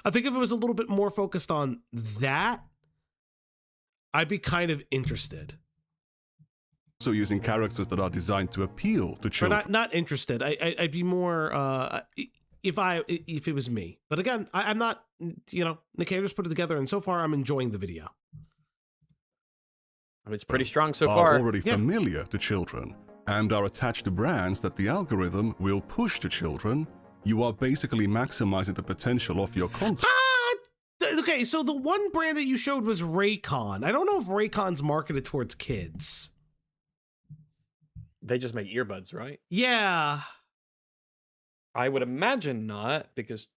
I think if it was a little bit more focused on that, I'd be kind of interested. So using characters that are designed to appeal to children. Not interested. I'd be more if it was me. But again, I'm not. Nicandro's put it together, and so far I'm enjoying the video. It's pretty strong so are far. Already familiar to children and are attached to brands that the algorithm will push to children. You are basically maximizing the potential of your content. Okay, so the one brand that you showed was Raycon. I don't know if Raycon's marketed towards kids. They just make earbuds, right? Yeah. I would imagine not, because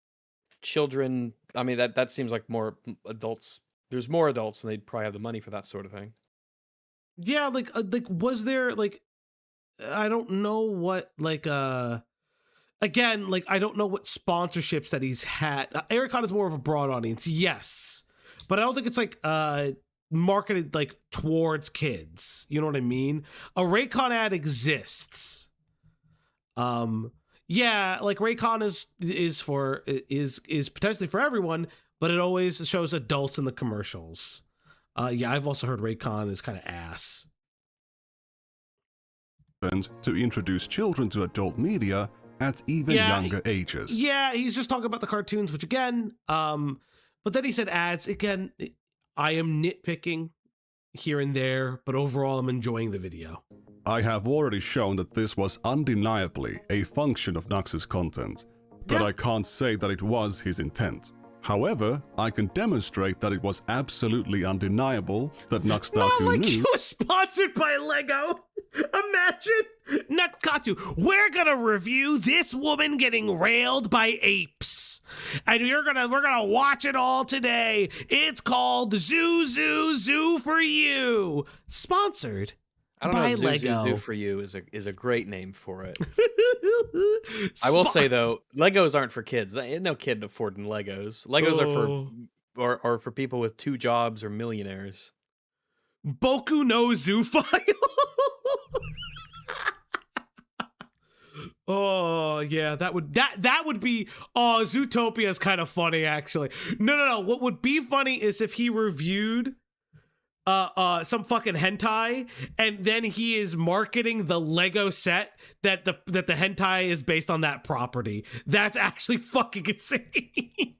children, I mean, that seems like more adults. There's more adults, and they'd probably have the money for that sort of thing. Yeah, was there, I don't know what, again, I don't know what sponsorships that he's had. Ericon is more of a broad audience, yes. But I don't think it's, marketed, towards kids. You know what I mean? A Raycon ad exists. Yeah, Raycon is potentially for everyone, but it always shows adults in the commercials. Yeah, I've also heard Raycon is kind of ass. And to introduce children to adult media at even younger ages. Yeah, he's just talking about the cartoons, which again, but then he said ads. Again, I am nitpicking here and there, but overall I'm enjoying the video. I have already shown that this was undeniably a function of Nux's content, but I can't say that it was his intent. However, I can demonstrate that it was absolutely undeniable that NUXTAKU knew. You were sponsored by Lego. Imagine NUXTAKU. We're gonna review this woman getting railed by apes, and we're gonna watch it all today. It's called Zoo Zoo Zoo for You. Sponsored. I don't know. Lego. Zoo for You is a great name for it. I will say though, Legos aren't for kids. Ain't no kid affording Legos. Legos are for people with 2 jobs or millionaires. Boku no Zoophile. Oh yeah, that would be. Oh, Zootopia is kind of funny actually. No. What would be funny is if he reviewed some fucking hentai, and then he is marketing the Lego set that the hentai is based on that property. That's actually fucking insane.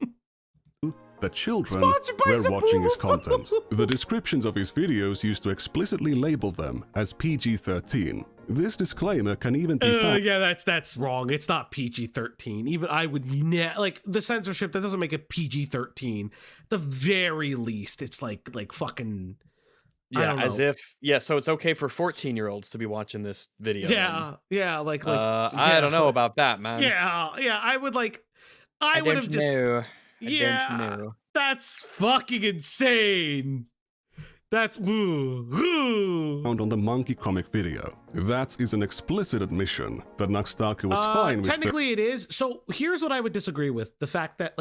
That children were watching his content. The descriptions of his videos used to explicitly label them as PG-13. This disclaimer can even be found. Yeah, that's wrong. It's not PG-13. Even I would the censorship that doesn't make it PG-13. At the very least, it's like fucking. Yeah, as if so it's okay for 14-year-olds to be watching this video. Yeah, I don't know about that, man. Yeah, I would I would have just know. That's fucking insane. That's found on the monkey comic video. That is an explicit admission that NUXTAKU was fine with. Technically it is. So here's what I would disagree with. The fact that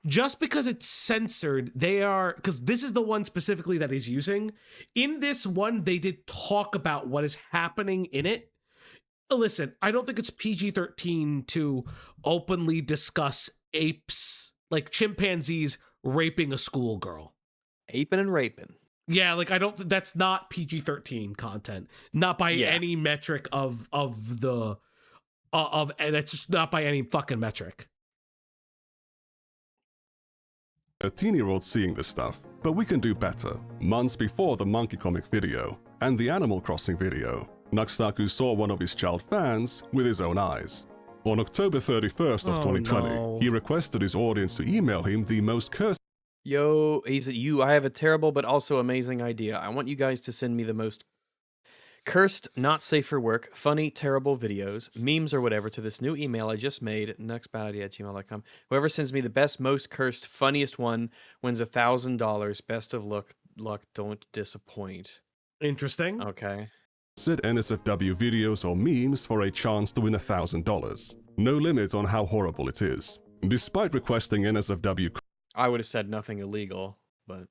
just because it's censored, because this is the one specifically that he's using. In this one, they did talk about what is happening in it. Listen, I don't think it's PG-13 to openly discuss apes, chimpanzees raping a schoolgirl. Aping and raping. Yeah, I don't. That's not PG-13 content. Not by any metric and it's just not by any fucking metric. 13-year-olds seeing this stuff, but we can do better. Months before the monkey comic video and the Animal Crossing video, NUXTAKU saw one of his child fans with his own eyes. On October 31st of 2020, he requested his audience to email him the most cursed. Yo, I have a terrible but also amazing idea. I want you guys to send me the most cursed, not safe for work, funny, terrible videos, memes, or whatever to this new email I just made, nuxbadidea@gmail.com. Whoever sends me the best, most cursed, funniest one wins $1,000. Best of luck, don't disappoint. Interesting. Okay. Said NSFW videos or memes for a chance to win $1,000. No limit on how horrible it is. Despite requesting NSFW, I would have said nothing illegal, but...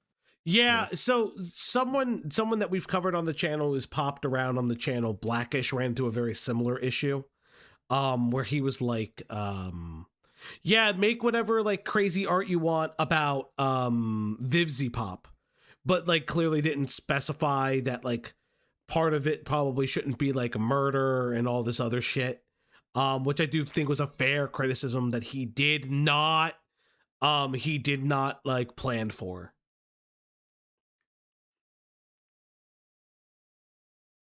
Yeah, so someone that we've covered on the channel who's popped around on the channel, Blackish, ran into a very similar issue, where he was like, yeah, make whatever like crazy art you want about Vivzy Pop, but like clearly didn't specify that like part of it probably shouldn't be like a murder and all this other shit, which I do think was a fair criticism that he did not like plan for.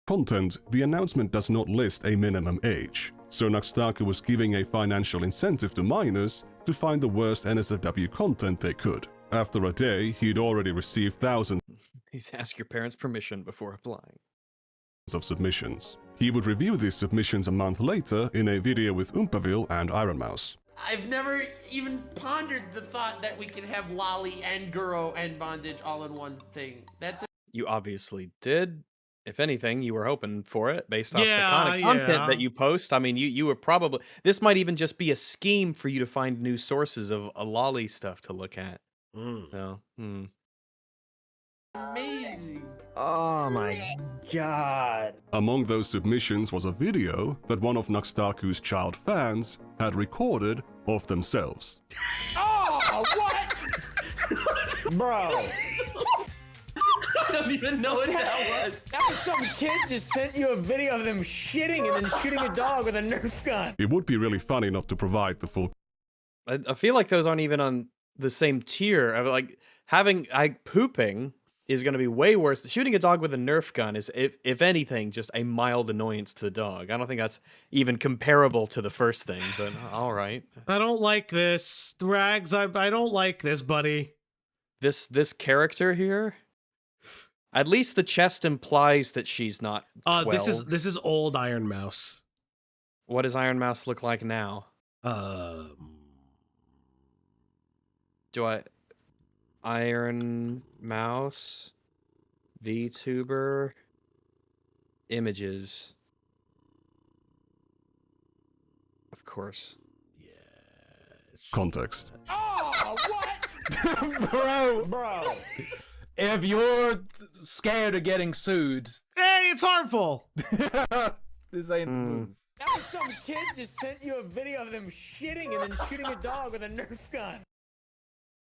Content, the announcement does not list a minimum age, so NUXTAKU was giving a financial incentive to minors to find the worst NSFW content they could. After a day, he'd already received thousands Please ask your parents' permission before applying. of submissions. He would review these submissions a month later in a video with Oompaville and Iron Mouse. I've never even pondered the thought that we could have lolly and Guro and bondage all in one thing. You obviously did. If anything, you were hoping for it based off the Yeah, kind of content yeah. that you post. I mean, you were probably... This might even just be a scheme for you to find new sources of lolly stuff to look at. So, amazing. Oh my god. Among those submissions was a video that one of NUXTAKU's child fans had recorded of themselves. Oh, what? Bro. I don't even know what that was. That was some kid just sent you a video of them shitting and then shooting a dog with a Nerf gun. It would be really funny not to provide the full I feel like those aren't even on the same tier. Like, pooping is going to be way worse. Shooting a dog with a Nerf gun is, if anything, just a mild annoyance to the dog. I don't think that's even comparable to the first thing, but all right. I don't like this. Rags, I don't like this, buddy. This character here? At least the chest implies that she's not 12. This is old Iron Mouse. What does Iron Mouse look like now? Iron Mouse VTuber images. Of course. context. Oh, what? bro. If you're scared of getting sued, hey, it's harmful. This ain't. That was some kid just sent you a video of them shitting and then shooting a dog with a Nerf gun.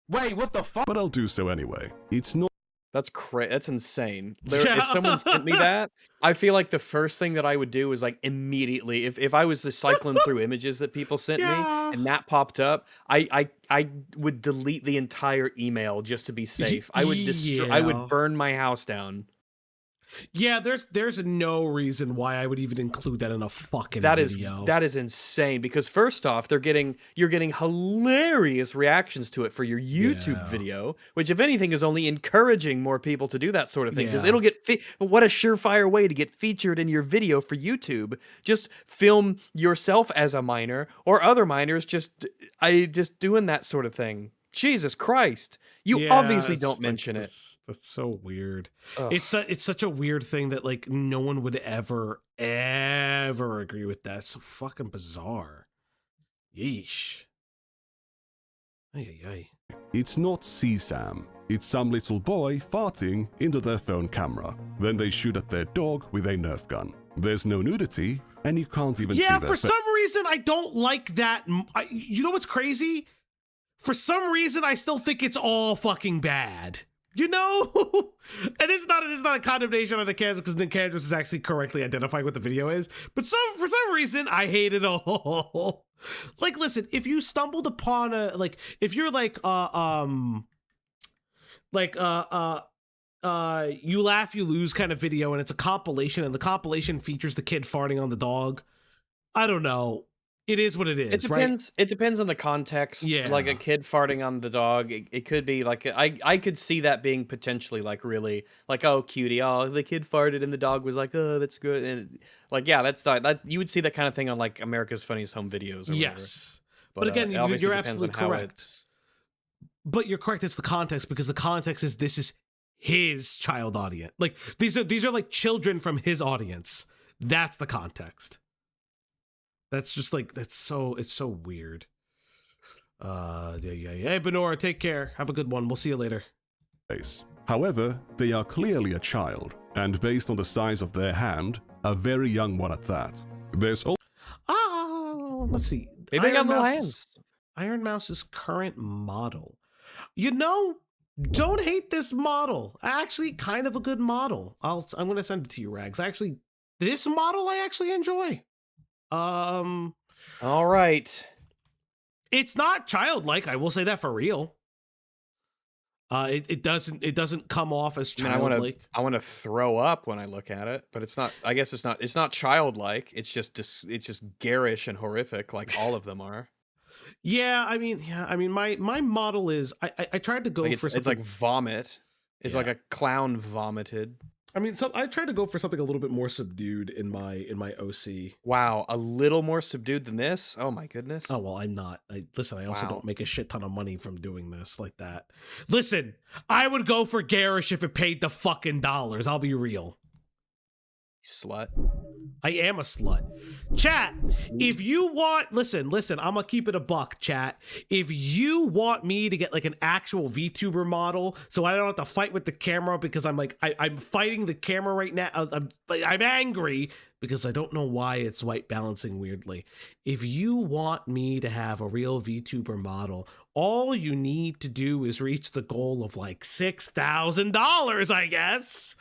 Wait, what the fuck? But I'll do so anyway. It's not. That's insane. If someone sent me that, I feel like the first thing that I would do is like immediately, if I was just cycling through images that people sent me and that popped up, I would delete the entire email just to be safe. I would I would burn my house down. Yeah, there's no reason why I would even include that in a fucking video. That is insane, because first off, you're getting hilarious reactions to it for your YouTube video, which if anything is only encouraging more people to do that sort of thing, because it'll get what a surefire way to get featured in your video for YouTube. Just film yourself as a minor or other minors just doing that sort of thing. Jesus Christ. You obviously don't mention it. That's so weird. Ugh. It's such a weird thing that like no one would ever agree with that. It's so fucking bizarre. Yeesh. Ay. It's not CSAM. It's some little boy farting into their phone camera. Then they shoot at their dog with a Nerf gun. There's no nudity, and you can't even see their for some reason I don't like that. You know what's crazy? For some reason, I still think it's all fucking bad. You know? And it's not a condemnation on the Kansas, because the Kansas is actually correctly identifying what the video is. But for some reason, I hate it all. Like, listen, if you stumbled upon if you're you laugh, you lose kind of video, and it's a compilation, and the compilation features the kid farting on the dog. I don't know. it is what it is. It depends. Right? It depends on the context. Yeah, like a kid farting on the dog. It could be like I could see that being potentially like really like, oh cutie, oh the kid farted and the dog was like, oh that's good, and like yeah, that's that you would see that kind of thing on like America's Funniest Home Videos. Or yes, but again, you're absolutely correct. It's... But you're correct. It's the context, because the context is this is his child audience. Like these are like children from his audience. That's the context. That's just like it's so weird. Yeah. Hey, Benora, take care. Have a good one. We'll see you later. However, they are clearly a child, and based on the size of their hand, a very young one at that. There's also let's see. Maybe they got little hands. Iron Mouse's current model. You know, don't hate this model. Actually, kind of a good model. I'm gonna send it to you, Rags. This model I actually enjoy. All right. It's not childlike. I will say that for real. It doesn't come off as childlike. I want to throw up when I look at it, but it's not. I guess it's not childlike. It's just garish and horrific, like all of them are. Yeah, I mean, my model is. I tried to go for something. It's like vomit. It's like a clown vomited. I mean, I tried to go for something a little bit more subdued in my OC. Wow, a little more subdued than this? Oh my goodness. Oh well, I'm not. Listen, I also don't make a shit ton of money from doing this like that. Listen, I would go for garish if it paid the fucking dollars. I'll be real. Slut. I am a slut. Chat, if you want, listen, I'm gonna keep it a buck, chat. If you want me to get like an actual VTuber model, so I don't have to fight with the camera, because I'm fighting the camera right now. I'm angry because I don't know why it's white balancing weirdly. If you want me to have a real VTuber model, all you need to do is reach the goal of like $6,000, I guess.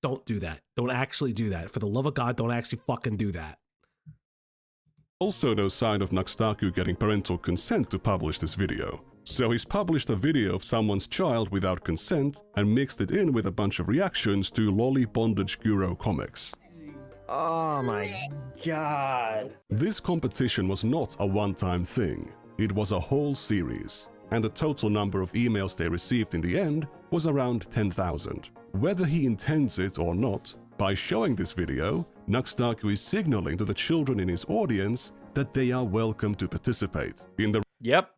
Don't do that. Don't actually do that. For the love of God, don't actually fucking do that. Also no sign of NUXTAKU getting parental consent to publish this video. So he's published a video of someone's child without consent and mixed it in with a bunch of reactions to Lolly Bondage Guru comics. Oh my god. This competition was not a one-time thing. It was a whole series. And the total number of emails they received in the end was around 10,000. Whether he intends it or not, by showing this video, NUXTAKU is signaling to the children in his audience that they are welcome to participate in the... Yep,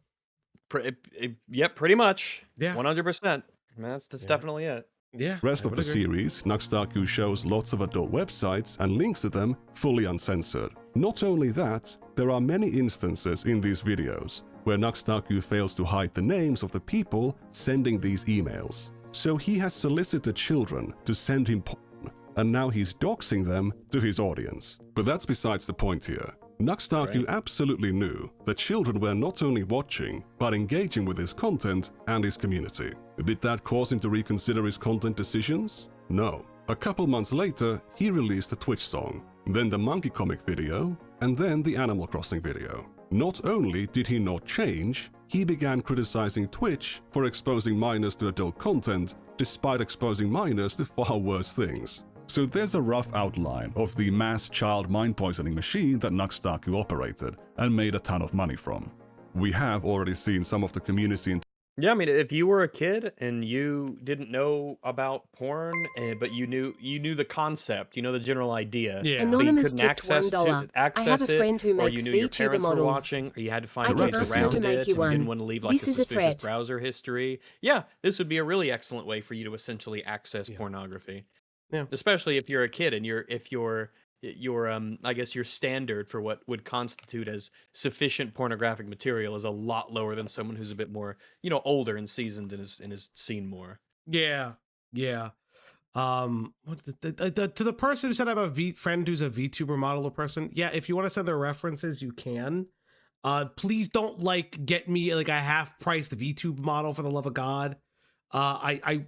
pretty much. Yeah. 100%. That's definitely it. Yeah. Rest of the series, NUXTAKU shows lots of adult websites and links to them fully uncensored. Not only that, there are many instances in these videos where NUXTAKU fails to hide the names of the people sending these emails. So he has solicited children to send him porn, and now he's doxing them to his audience. But that's besides the point here. NUXTAKU absolutely knew that children were not only watching, but engaging with his content and his community. Did that cause him to reconsider his content decisions? No. A couple months later, he released a Twitch song, then the Monkey Comic video, and then the Animal Crossing video. Not only did he not change, he began criticizing Twitch for exposing minors to adult content, despite exposing minors to far worse things. So there's a rough outline of the mass child mind poisoning machine that NUXTAKU operated and made a ton of money from. We have already seen some of the community in... Yeah, I mean, if you were a kid and you didn't know about porn, but you knew the concept, you know the general idea, yeah. but you Anonymous couldn't tipped $1. access I have a friend who or makes you knew your VTuber parents were models. watching, or you had to I find can ways ask him around to it, make and you you one. didn't want to leave like This a is a suspicious threat. browser history. Yeah, this would be a really excellent way for you to essentially access pornography. Yeah. Especially if you're a kid and your I guess your standard for what would constitute as sufficient pornographic material is a lot lower than someone who's a bit more, older and seasoned and has seen more. Yeah. To the person who said I have a friend who's a VTuber model or person, yeah, if you want to send their references, you can. Please don't get me like a half-priced VTube model, for the love of God. I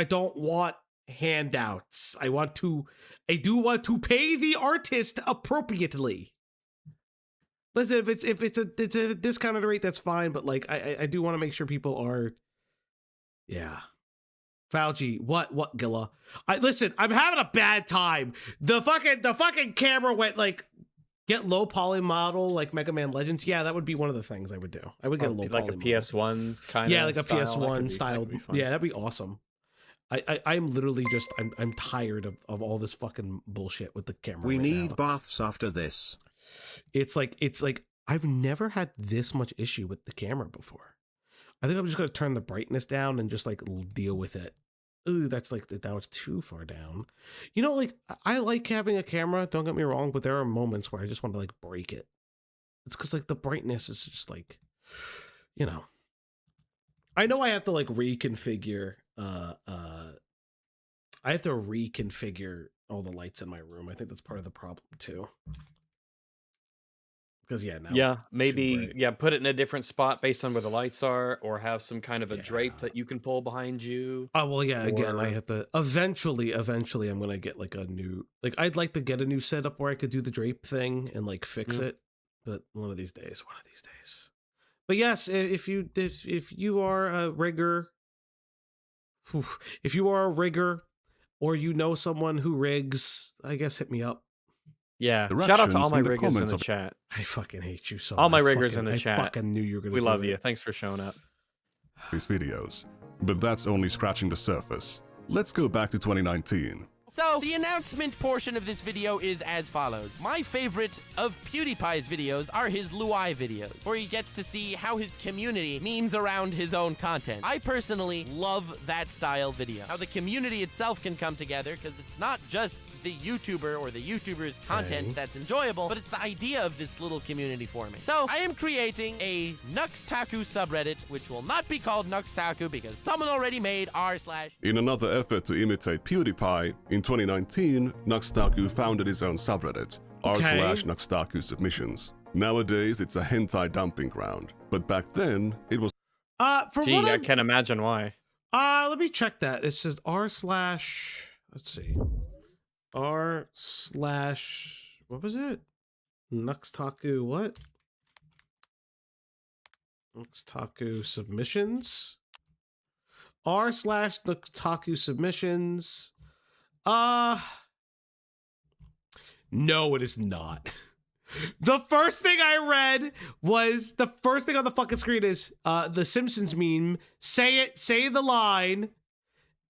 don't want handouts. I do want to pay the artist appropriately. Listen, if it's a discounted rate, that's fine, but I do want to make sure people are, yeah. Fauci, what, Gilla? Listen, I'm having a bad time. The fucking camera went like, get low poly model like Mega Man Legends. Yeah, that would be one of the things I would do. I would get a low like poly a PS1 kind of. Yeah, like a style. PS1 style. Yeah, that'd be awesome. I'm literally just I'm tired of all this fucking bullshit with the camera. We right need now. baths after this. It's like I've never had this much issue with the camera before. I think I'm just gonna turn the brightness down and just like deal with it. Ooh, that's like now it's too far down. You know, like I like having a camera. Don't get me wrong, but there are moments where I just want to like break it. It's because like the brightness is just like, you know. I know I have to like reconfigure. I have to reconfigure all the lights in my room. I think that's part of the problem too. Because now maybe put it in a different spot based on where the lights are, or have some kind of a drape that you can pull behind you. Oh well, yeah. Again, I have to eventually. I'm gonna get like a new. Like I'd like to get a new setup where I could do the drape thing and like fix it. But one of these days. But yes, if you are a rigger, or you know someone who rigs, I guess hit me up. Yeah, shout out to all my riggers in the chat. I fucking hate you so much. All my riggers in the chat. I fucking knew you were gonna We do love it. you. Thanks for showing up. These videos. But that's only scratching the surface. Let's go back to 2019. So, the announcement portion of this video is as follows. My favorite of PewDiePie's videos are his Luai videos, where he gets to see how his community memes around his own content. I personally love that style video. How the community itself can come together, because it's not just the YouTuber or the YouTuber's content that's enjoyable, but it's the idea of this little community forming. So, I am creating a NUXTAKU subreddit, which will not be called NUXTAKU because someone already made r/. In another effort to imitate PewDiePie, in 2019, NUXTAKU founded his own subreddit, r/NUXTAKU submissions. Nowadays, it's a hentai dumping ground, but back then, it was... I can't imagine why. Let me check that. It says let's see. What was it? NUXTAKU what? NUXTAKU submissions? r/NUXTAKU submissions. No, it is not. The first thing I read was the first thing on the fucking screen is the Simpsons meme. Say the line,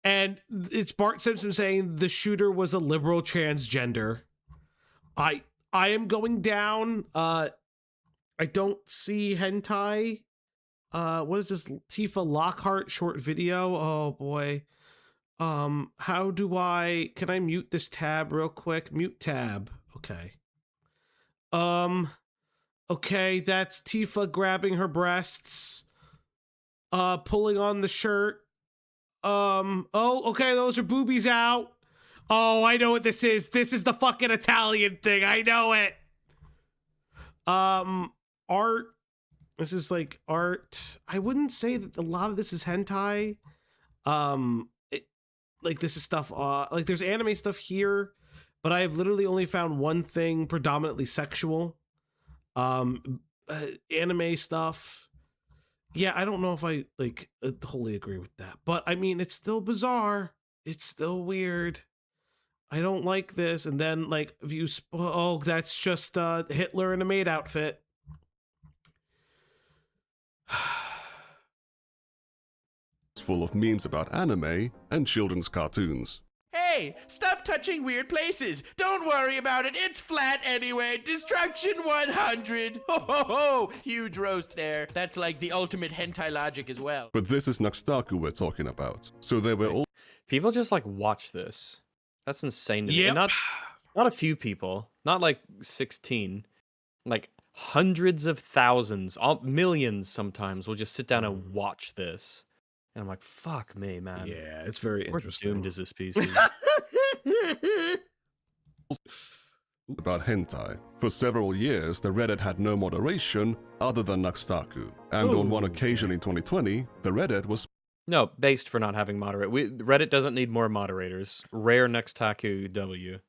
and it's Bart Simpson saying the shooter was a liberal transgender. I am going down. I don't see hentai. What is this Tifa Lockhart short video? Oh boy. How do can I mute this tab real quick? Mute tab. Okay. Okay, that's Tifa grabbing her breasts, pulling on the shirt. Okay, those are boobies out. Oh, I know what this is. This is the fucking Italian thing. I know it. Art. This is like art. I wouldn't say that a lot of this is hentai. Like this is stuff, like there's anime stuff here, but I've literally only found one thing predominantly sexual. Anime stuff. Yeah, I don't know if I like totally agree with that, but I mean, it's still bizarre. It's still weird. I don't like this. And then like, that's just Hitler in a maid outfit. full of memes about anime and children's cartoons. Hey, stop touching weird places. Don't worry about it. It's flat anyway. Destruction 100. Ho ho ho. Huge roast there. That's like the ultimate hentai logic as well. But this is NUXTAKU we're talking about. So there were all... People just like watch this. That's insane to me. Yep. And not a few people. Not like 16. Like hundreds of thousands, millions sometimes will just sit down and watch this. And I'm like, fuck me, man. Yeah, it's very interesting. Doomed as this species. about hentai. For several years, the Reddit had no moderation other than NUXTAKU. And on one occasion in 2020, the Reddit was... No, based for not having moderate. Reddit doesn't need more moderators. Rare NUXTAKU W.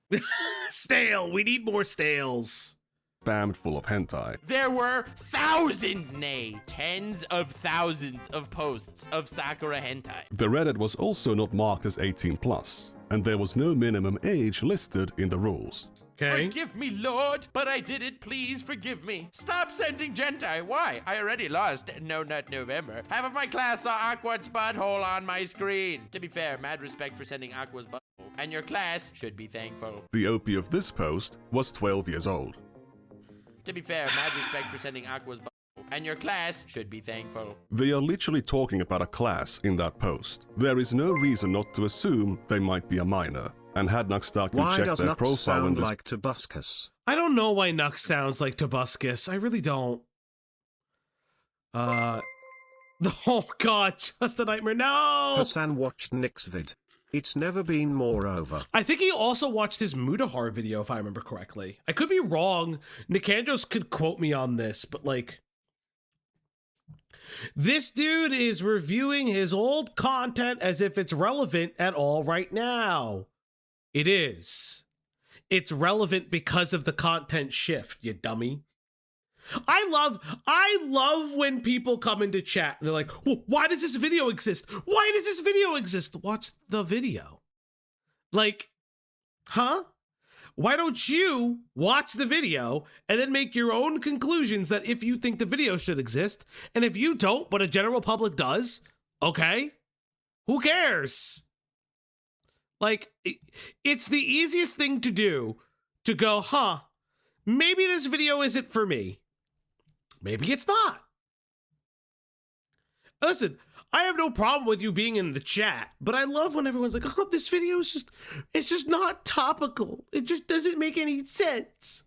Stale. We need more stales. spammed full of hentai. There were thousands, nay, tens of thousands of posts of Sakura hentai. The Reddit was also not marked as 18+, and there was no minimum age listed in the rules. Forgive me, Lord, but I did it. Please forgive me. Stop sending gentai. Why? I already lost No Nut November. Half of my class saw Aqua's butthole on my screen. To be fair, mad respect for sending Aqua's butthole, and your class should be thankful. The OP of this post was 12 years old. To be fair, mad respect for sending Aqua's butthole, and your class should be thankful. They are literally talking about a class in that post. There is no reason not to assume they might be a minor. And had NUXTAKU checked their profile sound like Tobuscus? I don't know why Nux sounds like Tobuscus. I really don't. Oh god, just a nightmare. No! Hassan watched Nick's vid. It's never been more over. I think he also watched his Mudahar video, if I remember correctly. I could be wrong. Nicandros could quote me on this, but like... This dude is reviewing his old content as if it's relevant at all right now. It is. It's relevant because of the content shift, you dummy. I love when people come into chat and they're like, well, why does this video exist? Why does this video exist? Watch the video. Like, huh? Why don't you watch the video and then make your own conclusions that if you think the video should exist, and if you don't, but a general public does, okay, who cares? Like, it's the easiest thing to do to go, huh, maybe this video isn't for me. Maybe it's not. Listen, I have no problem with you being in the chat, but I love when everyone's like, oh, this video is it's just not topical. It just doesn't make any sense.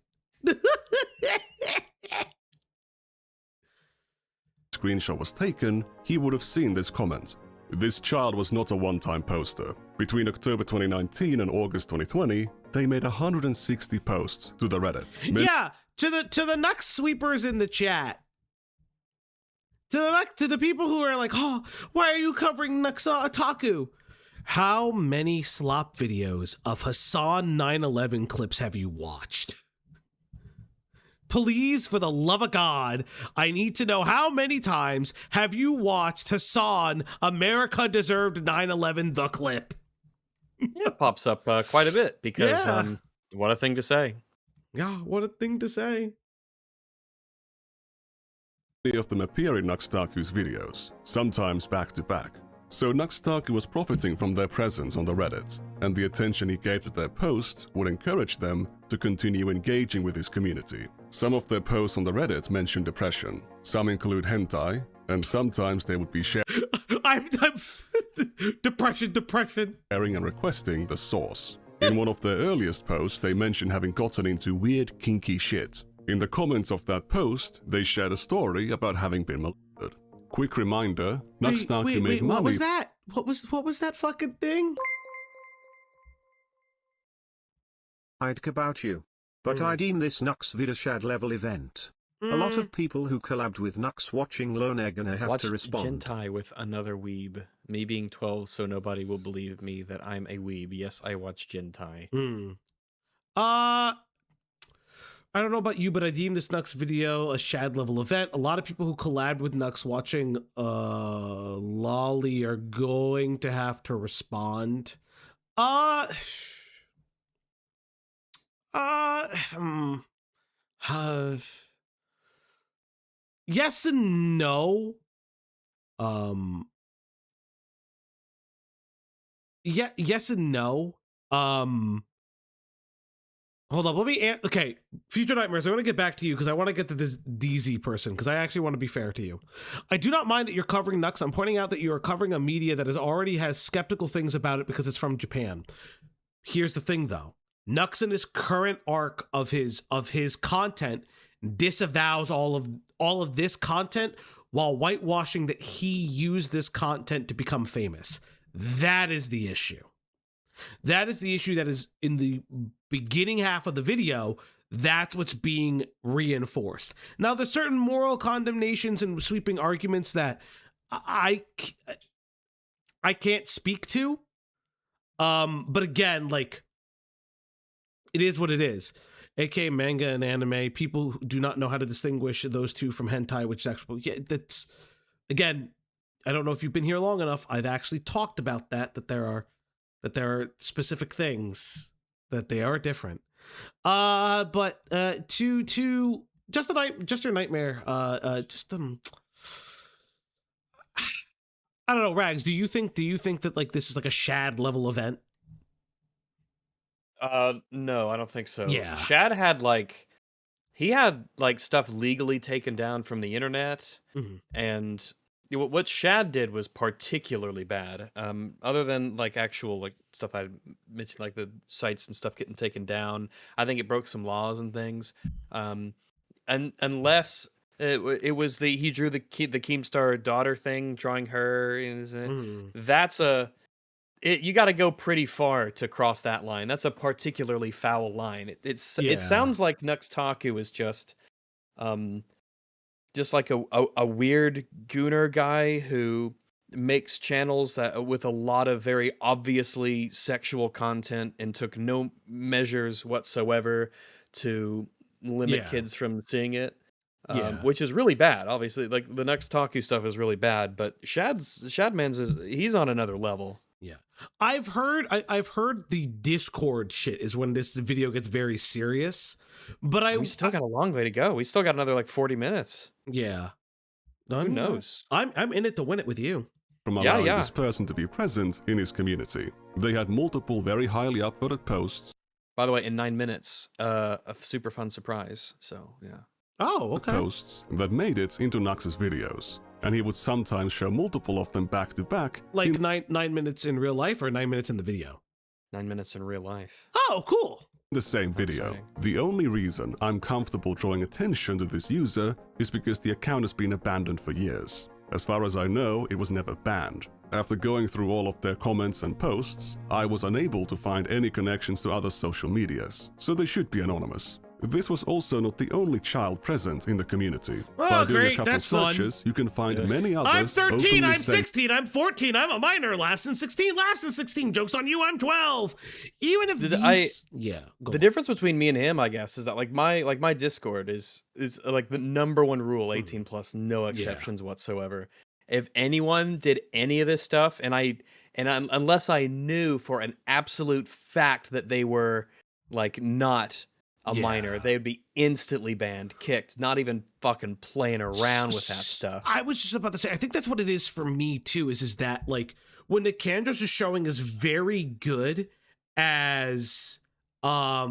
Screenshot was taken, he would have seen this comment. This child was not a one-time poster. Between October 2019 and August 2020, they made 160 posts to the Reddit. Yeah, to the Nux sweepers in the chat. To the people who are like, oh, why are you covering NUXTAKU? How many slop videos of Hassan 9/11 clips have you watched? Please, for the love of God, I need to know how many times have you watched Hassan America Deserved 9/11 the clip? Yeah, it pops up quite a bit because what a thing to say. Yeah, what a thing to say. Many of them appear in NUXTAKU's videos, sometimes back to back. So NUXTAKU was profiting from their presence on the Reddit, and the attention he gave to their posts would encourage them to continue engaging with his community. Some of their posts on the Reddit mention depression, some include hentai, and sometimes they would be sharing depression. Sharing and requesting the source. In one of their earliest posts, they mentioned having gotten into weird kinky shit. In the comments of that post, they shared a story about having been molested. Quick reminder, NUXTAKU made money. What was that? What was that fucking thing? I'd about you. But I deem this Nux Vidashad level event. A lot of people who collabed with Nux watching Lone are gonna have to respond. Hentai with another weeb. Me being 12, so nobody will believe me that I'm a weeb. Yes, I watch Hentai. I don't know about you, but I deem this Nux video a Shad level event. A lot of people who collabed with Nux watching Lolly are going to have to respond. Yes and no. Yes and no. Hold up, let me okay, Future Nightmares, I want to get back to you because I want to get to this DZ person because I actually want to be fair to you. I do not mind that you're covering Nux. I'm pointing out that you are covering a media that already has skeptical things about it because it's from Japan. Here's the thing though. Nux in his current arc of his content disavows all of this content while whitewashing that he used this content to become famous. That is the issue. That is the issue that is in the beginning half of the video. That's what's being reinforced. Now, there's certain moral condemnations and sweeping arguments that I can't speak to. But again, like, it is what it is. aka manga and anime. People who do not know how to distinguish those two from hentai, which is actually, yeah, that's, again, I don't know if you've been here long enough. I've actually talked about that there are specific things that they are different. But to just your nightmare, I don't know, Rags, do you think that like this is like a Shad level event? No, I don't think so. Yeah. Shad had like, he had like stuff legally taken down from the internet, and what Shad did was particularly bad. Other than like actual like stuff I mentioned, like the sites and stuff getting taken down, I think it broke some laws and things. And unless it was he drew the Keemstar daughter thing, drawing her, that's you got to go pretty far to cross that line. That's a particularly foul line. It sounds like NUXTAKU is just like a weird gooner guy who makes channels that with a lot of very obviously sexual content and took no measures whatsoever to limit kids from seeing it. Which is really bad. Obviously, like the NUXTAKU stuff is really bad, but Shadman's he's on another level. Yeah, I've heard the Discord shit is when this video gets very serious, but we still got a long way to go. We still got another like 40 minutes. Yeah, who knows? I'm in it to win it with you. From allowing this person to be present in his community, they had multiple very highly upvoted posts. By the way, in 9 minutes, a super fun surprise. So yeah. Oh, okay. Posts that made it into Nux's videos, and he would sometimes show multiple of them back to back. Like 9 minutes in real life or 9 minutes in the video? 9 minutes in real life. Oh, cool. The same video. The only reason I'm comfortable drawing attention to this user is because the account has been abandoned for years. As far as I know, it was never banned. After going through all of their comments and posts, I was unable to find any connections to other social medias, so they should be anonymous. This was also not the only child present in the community. Oh, By doing great, a couple that's fun. searches, you can find many others. I'm 13, openly I'm saying- 16, I'm 14, I'm a minor, laughs in 16, laughs in 16, jokes on you, I'm 12. Even if the difference between me and him, I guess, is that like my Discord is like the #1 rule, 18 plus, no exceptions whatsoever. If anyone did any of this stuff, unless I knew for an absolute fact that they were like not a minor, they'd be instantly banned, kicked, not even fucking playing around with that stuff. I was just about to say, I think that's what it is for me too, is that like when Nicandros is showing as very good as I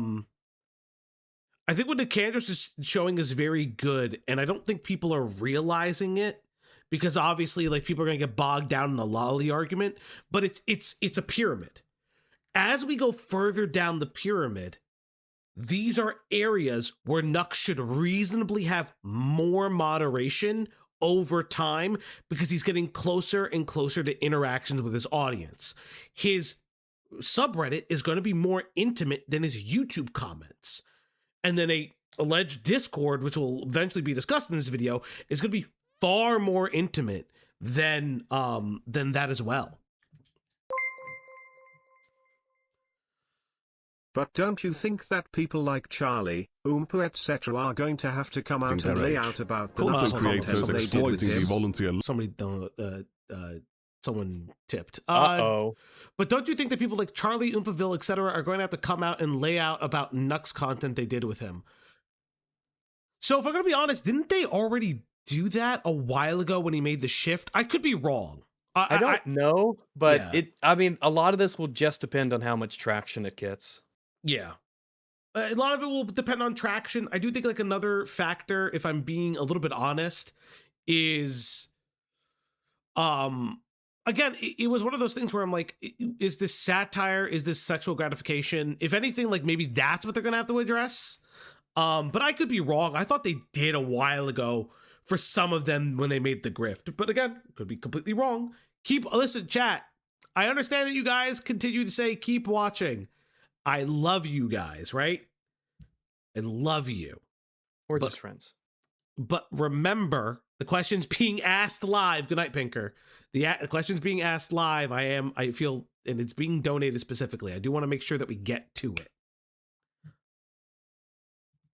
think when Nicandros is showing is very good, and I don't think people are realizing it, because obviously like people are gonna get bogged down in the lolly argument, but it's a pyramid. As we go further down the pyramid, these are areas where Nux should reasonably have more moderation over time because he's getting closer and closer to interactions with his audience. His subreddit is going to be more intimate than his YouTube comments. And then a alleged Discord, which will eventually be discussed in this video, is going to be far more intimate than that as well. But don't you think that people like Charlie, Oompa, etc. are going to have to come out and lay out about the content content creators they did with exploiting the him? volunteer. Someone tipped. Uh-oh. But don't you think that people like Charlie, Oompaville, etc. are going to have to come out and lay out about Nux content they did with him? So if I'm going to be honest, didn't they already do that a while ago when he made the shift? I could be wrong. I don't know, but I mean, a lot of this will just depend on how much traction it gets. Yeah. A lot of it will depend on traction. I do think like another factor, if I'm being a little bit honest, is again, it was one of those things where I'm like, is this satire? Is this sexual gratification? If anything, like maybe that's what they're gonna have to address. But I could be wrong. I thought they did a while ago for some of them when they made the grift. But again, could be completely wrong. Listen, chat. I understand that you guys continue to say keep watching. I love you guys, right? I love you. We're just friends. But remember, the question's being asked live. Good night, Pinker. The question's being asked live. I feel, and it's being donated specifically. I do want to make sure that we get to it.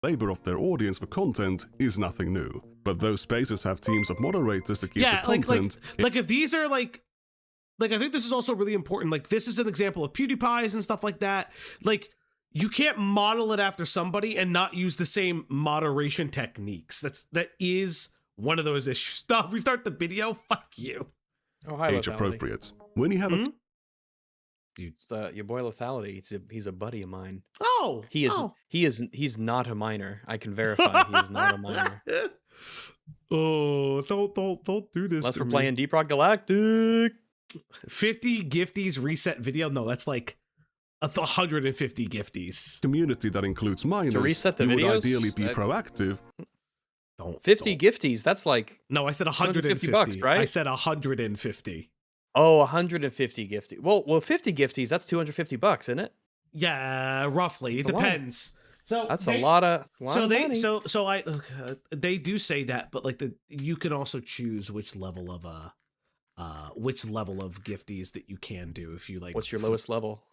labor of their audience for content is nothing new. But those spaces have teams of moderators to keep the content. Like if these are like I think this is also really important. Like this is an example of PewDiePie's and stuff like that. Like you can't model it after somebody and not use the same moderation techniques. That is one of those issues. Stop, restart the video. Fuck you. Oh, hi, age appropriate. When you have a Dude, your boy Lethality. He's a buddy of mine. Oh, he's not a minor. I can verify he is not a minor. Oh, don't do this. Unless we're playing Deep Rock Galactic. 50 gifties reset video. No, that's like 150 gifties. Community that includes minors. To reset the you videos? would ideally be proactive. 50 gifties. That's like no. I said 150 bucks, right? I said 150. Oh, 150 gifties. Well, 50 gifties. That's $250, isn't it? Yeah, roughly. It depends. So that's a lot of money. They do say that, but like you can also choose which level of gifties that you can do if you like. What's your lowest level?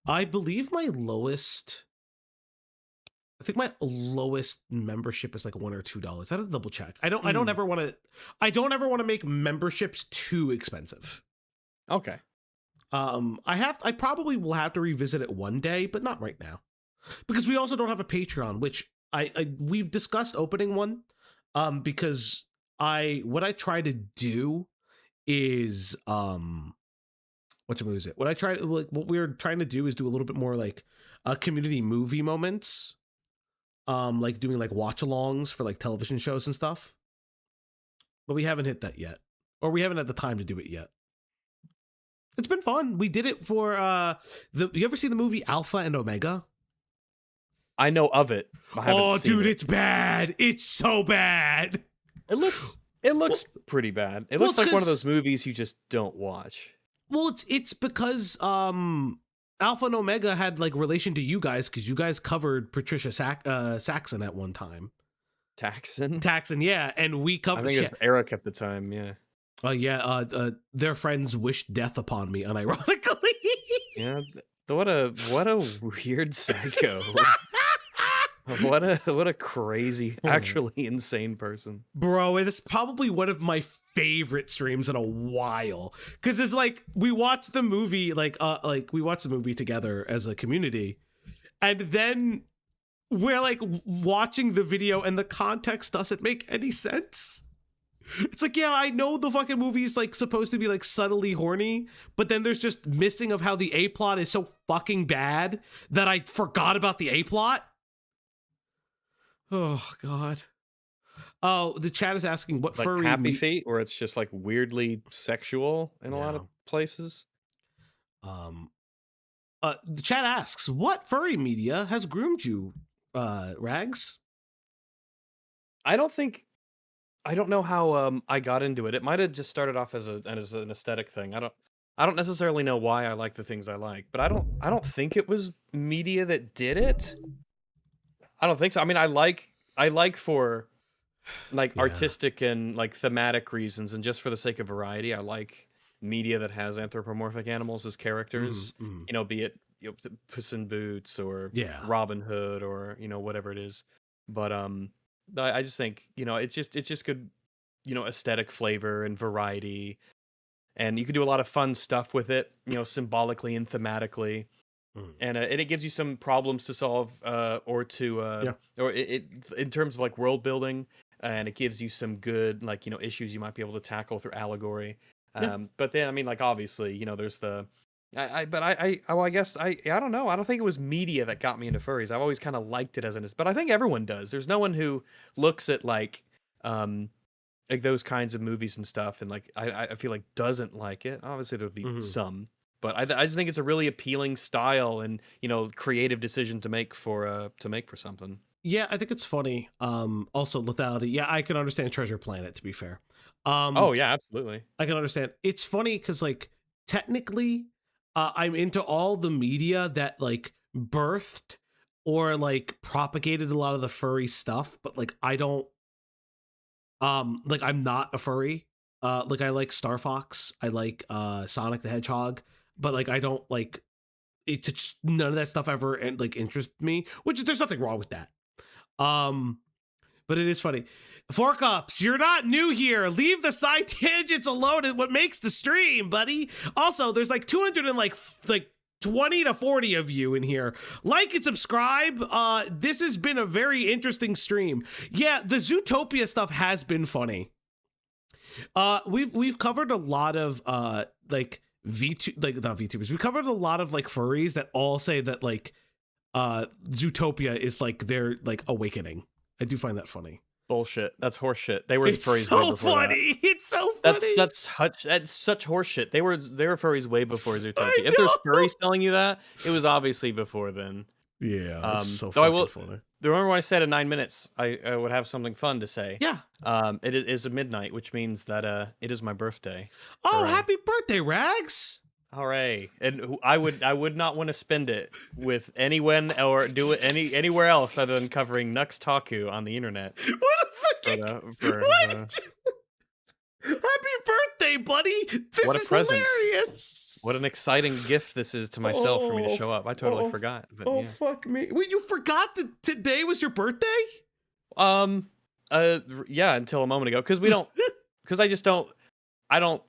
I believe my lowest. I think my lowest membership is like $1 or $2. I have to double check. I don't ever want to make memberships too expensive. Okay. I probably will have to revisit it one day, but not right now. Because we also don't have a Patreon, which we've discussed opening one. Because what I try to do is what we're trying to do is do a little bit more like community movie moments. Like doing like watch-alongs for like television shows and stuff. But we haven't hit that yet. Or we haven't had the time to do it yet. It's been fun. We did it for you ever see the movie Alpha and Omega? I know of it. It's bad. It's so bad. It looks pretty bad. It looks like one of those movies you just don't watch. Well, it's because Alpha and Omega had like relation to you guys because you guys covered Patricia Saxon at one time. Taxon, yeah, and we covered. I think it's Eric at the time, yeah. Oh yeah, their friends wished death upon me unironically. Yeah, what a weird psycho. What a crazy, actually insane person. Bro, it's probably one of my favorite streams in a while. Cause it's like we watched the movie, we watched the movie together as a community. And then we're like watching the video and the context doesn't make any sense. It's like, yeah, I know the fucking movie's like supposed to be like subtly horny, but then there's just missing of how the A plot is so fucking bad that I forgot about the A plot. Oh God. Oh, the chat is asking what like furry Happy Feet, or it's just like weirdly sexual in a lot of places. The chat asks, what furry media has groomed you, Rags? I don't know how I got into it. It might have just started off as an aesthetic thing. I don't necessarily know why I like the things I like, but I don't think it was media that did it. I don't think so. I mean, I like for like artistic and like thematic reasons, and just for the sake of variety, I like media that has anthropomorphic animals as characters. You know, be it Puss in Boots or Robin Hood or whatever it is. But I just think it's just good, aesthetic flavor and variety, and you can do a lot of fun stuff with it, symbolically and thematically. And it gives you some problems to solve, or in terms of like world building, and it gives you some good issues you might be able to tackle through allegory. But then I mean, like, obviously, there's the I guess I don't know. I don't think it was media that got me into furries. I've always kind of liked it but I think everyone does. There's no one who looks at like those kinds of movies and stuff and like I feel like doesn't like it. Obviously there'll be some. But I just think it's a really appealing style and creative decision to make for something. Yeah, I think it's funny. Also lethality. Yeah, I can understand Treasure Planet, to be fair. Oh yeah, absolutely. I can understand. It's funny because like technically, I'm into all the media that like birthed or like propagated a lot of the furry stuff, but like I don't. Like I'm not a furry. Like I like Star Fox. I like Sonic the Hedgehog. But like I don't like it. Just none of that stuff ever and like interests me. Which there's nothing wrong with that. But it is funny. Fork Ups, you're not new here. Leave the side tangents alone and what makes the stream, buddy. Also, there's like 200 and like 20 to 40 of you in here. Like and subscribe. This has been a very interesting stream. Yeah, the Zootopia stuff has been funny. We've covered a lot of like not VTubers. We've covered a lot of like furries that all say that like Zootopia is like their like awakening. I do find that funny. Bullshit. That's horseshit. They were furries so way before funny. that. It's so funny. That's such horseshit. They were furries way before Zootopia. If there's furries telling you that, it was obviously before then. Yeah, that's so though fucking funny. Remember when I said in 9 minutes I would have something fun to say? Yeah. It is a midnight, which means that it is my birthday. Oh, Hooray. happy birthday, Rags! Hooray! And I would not want to spend it with anyone or do it anywhere else other than covering NUXTAKU on the internet. What a fucking happy birthday, buddy! This what a is present. hilarious. What an exciting gift this is to myself for me to show up. I totally forgot. But yeah. Fuck me! Wait, you forgot that today was your birthday? Yeah, until a moment ago, because we don't, because I don't.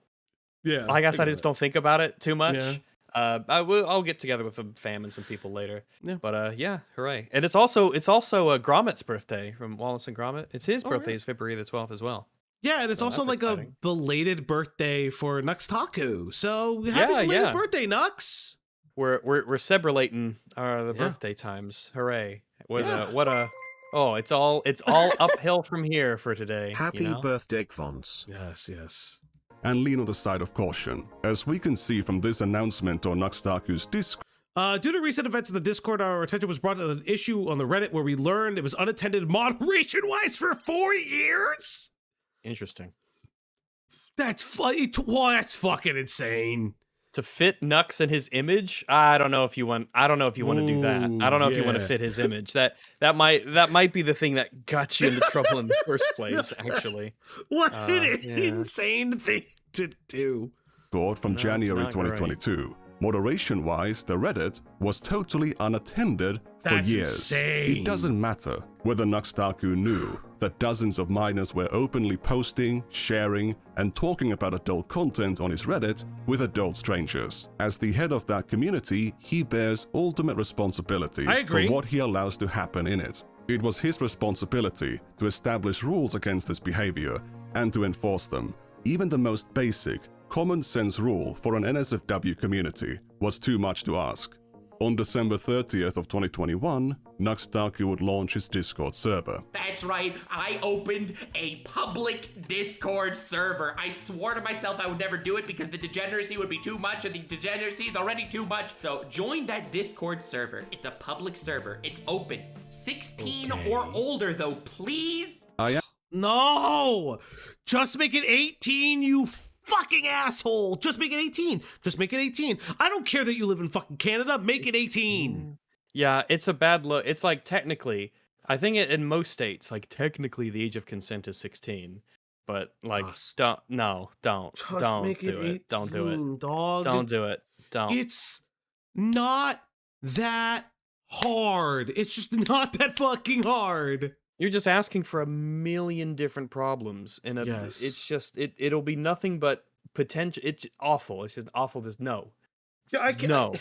Yeah, I guess I just don't think about it too much. Yeah. I'll get together with some fam and some people later. Yeah. But yeah, hooray! And it's also Gromit's birthday from Wallace and Gromit. It's his birthday really? is February the 12th as well. Yeah, and it's So also that's like exciting. a belated birthday for NUXTAKU. So happy belated birthday, Nux! We're celebrating the birthday times. Hooray! It's all uphill from here for today. Happy birthday, Fonts. Yes. And lean on the side of caution. As we can see from this announcement on NUXTAKU's Discord, due to recent events in the Discord, our attention was brought to an issue on the Reddit where we learned it was unattended moderation-wise for 4 years. Interesting. That's that's fucking insane. To fit Nux in his image, I don't know if you want to do that. I don't know if you want to fit his image. That might be the thing that got you into trouble in the first place. Actually, what an insane thing to do. from January 2022. Moderation-wise, the Reddit was totally unattended for years. Insane. It doesn't matter whether NUXTAKU knew that dozens of minors were openly posting, sharing, and talking about adult content on his Reddit with adult strangers. As the head of that community, he bears ultimate responsibility for what he allows to happen in it. It was his responsibility to establish rules against this behavior and to enforce them. Even the most basic, common sense rule for an NSFW community was too much to ask. On December 30th of 2021, NUXTAKU would launch his Discord server. That's right, I opened a public Discord server. I swore to myself I would never do it because the degeneracy would be too much and the degeneracy is already too much. So join that Discord server. It's a public server. It's open. 16 or older though, please? No! Just make it 18, you fucking asshole! Just make it 18! Just make it 18! I don't care that you live in fucking Canada, make it 18! Yeah, it's a bad look. It's like technically, I think in most states, like technically the age of consent is 16. But like, don't do it. Don't do it. Dog. Don't do it. Don't. It's not that hard. It's just not that fucking hard. You're just asking for a million different problems, and it's just it'll be nothing but potential. It's awful. It's just awful. Just no. No.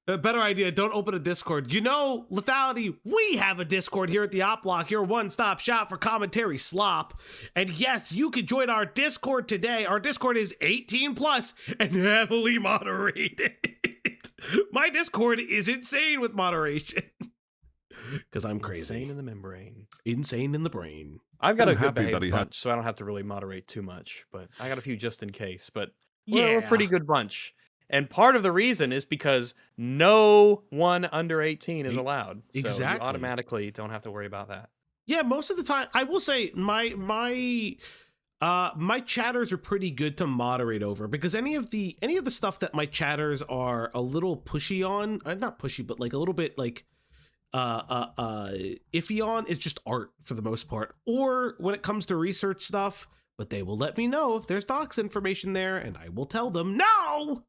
A better idea. Don't open a Discord. You know, Lethality, we have a Discord here at the Op Block, your one-stop shop for commentary slop. And yes, you can join our Discord today. Our Discord is 18 plus and heavily moderated. My Discord is insane with moderation. Because I'm crazy. Insane in the membrane. Insane in the brain. I've got a good behaved bunch, so I don't have to really moderate too much. But I got a few just in case. But we're a pretty good bunch. And part of the reason is because no one under 18 is allowed. So you automatically don't have to worry about that. Yeah, most of the time, I will say my chatters are pretty good to moderate over because any of the stuff that my chatters are a little pushy on, not pushy, but like a little bit like iffy on is just art for the most part, or when it comes to research stuff, but they will let me know if there's docs information there and I will tell them no.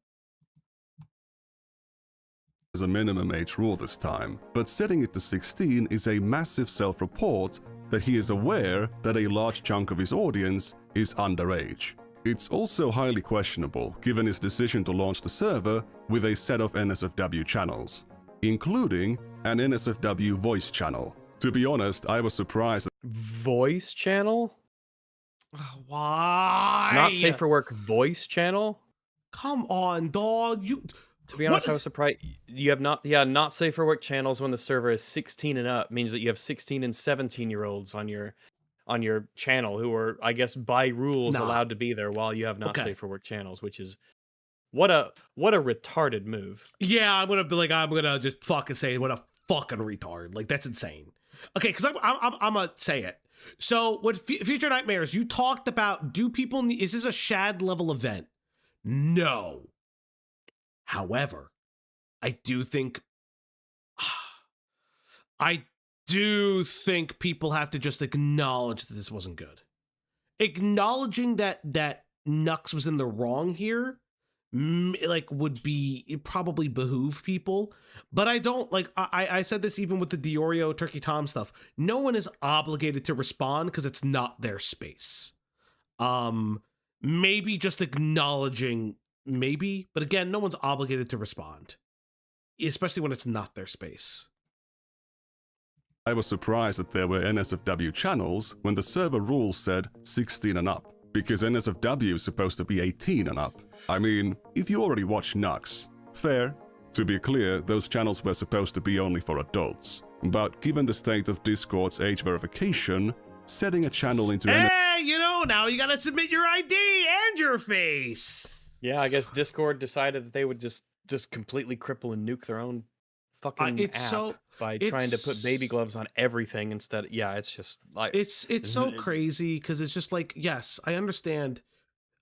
as a minimum age rule this time, but setting it to 16 is a massive self-report that he is aware that a large chunk of his audience is underage. It's also highly questionable given his decision to launch the server with a set of NSFW channels, including an NSFW voice channel. To be honest, I was surprised. Voice channel? Why? Not safe for work voice channel? Come on, dog. To be honest, I was surprised. You have not safe for work channels when the server is 16 and up. Means that you have 16 and 17-year-olds on your channel who are, I guess, by rules allowed to be there, while you have not safe for work channels, which is what a retarded move. Yeah, I'm gonna just fucking say what a fucking retard. Like, that's insane. Okay, because I'm gonna say it. So with Future Nightmares, you talked about, is this a shad level event? No. However, I do think people have to just acknowledge that this wasn't good. Acknowledging that Nux was in the wrong here, it probably behoove people. But I don't, I said this even with the Diorio Turkey Tom stuff. No one is obligated to respond because it's not their space. Maybe just acknowledging, maybe, but again, no one's obligated to respond, especially when it's not their space. I was surprised that there were NSFW channels when the server rules said 16 and up, because NSFW is supposed to be 18 and up. I mean, if you already watch Nux, fair. To be clear, those channels were supposed to be only for adults. But given the state of Discord's age verification, setting a channel into now you gotta submit your ID and your face. Yeah, I guess Discord decided that they would just completely cripple and nuke their own fucking app by trying to put baby gloves on everything instead. Yeah, it's just like it's so crazy because it's just like, yes, I understand.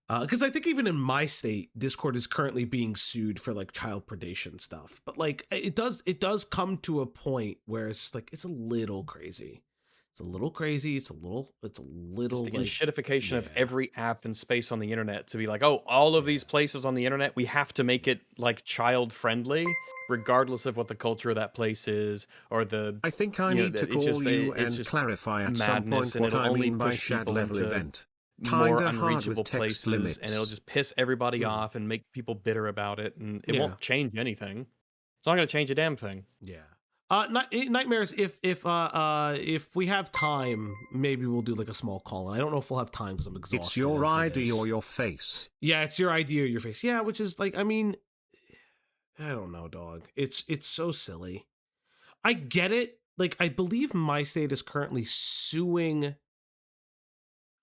Because I think even in my state, Discord is currently being sued for like child predation stuff. But like it does come to a point where it's just like it's a little crazy. It's a little crazy. It's a little just the like, enshittification of every app and space on the internet to be like, oh, all of these places on the internet, we have to make it like child friendly, regardless of what the culture of that place is or the. I think I need to call you and clarify at some point what I mean by shad level event. More unreachable places, limits. And it'll just piss everybody off and make people bitter about it, and it won't change anything. It's not going to change a damn thing. Yeah. Nightmares, if we have time, maybe we'll do like a small call. And I don't know if we'll have time because I'm exhausted. It's your ID or your face. Yeah, it's your ID or your face. Yeah, which is like, I mean, I don't know, dog. It's so silly. I get it. Like, I believe my state is currently suing.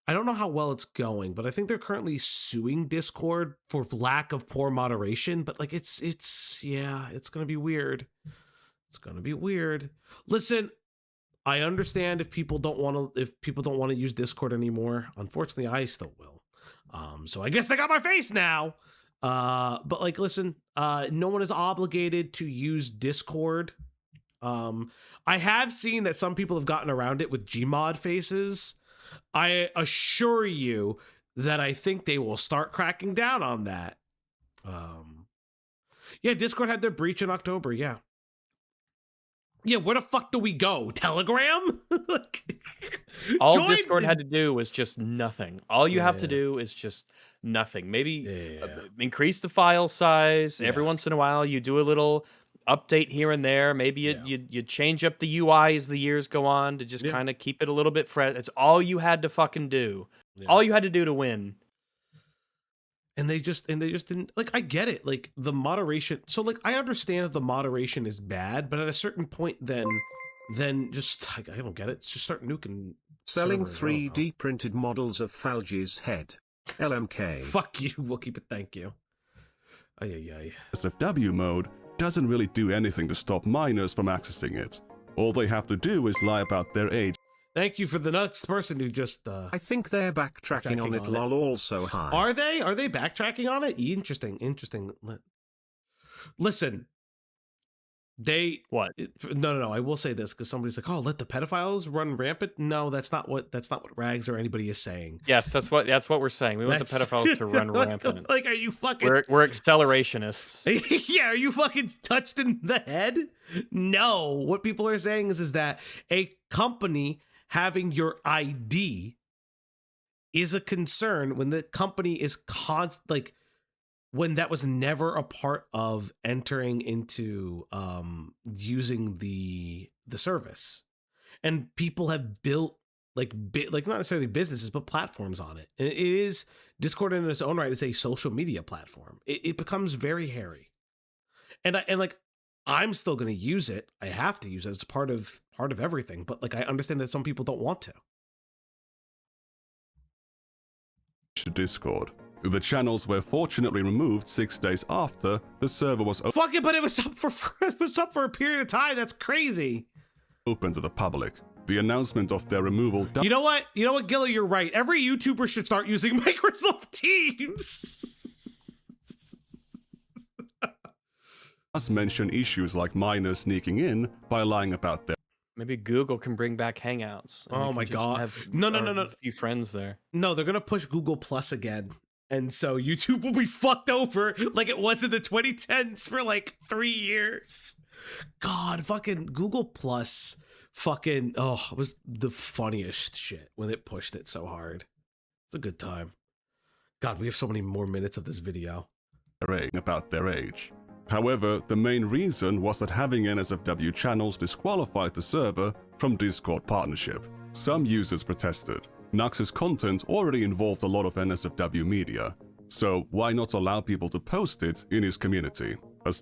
I don't know how well it's going, but I think they're currently suing Discord for lack of poor moderation. But like, it's gonna be weird. It's gonna be weird. Listen, I understand if people don't want to use Discord anymore. Unfortunately, I still will. So I guess I got my face now. But like, listen, no one is obligated to use Discord. I have seen that some people have gotten around it with Gmod faces. I assure you that I think they will start cracking down on that. Yeah, Discord had their breach in October. Yeah. Yeah, where the fuck do we go? Telegram? All Discord had to do was just nothing. All you have to do is just nothing. Maybe increase the file size. Every once in a while, you do a little update here and there. Maybe you change up the UI as the years go on to just kind of keep it a little bit fresh. It's all you had to fucking do. All you had to do to win. And they just didn't, like, I get it. Like, the moderation. So, like, I understand that the moderation is bad, but at a certain point, then just, like, I don't get it. Just start nuking. Selling 3D printed models of Falgi's head. LMK. Fuck you, Wookie, but thank you. SFW mode doesn't really do anything to stop minors from accessing it. All they have to do is lie about their age. Thank you for the next person who just... I think they're backtracking on it, lol, also high. Are they? Are they backtracking on it? Interesting. Listen. No, no. I will say this because somebody's like, "Oh, let the pedophiles run rampant." No, that's not what RAGS or anybody is saying. Yes, that's what we're saying. We want the pedophiles to run rampant. Like, are you fucking? We're accelerationists. Yeah, are you fucking touched in the head? No. What people are saying is that a company having your ID is a concern when the company is when that was never a part of entering into using the service, and people have built like not necessarily businesses but platforms on it, and it is Discord in its own right is a social media platform. It becomes very hairy, and I'm still going to use it. I have to use it. It's part of everything, but like I understand that some people don't want to. Discord. The channels were fortunately removed 6 days after the server was Fuck it, but it was up for a period of time. That's crazy. Open to the public. The announcement of their removal. You know what, Gilly, you're right. Every YouTuber should start using Microsoft Teams. Does mention issues like minors sneaking in by lying about their. Maybe Google can bring back Hangouts. Oh my god! No. A few friends there. No, they're gonna push Google Plus again. And so YouTube will be fucked over like it was in the 2010s for like 3 years. God, fucking Google Plus it was the funniest shit when it pushed it so hard. It's a good time. God, we have so many more minutes of this video. About their age. However, the main reason was that having NSFW channels disqualified the server from Discord partnership. Some users protested. Nux's content already involved a lot of NSFW media, so why not allow people to post it in his community? As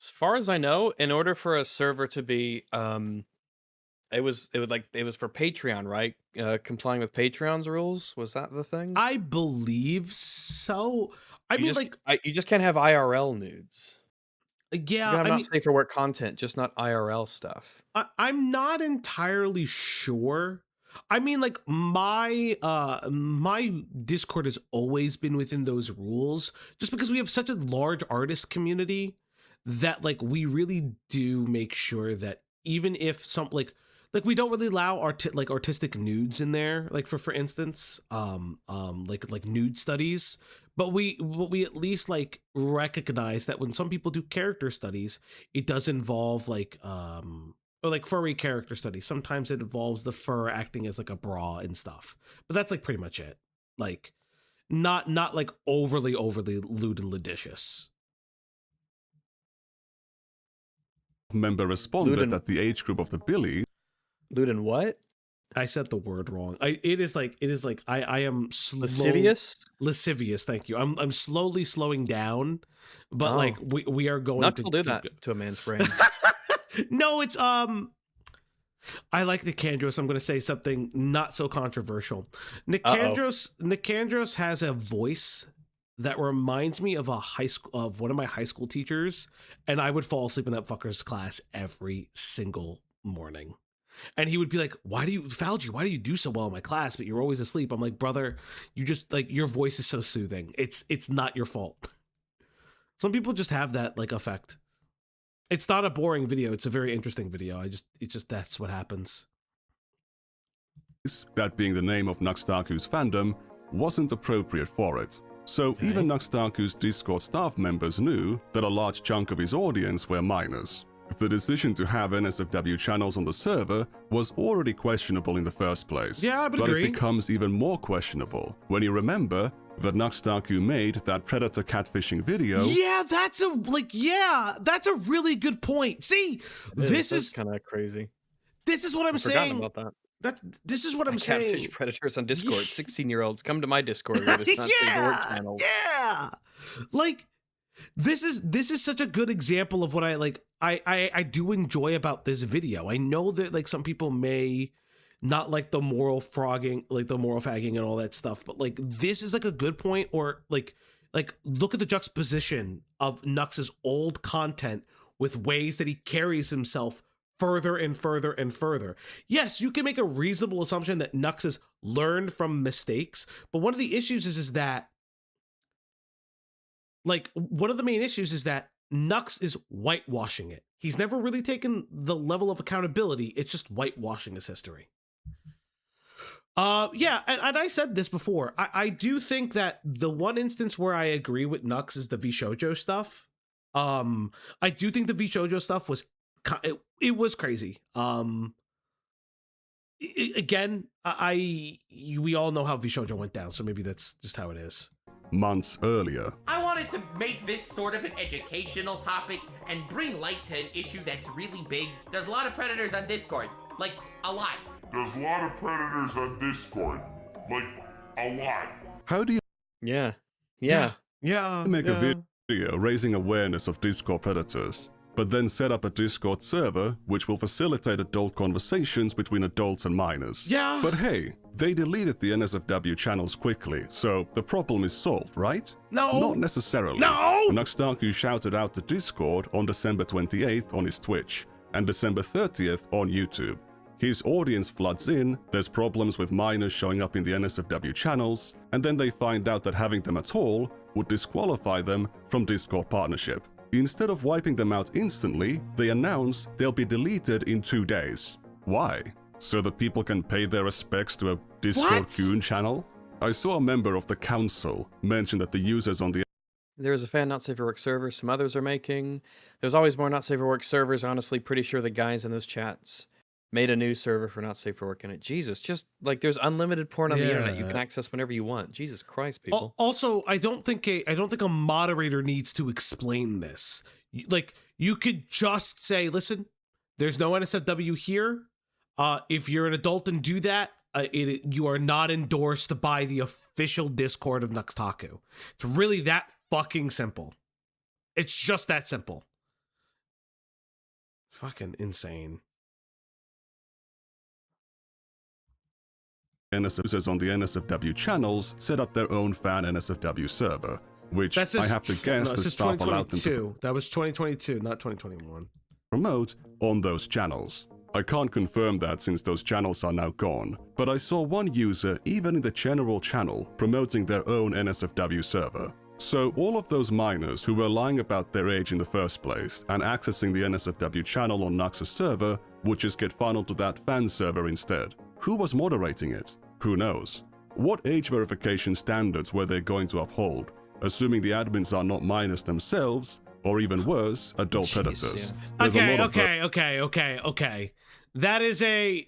far as I know, in order for a server to be, it was for Patreon, right? Complying with Patreon's rules, was that the thing? I believe so. You just can't have IRL nudes. Yeah, I'm not safe for work content, just not IRL stuff. I'm not entirely sure. I mean, like my Discord has always been within those rules, just because we have such a large artist community that like we really do make sure that even if some like we don't really allow artistic nudes in there, like for instance, like nude studies, but we at least like recognize that when some people do character studies, it does involve or like furry character studies. Sometimes it involves the fur acting as like a bra and stuff, but that's like pretty much it. Like not like overly lewd and ludicious. Member responded that the age group of the Billy. Lewd and what? I said the word wrong. It is like I am lascivious. Lascivious. Thank you. I'm slowly slowing down, but like we are going not to do that to a man's brain. No, it's I like Nicandros. I'm going to say something not so controversial. Nicandros has a voice that reminds me of one of my high school teachers, and I would fall asleep in that fucker's class every single morning. And he would be like, Falgi, why do you do so well in my class, but you're always asleep? I'm like, brother, you just like, your voice is so soothing. It's not your fault. Some people just have that like effect. It's not a boring video. It's a very interesting video. That's what happens. That being the name of NUXTAKU's fandom wasn't appropriate for it. So even NUXTAKU's Discord staff members knew that a large chunk of his audience were minors. The decision to have NSFW channels on the server was already questionable in the first place. Yeah, I would agree. But it becomes even more questionable when you remember that NUXTAKU made that predator catfishing video. Yeah, that's a really good point. See, this is kind of crazy. This is what I'm saying. About that. This is what I'm saying. Catfish predators on Discord. 16-year-olds come to my Discord. It's not safe for work channels. Yeah, like this is such a good example of what I like. I do enjoy about this video. I know that like some people may not like the moral fagging and all that stuff, but like this is like a good point. Or like look at the juxtaposition of Nux's old content with ways that he carries himself further and further and further. Yes, you can make a reasonable assumption that Nux has learned from mistakes, but one of the issues is that like one of the main issues is that Nux is whitewashing it. He's never really taken the level of accountability. It's just whitewashing his history. Yeah, and I said this before. I do think that the one instance where I agree with Nux is the VShojo stuff. I do think the VShojo stuff was it was crazy. Again, we all know how VShojo went down, so maybe that's just how it is. Months earlier, I wanted to make this sort of an educational topic and bring light to an issue that's really big. There's a lot of predators on Discord, like a lot. There's a lot of predators on Discord, like a lot. how do you Yeah. make a video raising awareness of Discord predators, but then set up a Discord server which will facilitate adult conversations between adults and minors? Yeah. But hey, they deleted the NSFW channels quickly, so the problem is solved, right? No. Not necessarily. No. NUXTAKU shouted out to Discord on December 28th on his Twitch, and December 30th on YouTube. His audience floods in, there's problems with minors showing up in the NSFW channels, and then they find out that having them at all would disqualify them from Discord partnership. Instead of wiping them out instantly, they announce they'll be deleted in 2 days. Why? So that people can pay their respects to a Discord Goon channel? I saw a member of the council mention that the users on the There's a fan Not Safe for Work server some others are making. There's always more Not Safe for Work servers. Honestly, pretty sure the guys in those chats made a new server for Not Safe for Work in it. Jesus, just like there's unlimited porn on the internet you can access whenever you want. Jesus Christ, people. Also, I don't think a moderator needs to explain this. Like, you could just say, listen, there's no NSFW here. If you're an adult and do that, you are not endorsed by the official Discord of NUXTAKU. It's really that fucking simple. It's just that simple. Fucking insane. users on the NSFW channels set up their own fan NSFW server, which I have to guess no, the staff allowed them to That was 2022, not 2021. promote on those channels. I can't confirm that since those channels are now gone, but I saw one user even in the general channel promoting their own NSFW server. So all of those minors who were lying about their age in the first place and accessing the NSFW channel on Nux's server would just get funneled to that fan server instead. Who was moderating it? Who knows? What age verification standards were they going to uphold, assuming the admins are not minors themselves, or even worse, adult predators? Okay. That is this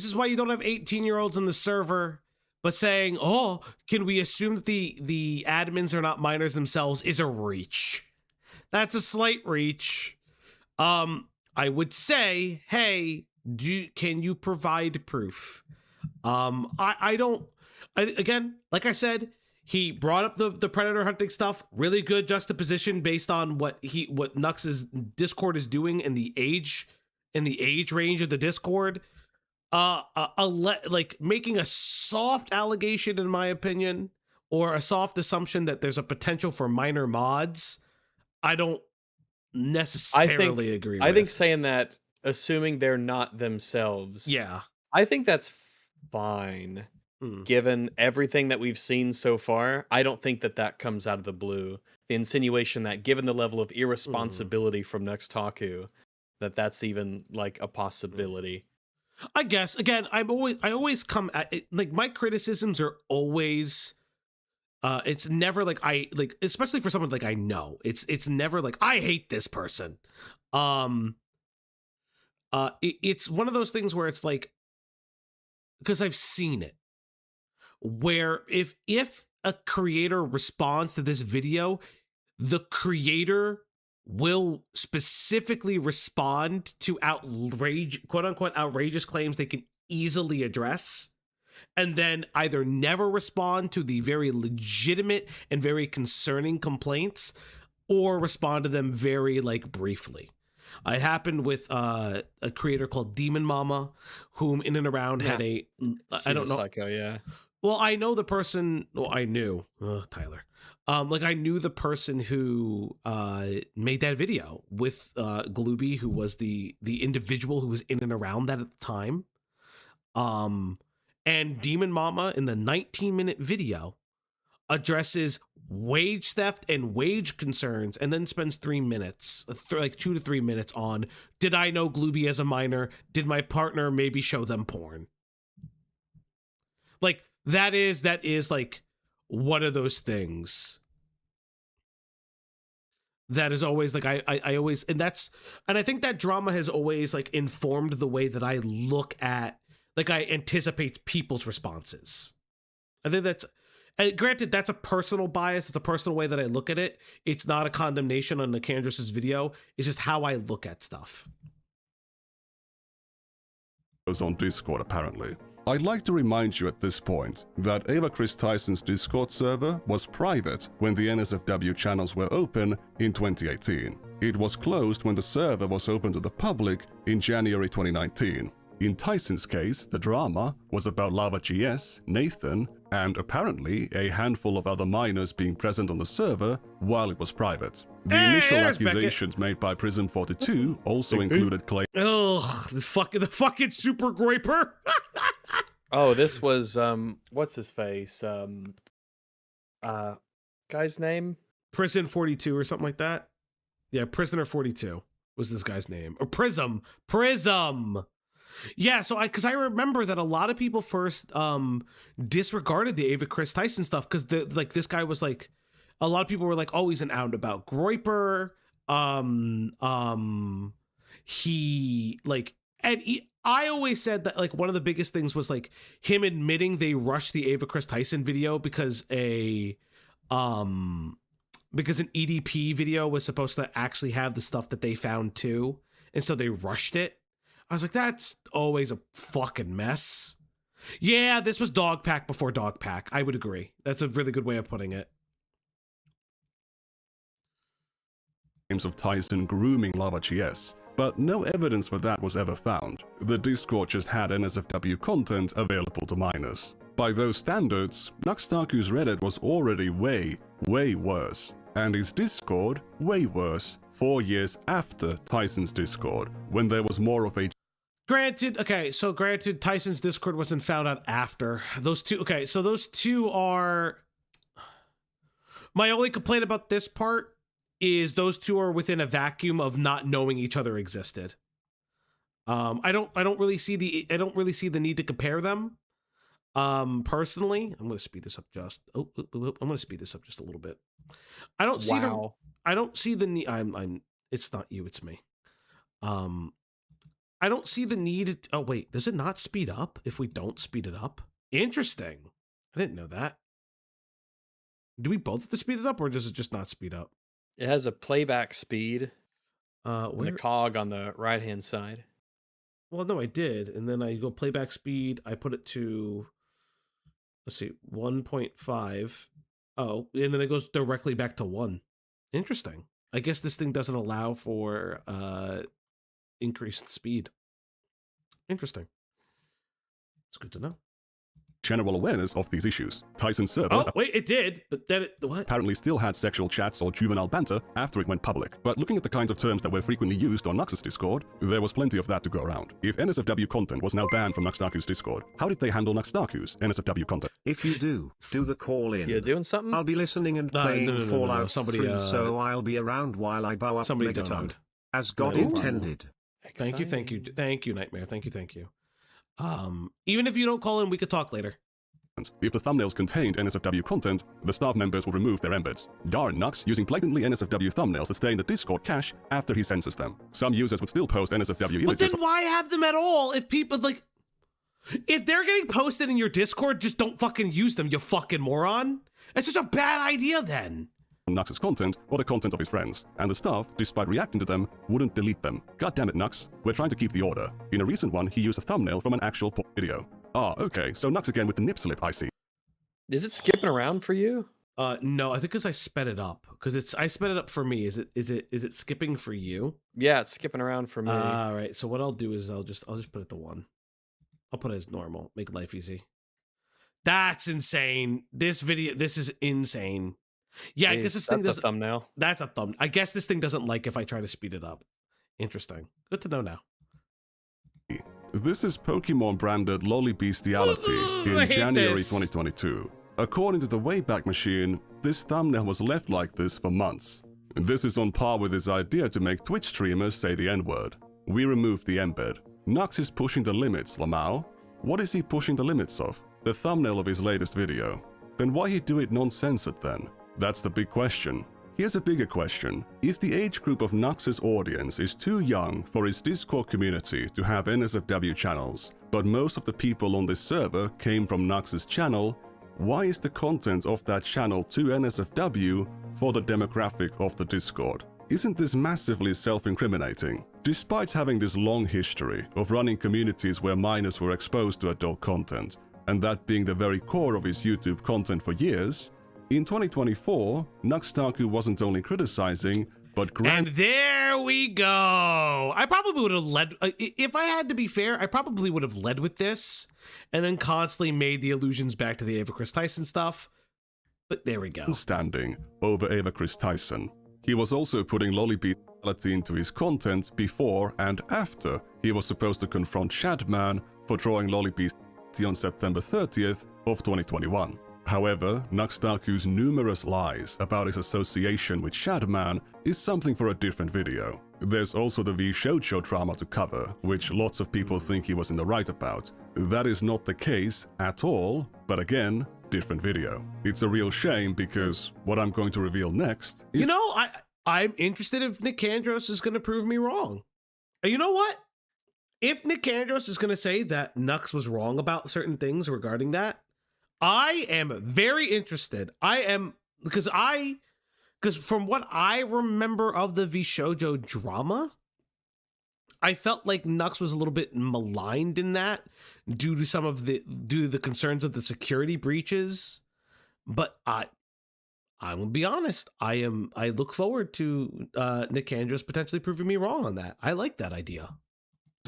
is why you don't have 18-year-olds on the server, but saying, oh, can we assume that the admins are not minors themselves is a reach. That's a slight reach. I would say, hey, can you provide proof? Again, like I said, he brought up the predator hunting stuff. Really good juxtaposition based on what Nux's Discord is doing in the age range of the Discord. Like making a soft allegation, in my opinion, or a soft assumption that there's a potential for minor mods. I don't necessarily agree with. I think saying that, assuming they're not themselves. Yeah. I think that's fine. Given everything that we've seen so far, I don't think that comes out of the blue. The insinuation that given the level of irresponsibility from NUXTAKU, that's even like a possibility. I guess, again, I always come at it, like, my criticisms are always, it's never like especially for someone like I know, it's never like I hate this person. It's one of those things where it's like, because I've seen it, where if a creator responds to this video, the creator will specifically respond to quote unquote outrageous claims they can easily address, and then either never respond to the very legitimate and very concerning complaints, or respond to them very briefly. It happened with a creator called Demon Mama, whom in and around had I don't know. Psycho, yeah. Well, I know the person. Well, I knew Tyler. I knew the person who made that video with Glooby, who was the individual who was in and around that at the time. And Demon Mama in the 19-minute video addresses wage theft and wage concerns, and then spends 3 minutes, like 2 to 3 minutes on, did I know Glooby as a minor? Did my partner maybe show them porn? Like, that is like one of those things that is always like, I always, and I think that drama has always like informed the way that I look at, like, I anticipate people's responses. I think that's, and granted, that's a personal bias. It's a personal way that I look at it. It's not a condemnation on Nicandrus's video. It's just how I look at stuff. On Discord, apparently. I'd like to remind you at this point that Ava Chris Tyson's Discord server was private when the NSFW channels were open in 2018. It was closed when the server was open to the public in January 2019. In Tyson's case, the drama was about Lava.js, Nathan, and apparently a handful of other minors being present on the server while it was private. The initial accusations made by Prism42 also included claims. Ugh, the fucking super groiper. Oh, this was what's his face? Guy's name? Prison 42 or something like that. Yeah, Prisoner 42 was this guy's name. Or Prism. Yeah, so because I remember that a lot of people first disregarded the Ava Chris Tyson stuff because this guy was like, a lot of people were like, oh, he's an out and about groiper. I always said that like one of the biggest things was like him admitting they rushed the Ava Chris Tyson video because an EDP video was supposed to actually have the stuff that they found too, and so they rushed it. I was like, that's always a fucking mess. Yeah, this was Dogpack before Dogpack. I would agree. That's a really good way of putting it. Claims of Tyson grooming Lava.js, but no evidence for that was ever found. The Discord just had NSFW content available to minors. By those standards, NUXTAKU's Reddit was already way, way worse, and his Discord way worse 4 years after Tyson's Discord, when there was more of a... Granted, Tyson's Discord wasn't found out after. Those two are... My only complaint about this part is those two are within a vacuum of not knowing each other existed. I don't really see the need to compare them. Personally, I'm going to speed this up just a little bit. I don't see the need. It's not you, it's me. I don't see the need. Oh wait, does it not speed up if we don't speed it up? Interesting. I didn't know that. Do we both have to speed it up, or does it just not speed up? It has a playback speed. The cog on the right hand side. Well, no, I did, and then I go playback speed. I put it to, let's see, 1.5. Oh, and then it goes directly back to 1. Interesting. I guess this thing doesn't allow for increased speed. Interesting. It's good to know. General awareness of these issues. Tyson's server... Oh, wait, it did, but then it... What? Apparently still had sexual chats or juvenile banter after it went public. But looking at the kinds of terms that were frequently used on Nux's Discord, there was plenty of that to go around. If NSFW content was now banned from NUXTAKU's Discord, how did they handle NUXTAKU's NSFW content? If you do the call in. You're doing something? I'll be listening and playing Fallout 3, so I'll be around while I bow up Megaton. As God intended. Thank you, Nightmare. Thank you. Even if you don't call in, we could talk later. If the thumbnails contained NSFW content, the staff members will remove their embeds. Darn Nux using blatantly NSFW thumbnails to stay in the Discord cache after he censors them. Some users would still post NSFW images. But then why have them at all if people, like... If they're getting posted in your Discord, just don't fucking use them, you fucking moron. It's just a bad idea then. Nux's content or the content of his friends, and the staff, despite reacting to them, wouldn't delete them. God damn it, Nux. We're trying to keep the order. In a recent one, he used a thumbnail from an actual porn video. Ah, okay, so Nux again with the nip slip, I see. Is it skipping around for you? No, I think because I sped it up. I sped it up for me. Is it skipping for you? Yeah, it's skipping around for me. All right. So what I'll do is I'll just put it to 1. I'll put it as normal. Make life easy. That's insane. This is insane. Yeah, I guess this thing doesn't. That's a thumbnail. That's a thumbnail. I guess this thing doesn't like if I try to speed it up. Interesting. Good to know now. This is Pokemon branded lolly bestiality in January 2022. According to the Wayback Machine, this thumbnail was left like this for months. This is on par with his idea to make Twitch streamers say the N-word. We removed the embed. Nux is pushing the limits, Lamau. What is he pushing the limits of? The thumbnail of his latest video. Then why he do it non-censored then? That's the big question. Here's a bigger question. If the age group of Nux's audience is too young for his Discord community to have NSFW channels, but most of the people on this server came from Nux's channel, why is the content of that channel too NSFW for the demographic of the Discord? Isn't this massively self-incriminating? Despite having this long history of running communities where minors were exposed to adult content, and that being the very core of his YouTube content for years, in 2024, NUXTAKU wasn't only criticizing, but And there we go. I probably would have led, if I had to be fair, I probably would have led with this and then constantly made the allusions back to the Ava Chris Tyson stuff. But there we go. Standing over Ava Chris Tyson. He was also putting Lollipede into his content before and after he was supposed to confront Shadman for drawing Lollipede on September 30th of 2021. However, NUXTAKU's numerous lies about his association with Shadman is something for a different video. There's also the VShojo drama to cover, which lots of people think he was in the right about. That is not the case at all, but again, different video. It's a real shame because what I'm going to reveal next is— You know, I'm interested if Nicandros is going to prove me wrong. And you know what? If Nicandros is going to say that Nux was wrong about certain things regarding that, I am very interested. Because from what I remember of the VShojo drama, I felt like Nux was a little bit maligned in that due to the concerns of the security breaches. But I will be honest. I look forward to Nicandros potentially proving me wrong on that. I like that idea.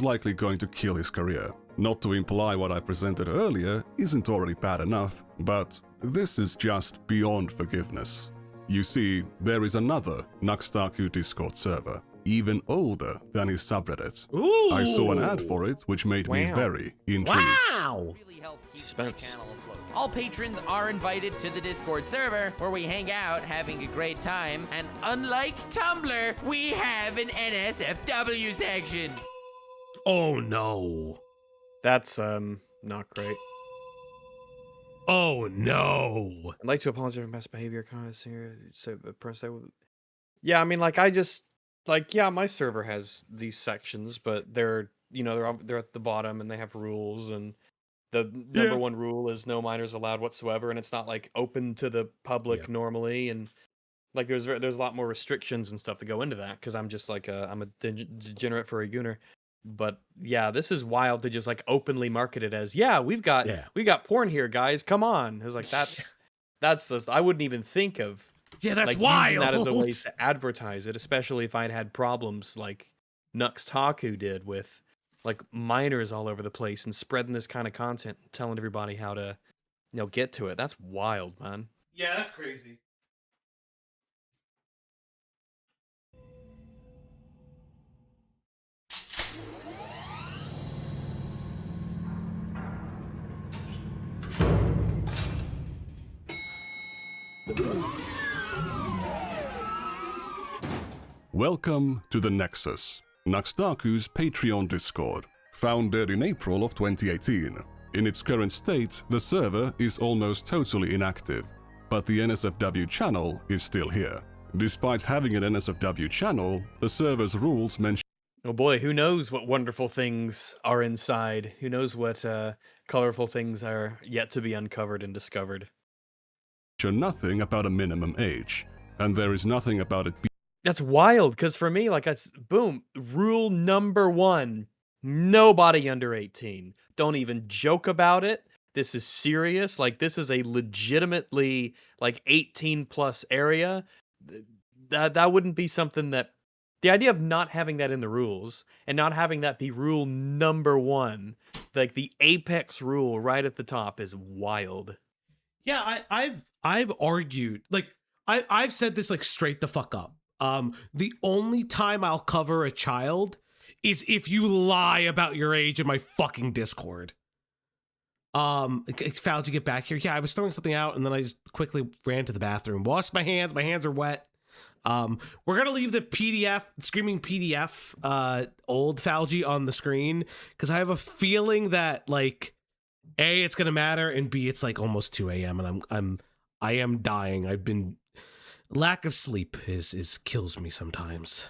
likely going to kill his career. Not to imply what I presented earlier isn't already bad enough, but this is just beyond forgiveness. You see, there is another NUXTAKU Discord server, even older than his subreddit. Ooh. I saw an ad for it, which made me very intrigued. Wow! Suspense. All patrons are invited to the Discord server where we hang out having a great time, and unlike Tumblr, we have an NSFW section. Oh no. That's not great. Oh no. I'd like to apologize for past behavior comments here. So press that. Yeah, I mean, like yeah, my server has these sections, but they're at the bottom and they have rules, and the number one rule is no minors allowed whatsoever, and it's not like open to the public normally, and like there's a lot more restrictions and stuff that go into that because I'm just like I'm a degenerate for a gooner. But yeah, this is wild to just like openly market it as we got porn here, guys. Come on. It was like that's just, I wouldn't even think of that's like, wild. using that as a way to advertise it, especially if I'd had problems like NUXTAKU did with like minors all over the place and spreading this kind of content, telling everybody how to get to it. That's wild, man. Yeah, that's crazy. Welcome to the Nexus, NUXTAKU's Patreon Discord, founded in April of 2018. In its current state, the server is almost totally inactive, but the NSFW channel is still here. Despite having an NSFW channel, the server's rules mention— Oh boy, who knows what wonderful things are inside? Who knows what colorful things are yet to be uncovered and discovered? nothing about a minimum age, and there is nothing about it being— That's wild, because for me, like, that's boom. Rule number one: nobody under 18. Don't even joke about it. This is serious. Like, this is a legitimately like 18 plus area. That wouldn't be something that— the idea of not having that in the rules and not having that be rule number one, like the apex rule right at the top, is wild. Yeah, I've argued, like, I've said this like straight the fuck up. The only time I'll cover a child is if you lie about your age in my fucking Discord. Fauci, get back here. Yeah, I was throwing something out and then I just quickly ran to the bathroom, washed my hands. My hands are wet. We're gonna leave the PDF, screaming PDF, old Fauci on the screen because I have a feeling that like, A, it's gonna matter, and B, it's like almost 2 a.m. and I am dying. I've been lack of sleep is kills me sometimes.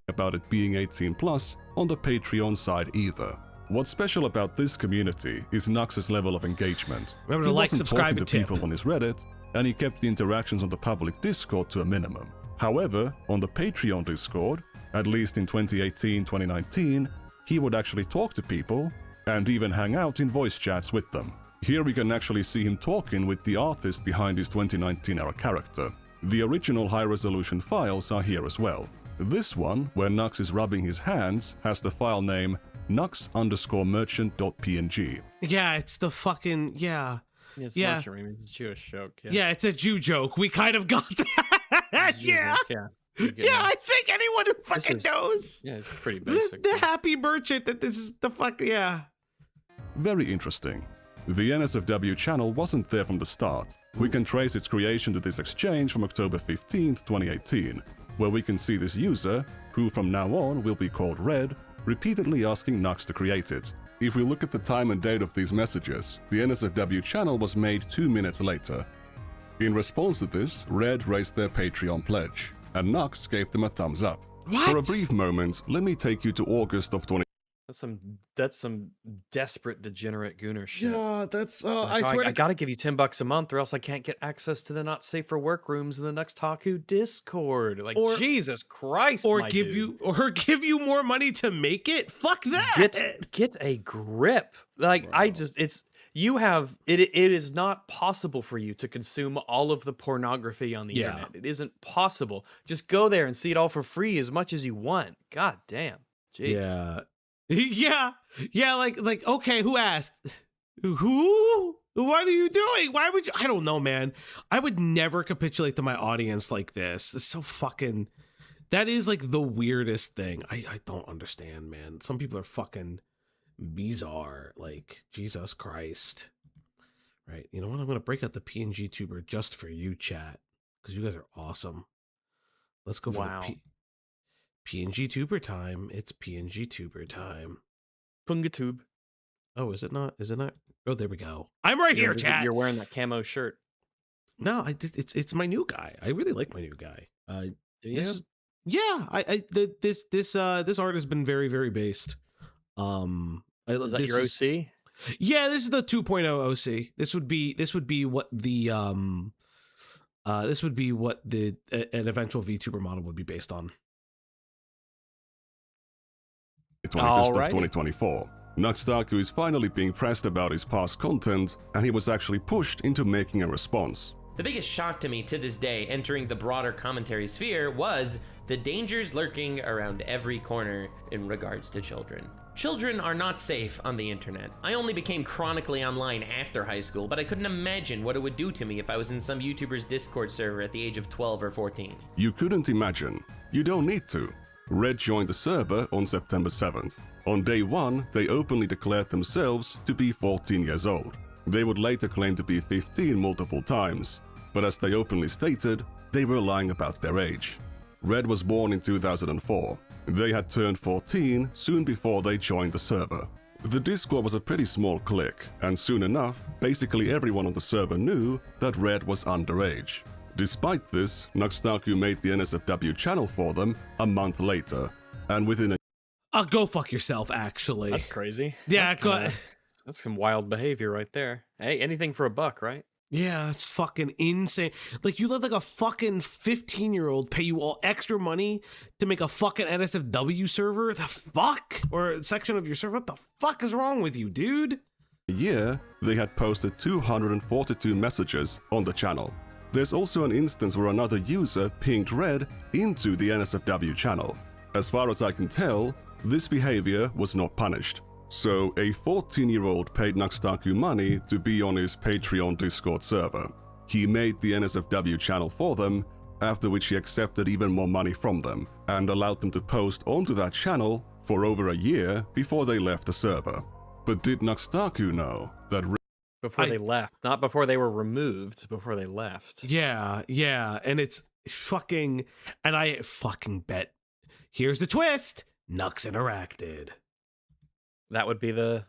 About it being 18 plus on the Patreon side either. What's special about this community is Nux's level of engagement. Remember to he like, wasn't subscribe, talking and to tip. people on his Reddit, and he kept the interactions on the public Discord to a minimum. However, on the Patreon Discord, at least in 2018-2019, he would actually talk to people and even hang out in voice chats with them. Here we can actually see him talking with the artist behind his 2019-era character. The original high-resolution files are here as well. This one, where Nux is rubbing his hands, has the file name nux_merchant.png. Yeah, it's the fucking It's yeah. mushroom. It's a Jewish joke. Yeah, it's a Jew joke. We kind of got that. Yeah. Yeah, I think anyone who fucking knows. Yeah, it's pretty basic. The happy merchant that this is the fuck, yeah. Very interesting. The NSFW channel wasn't there from the start. We can trace its creation to this exchange from October 15th, 2018, where we can see this user, who from now on will be called Red, repeatedly asking Nux to create it. If we look at the time and date of these messages, the NSFW channel was made 2 minutes later. In response to this, Red raised their Patreon pledge, and Nux gave them a thumbs up. What? For a brief moment, let me take you to August of 20. That's some desperate degenerate gooner shit. Yeah, that's I swear I gotta give you $10 a month, or else I can't get access to the not safe for work rooms in the NUXTAKU Discord. Like, Jesus Christ, or my give dude. you more money to make it. Fuck that. Get a grip. Like, it is not possible for you to consume all of the pornography on the internet. It isn't possible. Just go there and see it all for free as much as you want. God damn. Jeez. Yeah. Like, okay, who asked? Who? What are you doing? Why would you? I don't know, man. I would never capitulate to my audience like this. It's so fucking, that is like the weirdest thing. I don't understand, man. Some people are fucking bizarre. Like, Jesus Christ. Right. You know what? I'm going to break out the PNG tuber just for you, chat. Because you guys are awesome. Let's go for the PNG tuber time. It's PNG tuber time. Pungatube. Oh, is it not? Is it not? Oh, there we go. I'm right here, chat. You're wearing that camo shirt. No, it's my new guy. I really like my new guy. Do you? This art has been very, very based. Is that your OC? Yeah, this is the 2.0 OC. This would be what the an eventual VTuber model would be based on. 21st of 2024. NUXTAKU is finally being pressed about his past content, and he was actually pushed into making a response. The biggest shock to me to this day entering the broader commentary sphere was the dangers lurking around every corner in regards to children. Children are not safe on the internet. I only became chronically online after high school, but I couldn't imagine what it would do to me if I was in some YouTuber's Discord server at the age of 12 or 14. You couldn't imagine. You don't need to. Red joined the server on September 7th. On day 1, they openly declared themselves to be 14 years old. They would later claim to be 15 multiple times, but as they openly stated, they were lying about their age. Red was born in 2004. They had turned 14 soon before they joined the server. The Discord was a pretty small clique, and soon enough, basically everyone on the server knew that Red was underage. Despite this, NUXTAKU made the NSFW channel for them a month later, and within a go fuck yourself, actually. That's crazy. Yeah, that's some wild behavior right there. Hey, anything for a buck, right? Yeah, that's fucking insane. Like, you let like a fucking 15-year-old pay you all extra money to make a fucking NSFW server? The fuck? Or a section of your server? What the fuck is wrong with you, dude? year, they had posted 242 messages on the channel. There's also an instance where another user pinged Red into the NSFW channel. As far as I can tell, this behavior was not punished. So a 14-year-old paid NUXTAKU money to be on his Patreon Discord server. He made the NSFW channel for them, after which he accepted even more money from them, and allowed them to post onto that channel for over a year before they left the server. But did NUXTAKU know that Before they left, not before they were removed, before they left. Yeah, and it's fucking, and I fucking bet, here's the twist, Nux interacted. That would be the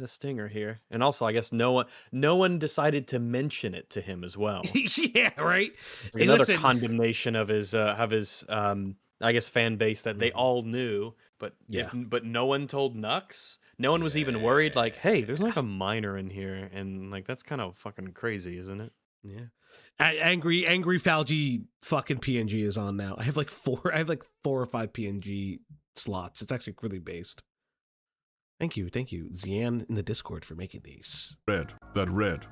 stinger here. And also, I guess no one decided to mention it to him as well. Yeah, right. Hey, another condemnation of his I guess fan base that they all knew, but but no one told Nux. No one was even worried. Like, hey, there's like a minor in here, and like that's kind of fucking crazy, isn't it? Yeah. Angry Falgi fucking PNG is on now. I have like 4 or 5 PNG slots. It's actually really based. Thank you, Zian in the Discord for making these. Red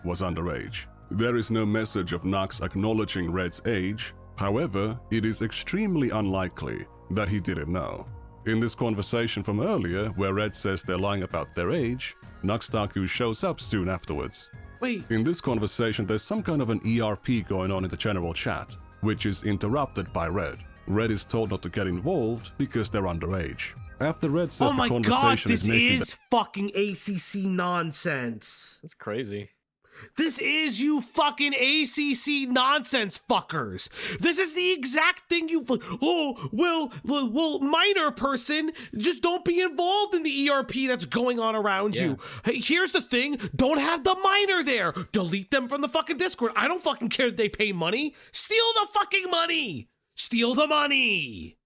was underage. There is no message of Nux acknowledging Red's age. However, it is extremely unlikely that he didn't know. In this conversation from earlier, where Red says they're lying about their age, NUXTAKU shows up soon afterwards. Wait. In this conversation, there's some kind of an ERP going on in the general chat, which is interrupted by Red. Red is told not to get involved because they're underage. After Red says the conversation this is fucking ACC nonsense. That's crazy. This is you fucking ACC nonsense fuckers. This is the exact thing you... Oh, well, minor person, just don't be involved in the ERP that's going on around you. Hey, here's the thing. Don't have the minor there. Delete them from the fucking Discord. I don't fucking care that they pay money. Steal the fucking money. Steal the money.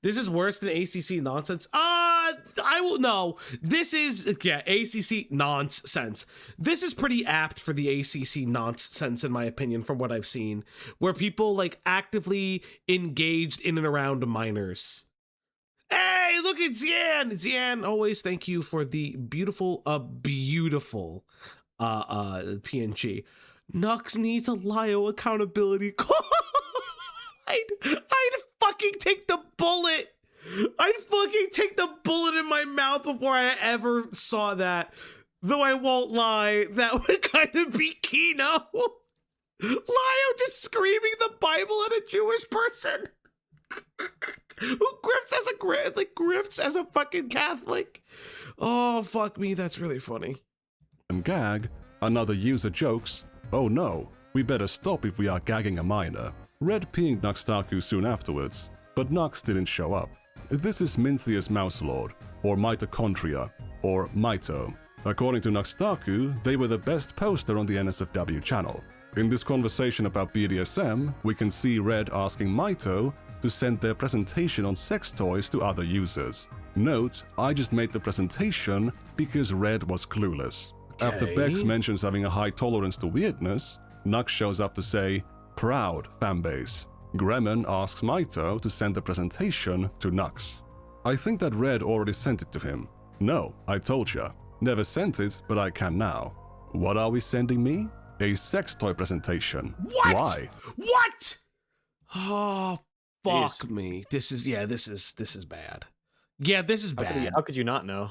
This is worse than ACC nonsense. I will no. This is ACC nonsense. This is pretty apt for the ACC nonsense in my opinion, from what I've seen, where people like actively engaged in and around minors. Hey, look at Zian. Zian, always thank you for the beautiful PNG. Nux needs a Lio accountability call. I'd fucking take the bullet. I'd fucking take the bullet in my mouth before I ever saw that. Though I won't lie, that would kind of be Kino. Lio just screaming the Bible at a Jewish person who grifts as a fucking Catholic. Oh, fuck me, that's really funny. And gag, another user jokes, oh no, we better stop if we are gagging a minor. Red pinged NUXTAKU soon afterwards, but Nux didn't show up. This is Mintheus Mouselord, or Mitochondria, or Mito. According to NUXTAKU, they were the best poster on the NSFW channel. In this conversation about BDSM, we can see Red asking Mito to send their presentation on sex toys to other users. Note, I just made the presentation because Red was clueless. Okay. After Bex mentions having a high tolerance to weirdness, Nux shows up to say, proud fanbase. Gremmen asks Mito to send the presentation to Nux. I think that Red already sent it to him. No, I told ya. Never sent it, but I can now. What are we sending me? A sex toy presentation. What? Why? What? Oh, fuck me. This is bad. Yeah, this is bad. How could you not know?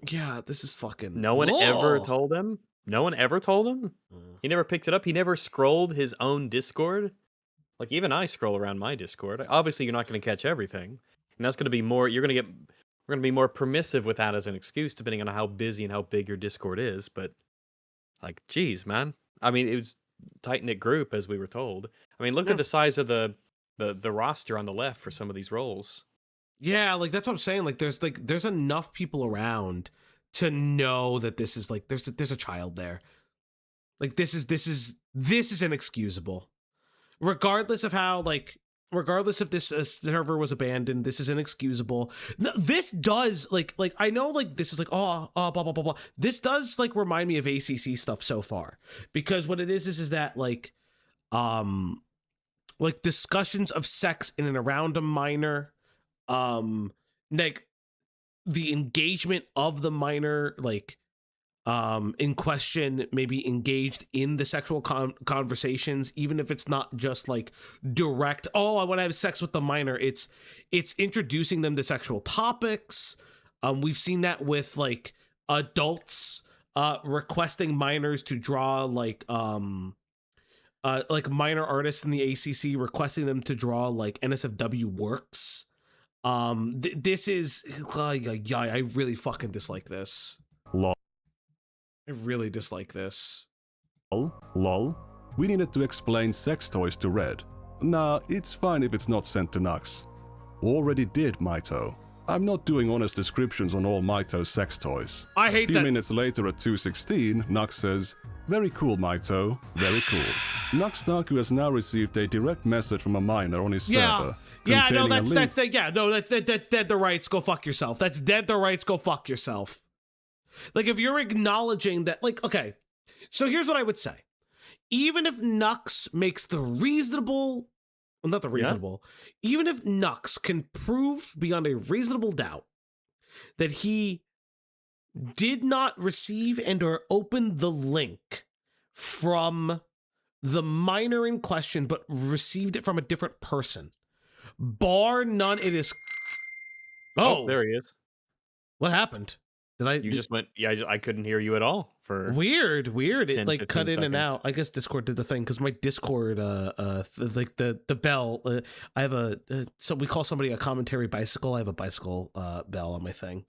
Yeah, this is fucking... No one ever told him? No one ever told him? He never picked it up? He never scrolled his own Discord? Like, even I scroll around my Discord. Obviously, you're not going to catch everything. And that's going to be more... We're going to be more permissive with that as an excuse, depending on how busy and how big your Discord is. But, like, geez, man. I mean, it was a tight-knit group, as we were told. I mean, look at the size of the roster on the left for some of these roles. Yeah, like, that's what I'm saying. There's enough people around to know that this is, like, there's a child there. Like, this is inexcusable. Regardless of how, like, regardless if this server was abandoned, this is inexcusable. This does, like, I know, like, this is like, blah, blah, blah, blah. This does, like, remind me of ACC stuff so far. Because what it is that, like discussions of sex in and around a minor, like, the engagement of the minor, like, in question, maybe engaged in the sexual conversations, even if it's not just like direct, oh, I want to have sex with the minor. It's introducing them to sexual topics. We've seen that with like adults requesting minors to draw like minor artists in the ACC requesting them to draw like NSFW works. This is, I really fucking dislike this. Lol. I really dislike this. Lol. We needed to explain sex toys to Red. Nah, it's fine if it's not sent to Nux. Already did, Maito. I'm not doing honest descriptions on all Maito's sex toys. I hate that. A few minutes later at 2:16, Nux says, "Very cool, Maito. Very cool." NUXTAKU has now received a direct message from a minor on his server. Yeah, no, containing a link- that's dead to rights. Go fuck yourself. That's dead to rights. Go fuck yourself. Like, if you're acknowledging that, like, okay, so here's what I would say. Even if Nux makes the reasonable, well, not the reasonable, even if Nux can prove beyond a reasonable doubt that he did not receive and or open the link from the minor in question, but received it from a different person, bar none, it is... Oh, there he is. What happened? You just went, I couldn't hear you at all for weird. 10, It like cut in seconds. and out. I guess Discord did the thing because my Discord, like the bell. I have so we call somebody a commentary bicycle. I have a bicycle bell on my thing.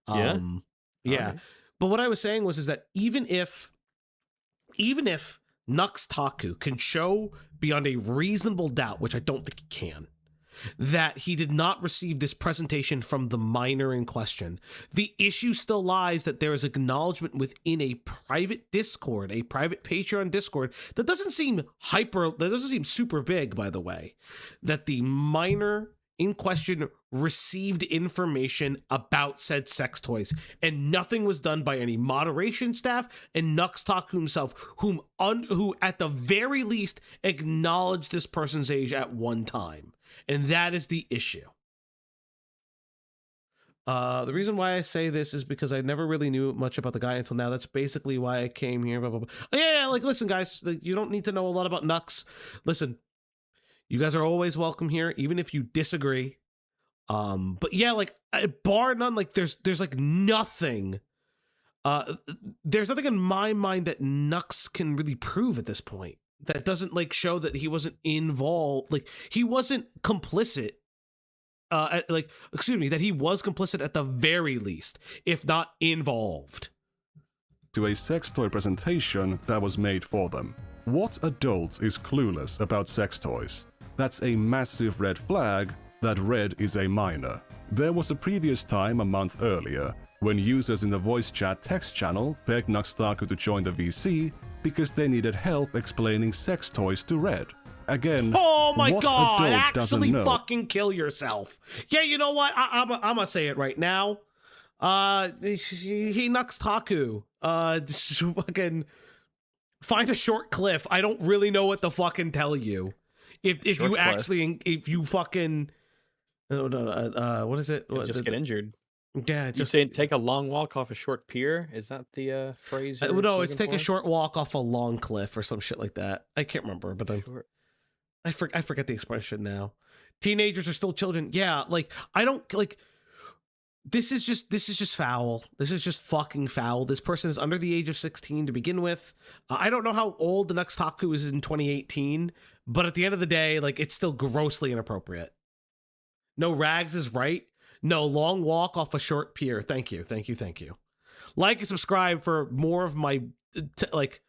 Yeah. Right. But what I was saying is that even if NUXTAKU can show beyond a reasonable doubt, which I don't think he can, that he did not receive this presentation from the minor in question, the issue still lies that there is acknowledgement within a private Discord, a private Patreon Discord, that doesn't seem super big, by the way, that the minor in question received information about said sex toys, and nothing was done by any moderation staff and NUXTAKU himself, who at the very least acknowledged this person's age at one time. And that is the issue. The reason why I say this is because I never really knew much about the guy until now. That's basically why I came here. Blah, blah, blah. Oh, yeah, like, listen, guys, you don't need to know a lot about Nux. Listen, you guys are always welcome here, even if you disagree. But yeah, like, bar none, like, there's like nothing. There's nothing in my mind that Nux can really prove at this point. That doesn't like show that he wasn't involved, like he wasn't complicit. That he was complicit at the very least, if not involved. To a sex toy presentation that was made for them. What adult is clueless about sex toys? That's a massive red flag that Red is a minor. There was a previous time a month earlier when users in the voice chat text channel begged NUXTAKU to join the VC because they needed help explaining sex toys to Red. Again, oh my what god, adult actually doesn't know? fucking kill yourself. Yeah, you know what? I'm gonna say it right now. He NUXTAKU. Fucking find a short cliff. I don't really know what to fucking tell you. If you fucking what is it? Just get injured. Yeah, you saying take a long walk off a short pier? Is that the phrase? No, it's take a short walk off a long cliff or some shit like that. I can't remember, but I forget the expression now. Teenagers are still children. Yeah, like I don't like. This is just foul. This is just fucking foul. This person is under the age of 16 to begin with. I don't know how old the NUXTAKU is in 2018, but at the end of the day, like it's still grossly inappropriate. No, Rags is right. No, long walk off a short pier. Thank you. Like and subscribe for more of my like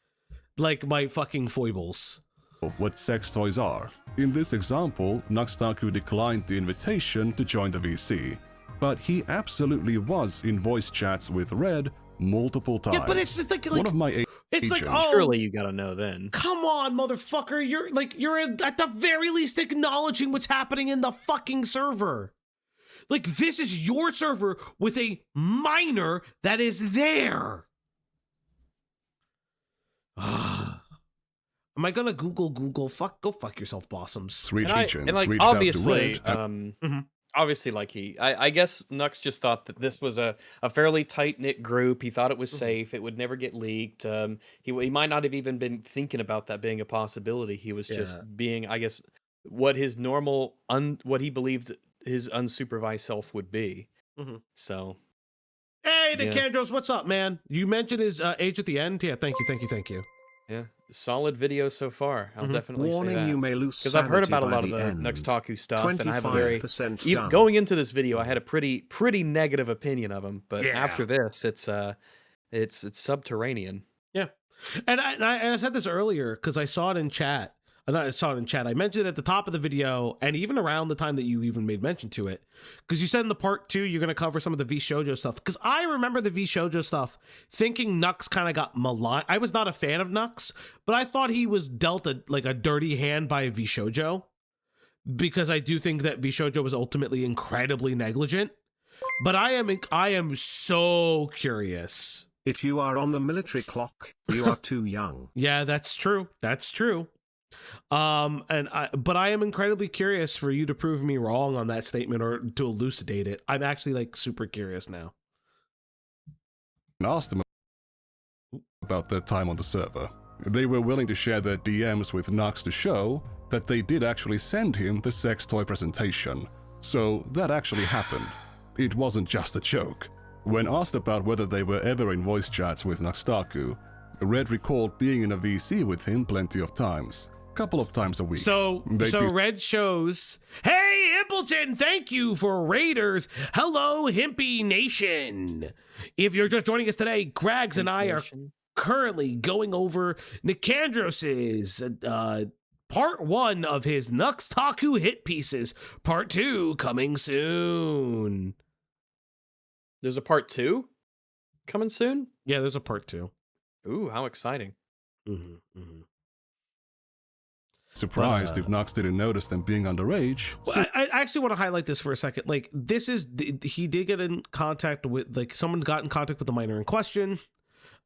my fucking foibles. What sex toys are. In this example, NUXTAKU declined the invitation to join the VC, but he absolutely was in voice chats with Red multiple times. Yeah, but it's just like one of my it's like, agents- oh, surely you gotta know then. Come on, motherfucker. You're at the very least acknowledging what's happening in the fucking server. Like, this is your server with a minor that is there. Am I gonna Google? Go fuck yourself, Bossums. And like obviously, obviously, like I guess Nux just thought that this was a fairly tight knit group. He thought it was safe. It would never get leaked. He might not have even been thinking about that being a possibility. He was just being, I guess, what his normal what he believed his unsupervised self would be. So, hey, Nicandros, what's up, man? You mentioned his age at the end. Yeah, thank you. Yeah. solid video so far. I'll definitely Warning, say that. you may lose Because I've heard sanity about a by lot of the the end. NUXTAKU stuff, and I have a very 25% even done. going into this video, I had a pretty negative opinion of him. But Yeah. after this, it's subterranean. Yeah, and I said this earlier because I saw it in chat. I saw it in chat. I mentioned it at the top of the video, and even around the time that you even made mention to it, because you said in the part 2 you're going to cover some of the V Shoujo stuff. Because I remember the V Shoujo stuff, thinking Nux kind of got maligned. I was not a fan of Nux, but I thought he was dealt a dirty hand by V Shoujo, because I do think that V Shoujo was ultimately incredibly negligent. But I am so curious. If you are on the military clock, you are too young. Yeah, that's true. That's true. But I am incredibly curious for you to prove me wrong on that statement or to elucidate it. I'm actually super curious now. And asked them about their time on the server. They were willing to share their DMs with Nux to show that they did actually send him the sex toy presentation. So that actually happened. It wasn't just a joke. When asked about whether they were ever in voice chats with NUXTAKU, Red recalled being in a VC with him plenty of times. Couple of times a week. So Red shows, hey, Impleton, thank you for Raiders. Hello, Himpy Nation. If you're just joining us today, Rags and I are currently going over Nicandros's part 1 of his NUXTAKU hit pieces. Part 2 coming soon. There's a part 2 coming soon? Yeah, there's a part 2. Ooh, how exciting. Surprised if Nux didn't notice them being underage. Well, I actually want to highlight this for a second. Like, this is, he did get in contact with, someone got in contact with the minor in question.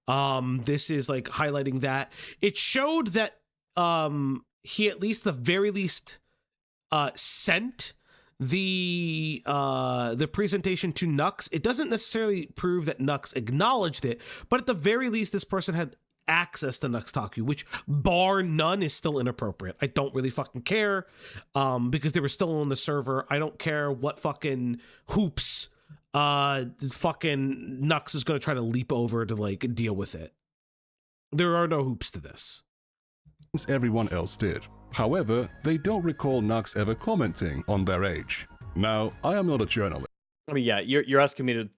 This is highlighting that. It showed that he at least, the very least, sent the presentation to Nux. It doesn't necessarily prove that Nux acknowledged it, but at the very least, this person had access to NUXTAKU, which bar none is still inappropriate. I don't really fucking care, because they were still on the server. I don't care what fucking hoops fucking Nux is going to try to leap over to deal with it. There are no hoops to this. Everyone else did. However, they don't recall Nux ever commenting on their age. Now, I am not a journalist. I mean, yeah, you're asking me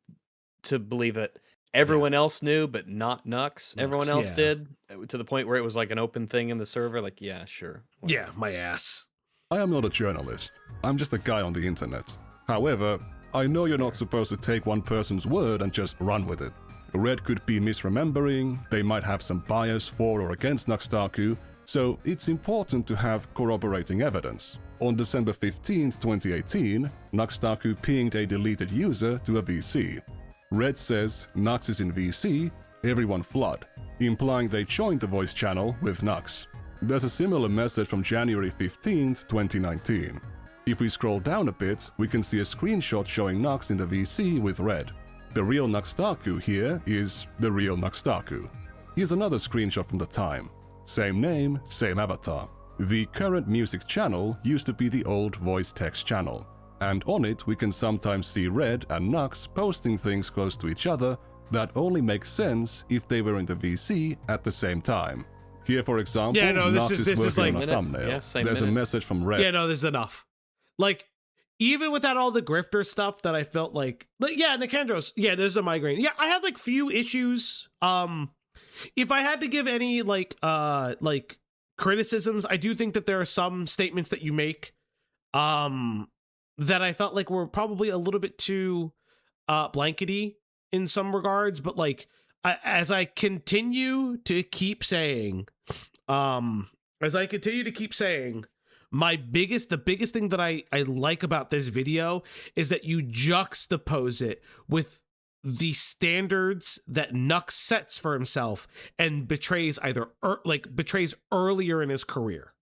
to believe that everyone else knew, but not Nux. Everyone else did, to the point where it was an open thing in the server. Yeah, sure. Yeah, my ass. I am not a journalist. I'm just a guy on the internet. However, I know you're not supposed to take one person's word and just run with it. Red could be misremembering, they might have some bias for or against NUXTAKU, so it's important to have corroborating evidence. On December 15th, 2018, NUXTAKU pinged a deleted user to a VC. Red says Nux is in VC, everyone flood, implying they joined the voice channel with Nux. There's a similar message from January 15th, 2019. If we scroll down a bit, we can see a screenshot showing Nux in the VC with Red. The real NUXTAKU here is the real NUXTAKU. Here's another screenshot from the time. Same name, same avatar. The current music channel used to be the old voice text channel, and on it we can sometimes see Red and Nux posting things close to each other that only make sense if they were in the VC at the same time. Here, for example, Nux is working on a thumbnail. There's a message from Red. Yeah, no, there's enough. Even without all the grifter stuff that I felt yeah, Nicandros, yeah, there's a migraine. Yeah, I have few issues. If I had to give any criticisms, I do think that there are some statements that you make that I felt were probably a little bit too blankety in some regards, but as I continue to keep saying, the biggest thing that I like about this video is that you juxtapose it with the standards that Nux sets for himself and betrays betrays earlier in his career.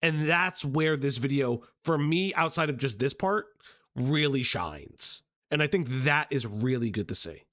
And that's where this video, for me, outside of just this part, really shines. And I think that is really good to see.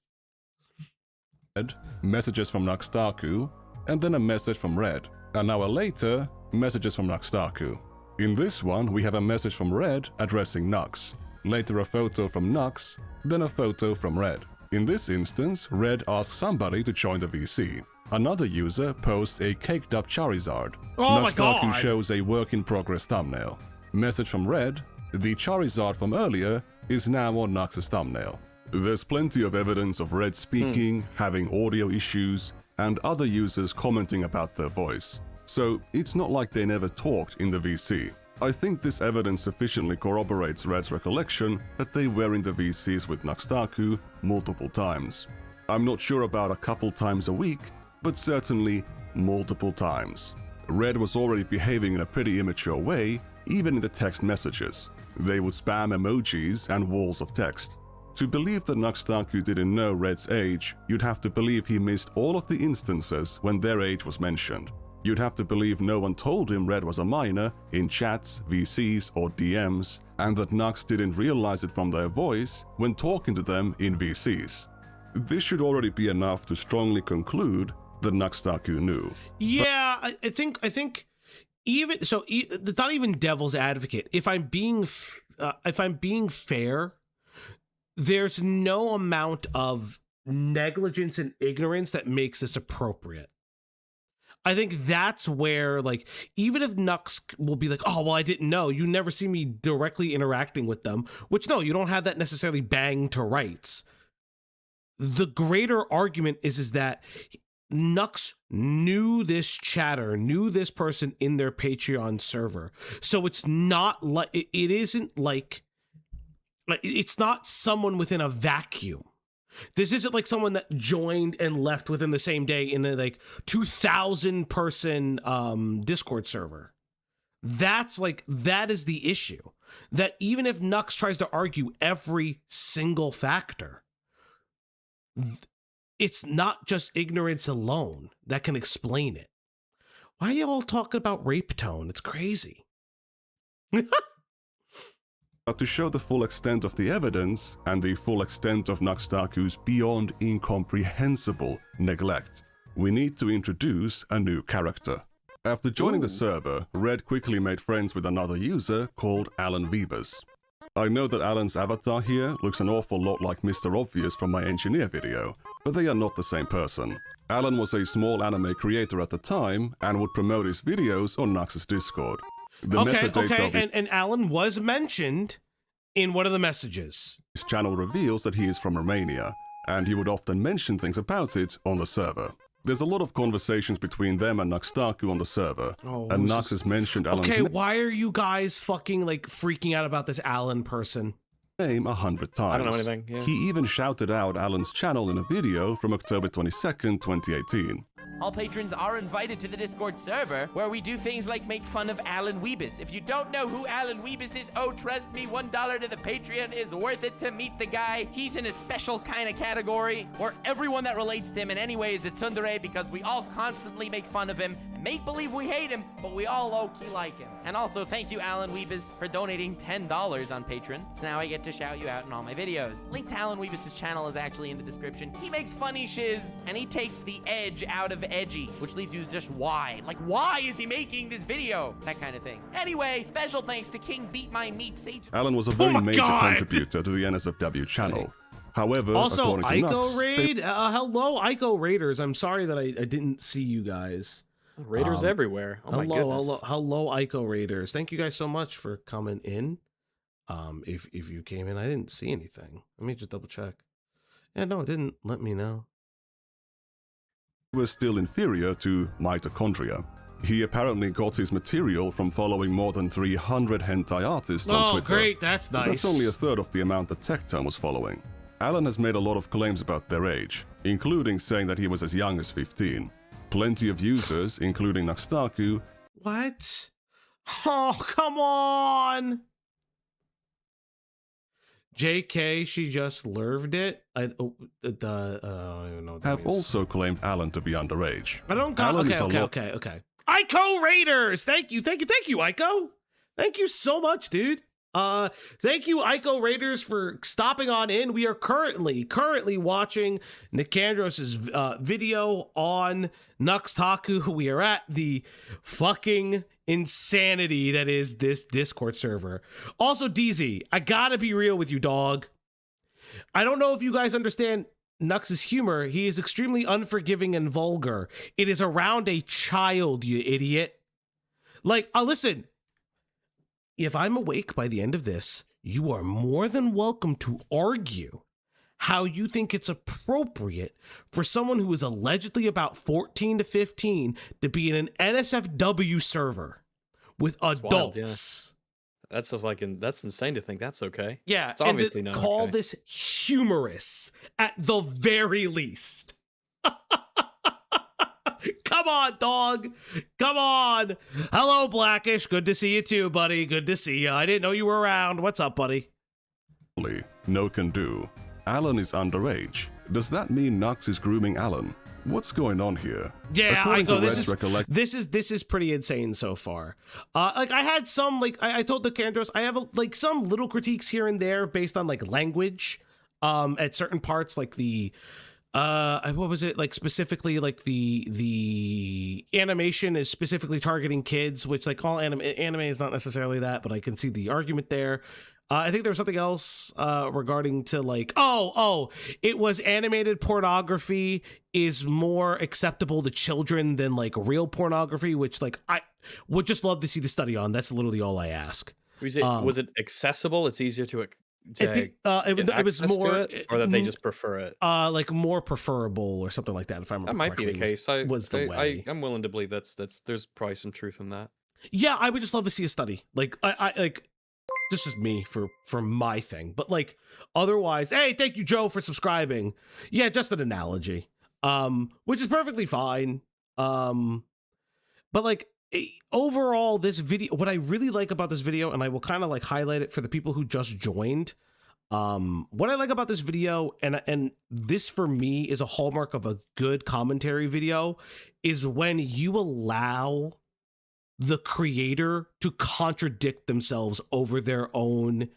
Messages from NUXTAKU, and then a message from Red. An hour later, messages from NUXTAKU. In this one, we have a message from Red addressing Nux. Later a photo from Nux, then a photo from Red. In this instance, Red asks somebody to join the VC. Another user posts a caked up Charizard. Oh my NUXTAKU God. shows a work in progress thumbnail. Message from Red, the Charizard from earlier is now on Nux's thumbnail. There's plenty of evidence of Red speaking, having audio issues, and other users commenting about their voice. So it's not like they never talked in the VC. I think this evidence sufficiently corroborates Red's recollection that they were in the VCs with NUXTAKU multiple times. I'm not sure about a couple times a week, but certainly multiple times. Red was already behaving in a pretty immature way, even in the text messages. They would spam emojis and walls of text. To believe that NUXTAKU didn't know Red's age, you'd have to believe he missed all of the instances when their age was mentioned. You'd have to believe no one told him Red was a minor in chats, VCs, or DMs, and that Nux didn't realize it from their voice when talking to them in VCs. This should already be enough to strongly conclude that NUXTAKU knew. Yeah, I think even so, it's not even devil's advocate. If I'm being fair, there's no amount of negligence and ignorance that makes this appropriate. I think that's where, like, even if Nux will be like, oh, well, I didn't know. You never see me directly interacting with them, which, no, you don't have that necessarily bang to rights. The greater argument is that Nux knew this chatter, knew this person in their Patreon server. So it's not like, it isn't like, it's not someone within a vacuum. This isn't like someone that joined and left within the same day in a like 2,000 person Discord server. That is the issue. That even if Nux tries to argue every single factor, it's not just ignorance alone that can explain it. Why are you all talking about rape tone? It's crazy. But to show the full extent of the evidence and the full extent of NUXTAKU's beyond incomprehensible neglect, we need to introduce a new character. After joining the server, Red quickly made friends with another user called Alan Vebus. I know that Alan's avatar here looks an awful lot like Mr. Obvious from my engineer video, but they are not the same person. Alan was a small anime creator at the time and would promote his videos on Nux's Discord. And Alan was mentioned in one of the messages. His channel reveals that he is from Romania, and he would often mention things about it on the server. There's a lot of conversations between them and NUXTAKU on the server, and Nux has mentioned Alan's Okay, why are you guys fucking like freaking out about this Alan person? Name 100 times. I don't know anything. Yeah. He even shouted out Alan's channel in a video from October 22nd, 2018. All patrons are invited to the Discord server, where we do things like make fun of Alan Weebus. If you don't know who Alan Weebus is, oh, trust me, $1 to the Patreon is worth it to meet the guy. He's in a special kind of category, where everyone that relates to him in any way is a tsundere, because we all constantly make fun of him and make believe we hate him, but we all low-key like him. And also, thank you, Alan Weebus, for donating $10 on Patreon, so now I get to shout you out in all my videos. Link to Alan Weebus' channel is actually in the description. He makes funny shiz, and he takes the edge out of edgy, which leaves you just why? Like, why is he making this video? That kind of thing. Anyway, special thanks to King Beat My Meat Sage. Alan was a very major contributor to the NSFW channel. However, also, according to Ico Nux, Raid, hello, Ico Raiders. I'm sorry that I didn't see you guys. Raiders everywhere. Oh my goodness. Hello, Ico Raiders. Thank you guys so much for coming in. If you came in, I didn't see anything. Let me just double check. Yeah, no, it didn't let me know. was still inferior to mitochondria. He apparently got his material from following more than 300 hentai artists on Twitter. Oh, great, that's nice. But that's only a third of the amount that Tecton was following. Alan has made a lot of claims about their age, including saying that he was as young as 15. Plenty of users, including NUXTAKU. What? Oh, come on! JK, she just lurved it. I don't even know what that Have means. also claimed Alan to be underage. I don't got. Okay. Ico Raiders, thank you, Ico. Thank you so much, dude. Thank you, Ico Raiders, for stopping on in. We are currently watching Nicandros' video on NUXTAKU. We are at the fucking insanity that is this Discord server. Also, DZ, I gotta be real with you, dog. I don't know if you guys understand. Nux's humor, he is extremely unforgiving and vulgar. It is around a child, you idiot. Like, listen, if I'm awake by the end of this, you are more than welcome to argue how you think it's appropriate for someone who is allegedly about 14 to 15 to be in an NSFW server with adults. Wild, yeah. That's just like, that's insane to think that's okay. Yeah, it's obviously not call okay. this humorous at the very least. Come on, dog. Come on. Hello, Blackish. Good to see you too, buddy. Good to see you. I didn't know you were around. What's up, buddy? No can do. Alan is underage. Does that mean Nux is grooming Alan? What's going on here? Yeah, According I go. to This Red's is pretty insane so far. Like I had some I told the Candros I have some little critiques here and there based on like language. At certain parts, like the what was it, like specifically like the animation is specifically targeting kids, which like all anime is not necessarily that, but I can see the argument there. I think there was something else regarding to like, it was animated pornography is more acceptable to children than like real pornography, which like I would just love to see the study on. That's literally all I ask. Was it accessible? It's easier to it was more, or that they just prefer it. Like more preferable or something like that. If I remember, that might be the case. I'm willing to believe that's there's probably some truth in that. Yeah, I would just love to see a study. Like I like. This is me for my thing, but like otherwise, hey, thank you, Joe, for subscribing. Yeah, just an analogy, which is perfectly fine. But like overall, this video, what I really like about this video, and I will kind of like highlight it for the people who just joined. What I like about this video, and this for me is a hallmark of a good commentary video, is when you allow the creator to contradict themselves over their own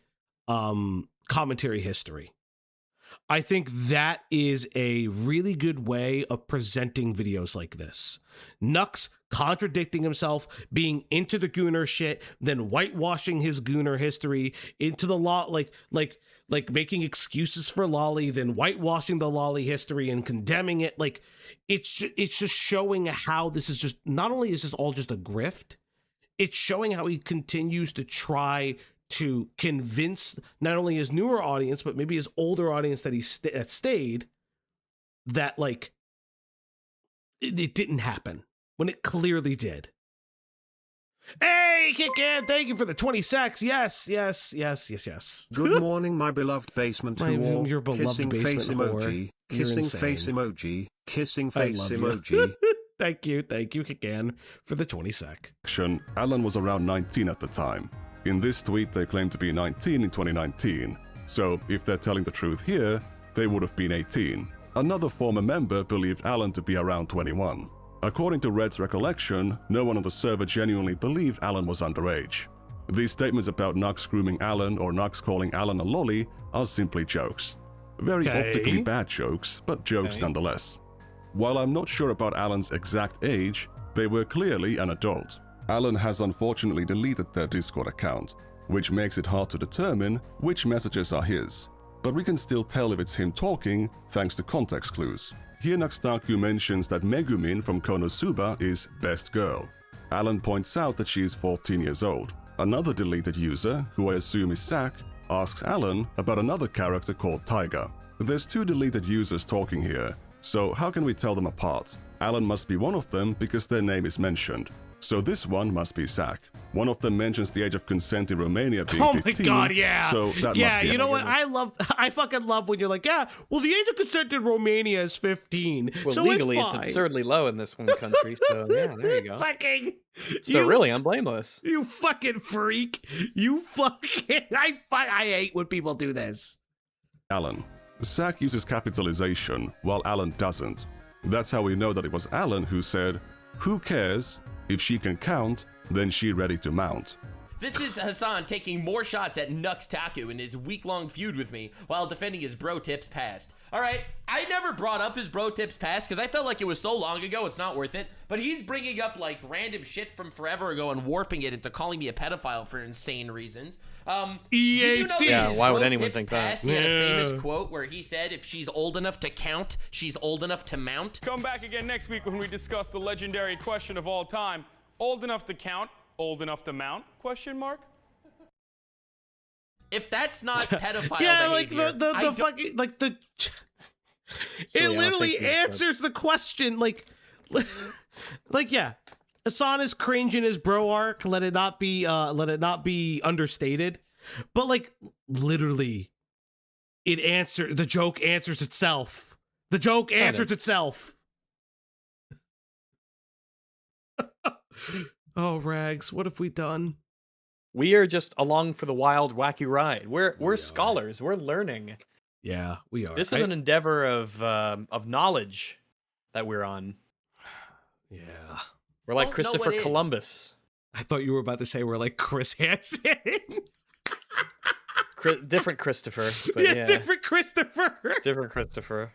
commentary history. I think that is a really good way of presenting videos like this. Nux contradicting himself, being into the Gooner shit, then whitewashing his Gooner history into the law, like making excuses for Lolly, then whitewashing the Lolly history and condemning it. Like it's just showing how this is just, not only is this all just a grift, it's showing how he continues to try to convince not only his newer audience, but maybe his older audience that that stayed, that like it didn't happen when it clearly did. Hey, Kick-In, thank you for the 20 secs. Yes. Good morning, my beloved basement whore. Your beloved Kissing basement face whore. emoji. You're Kissing insane. face emoji. Kissing face I love emoji. you. Thank you, Kick-In, for the 20 sec. Alan was around 19 at the time. In this tweet, they claim to be 19 in 2019. So if they're telling the truth here, they would have been 18. Another former member believed Alan to be around 21. According to Red's recollection, no one on the server genuinely believed Alan was underage. These statements about Nux grooming Alan or Nux calling Alan a lolly are simply jokes. Very optically bad jokes, but jokes nonetheless. While I'm not sure about Alan's exact age, they were clearly an adult. Alan has unfortunately deleted their Discord account, which makes it hard to determine which messages are his. But we can still tell if it's him talking thanks to context clues. Here NUXTAKU mentions that Megumin from Konosuba is best girl. Alan points out that she is 14 years old. Another deleted user, who I assume is Zack, asks Alan about another character called Tiger. There's two deleted users talking here, so how can we tell them apart? Alan must be one of them because their name is mentioned. So this one must be Zack. One of them mentions the age of consent in Romania being 15. Oh my god, yeah. So that yeah, must be you know what? I fucking love when you're like, yeah, well, the age of consent in Romania is 15. Well, so legally, it's it's absurdly low in this one country. So yeah, there you go. Fucking. So really, I'm blameless. You fucking freak. You fucking. I hate when people do this. Alan. Zack uses capitalization, while Alan doesn't. That's how we know that it was Alan who said, "Who cares? If she can count, then she ready to mount." This is Hassan taking more shots at NUXTAKU in his week-long feud with me while defending his bro tips past. All right, I never brought up his bro tips past because I felt like it was so long ago it's not worth it. But he's bringing up like random shit from forever ago and warping it into calling me a pedophile for insane reasons. Yeah, why would anyone think that? He had a famous quote where he said, if she's old enough to count, she's old enough to mount. Come back again next week when we discuss the legendary question of all time. Old enough to count, old enough to mount? Question mark? If that's not pedophile yeah, behavior, like the fucking, like the... It literally answers the question, like, yeah. Hassan is cringe in his bro arc. Let it not be understated. But like, literally, the joke answers itself. The joke answers itself. Oh, Rags, what have we done? We are just along for the wild, wacky ride. We're scholars. We're learning. Yeah, we are. This is an endeavor of knowledge that we're on. Yeah. We're like Christopher Columbus. I thought you were about to say we're like Chris Hansen. Different Christopher. But yeah, different Christopher. Different Christopher.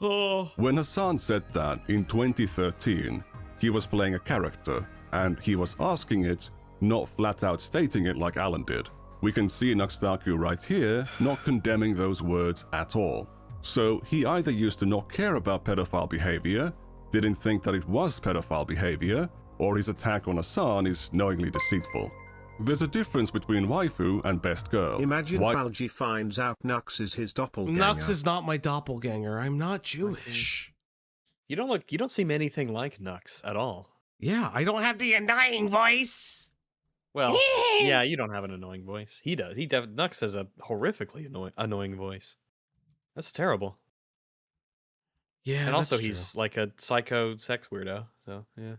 Oh. When Hassan said that in 2013, he was playing a character, and he was asking it, not flat out stating it like Alan did. We can see NUXTAKU right here, not condemning those words at all. So he either used to not care about pedophile behavior, didn't think that it was pedophile behavior, or his attack on Hassan is knowingly deceitful. There's a difference between waifu and best girl. Imagine Falgi finds out Nux is his doppelganger. Nux is not my doppelganger. I'm not Jewish. You don't seem anything like Nux at all. Yeah, I don't have the annoying voice. Well, yeah, you don't have an annoying voice. He does. Nux has a horrifically annoying voice. That's terrible. Yeah, and also he's like a psycho sex weirdo. So yeah,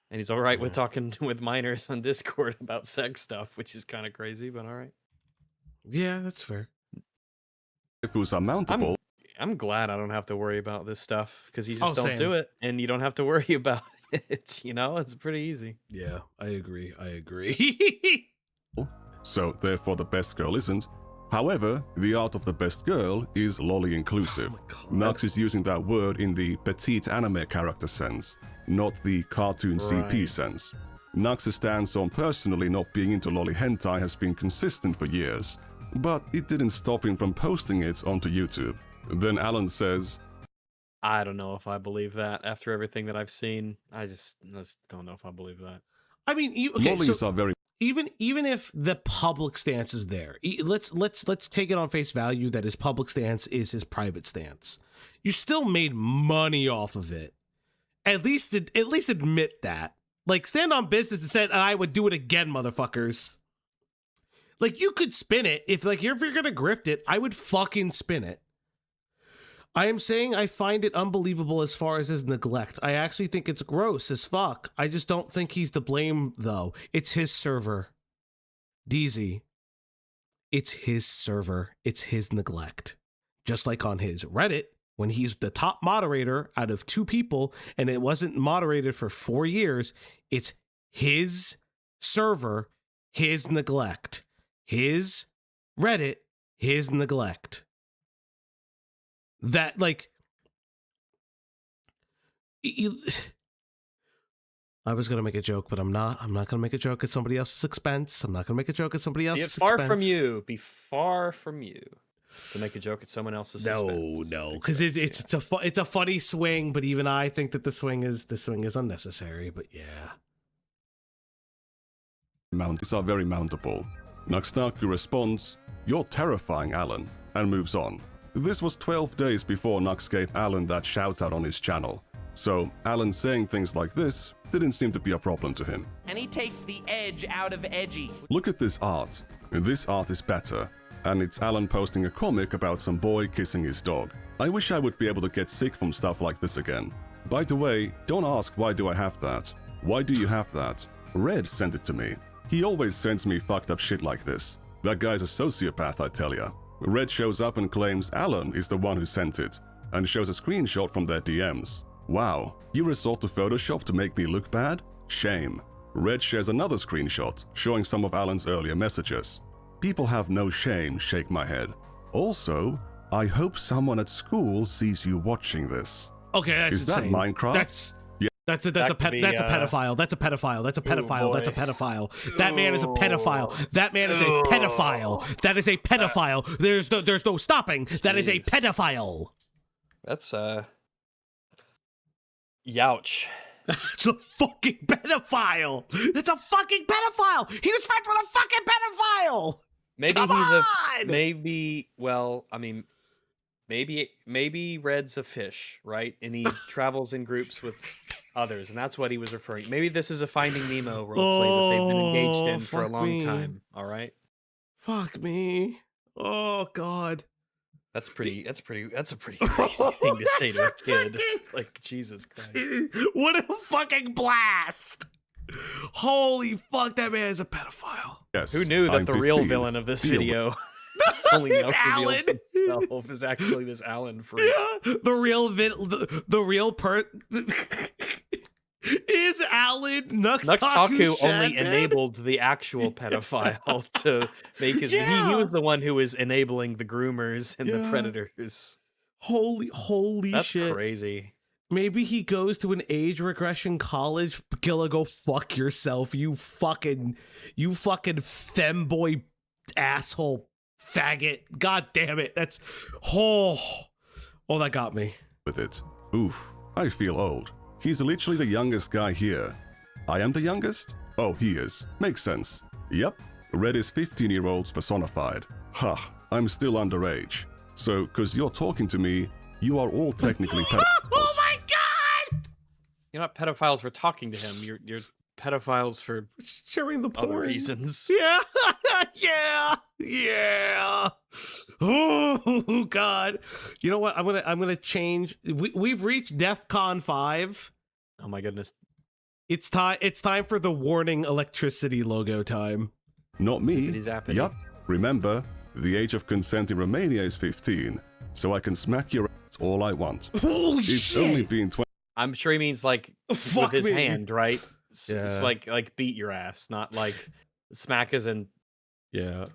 and he's all right with talking with minors on Discord about sex stuff, which is kind of crazy, but all right. Yeah, that's fair. Waifus are mountable. I'm glad I don't have to worry about this stuff because you just don't do it, and you don't have to worry about it. You know, it's pretty easy. Yeah, I agree. So therefore, the best girl isn't. However, the art of the best girl is lolly inclusive. Nux is using that word in the petite anime character sense, not the cartoon CP sense. Nux's stance on personally not being into lolly hentai has been consistent for years, but it didn't stop him from posting it onto YouTube. Then Alan says, I don't know if I believe that after everything that I've seen. I just don't know if I believe that. I mean, lollies are very... Even if the public stance is there, let's take it on face value that his public stance is his private stance. You still made money off of it. At least admit that. Like, stand on business and said, I would do it again, motherfuckers. Like, you could spin it if you're gonna grift it. I would fucking spin it. I am saying I find it unbelievable as far as his neglect. I actually think it's gross as fuck. I just don't think he's to blame, though. It's his server. DZ. It's his server. It's his neglect. Just like on his Reddit, when he's the top moderator out of 2 people, and it wasn't moderated for 4 years, it's his server, his neglect. His Reddit, his neglect. That, like, I was gonna make a joke, but I'm not. I'm not gonna make a joke at somebody else's expense. I'm not gonna make a joke at somebody else's expense. Be far from you. Be far from you to make a joke at someone else's expense. No, because it's a funny swing, but even I think that the swing is unnecessary. But yeah, mounts are very mountable. NUXTAKU responds, "You're terrifying, Alan," and moves on. This was 12 days before Nux gave Alan that shout out on his channel, so Alan saying things like this didn't seem to be a problem to him. And he takes the edge out of edgy. Look at this art. This art is better, and it's Alan posting a comic about some boy kissing his dog. I wish I would be able to get sick from stuff like this again. By the way, don't ask why do I have that. Why do you have that? Red sent it to me. He always sends me fucked up shit like this. That guy's a sociopath, I tell ya. Red shows up and claims Alan is the one who sent it, and shows a screenshot from their DMs. Wow, you resort to Photoshop to make me look bad? Shame. Red shares another screenshot showing some of Alan's earlier messages. People have no shame, shake my head. Also, I hope someone at school sees you watching this. Okay, that's Is insane. that Minecraft? That's a pedophile. That's a pedophile. That's a pedophile. That's a pedophile. That man is a pedophile. That man is a pedophile. That is a pedophile. There's no stopping. That is a pedophile. That's youch. That's a fucking pedophile. That's a fucking pedophile. He was friends with a fucking pedophile. Maybe Red's a fish, right? And he travels in groups with others, and that's what he was referring. Maybe this is a Finding Nemo roleplay that they've been engaged in for a long time. All right. Fuck me. Oh God. That's a pretty crazy thing to say to a kid. Like, Jesus Christ. What a fucking blast. Holy fuck, that man is a pedophile. Yes. Who knew that I'm the real 15. villain of this Deal video is Alan. himself is actually this Alan freak. Yeah, the real is Alan NUXTAKU only Shadman? enabled the actual pedophile to make his. He was the one who was enabling the groomers and the predators. Holy That's shit! crazy. Maybe he goes to an age regression college. Gilla, go fuck yourself, you fucking femboy asshole faggot. God damn it! That's that got me. With it. Oof. I feel old. He's literally the youngest guy here. I am the youngest? Oh, he is. Makes sense. Yep. Red is 15-year-olds personified. Ha, I'm still underage. So, cause you're talking to me, you are all technically pedophiles. Oh my God! You're not pedophiles for talking to him. You're pedophiles for sharing the porn. Other reasons. Yeah. Yeah. Oh God. You know what? I'm gonna change. We've reached DEFCON 5. Oh my goodness. It's time for the warning electricity logo time. Not me. Zippity-zappity. Yup. Remember, the age of consent in Romania is 15, so I can smack your ass all I want. Holy it's shit! only been 20. I'm sure he means like Fuck with his me. hand, right? Yeah. It's like beat your ass, not like smack as in yeah.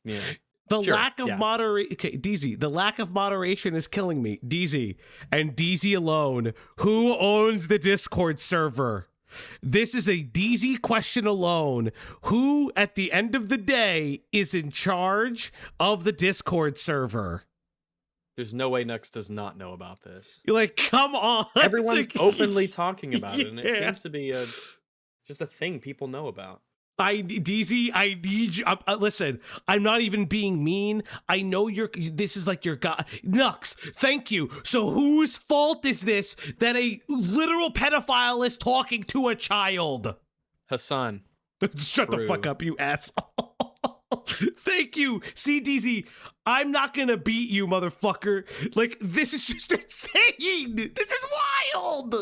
Yeah. The Sure, lack of yeah. moderation. Okay, DZ. The lack of moderation is killing me. DZ and DZ alone. Who owns the Discord server? This is a DZ question alone. Who, at the end of the day, is in charge of the Discord server? There's no way Nux does not know about this. You're like, come on. Everyone's openly talking about it, and it Yeah. seems to be just a thing people know about. DZ, I need you. Listen, I'm not even being mean. I know this is like your guy. Nux, thank you. So whose fault is this that a literal pedophile is talking to a child? Hassan. Shut the fuck up, you asshole. Thank you. See, DZ, I'm not gonna beat you, motherfucker. Like, this is just insane. This is wild.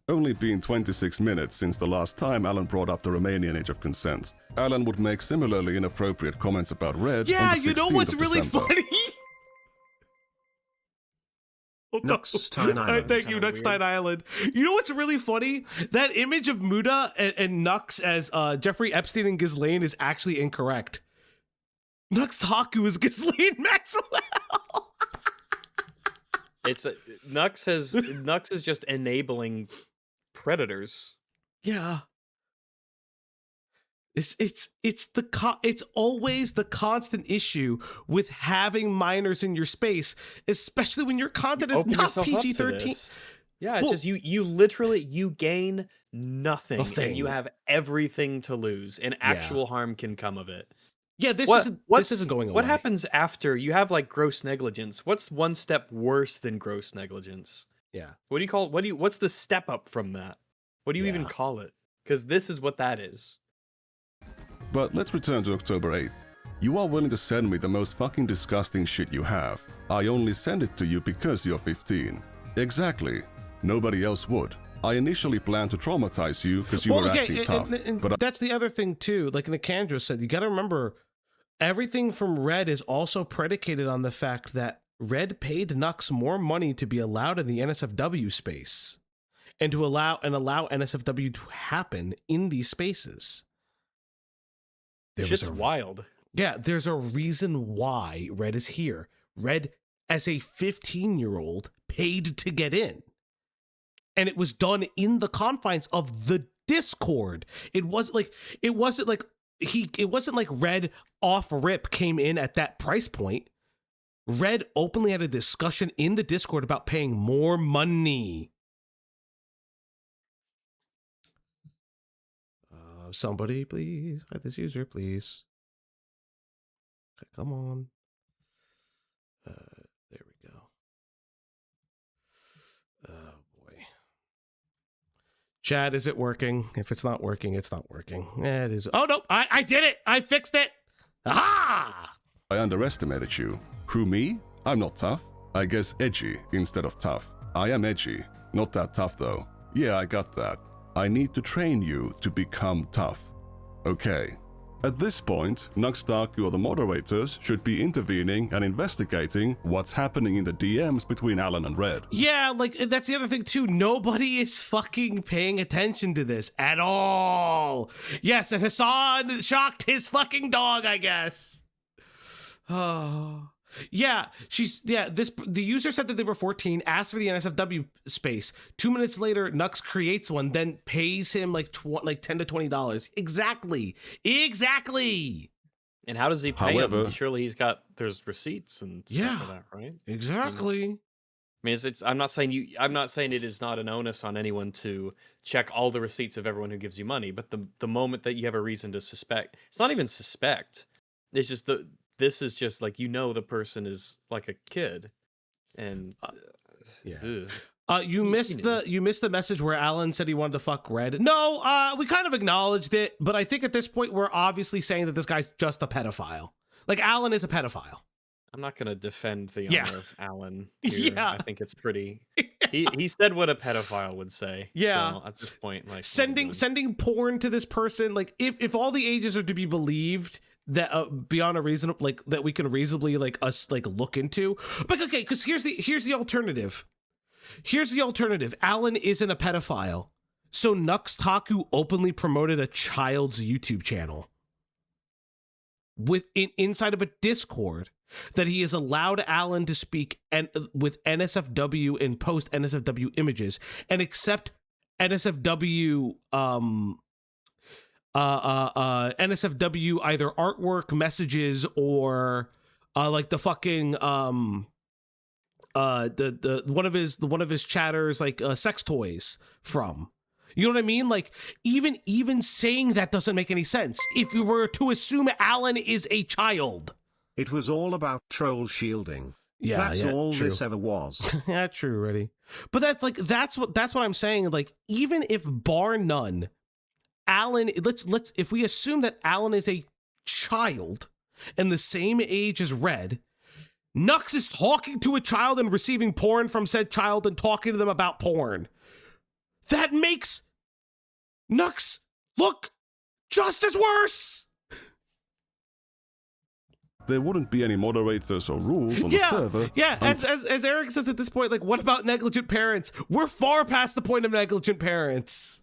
Only been 26 minutes since the last time Alan brought up the Romanian age of consent. Alan would make similarly inappropriate comments about Red. Yeah, on the you know 16th what's of really December. funny? Nuxtine Island. Thank you, Nuxtine Island. You know what's really funny? That image of Muda and Nux as Jeffrey Epstein and Ghislaine is actually incorrect. NUXTAKU is Ghislaine Maxwell. It's Nux is just enabling predators. Yeah. It's always the constant issue with having minors in your space, especially when your content is Open not yourself up to PG-13. this. Yeah, it's just you literally gain nothing, Nothing. and you have everything to lose, and actual harm can come of it. Yeah, this isn't going away. What happens after you have like gross negligence? What's one step worse than gross negligence? Yeah. What do you call what's the step up from that? What do you even call it? Because this is what that is. But let's return to October 8th. You are willing to send me the most fucking disgusting shit you have. I only send it to you because you're 15. Exactly. Nobody else would. I initially planned to traumatize you because you were acting tough. But that's the other thing too. Like Nicandro said, you got to remember, everything from Red is also predicated on the fact that Red paid Nux more money to be allowed in the NSFW space. and to allow NSFW to happen in these spaces. Shit's wild. Yeah, there's a reason why Red is here. Red, as a 15-year-old, paid to get in. And it was done in the confines of the Discord. It wasn't like Red off rip came in at that price point. Red openly had a discussion in the Discord about paying more money. Somebody, please. Hide this user, please. Okay, come on. There we go. Oh, boy. Chad, is it working? If it's not working, it's not working. It is. Oh, no. I did it. I fixed it. Aha! I underestimated you. Who, me? I'm not tough. I guess edgy instead of tough. I am edgy. Not that tough, though. Yeah, I got that. I need to train you to become tough. Okay. At this point, NUXTAKU or the moderators should be intervening and investigating what's happening in the DMs between Alan and Red. Yeah, like, that's the other thing, too. Nobody is fucking paying attention to this at all. Yes, and Hassan shocked his fucking dog, I guess. Oh. Yeah, the user said that they were 14, asked for the NSFW space. 2 minutes later, Nux creates one, then pays him like $10 to $20. Exactly. And how does he pay him? Surely there's receipts and stuff for that, right? Exactly. I mean, I'm not saying it is not an onus on anyone to check all the receipts of everyone who gives you money, but the moment that you have a reason to suspect, it's not even suspect. It's just this is just like, the person is like a kid, and you missed the message where Alan said he wanted to fuck Red. No, we kind of acknowledged it, but I think at this point we're obviously saying that this guy's just a pedophile. Like, Alan is a pedophile. I'm not gonna defend the honor of Alan here. I think it's pretty. He said what a pedophile would say. Yeah. So at this point, like, sending porn to this person, like, if all the ages are to be believed, that beyond a reasonable, like, that we can reasonably look into. But okay, because here's the alternative. Here's the alternative. Alan isn't a pedophile, so NUXTAKU openly promoted a child's YouTube channel inside of a Discord that he has allowed Alan to speak with NSFW and post NSFW images and accept NSFW NSFW either artwork, messages, or like the fucking the one of his chatters, like sex toys from. You know what I mean? Like, even saying that doesn't make any sense if you were to assume Alan is a child. It was all about troll shielding. Yeah, that's all true. This ever was. Yeah, true, Reddy. But that's what I'm saying. Like, even if bar none, Alan, let's if we assume that Alan is a child and the same age as Red, Nux is talking to a child and receiving porn from said child and talking to them about porn. That makes Nux look just as worse. There wouldn't be any moderators or rules on the server. Yeah, as Eric says at this point, like, what about negligent parents? We're far past the point of negligent parents.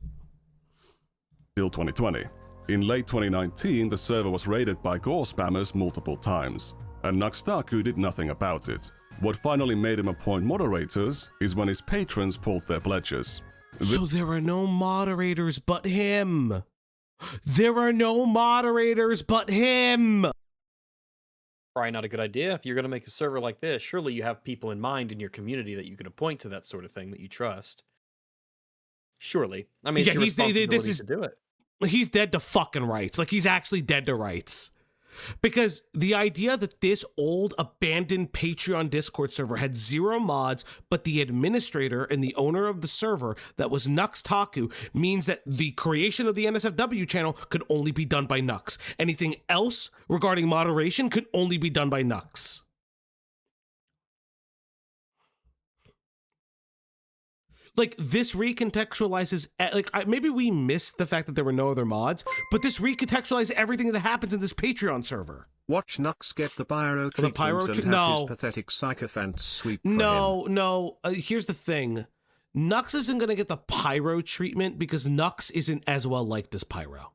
Till 2020. In late 2019, the server was raided by gore spammers multiple times, and NUXTAKU did nothing about it. What finally made him appoint moderators is when his patrons pulled their pledges. So there are no moderators but him. There are no moderators but him. Probably not a good idea. If you're going to make a server like this, surely you have people in mind in your community that you can appoint to that sort of thing that you trust. Surely. I mean, it's your responsibility to do it. He's dead to fucking rights. Like, he's actually dead to rights. Because the idea that this old abandoned Patreon Discord server had 0 mods, but the administrator and the owner of the server, that was NUXTAKU, means that the creation of the NSFW channel could only be done by Nux. Anything else regarding moderation could only be done by Nux. Like, this recontextualizes, like, maybe we missed the fact that there were no other mods, but this recontextualizes everything that happens in this Patreon server. Watch Nux get the pyro treatment and have his pathetic sycophants sweep for him. No, here's the thing. Nux isn't going to get the Pyro treatment because Nux isn't as well liked as Pyro.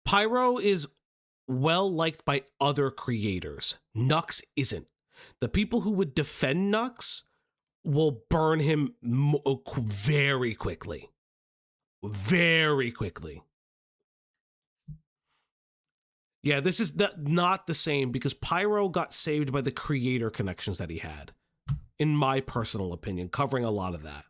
Pyro is well liked by other creators. Nux isn't. The people who would defend Nux will burn him very quickly. Very quickly. Yeah, this is not the same because Pyro got saved by the creator connections that he had, in my personal opinion, covering a lot of that.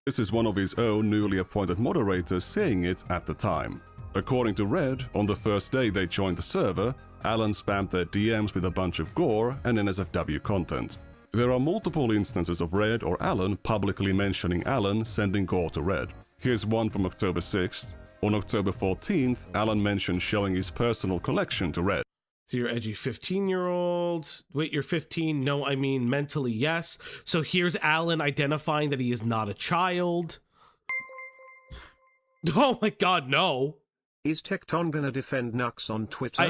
This is one of his own newly appointed moderators saying it at the time. According to Red, on the first day they joined the server, Alan spammed their DMs with a bunch of gore and NSFW content. There are multiple instances of Red or Alan publicly mentioning Alan sending gore to Red. Here's one from October 6th. On October 14th, Alan mentioned showing his personal collection to Red. So you're edgy 15-year-old. Wait, you're 15? No, I mean mentally, yes. So here's Alan identifying that he is not a child. Oh my god, no. Is Tecton gonna defend Nux on Twitter?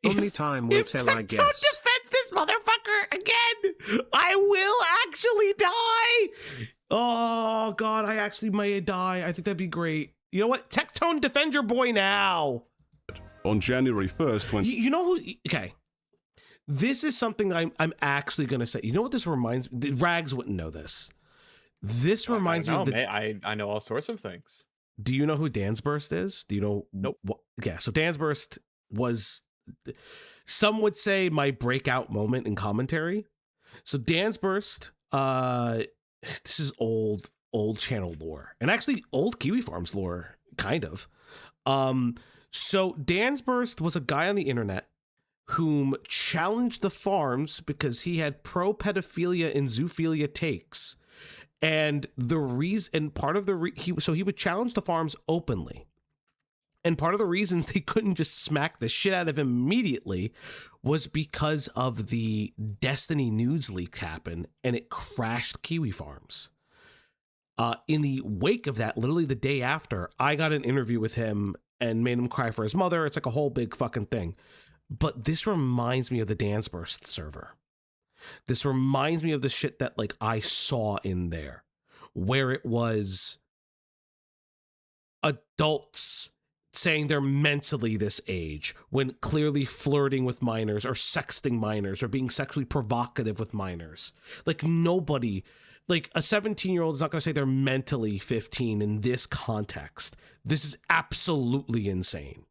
Only time will tell, I guess. If Tecton defends this motherfucker again, I will actually die. Oh god, I actually may die. I think that'd be great. You know what? Tectone, defend your boy now. On January 1st, when you know who? Okay, this is something I'm actually gonna say. You know what this reminds me? Rags wouldn't know this. This reminds me of I know all sorts of things. Do you know who Dansburst is? Do you know? Nope. Yeah, so Dansburst was, some would say, my breakout moment in commentary. So Dansburst, this is old channel lore, and actually old Kiwi Farms lore, kind of. So Dansburst was a guy on the internet whom challenged the farms because he had pro-pedophilia and zoophilia takes. And the reason, and part of the he would challenge the farms openly, and part of the reasons they couldn't just smack the shit out of him immediately was because of the Destiny nudes leak happened, and it crashed Kiwi Farms. In the wake of that, literally the day after, I got an interview with him and made him cry for his mother. It's like a whole big fucking thing. But this reminds me of the Dansburst server. This reminds me of the shit that like I saw in there, where it was adults saying they're mentally this age when clearly flirting with minors or sexting minors or being sexually provocative with minors. Like nobody, like a 17-year-old is not going to say they're mentally 15 in this context. This is absolutely insane.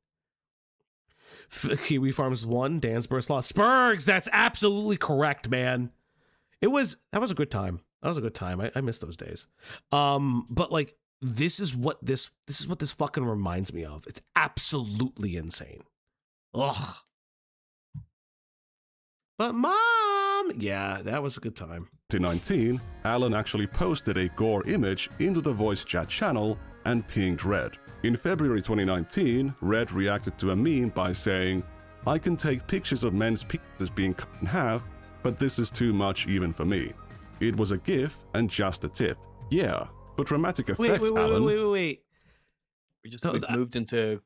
Kiwi Farms won, Dansburst lost. Spurgs, that's absolutely correct, man. That was a good time. That was a good time. I miss those days. But like this is what this fucking reminds me of. It's absolutely insane. Ugh. But mom, yeah, that was a good time. 2019, Alan actually posted a gore image into the voice chat channel and pinged Red. In February 2019, Red reacted to a meme by saying, "I can take pictures of men's penises being cut in half, but this is too much even for me. It was a GIF and just a tip. Yeah, for dramatic effect, Alan." Wait. We've moved into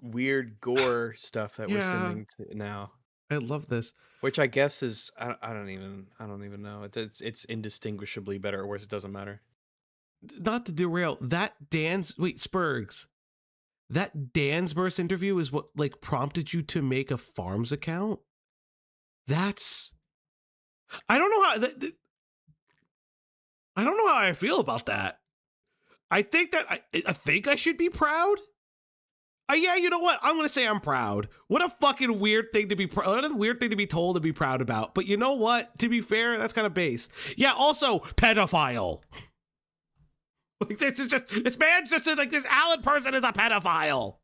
weird gore stuff that we're sending to now. I love this. Which I guess is I don't even know. It's indistinguishably better or worse. It doesn't matter. Not to derail, Spurgs. That Dansburst interview is what like prompted you to make a Farms account? That's I don't know how I feel about that. I think that I think I should be proud. Yeah, you know what? I'm gonna say I'm proud. What a fucking weird thing to be what a weird thing to be told to be proud about. But you know what? To be fair, that's kind of based. Yeah, also pedophile. Like this man's just like this Alan person is a pedophile.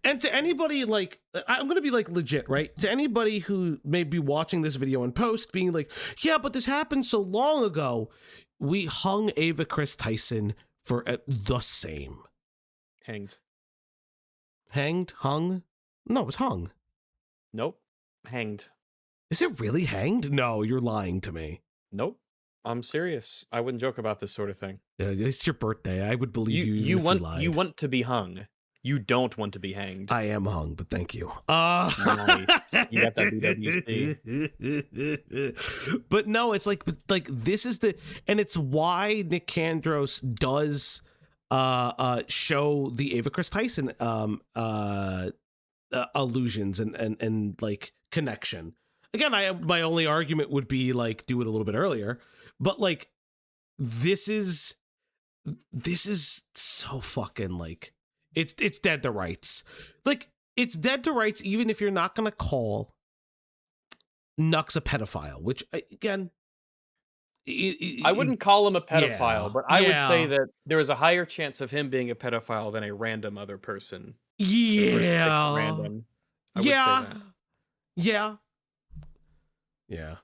And to anybody like, I'm gonna be like legit, right? To anybody who may be watching this video in post, being like, yeah, but this happened so long ago. We hung Ava Chris Tyson for the same. Hanged? Hung? No, it was hung. Nope. Hanged. Is it really hanged? No, you're lying to me. Nope. I'm serious. I wouldn't joke about this sort of thing. It's your birthday. I would believe you. You want to be hung. You don't want to be hanged. I am hung, but thank you. Nice. You got that BWC. But no, it's like this is and it's why Nick Kandros does show the Ava Chris Tyson allusions and like connection. Again, my only argument would be like do it a little bit earlier, but like this is so fucking like it's dead to rights. Like it's dead to rights even if you're not gonna call Nux a pedophile, which again I wouldn't call him a pedophile, yeah, but I would say that there is a higher chance of him being a pedophile than a random other person. Yeah. Random. Yeah.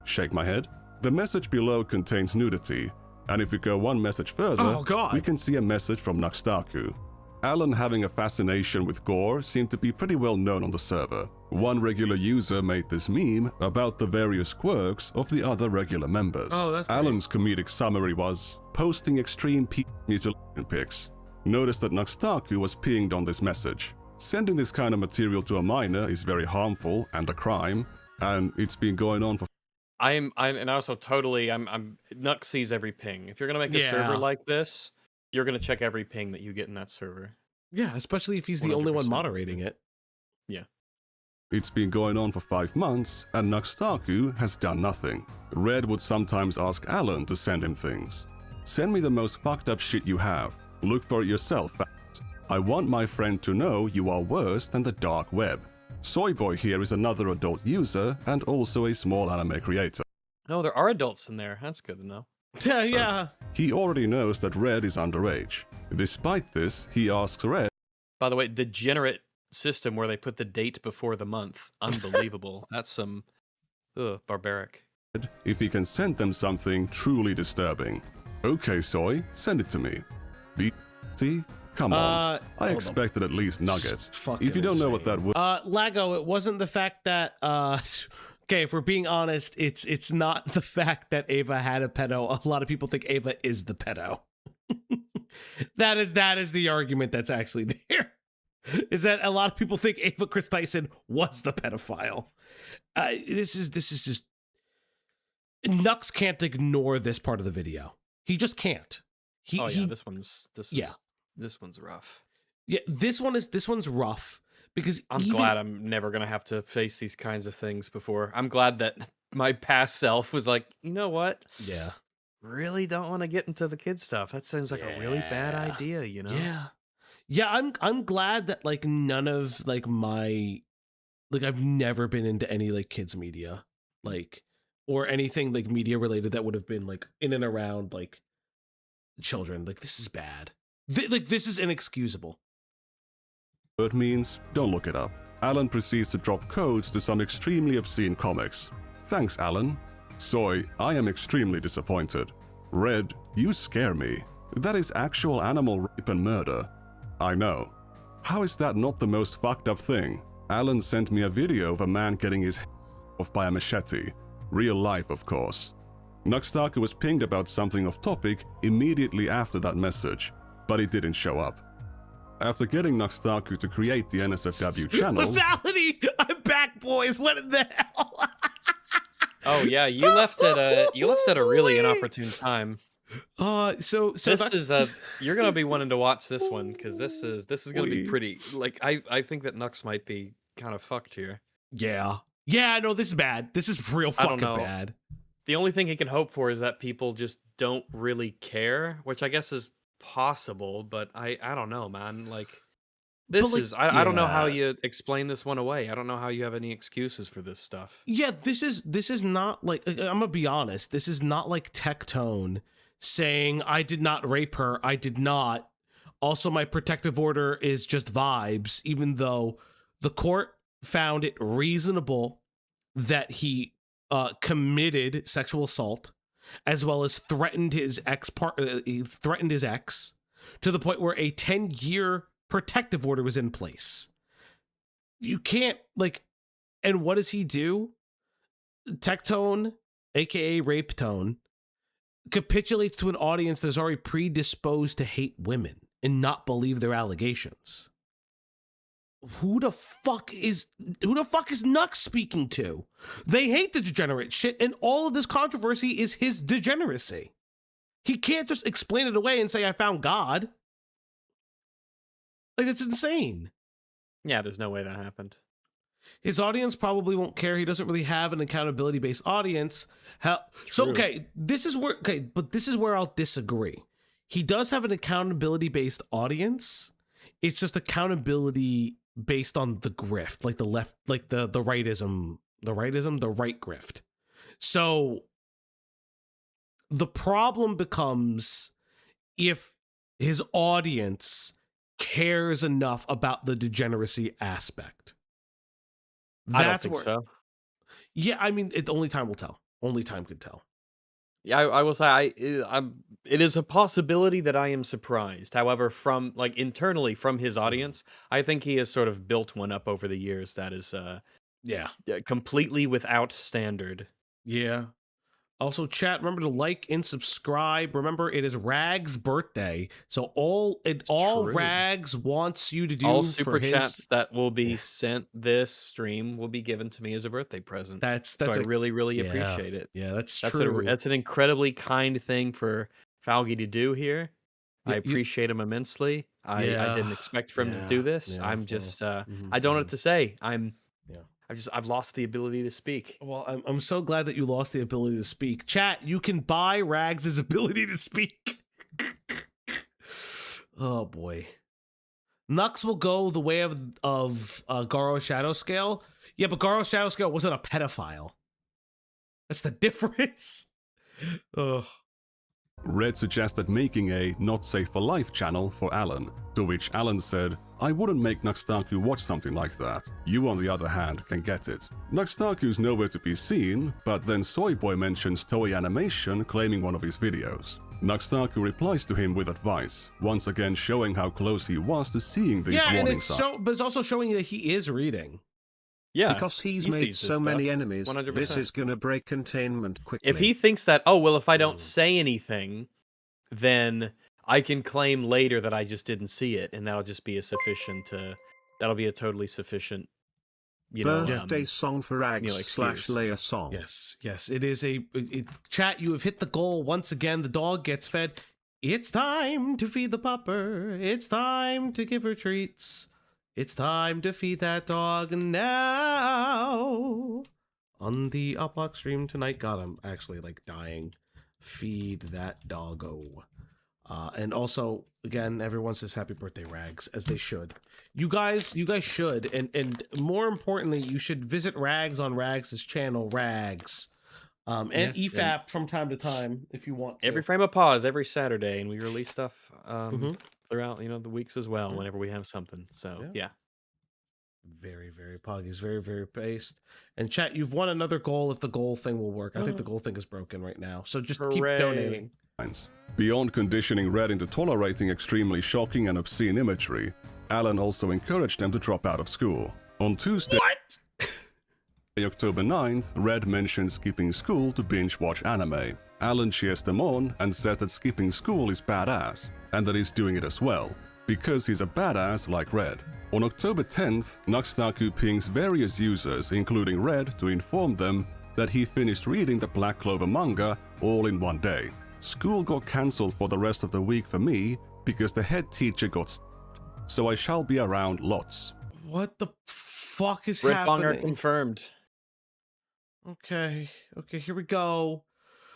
Shake my head. The message below contains nudity, and if we go one message further, Oh, God. we can see a message from NUXTAKU. Alan having a fascination with gore seemed to be pretty well known on the server. One regular user made this meme about the various quirks of the other regular members. Oh, that's great. Alan's comedic summary was, posting extreme mutilation pics. Notice that NUXTAKU was pinged on this message. Sending this kind of material to a minor is very harmful and a crime, and it's been going on for I'm Nux sees every ping. If you're gonna make a server like this, you're gonna check every ping that you get in that server. Yeah, especially if he's the only one moderating it. Yeah. It's been going on for 5 months, and NUXTAKU has done nothing. Red would sometimes ask Alan to send him things. Send me the most fucked up shit you have. Look for it yourself. I want my friend to know you are worse than the dark web. Soyboy here is another adult user and also a small anime creator. Oh, there are adults in there. That's good to know. Yeah. He already knows that Red is underage. Despite this, he asks Red. By the way, degenerate system where they put the date before the month. Unbelievable. That's some barbaric. If he can send them something truly disturbing. Okay, Soy, send it to me. BT? Come on. I expected at least nuggets. If you don't know what that would... Lago, it wasn't the fact that... okay, if we're being honest, it's not the fact that Ava had a pedo. A lot of people think Ava is the pedo. that is the argument that's actually there. Is that a lot of people think Ava Chris Tyson was the pedophile. This is just... Nux can't ignore this part of the video. He just can't. This one's rough. Yeah, this one's rough because I'm glad I'm never gonna have to face these kinds of things before. I'm glad that my past self was like, you know what? Yeah. Really don't want to get into the kid stuff. That seems like a really bad idea, you know? Yeah. Yeah, I'm glad that like none of like my like I've never been into any like kids media. Like or anything like media related that would have been like in and around like children. Like this is bad. This is inexcusable. It means don't look it up. Alan proceeds to drop codes to some extremely obscene comics. Thanks, Alan. Soy, I am extremely disappointed. Red, you scare me. That is actual animal rape and murder. I know. How is that not the most fucked up thing? Alan sent me a video of a man getting his head off by a machete. Real life, of course. NUXTAKU was pinged about something off topic immediately after that message, but it didn't show up. After getting NUXTAKU to create the NSFW channel... Lethality! I'm back, boys! What in the hell? Oh yeah, you left at a really inopportune time. So this is you're gonna be wanting to watch this one because this is gonna be pretty. Like I think that Nux might be kind of fucked here. Yeah, no, this is bad. This is real fucking bad. The only thing he can hope for is that people just don't really care, which I guess is possible, but I don't know, man. Like this is I don't know how you explain this one away. I don't know how you have any excuses for this stuff. Yeah, this is not like I'm gonna be honest. This is not like Tectone saying I did not rape her. I did not. Also, my protective order is just vibes, even though the court found it reasonable that he committed sexual assault, as well as threatened his ex to the point where a 10-year protective order was in place. You can't and what does he do? Tectone, aka Rape Tone, capitulates to an audience that's already predisposed to hate women and not believe their allegations. Who the fuck is Nux speaking to? They hate the degenerate shit, and all of this controversy is his degeneracy. He can't just explain it away and say, I found God. Like, that's insane. Yeah, there's no way that happened. His audience probably won't care. He doesn't really have an accountability-based audience. This is where I'll disagree. He does have an accountability-based audience. It's just accountability based on the grift, like the left, like the rightism, the right grift. So the problem becomes if his audience cares enough about the degeneracy aspect. I don't think so. Yeah, I mean, only time will tell. Only time could tell. Yeah, I will say it is a possibility that I am surprised. However, from internally from his audience, I think he has sort of built one up over the years that is completely without standard. Yeah. Also, chat, remember to like and subscribe. Remember, it is RAGS' birthday, so all RAGS wants you to do all super chats that will be sent this stream will be given to me as a birthday present. I really appreciate it. Yeah, that's true. That's an incredibly kind thing for Falgi to do here. I appreciate him immensely. I didn't expect for him to do this. I'm just I don't know what to say. I've lost the ability to speak. Well, I'm so glad that you lost the ability to speak. Chat, you can buy Rags' ability to speak. Oh boy. Nux will go the way of Garo's Shadow Scale. Yeah, but Garo's Shadow Scale wasn't a pedophile. That's the difference. Ugh. Red suggested making a Not Safe for Life channel for Alan, to which Alan said, I wouldn't make NUXTAKU watch something like that. You, on the other hand, can get it. NUXTAKU's nowhere to be seen, but then Soyboy mentions Toei Animation claiming one of his videos. NUXTAKU replies to him with advice, once again showing how close he was to seeing these warning signs. But it's also showing that he is reading. Yeah, because he's made so many enemies, 100%. This is going to break containment quickly. If he thinks that, oh, well, if I don't say anything, then I can claim later that I just didn't see it, and that'll just be that'll be a totally sufficient, birthday song for Rags / Leia song. Yes, it is chat, you have hit the goal once again. The dog gets fed. It's time to feed the pupper. It's time to give her treats. It's time to feed that dog now. On the Uplock stream tonight. God, I'm actually dying. Feed that doggo. And also, again, everyone says happy birthday, Rags, as they should. You guys should. And more importantly, you should visit Rags on Rags' channel, Rags. And EFAP from time to time if you want to. Every frame of pause, every Saturday, and we release stuff throughout the weeks as well whenever we have something. So yeah. Very, very poggies, very, very based. And chat, you've won another goal if the goal thing will work. I think the goal thing is broken right now. So just keep donating. Beyond conditioning Red into tolerating extremely shocking and obscene imagery, Alan also encouraged them to drop out of school. On Tuesday, October 9th, Red mentioned skipping school to binge watch anime. Alan cheers them on and says that skipping school is badass, and that he's doing it as well, because he's a badass like Red. On October 10th, NUXTAKU pings various users, including Red, to inform them that he finished reading the Black Clover manga all in one day. School got cancelled for the rest of the week for me because the head teacher got stabbed, so I shall be around lots. What the fuck is Red happening? Bonger confirmed. Okay, here we go.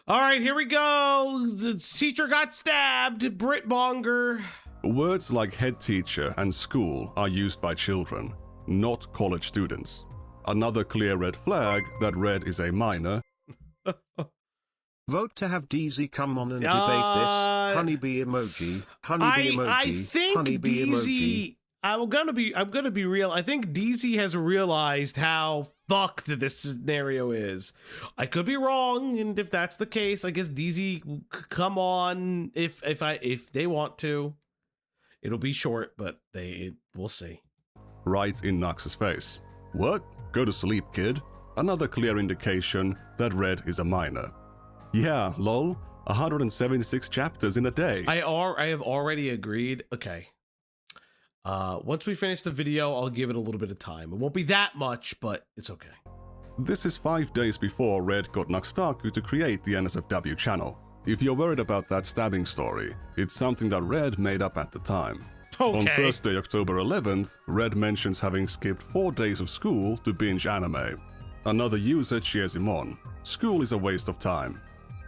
All right, here we go. The teacher got stabbed. Brit Bonger. Words like head teacher and school are used by children, not college students. Another clear red flag that Red is a minor. Vote to have DZ come on and debate this. Honeybee emoji. Honeybee emoji. I think honeybee DZ. I'm gonna be real. I think DZ has realized how fucked this scenario is. I could be wrong, and if that's the case, I guess DZ come on if they want to. It'll be short, but we'll see. Right in Nux's face. What? Go to sleep, kid. Another clear indication that Red is a minor. Yeah, lol. 176 chapters in a day. I have already agreed. Okay. Once we finish the video, I'll give it a little bit of time. It won't be that much, but it's okay. This is 5 days before Red got NUXTAKU to create the NSFW channel. If you're worried about that stabbing story, it's something that Red made up at the time. Okay. On Thursday, October 11th, Red mentions having skipped 4 days of school to binge anime. Another user cheers him on. School is a waste of time.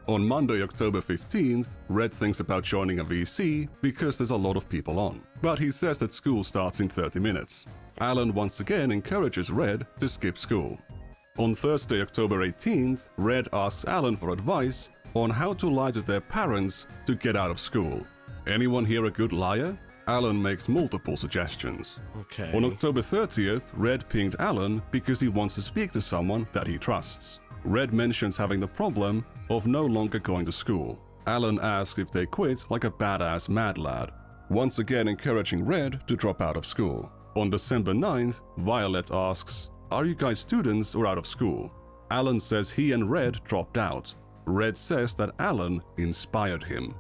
On Monday, October 15th, Red thinks about joining a VC because there's a lot of people on. But he says that school starts in 30 minutes. Alan once again encourages Red to skip school. On Thursday, October 18th, Red asks Alan for advice on how to lie to their parents to get out of school. Anyone here a good liar? Alan makes multiple suggestions. Okay. On October 30th, Red pinged Alan because he wants to speak to someone that he trusts. Red mentions having the problem of no longer going to school. Alan asks if they quit like a badass mad lad, once again encouraging Red to drop out of school. On December 9th, Violet asks, "Are you guys students or out of school?" Alan says he and Red dropped out. Red says that Alan inspired him.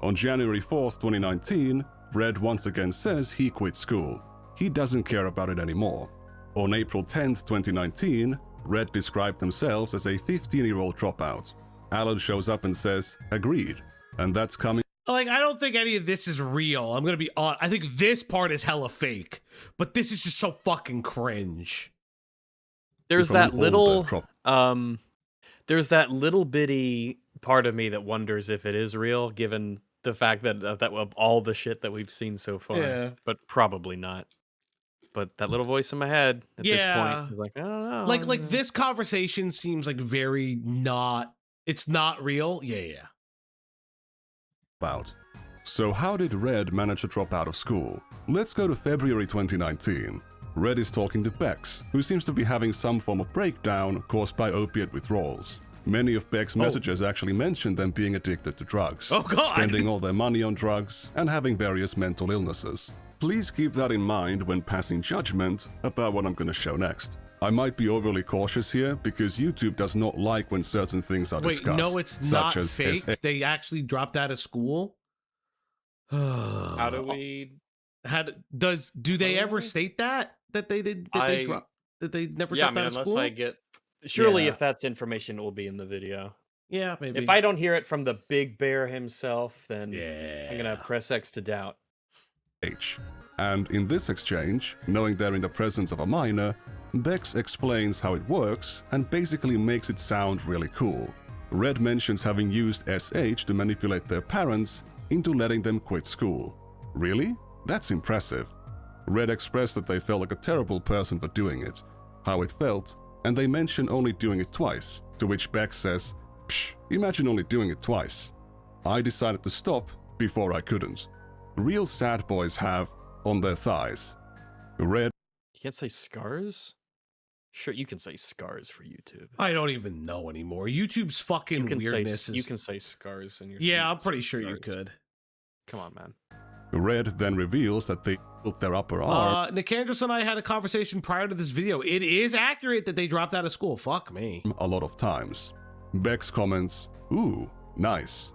On January 4th, 2019, Red once again says he quit school. He doesn't care about it anymore. On April 10th, 2019, Red described themselves as a 15-year-old dropout. Alan shows up and says, "Agreed," and that's coming. Like, I don't think any of this is real. I'm gonna be honest. I think this part is hella fake, but this is just so fucking cringe. There's that little, there's that little bitty part of me that wonders if it is real, given the fact that that of all the shit that we've seen so far. Yeah. But probably not. But that little voice in my head at this point is like, I don't know. Like this conversation seems like very not. It's not real. Yeah. About. So how did Red manage to drop out of school? Let's go to February 2019. Red is talking to Bex, who seems to be having some form of breakdown caused by opiate withdrawals. Many of Beck's messages actually mention them being addicted to drugs, spending all their money on drugs, and having various mental illnesses. Please keep that in mind when passing judgment about what I'm going to show next. I might be overly cautious here because YouTube does not like when certain things are discussed. Wait, no, it's not fake. They actually dropped out of school. How do we? Do they ever state that they did? They drop? That they never dropped out of school? Unless I get. Surely, if that's information, it will be in the video. Yeah, maybe. If I don't hear it from the Big Bear himself, then I'm gonna press X to doubt. And in this exchange, knowing they're in the presence of a minor, Bex explains how it works and basically makes it sound really cool. Red mentions having used SH to manipulate their parents into letting them quit school. Really? That's impressive. Red expressed that they felt like a terrible person for doing it, how it felt, and they mention only doing it twice, to which Bex says, "Psh, imagine only doing it twice. I decided to stop before I couldn't." Real sad boys have on their thighs. Red. You can't say scars? Sure, you can say scars for YouTube. I don't even know anymore. YouTube's fucking weirdness. You can say scars in your. Yeah, I'm pretty sure you could. Come on, man. Red then reveals that they built their upper arm. Nick Anderson and I had a conversation prior to this video. It is accurate that they dropped out of school. Fuck me. A lot of times. Bex comments, "Ooh, nice."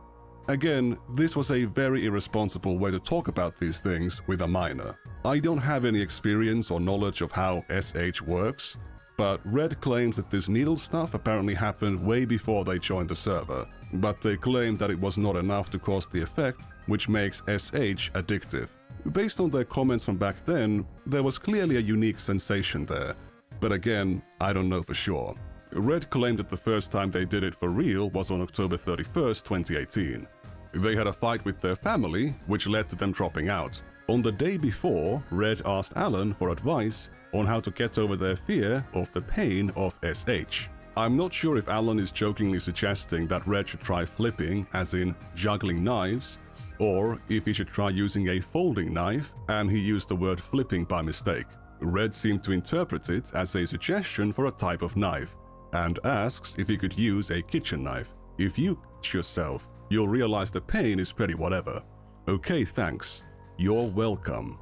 Again, this was a very irresponsible way to talk about these things with a minor. I don't have any experience or knowledge of how SH works, but Red claims that this needle stuff apparently happened way before they joined the server, but they claim that it was not enough to cause the effect, which makes SH addictive. Based on their comments from back then, there was clearly a unique sensation there, but again, I don't know for sure. Red claimed that the first time they did it for real was on October 31st, 2018. They had a fight with their family, which led to them dropping out. On the day before, Red asked Alan for advice on how to get over their fear of the pain of SH. I'm not sure if Alan is jokingly suggesting that Red should try flipping, as in juggling knives, or if he should try using a folding knife, and he used the word flipping by mistake. Red seemed to interpret it as a suggestion for a type of knife, and asks if he could use a kitchen knife. If you cut yourself, you'll realize the pain is pretty whatever. Okay, thanks. You're welcome.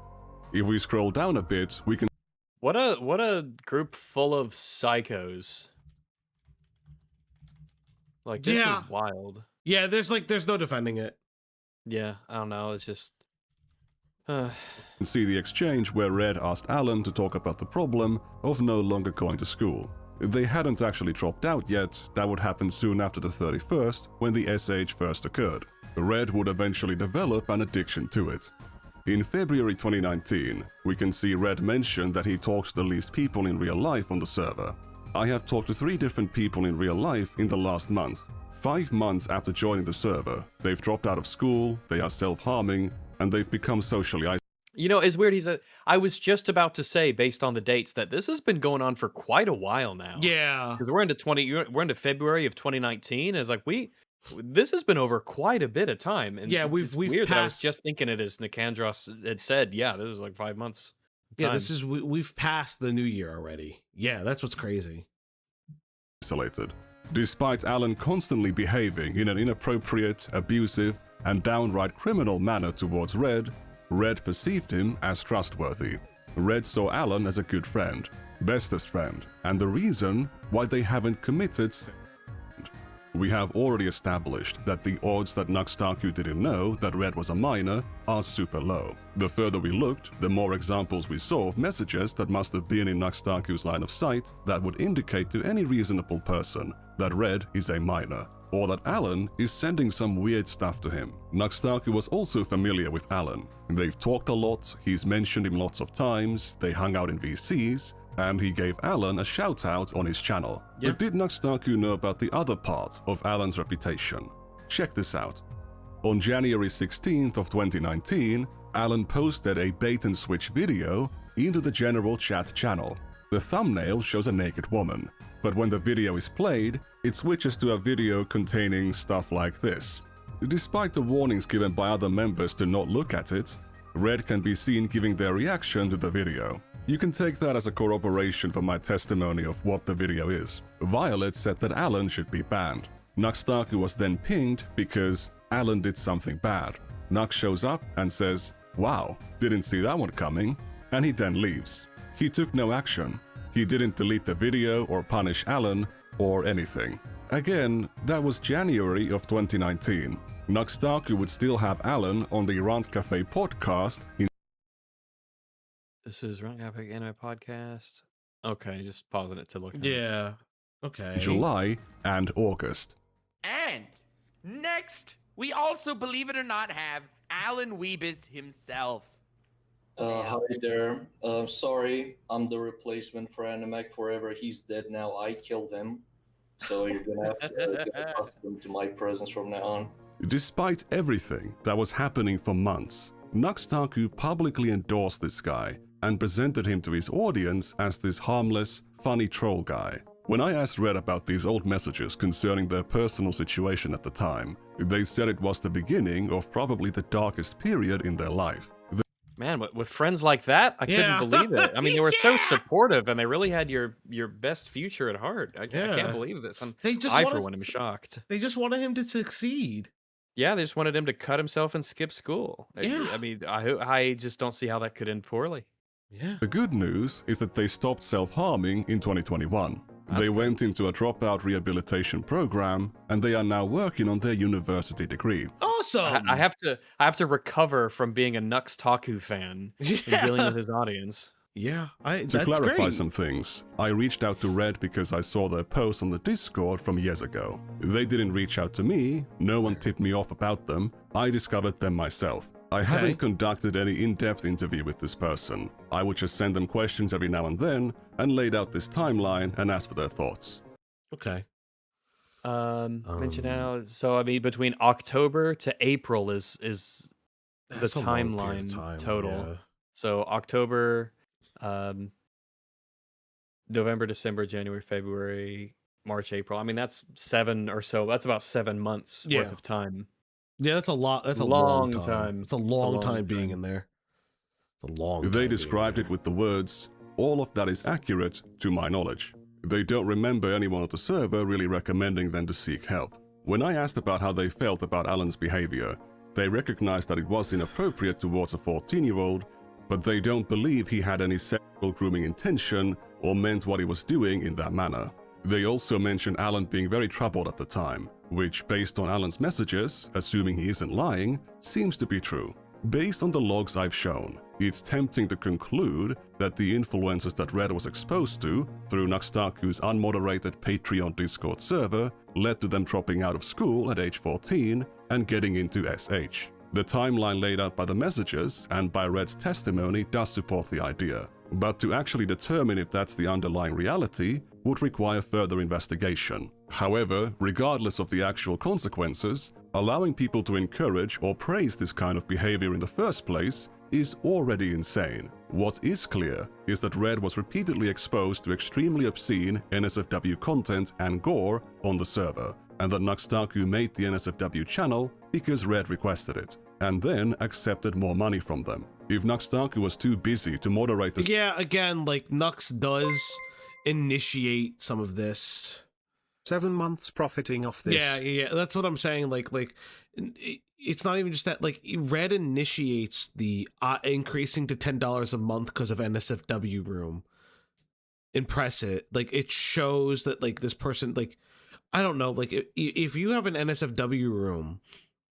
If we scroll down a bit, we can... What a group full of psychos. Like, this is wild. Yeah, there's no defending it. Yeah, I don't know. It's just. See the exchange where Red asked Alan to talk about the problem of no longer going to school. They hadn't actually dropped out yet. That would happen soon after the 31st, when the SH first occurred. Red would eventually develop an addiction to it. In February 2019, we can see Red mention that he talks to the least people in real life on the server. I have talked to 3 different people in real life in the last month. 5 months after joining the server, they've dropped out of school, they are self-harming, and they've become socially isolated. You know, it's weird. I was just about to say, based on the dates, that this has been going on for quite a while now. Yeah, because we're into February of 2019. It's like this has been over quite a bit of time. And yeah, we've weird that I was just thinking it as Nicandros had said. Yeah, this was like 5 months. Yeah, we've passed the new year already. Yeah, that's what's crazy. Isolated. Despite Alan constantly behaving in an inappropriate, abusive, and downright criminal manner towards Red, Red perceived him as trustworthy. Red saw Alan as a good friend, bestest friend, and the reason why they haven't committed. We have already established that the odds that NUXTAKU didn't know that Red was a minor are super low. The further we looked, the more examples we saw of messages that must have been in NUXTAKU's line of sight that would indicate to any reasonable person that Red is a minor, or that Alan is sending some weird stuff to him. NUXTAKU was also familiar with Alan. They've talked a lot, he's mentioned him lots of times, they hung out in VCs, and he gave Alan a shout out on his channel. Yeah. But did NUXTAKU know about the other part of Alan's reputation? Check this out. On January 16th of 2019, Alan posted a bait and switch video into the general chat channel. The thumbnail shows a naked woman, but when the video is played, it switches to a video containing stuff like this. Despite the warnings given by other members to not look at it, Red can be seen giving their reaction to the video. You can take that as a corroboration for my testimony of what the video is. Violet said that Alan should be banned. NUXTAKU was then pinged because Alan did something bad. Nux shows up and says, "Wow, didn't see that one coming," and he then leaves. He took no action. He didn't delete the video or punish Alan or anything. Again, that was January of 2019. NUXTAKU would still have Alan on the Rant Cafe podcast in This is Rant Cafe Anti-Podcast. Okay, just pausing it to look at Yeah. Okay. July and August. And next, we also, believe it or not, have Alan Wiebes himself. Hi there. Sorry, I'm the replacement for Animac Forever. He's dead now. I killed him. So you're gonna have to get accustomed to my presence from now on. Despite everything that was happening for months, NUXTAKU publicly endorsed this guy and presented him to his audience as this harmless, funny troll guy. When I asked Red about these old messages concerning their personal situation at the time, they said it was the beginning of probably the darkest period in their life. Man, with friends like that, I couldn't believe it. I mean, they were so supportive, and they really had your best future at heart. I can't believe this. For one, am shocked. They just wanted him to succeed. Yeah, they just wanted him to cut himself and skip school. Yeah. I mean, I just don't see how that could end poorly. Yeah. The good news is that they stopped self-harming in 2021. They went into a dropout rehabilitation program, and they are now working on their university degree. Awesome! I have to recover from being a NUXTAKU fan and dealing with his audience. Yeah, to clarify some things, I reached out to Red because I saw their post on the Discord from years ago. They didn't reach out to me, no one tipped me off about them, I discovered them myself. I haven't conducted any in-depth interview with this person. I would just send them questions every now and then and laid out this timeline and asked for their thoughts. Okay. Mention out. So I mean, between October to April is the timeline total. Yeah. So October, November, December, January, February, March, April. I mean, that's 7 or so. That's about 7 months worth of time. Yeah, that's a lot. That's a long time. It's a long time being in there. It's a long time. They described it with the words, "All of that is accurate to my knowledge." They don't remember anyone at the server really recommending them to seek help. When I asked about how they felt about Alan's behavior, they recognized that it was inappropriate towards a 14-year-old, but they don't believe he had any sexual grooming intention or meant what he was doing in that manner. They also mentioned Alan being very troubled at the time, which based on Alan's messages, assuming he isn't lying, seems to be true. Based on the logs I've shown, it's tempting to conclude that the influences that Red was exposed to through NUXTAKU's unmoderated Patreon Discord server led to them dropping out of school at age 14 and getting into SH. The timeline laid out by the messages and by Red's testimony does support the idea, but to actually determine if that's the underlying reality would require further investigation. However, regardless of the actual consequences, allowing people to encourage or praise this kind of behavior in the first place is already insane. What is clear is that Red was repeatedly exposed to extremely obscene NSFW content and gore on the server, and that NUXTAKU made the NSFW channel because Red requested it, and then accepted more money from them. If NUXTAKU was too busy to moderate the— Yeah, again, like, Nux does initiate some of this. 7 months profiting off this. Yeah, that's what I'm saying. Like, it's not even just that. Like, Red initiates the increasing to $10 a month because of NSFW room. Impress it. Like, it shows that, like, this person, like, I don't know, like, if you have an NSFW room,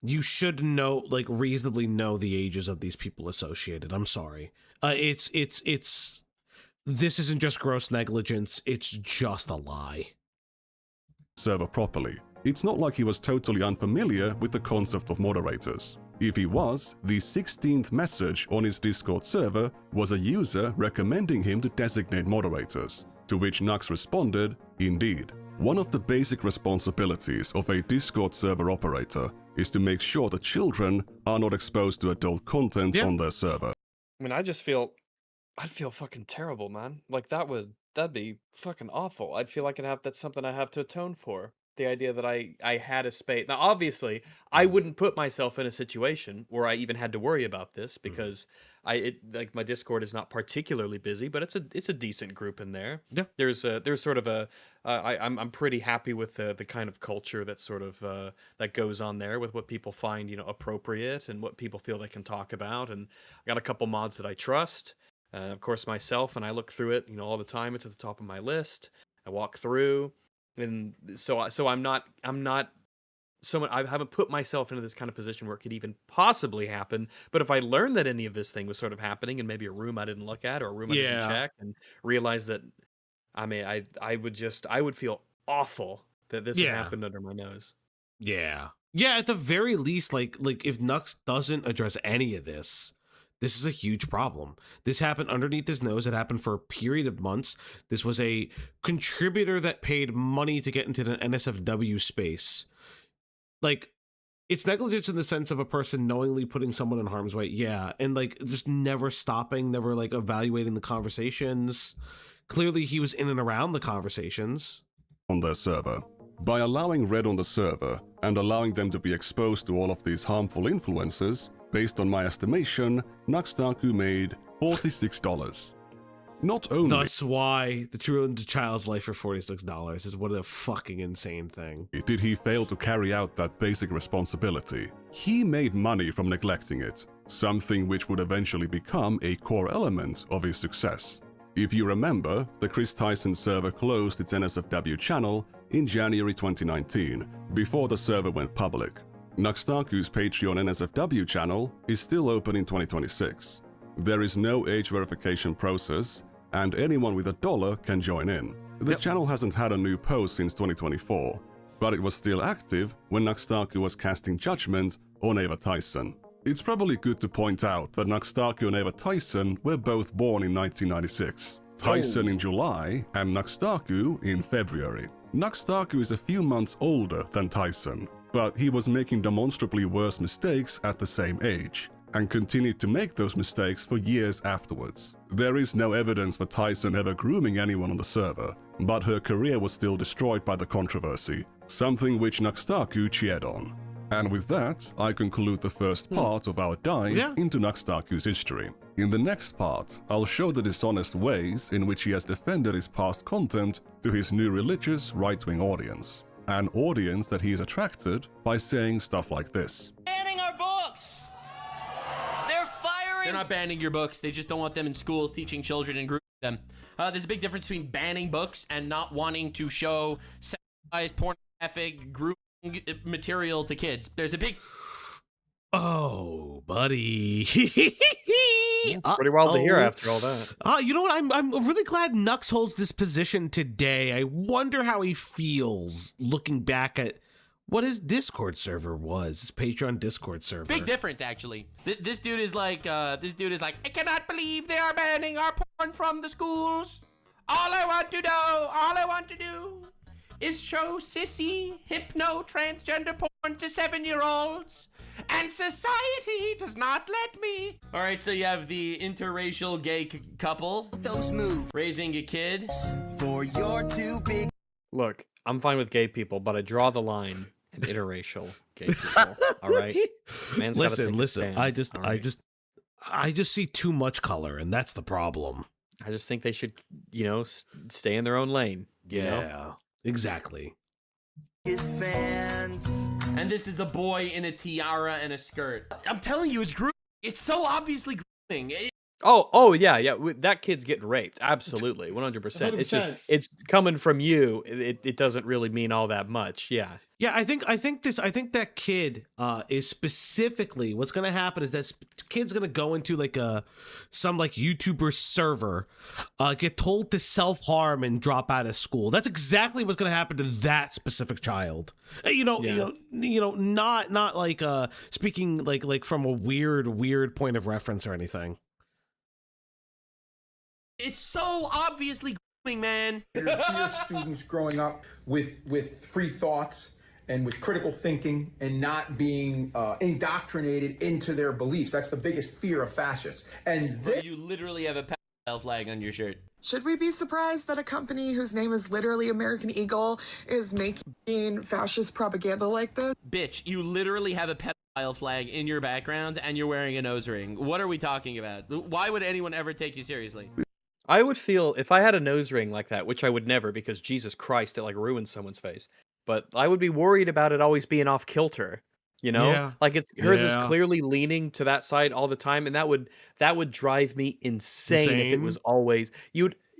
you should know, like, reasonably know the ages of these people associated. I'm sorry. This isn't just gross negligence. It's just a lie. Server properly. It's not like he was totally unfamiliar with the concept of moderators. If he was, the 16th message on his Discord server was a user recommending him to designate moderators, to which Nux responded, indeed. One of the basic responsibilities of a Discord server operator is to make sure that children are not exposed to adult content on their server. I mean, I'd feel fucking terrible, man. Like, that'd be fucking awful. I'd feel like that's something I have to atone for. The idea that I had a space. Now, obviously, I wouldn't put myself in a situation where I even had to worry about this because like my Discord is not particularly busy, but it's a decent group in there. Yeah. There's sort of I'm pretty happy with the kind of culture that sort of that goes on there with what people find, appropriate and what people feel they can talk about. And I got a couple mods that I trust. Of course, myself, and I look through it, all the time. It's at the top of my list. I walk through, and so I'm not someone. I haven't put myself into this kind of position where it could even possibly happen. But if I learned that any of this thing was sort of happening in maybe a room I didn't look at or a room I didn't check, and realize that, I mean, I would feel awful that this had happened under my nose. Yeah. At the very least, like if Nux doesn't address any of this. This is a huge problem. This happened underneath his nose. It happened for a period of months. This was a contributor that paid money to get into the NSFW space. Like, it's negligence in the sense of a person knowingly putting someone in harm's way. Yeah. And like, just never stopping, never like evaluating the conversations. Clearly he was in and around the conversations. On their server. By allowing Red on the server and allowing them to be exposed to all of these harmful influences, based on my estimation, NUXTAKU made $46. Not only— That's why the ruined the child's life for $46 is what a fucking insane thing. Did he fail to carry out that basic responsibility, he made money from neglecting it, something which would eventually become a core element of his success. If you remember, the Chris Tyson server closed its NSFW channel in January 2019, before the server went public. NUXTAKU's Patreon NSFW channel is still open in 2026. There is no age verification process, and anyone with $1 can join in. The channel hasn't had a new post since 2024, but it was still active when NUXTAKU was casting judgment on Ava Tyson. It's probably good to point out that NUXTAKU and Ava Tyson were both born in 1996. Tyson in July and NUXTAKU in February. NUXTAKU is a few months older than Tyson, but he was making demonstrably worse mistakes at the same age, and continued to make those mistakes for years afterwards. There is no evidence for Tyson ever grooming anyone on the server, but her career was still destroyed by the controversy, something which NUXTAKU cheered on. And with that, I conclude the first part of our dive into NUXTAKU's history. In the next part, I'll show the dishonest ways in which he has defended his past content to his new religious right-wing audience. An audience that he is attracted by saying stuff like this. Banning our books! They're firing! They're not banning your books. They just don't want them in schools teaching children and grooming them. There's a big difference between banning books and not wanting to show sexualized, pornographic, group material to kids. There's a big. Oh, buddy. Pretty wild to hear after all that. You know what? I'm really glad Nux holds this position today. I wonder how he feels looking back at what his Discord server was, his Patreon Discord server. Big difference, actually. This dude is like, I cannot believe they are banning our porn from the schools. All I want to do is show sissy, hypno, transgender porn to 7-year-olds. And society does not let me. All right, so you have the interracial gay couple. Those move. Raising a kid. For your too big. Look, I'm fine with gay people, but I draw the line at interracial gay people. All right, man's gotta take a stand. I just see too much color, and that's the problem. I just think they should, stay in their own lane. Yeah, exactly. His fans. And this is a boy in a tiara and a skirt. I'm telling you, it's grooming. It's so obviously grooming. Oh, yeah. That kid's getting raped. Absolutely, 100%. It's just it's coming from you. It doesn't really mean all that much. Yeah. Yeah, I think that kid is specifically what's gonna happen is that kid's gonna go into some YouTuber server, get told to self-harm and drop out of school. That's exactly what's gonna happen to that specific child. Not speaking like from a weird point of reference or anything. It's so obviously grooming, man. Dear students growing up with free thoughts and with critical thinking and not being indoctrinated into their beliefs. That's the biggest fear of fascists. And you literally have a pedophile flag on your shirt. Should we be surprised that a company whose name is literally American Eagle is making fascist propaganda like this? Bitch, you literally have a pedophile flag in your background and you're wearing a nose ring. What are we talking about? Why would anyone ever take you seriously? I would feel if I had a nose ring like that, which I would never, because Jesus Christ, it ruins someone's face. But I would be worried about it always being off kilter, Yeah. Hers is clearly leaning to that side all the time, and that would drive me insane if it was always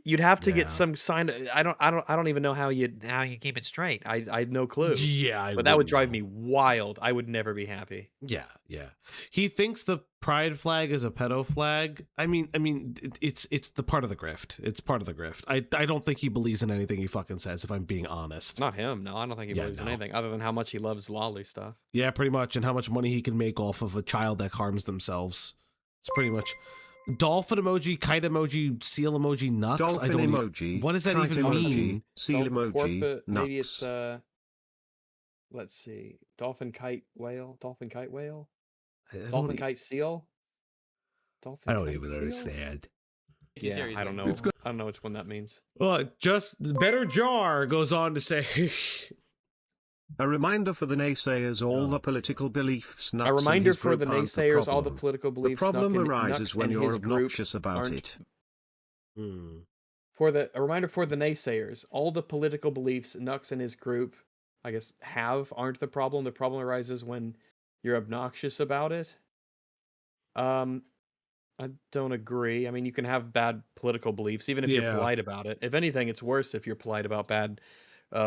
you'd have to get some sign. I don't even know how you keep it straight. I had no clue. Yeah, but that would drive me wild. I would never be happy. Yeah. He thinks the pride flag is a pedo flag. I mean, it's the part of the grift. It's part of the grift. I don't think he believes in anything he fucking says, if I'm being honest. Not him. No, I don't think he believes in anything other than how much he loves lolly stuff. Yeah, pretty much, and how much money he can make off of a child that harms themselves. It's pretty much. Dolphin emoji, kite emoji, seal emoji, Nux. Dolphin emoji. What does that even mean? Seal emoji, Nux. Maybe it's let's see. Dolphin kite whale. Dolphin kite whale. Dolphin kite seal. Dolphin. I don't even understand. Yeah, I don't know. I don't know which one that means. Well, just Better Jar goes on to say. A reminder for the naysayers, all the political beliefs. A reminder for the naysayers, all the political beliefs. The problem arises when you're obnoxious about it. A reminder for the naysayers, all the political beliefs Nux and his group, I guess, aren't the problem. The problem arises when you're obnoxious about it. I don't agree. I mean, you can have bad political beliefs, even if you're polite about it. If anything, it's worse if you're polite about bad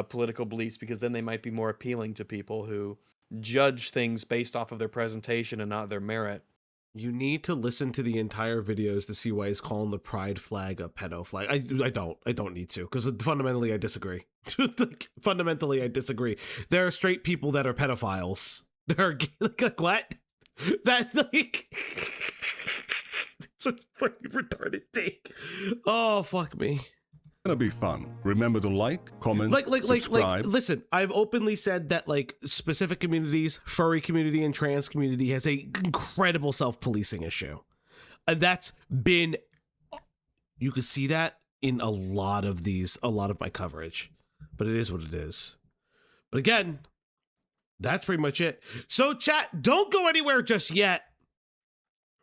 political beliefs, because then they might be more appealing to people who judge things based off of their presentation and not their merit. You need to listen to the entire videos to see why he's calling the pride flag a pedo flag. I don't need to, because fundamentally I disagree. Fundamentally I disagree. There are straight people that are pedophiles. There are like what? That's like it's a fucking retarded take. Oh fuck me. Gonna be fun. Remember to like, comment, subscribe. Listen, I've openly said that specific communities, furry community and trans community, has a incredible self-policing issue. And that's been, you can see that in a lot of my coverage, but it is what it is. But again, that's pretty much it. So chat, don't go anywhere just yet,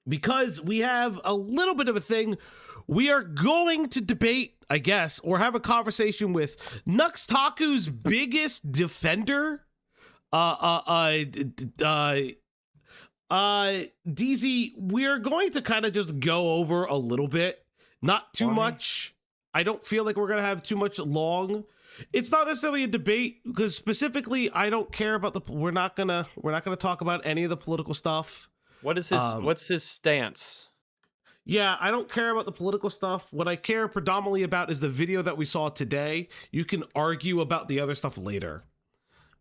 because we have a little bit of a thing. We are going to debate, I guess, or have a conversation with NUXTAKU's biggest defender, DZ. We're going to kind of just go over a little bit, not too much. I don't feel like we're gonna have too much long. It's not necessarily a debate because specifically, I don't care about the. We're not gonna talk about any of the political stuff. What is his? What's his stance? Yeah, I don't care about the political stuff. What I care predominantly about is the video that we saw today. You can argue about the other stuff later.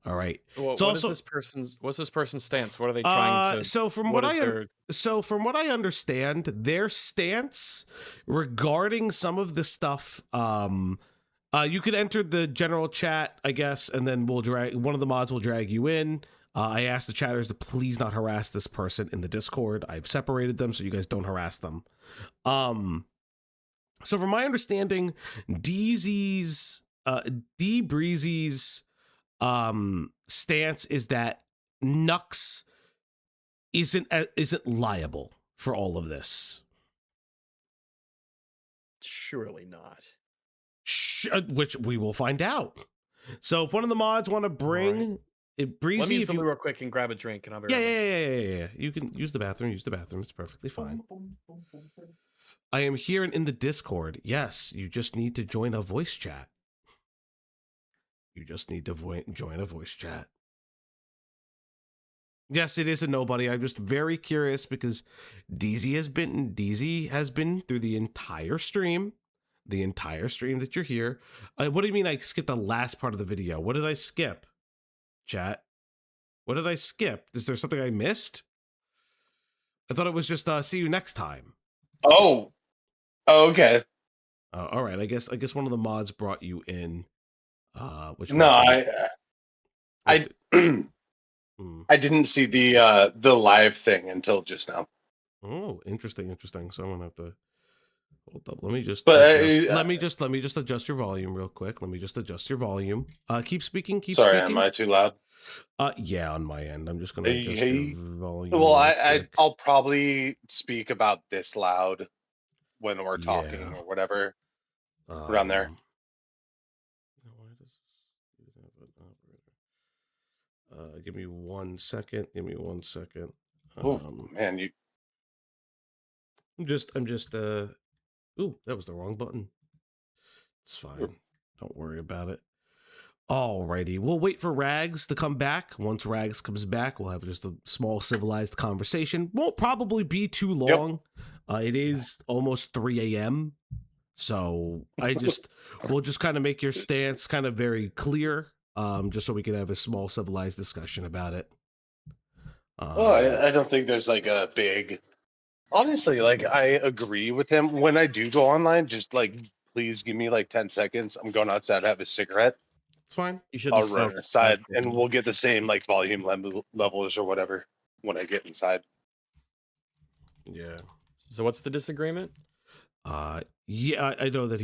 All right. Well, what's this person's stance? What are they trying to? So from what I understand, their stance regarding some of the stuff, you could enter the general chat, I guess, and then one of the mods will drag you in. I asked the chatters to please not harass this person in the Discord. I've separated them so you guys don't harass them. So from my understanding, D Breezy's stance is that Nux isn't liable for all of this. Surely not. Which we will find out. So if one of the mods want to bring it, Breezy, let me use the loo real quick and grab a drink, and I'll be right back. Yeah. You can use the bathroom. Use the bathroom. It's perfectly fine. I am here in the Discord. Yes, you just need to join a voice chat. You just need to join a voice chat. Yes, it is a nobody. I'm just very curious because DZ has been through the entire stream that you're here. What do you mean I skipped the last part of the video? What did I skip? Chat. What did I skip? Is there something I missed? I thought it was just see you next time. Oh, okay. All right. I guess one of the mods brought you in. Which no, I didn't see the live thing until just now. Oh, interesting. So I'm gonna have to hold up. Let me just adjust your volume real quick. Let me just adjust your volume. Keep speaking. Sorry, am I too loud? Yeah, on my end. I'm just gonna adjust your volume. Well, I'll probably speak about this loud when we're talking or whatever around there. Give me 1 second. Oh man, I'm just ooh, that was the wrong button. It's fine. Don't worry about it. Alrighty. We'll wait for Rags to come back. Once Rags comes back, we'll have just a small civilized conversation. Won't probably be too long. It is almost 3 a.m. So we'll just kind of make your stance kind of very clear. Just so we can have a small civilized discussion about it. Well, I don't think there's like a big. Honestly, like I agree with him. When I do go online, just like please give me like 10 seconds. I'm going outside to have a cigarette. It's fine. I'll run inside, and we'll get the same like volume levels or whatever when I get inside. Yeah. So what's the disagreement? Yeah, I know that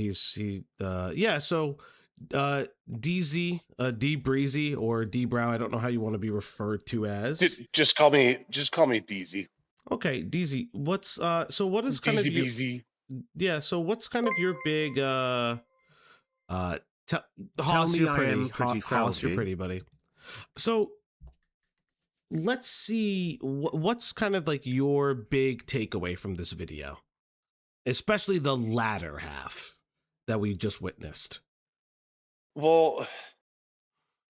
So. DZ, D Breezy or D Brow. I don't know how you want to be referred to as. Just call me DZ. Okay, DZ. What's so what is kind of your, yeah? So what's kind of your big Hollis, you're pretty. Hollis, you're pretty, buddy. So let's see what's kind of like your big takeaway from this video, especially the latter half that we just witnessed. Well,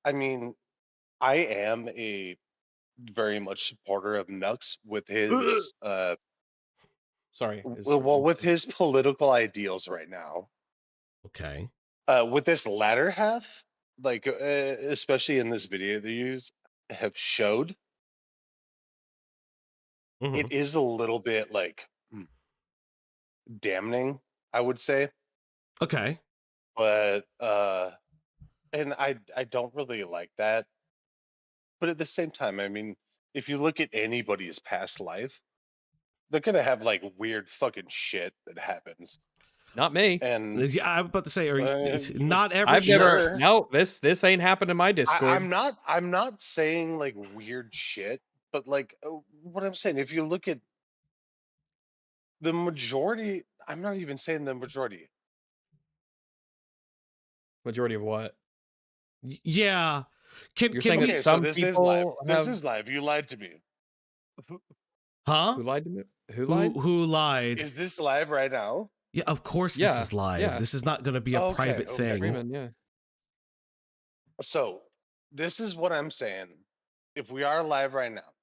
I mean, I am a very much supporter of Nux with his with his political ideals right now. Okay. With this latter half, like especially in this video they have showed, it is a little bit like damning, I would say. Okay. But and I don't really like that. But at the same time, I mean, if you look at anybody's past life, they're gonna have like weird fucking shit that happens. Not me. And yeah, I'm about to say, not every. I've never. No, this ain't happened in my Discord. I'm not saying like weird shit, but like what I'm saying, if you look at the majority, I'm not even saying the majority. Majority of what? Yeah. You're saying that some people This is live. You lied to me. Huh? Who lied to me? Who lied? Who lied? Is this live right now? Yeah, of course this is live. This is not going to be a private thing. Yeah. So, this is what I'm saying. If we are live right now,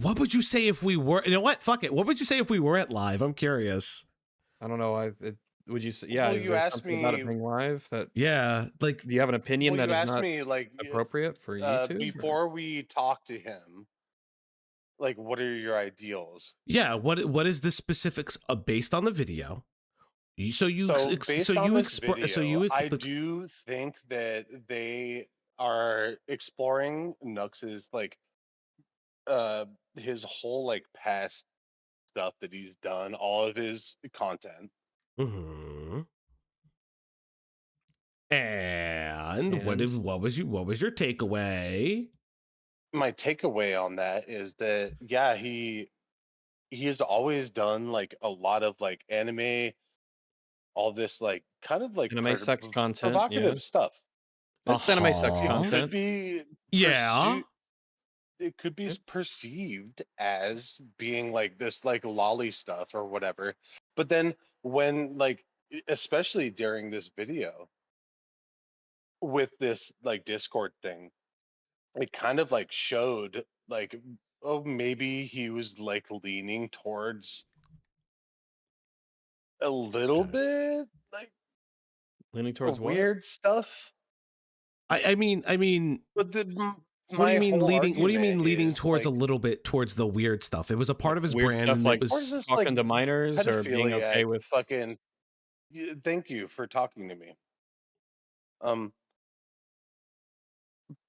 what would you say if we were? You know what? Fuck it. What would you say if we weren't live? I'm curious. I don't know. Would you say? Yeah. Well, is you there asked something about it me- being live that? Yeah. Like, do you have an opinion well, that you is asked not me like appropriate for YouTube? before we talk to him. Like, what are your ideals? Yeah. What is the specifics based on the video? So you I do think that they are exploring Nux's like his whole like past stuff that he's done, all of his content. Mm-hmm. And what was your takeaway? My takeaway on that is that yeah, he has always done like a lot of like anime, all this like kind of like Anime sex content, provocative yeah. stuff. It's anime sex It content. could be Yeah. it could be perceived as being like this like lolly stuff or whatever. But then when like especially during this video with this like Discord thing, it kind of like showed like, oh, maybe he was like leaning towards a little bit like leaning towards what? weird stuff. I mean, but what do you mean leading? What do you mean leading towards like, a little bit towards the weird stuff? It was a part of his weird brand. stuff And like it was talking to minors or being okay with fucking. Thank you for talking to me.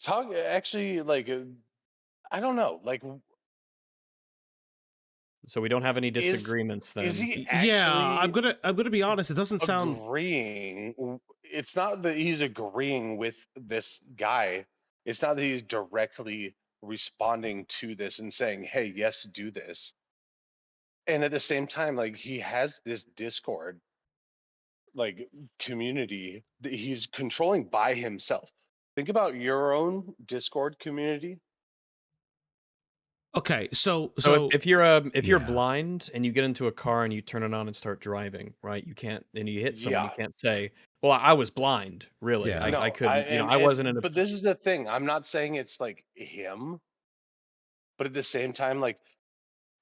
Talk actually like I don't know like. So we don't have any disagreements then. Is he yeah, I'm actually gonna be honest. It doesn't sound agreeing. It's not that he's agreeing with this guy. It's not that he's directly responding to this and saying, "Hey, yes, do this." And at the same time, like he has this Discord like community that he's controlling by himself. Think about your own Discord community. okay. So if you're blind and you get into a car and you turn it on and start driving, right? You can't, and you hit someone. Yeah. You can't say, "Well, I was blind." Really, Yeah. I couldn't. I wasn't in a. But this is the thing. I'm not saying it's like him, but at the same time, like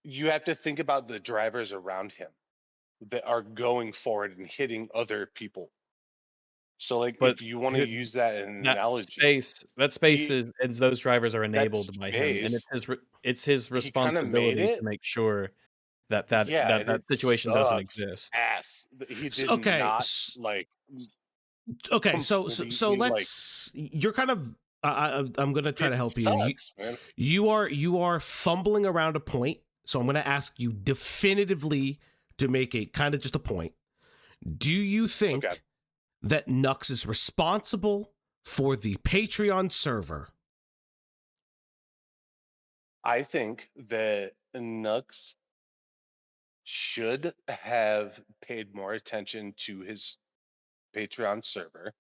you have to think about the drivers around him that are going forward and hitting other people. So, like, But if you want to use that in an analogy, that space is, and those drivers are enabled by him, and it's his responsibility to make sure that situation doesn't exist. Ass. He did okay, not like. Okay, so let's. You're kind of. I'm gonna try to help you. You are fumbling around a point, so I'm gonna ask you definitively to make a kind of just a point. Do you think that Nux is responsible for the Patreon server? I think that Nux should have paid more attention to his Patreon server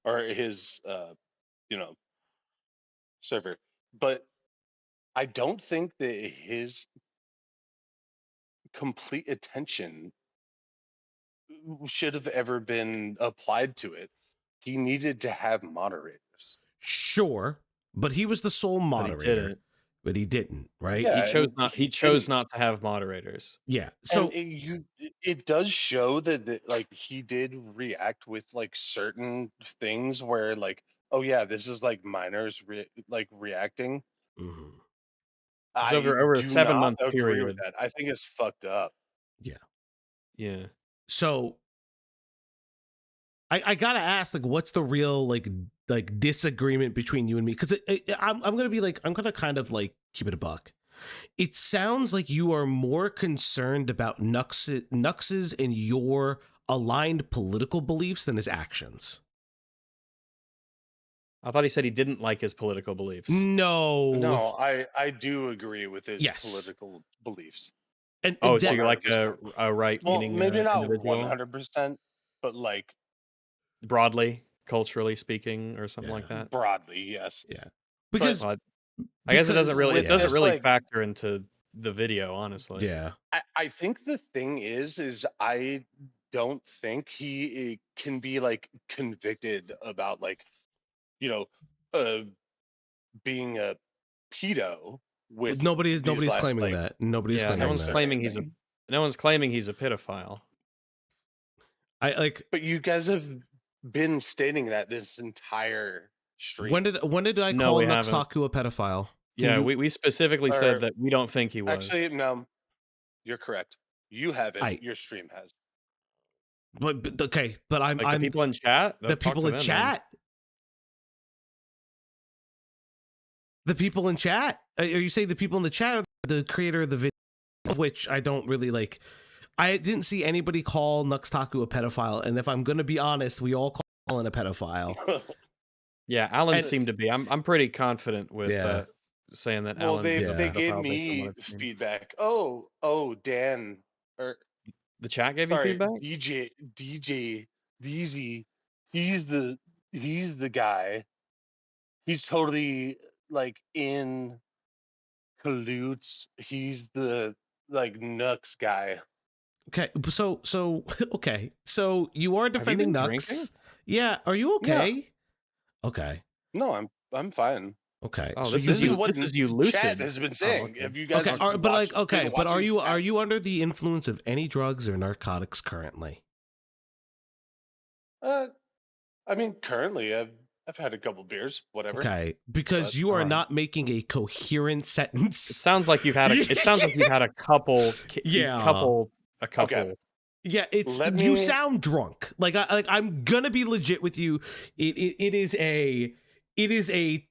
or his server, but I don't think that his complete attention should have ever been applied to it. He needed to have moderators. Sure, but he was the sole moderator. But he didn't, right? Yeah, he chose not to have moderators. Yeah. So it does show that like he did react with like certain things where like, oh yeah, this is like minors reacting. Mm-hmm. It's over a 7-month period. With that. I think it's fucked up. Yeah. Yeah. So I gotta ask, like, what's the real like disagreement between you and me? Because I'm gonna kind of like keep it a buck. It sounds like you are more concerned about Nux's and your aligned political beliefs than his actions. I thought he said he didn't like his political beliefs. No, I do agree with his political beliefs. And so you're like a right-leaning maybe not individual? 100%, but like broadly, culturally speaking, or something like that. Broadly, yes. Yeah, because I guess it doesn't really factor into the video, honestly. Yeah. I think the thing is I don't think he can be like convicted about like, you know, being a pedo with Nobody's last, claiming like, that. Nobody's Yeah, claiming no one's that. claiming he's a pedophile. I like. But you guys have been stating that this entire stream. When did I No, call we haven't. NUXTAKU a pedophile? Yeah, we specifically Or- said that we don't think he was. Actually, no, you're correct. You haven't. Your stream has. But okay, but I'm the people in chat. The people in chat. The people in chat. Are you saying the people in the chat are the creator of the video? Of which I don't really like. I didn't see anybody call NUXTAKU a pedophile, and if I'm going to be honest, we all call Alan a pedophile. Yeah, Alan seemed to be. I'm pretty confident with saying that. Well, Alan they gave me feedback. Oh, Dan, or the chat gave you feedback. DJ, DZ, he's the guy. He's totally like in cahoots. He's the like Nux guy. Okay, so okay, so you are defending Nux. Drinking? Yeah, are you okay? Yeah. Okay. No, I'm fine. Okay. Oh, so this is you lucid. Chat has been saying. Have you guys? Okay, but are you under the influence of any drugs or narcotics currently? I mean, currently I've had a couple beers, whatever. Okay, because you are not making a coherent sentence. It sounds like you've had a. It sounds like you've had a couple. Yeah. A couple. Okay. Yeah, you sound drunk. Like I'm gonna be legit with you. It is a Wednesday?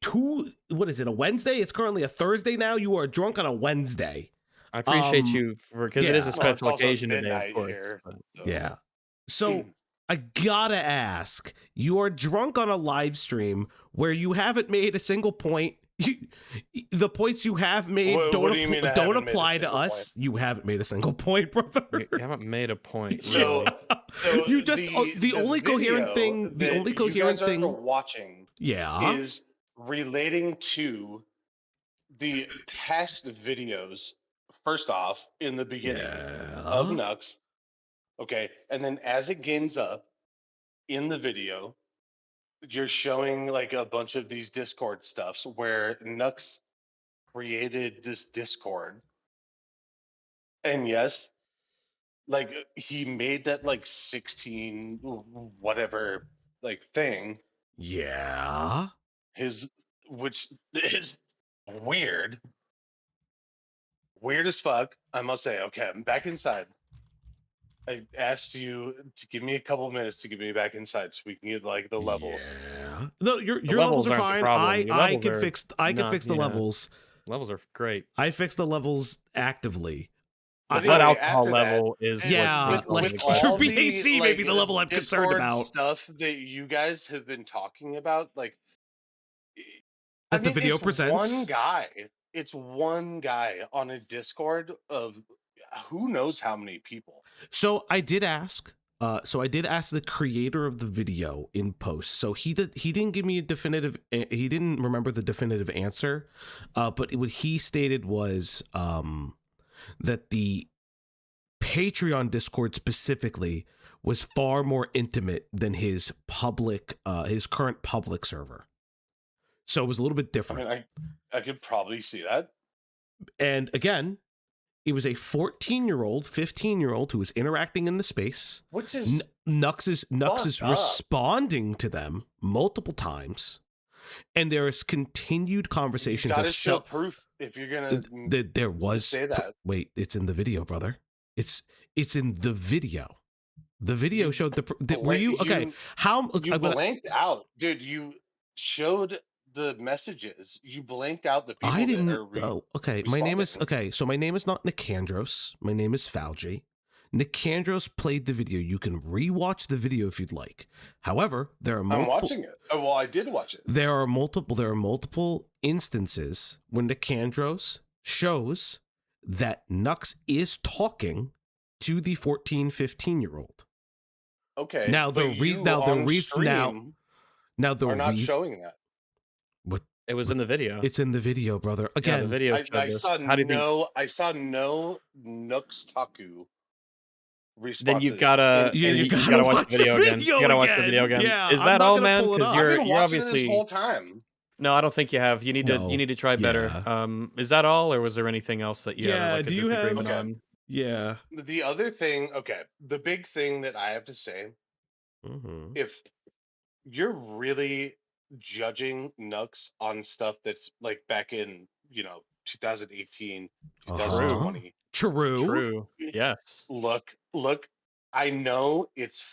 It's currently a Thursday now. You are drunk on a Wednesday. I appreciate you because it is a special occasion today, of course. Here, yeah. So I gotta ask, you are drunk on a live stream where you haven't made a single point. The points you have made don't apply to us. Point? You haven't made a single point, brother. You haven't made a point. So you just the only coherent thing. The only coherent thing you guys are watching, is relating to the past videos. First off, in the beginning of Nux, okay, and then as it gains up in the video, you're showing like a bunch of these Discord stuffs where Nux created this Discord. And yes, like he made that like 16 whatever like thing. Yeah. Which is weird. Weird as fuck, I must say. Okay, I'm back inside. I asked you to give me a couple minutes to get me back inside so we can get like the levels. Yeah. No, your levels are fine. I can fix the levels. Levels are great. I fixed the levels actively. The blood alcohol level is your BAC may be the level I'm Discord concerned about. Stuff that you guys have been talking about, like that the video presents. One guy. It's one guy on a Discord of who knows how many people. So I did ask. I did ask the creator of the video in post. So he didn't give me a definitive. He didn't remember the definitive answer. But what he stated was that the Patreon Discord specifically was far more intimate than his current public server. So it was a little bit different. I mean, I could probably see that. And again, it was a 14-year-old, 15-year-old who was interacting in the space. Which is Nux is responding to them multiple times, and there is continued conversations of show proof if you're gonna. There was say that. Wait, it's in the video, brother. It's in the video. The video showed the. Were you okay? How you blanked out, dude? You showed the messages. You blanked out the people. I didn't. Okay. My name is So my name is not Nicandros. My name is Falgi. Nicandros played the video. You can rewatch the video if you'd like. However, there are multiple. I'm watching it. Oh, well, I did watch it. There are multiple instances when Nicandros shows that Nux is talking to the 14, 15-year-old. Okay. Now the reason. Now the reason. Now the are not showing that. What It was in the video. It's in the video, brother. Again, the video I showed this. saw How do you think? I saw no NUXTAKU Then responses. you've gotta you gotta watch the video again. You gotta watch the video again. Yeah, Is I'm that not all, gonna man? pull it Because up. I've you're been watching obviously this whole time. No, I don't think you have. You need to try better. Yeah. Is that all, or was there anything else that you had Yeah, like a do you have- disagreement Okay. on? Yeah. The other thing, the big thing that I have to say, Mm-hmm. if you're really judging Nux on stuff that's like back in 2018, 2020. True. Yes. Look, I know it's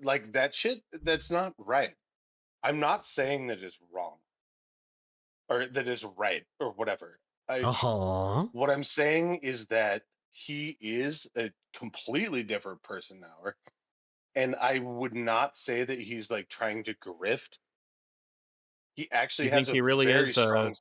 like that shit. That's not right. I'm not saying that is wrong or that is right or whatever. What I'm saying is that he is a completely different person now, and I would not say that he's like trying to grift. He actually You has think a he really very is strong.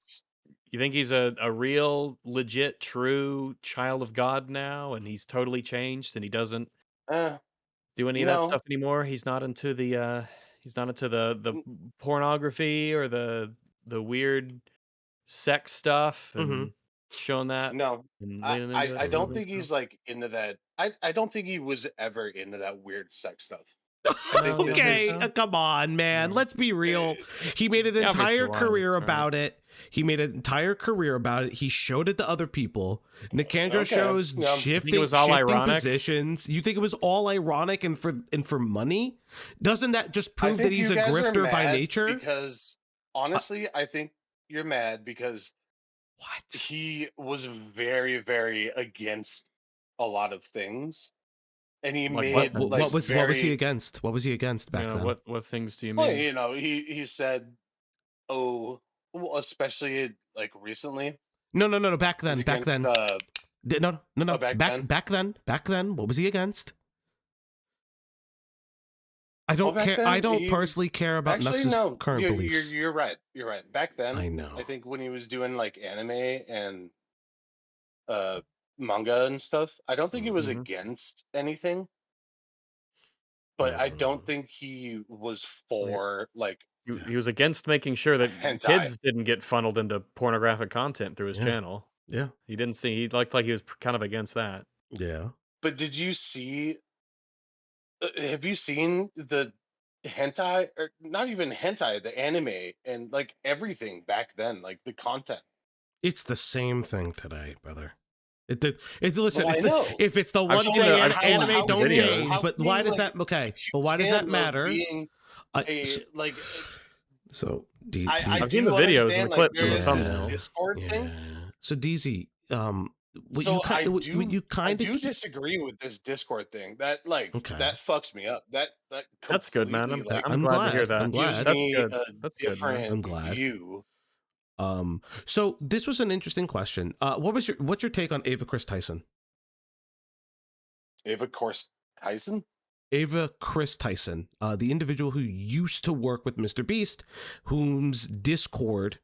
you think he's a real, legit, true child of God now, and he's totally changed, and he doesn't do any of that No. stuff anymore? He's not into the pornography or the weird sex stuff and showing that. No, and I, leaning into I, it I a little don't bit think still? he's like into that. I don't think he was ever into that weird sex stuff. I think this Okay, is, come on, man. Let's be real. He made an Yeah, obviously entire lying, career right. about it. He made an entire career about it. He showed it to other people. Nicandro Okay, shows yeah. shifting, was all shifting ironic? positions. You think it was all ironic and for money? Doesn't that just I prove that think he's you a guys are grifter by mad nature? because honestly, I think you're mad because he was very, very against a lot of things, and he made What like was he against? What was he against back Yeah, then? what things do you Well, mean? he said, oh, well, especially like recently. No. Back He's then. against, No. Oh, back then? Back then. What was he against? I don't back care. then, I don't he- personally care about Actually, Nux's no. current you're, beliefs. You're right. You're right. Back then, I know. I think when he was doing like anime and manga and stuff, I don't think he was against anything. But I don't think he was for like He was against making sure that hentai. kids didn't get funneled into pornographic content through his Yeah. channel. Yeah. He didn't see. He looked like he was kind of against that. Yeah. But did you see? Have you seen the hentai, or not even hentai, the anime and like everything back then, like the content? It's the same thing today, brother. Listen. Well, I It's know. if it's the I'm one saying, thing like, in how- anime how don't can you- change. how But can why you, does like, that? Okay. But why does that fans of matter? being like So I I've do seen the videos and understand, the like clips and the there's this thumbnail. Discord thing. So DZ, what So you I kind do, you I kind do of disagree with this Discord thing. That like Okay. that fucks me up. That That's good, man. completely, like, I'm glad to hear that. I'm gives glad. That's me good. a That's good, man. different I'm glad. view. So this was an interesting question. What's your take on Ava Chris Tyson? Ava Chris Tyson? Ava Chris Tyson, the individual who used to work with Mr. Beast, whom's Discord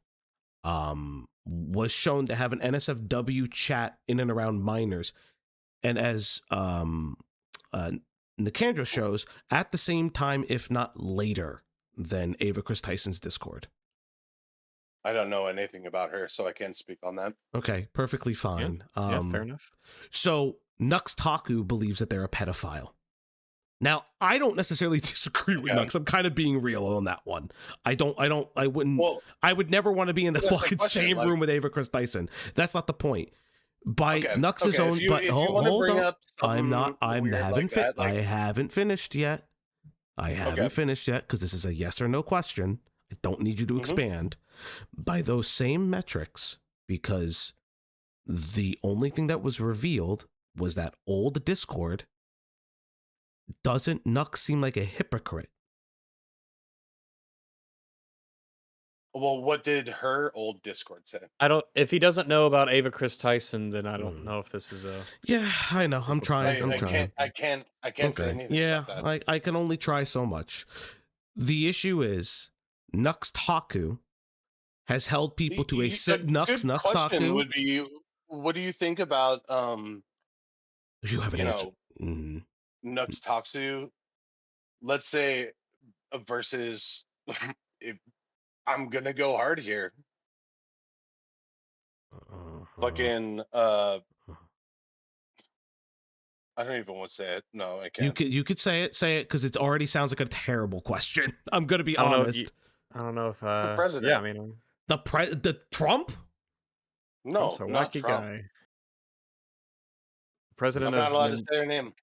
was shown to have an NSFW chat in and around minors. And as Nicandro shows, at the same time, if not later, than Ava Chris Tyson's Discord. I don't know anything about her, so I can't speak on that. Okay, perfectly fine. Yeah, fair enough. So NUXTAKU believes that they're a pedophile. Now, I don't necessarily disagree with Nux. I'm kind of being real on that one. I would never want to be in the that's the fucking question, same like- room with Ava Chris Tyson. That's not the point. By Okay, Nux's okay, own, if you- but if you hold wanna bring on. up something weird like that, like- I haven't finished yet. I haven't finished yet because this is a yes or no question. I don't need you to expand. By those same metrics, because the only thing that was revealed was that old Discord. Doesn't Nux seem like a hypocrite? Well, what did her old Discord say? I don't. If he doesn't know about Ava Chris Tyson, then I don't know if this is a. Yeah, I know. I'm trying. I'm trying. I can't say anything Yeah, about that. I can only try so much. The issue is NUXTAKU has held people to a Good NUXTAKU. question would be, what do you think about You have an answer. NUXTAKU? Let's say versus if I'm gonna go hard here. Fucking I don't even want to say it. No, I can't. You could say it because it already sounds like a terrible question. I'm gonna be I don't know if honest. I don't know if The president. yeah, I mean The Trump? No, Trump's a not wacky Trump. guy. President I'm not of allowed to say their name.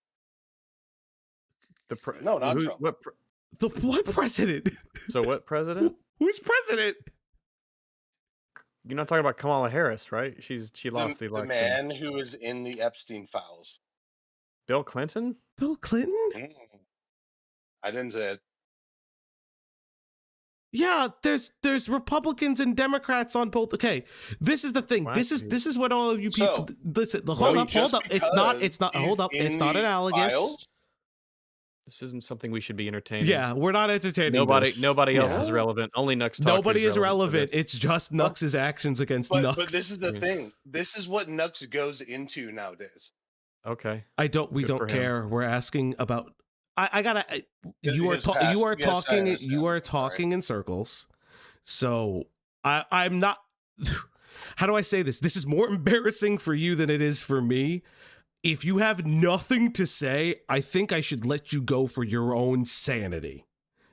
No, not Trump. What president? So what president? Who's president? You're not talking about Kamala Harris, right? She lost the The election. man who is in the Epstein files. Bill Clinton? Bill Clinton? I didn't say it. Yeah, there's Republicans and Democrats on both. Okay, this is the thing. This is what all of you people. Listen, hold up. It's not. Hold up. It's not analogous. This isn't something we should be entertaining. Yeah, we're not entertaining. Nobody else is relevant. Only NUXTAKU. Nobody is relevant. It's just Nux's actions against Nux. But this is the thing. This is what Nux goes into nowadays. Okay. We don't care. We're asking about. I gotta. You are talking in circles. So I'm not. How do I say this? This is more embarrassing for you than it is for me. If you have nothing to say, I think I should let you go for your own sanity.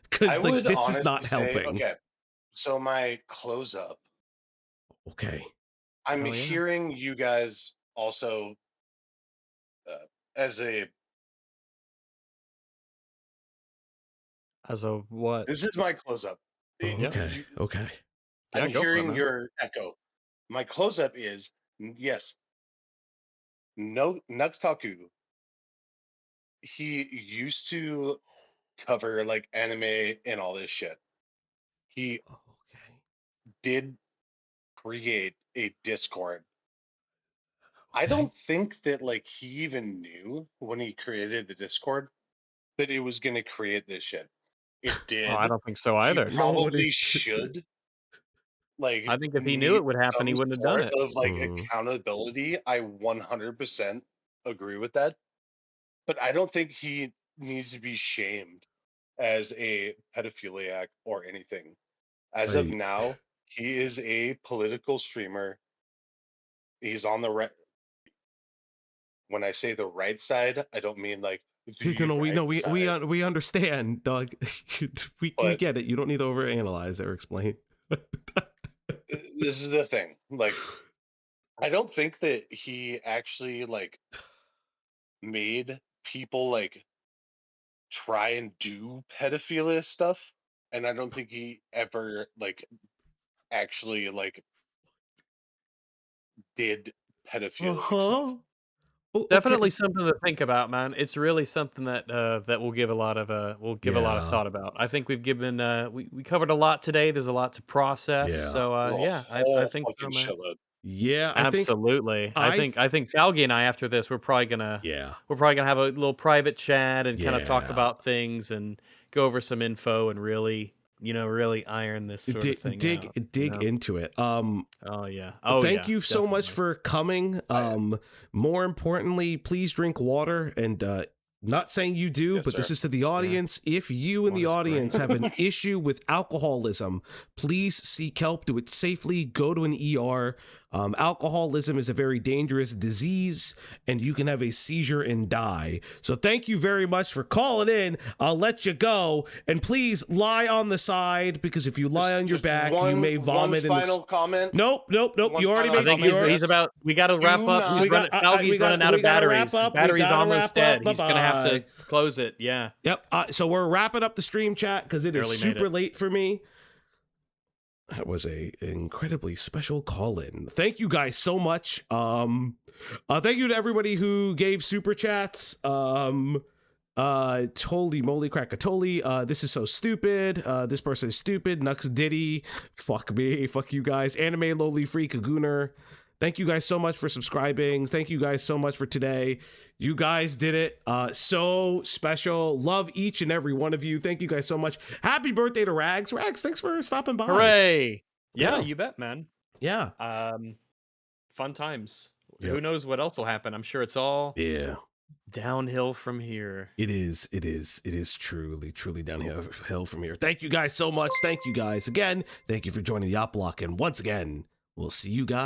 Because this is not helping. Okay. So my close up. Okay. I'm hearing you guys also as a what? This is my close up. Okay. I'm hearing your echo. My close up is yes. No, NUXTAKU. He used to cover like anime and all this shit. He did create a Discord. I don't think that like he even knew when he created the Discord that it was going to create this shit. It did. Oh, I don't think so either. He probably should. Like, I think if he knew it would happen, he wouldn't have done it. Of like accountability, I 100% agree with that. But I don't think he needs to be shamed as a pedophiliac or anything. As of now, he is a political streamer. He's on the right. When I say the right side, I don't mean like. We understand, dog. we get it. You don't need to overanalyze or explain. This is the thing. Like, I don't think that he actually like made people like try and do pedophilia stuff, and I don't think he ever like actually like did pedophilia stuff. Definitely something to think about, man. It's really something that that we'll give a lot of a lot of thought about. I think we've given we covered a lot today. There's a lot to process. Yeah. So I think so, man. Yeah, absolutely. I think Falgi and I after this we're probably gonna have a little private chat and kind of talk about things and go over some info and really iron this sort of thing dig into it. Thank you so definitely. much for coming. More importantly, please drink water and not saying you do, but this is to the audience. If you in the audience have an issue with alcoholism, please seek help. Do it safely. Go to an ER. Alcoholism is a very dangerous disease, and you can have a seizure and die. So thank you very much for calling in. I'll let you go, and please lie on the side, because if you lie on your back, you may vomit. Final comment. Nope. You already made. I think he's about. We got to wrap up. Falgi's running out of batteries. His battery's almost dead. He's gonna have to close it. Yeah. Yep. So we're wrapping up the stream chat because it is super late for me. That was a incredibly special call-in. Thank you guys so much. Thank you to everybody who gave super chats. Holy moly crackatoli. This is so stupid. This person is stupid. Nux Diddy. Fuck me. Fuck you guys. Anime Lowly Free Kagooner. Thank you guys so much for subscribing. Thank you guys so much for today. You guys did it. So special. Love each and every one of you. Thank you guys so much. Happy birthday to Rags. Rags, thanks for stopping by. Hooray. Yeah, you bet, man. Yeah. Fun times. Yep. Who knows what else will happen? I'm sure it's all downhill from here. It is truly downhill from here. Thank you guys so much. Thank you guys again. Thank you for joining the Op Block. And once again, we'll see you guys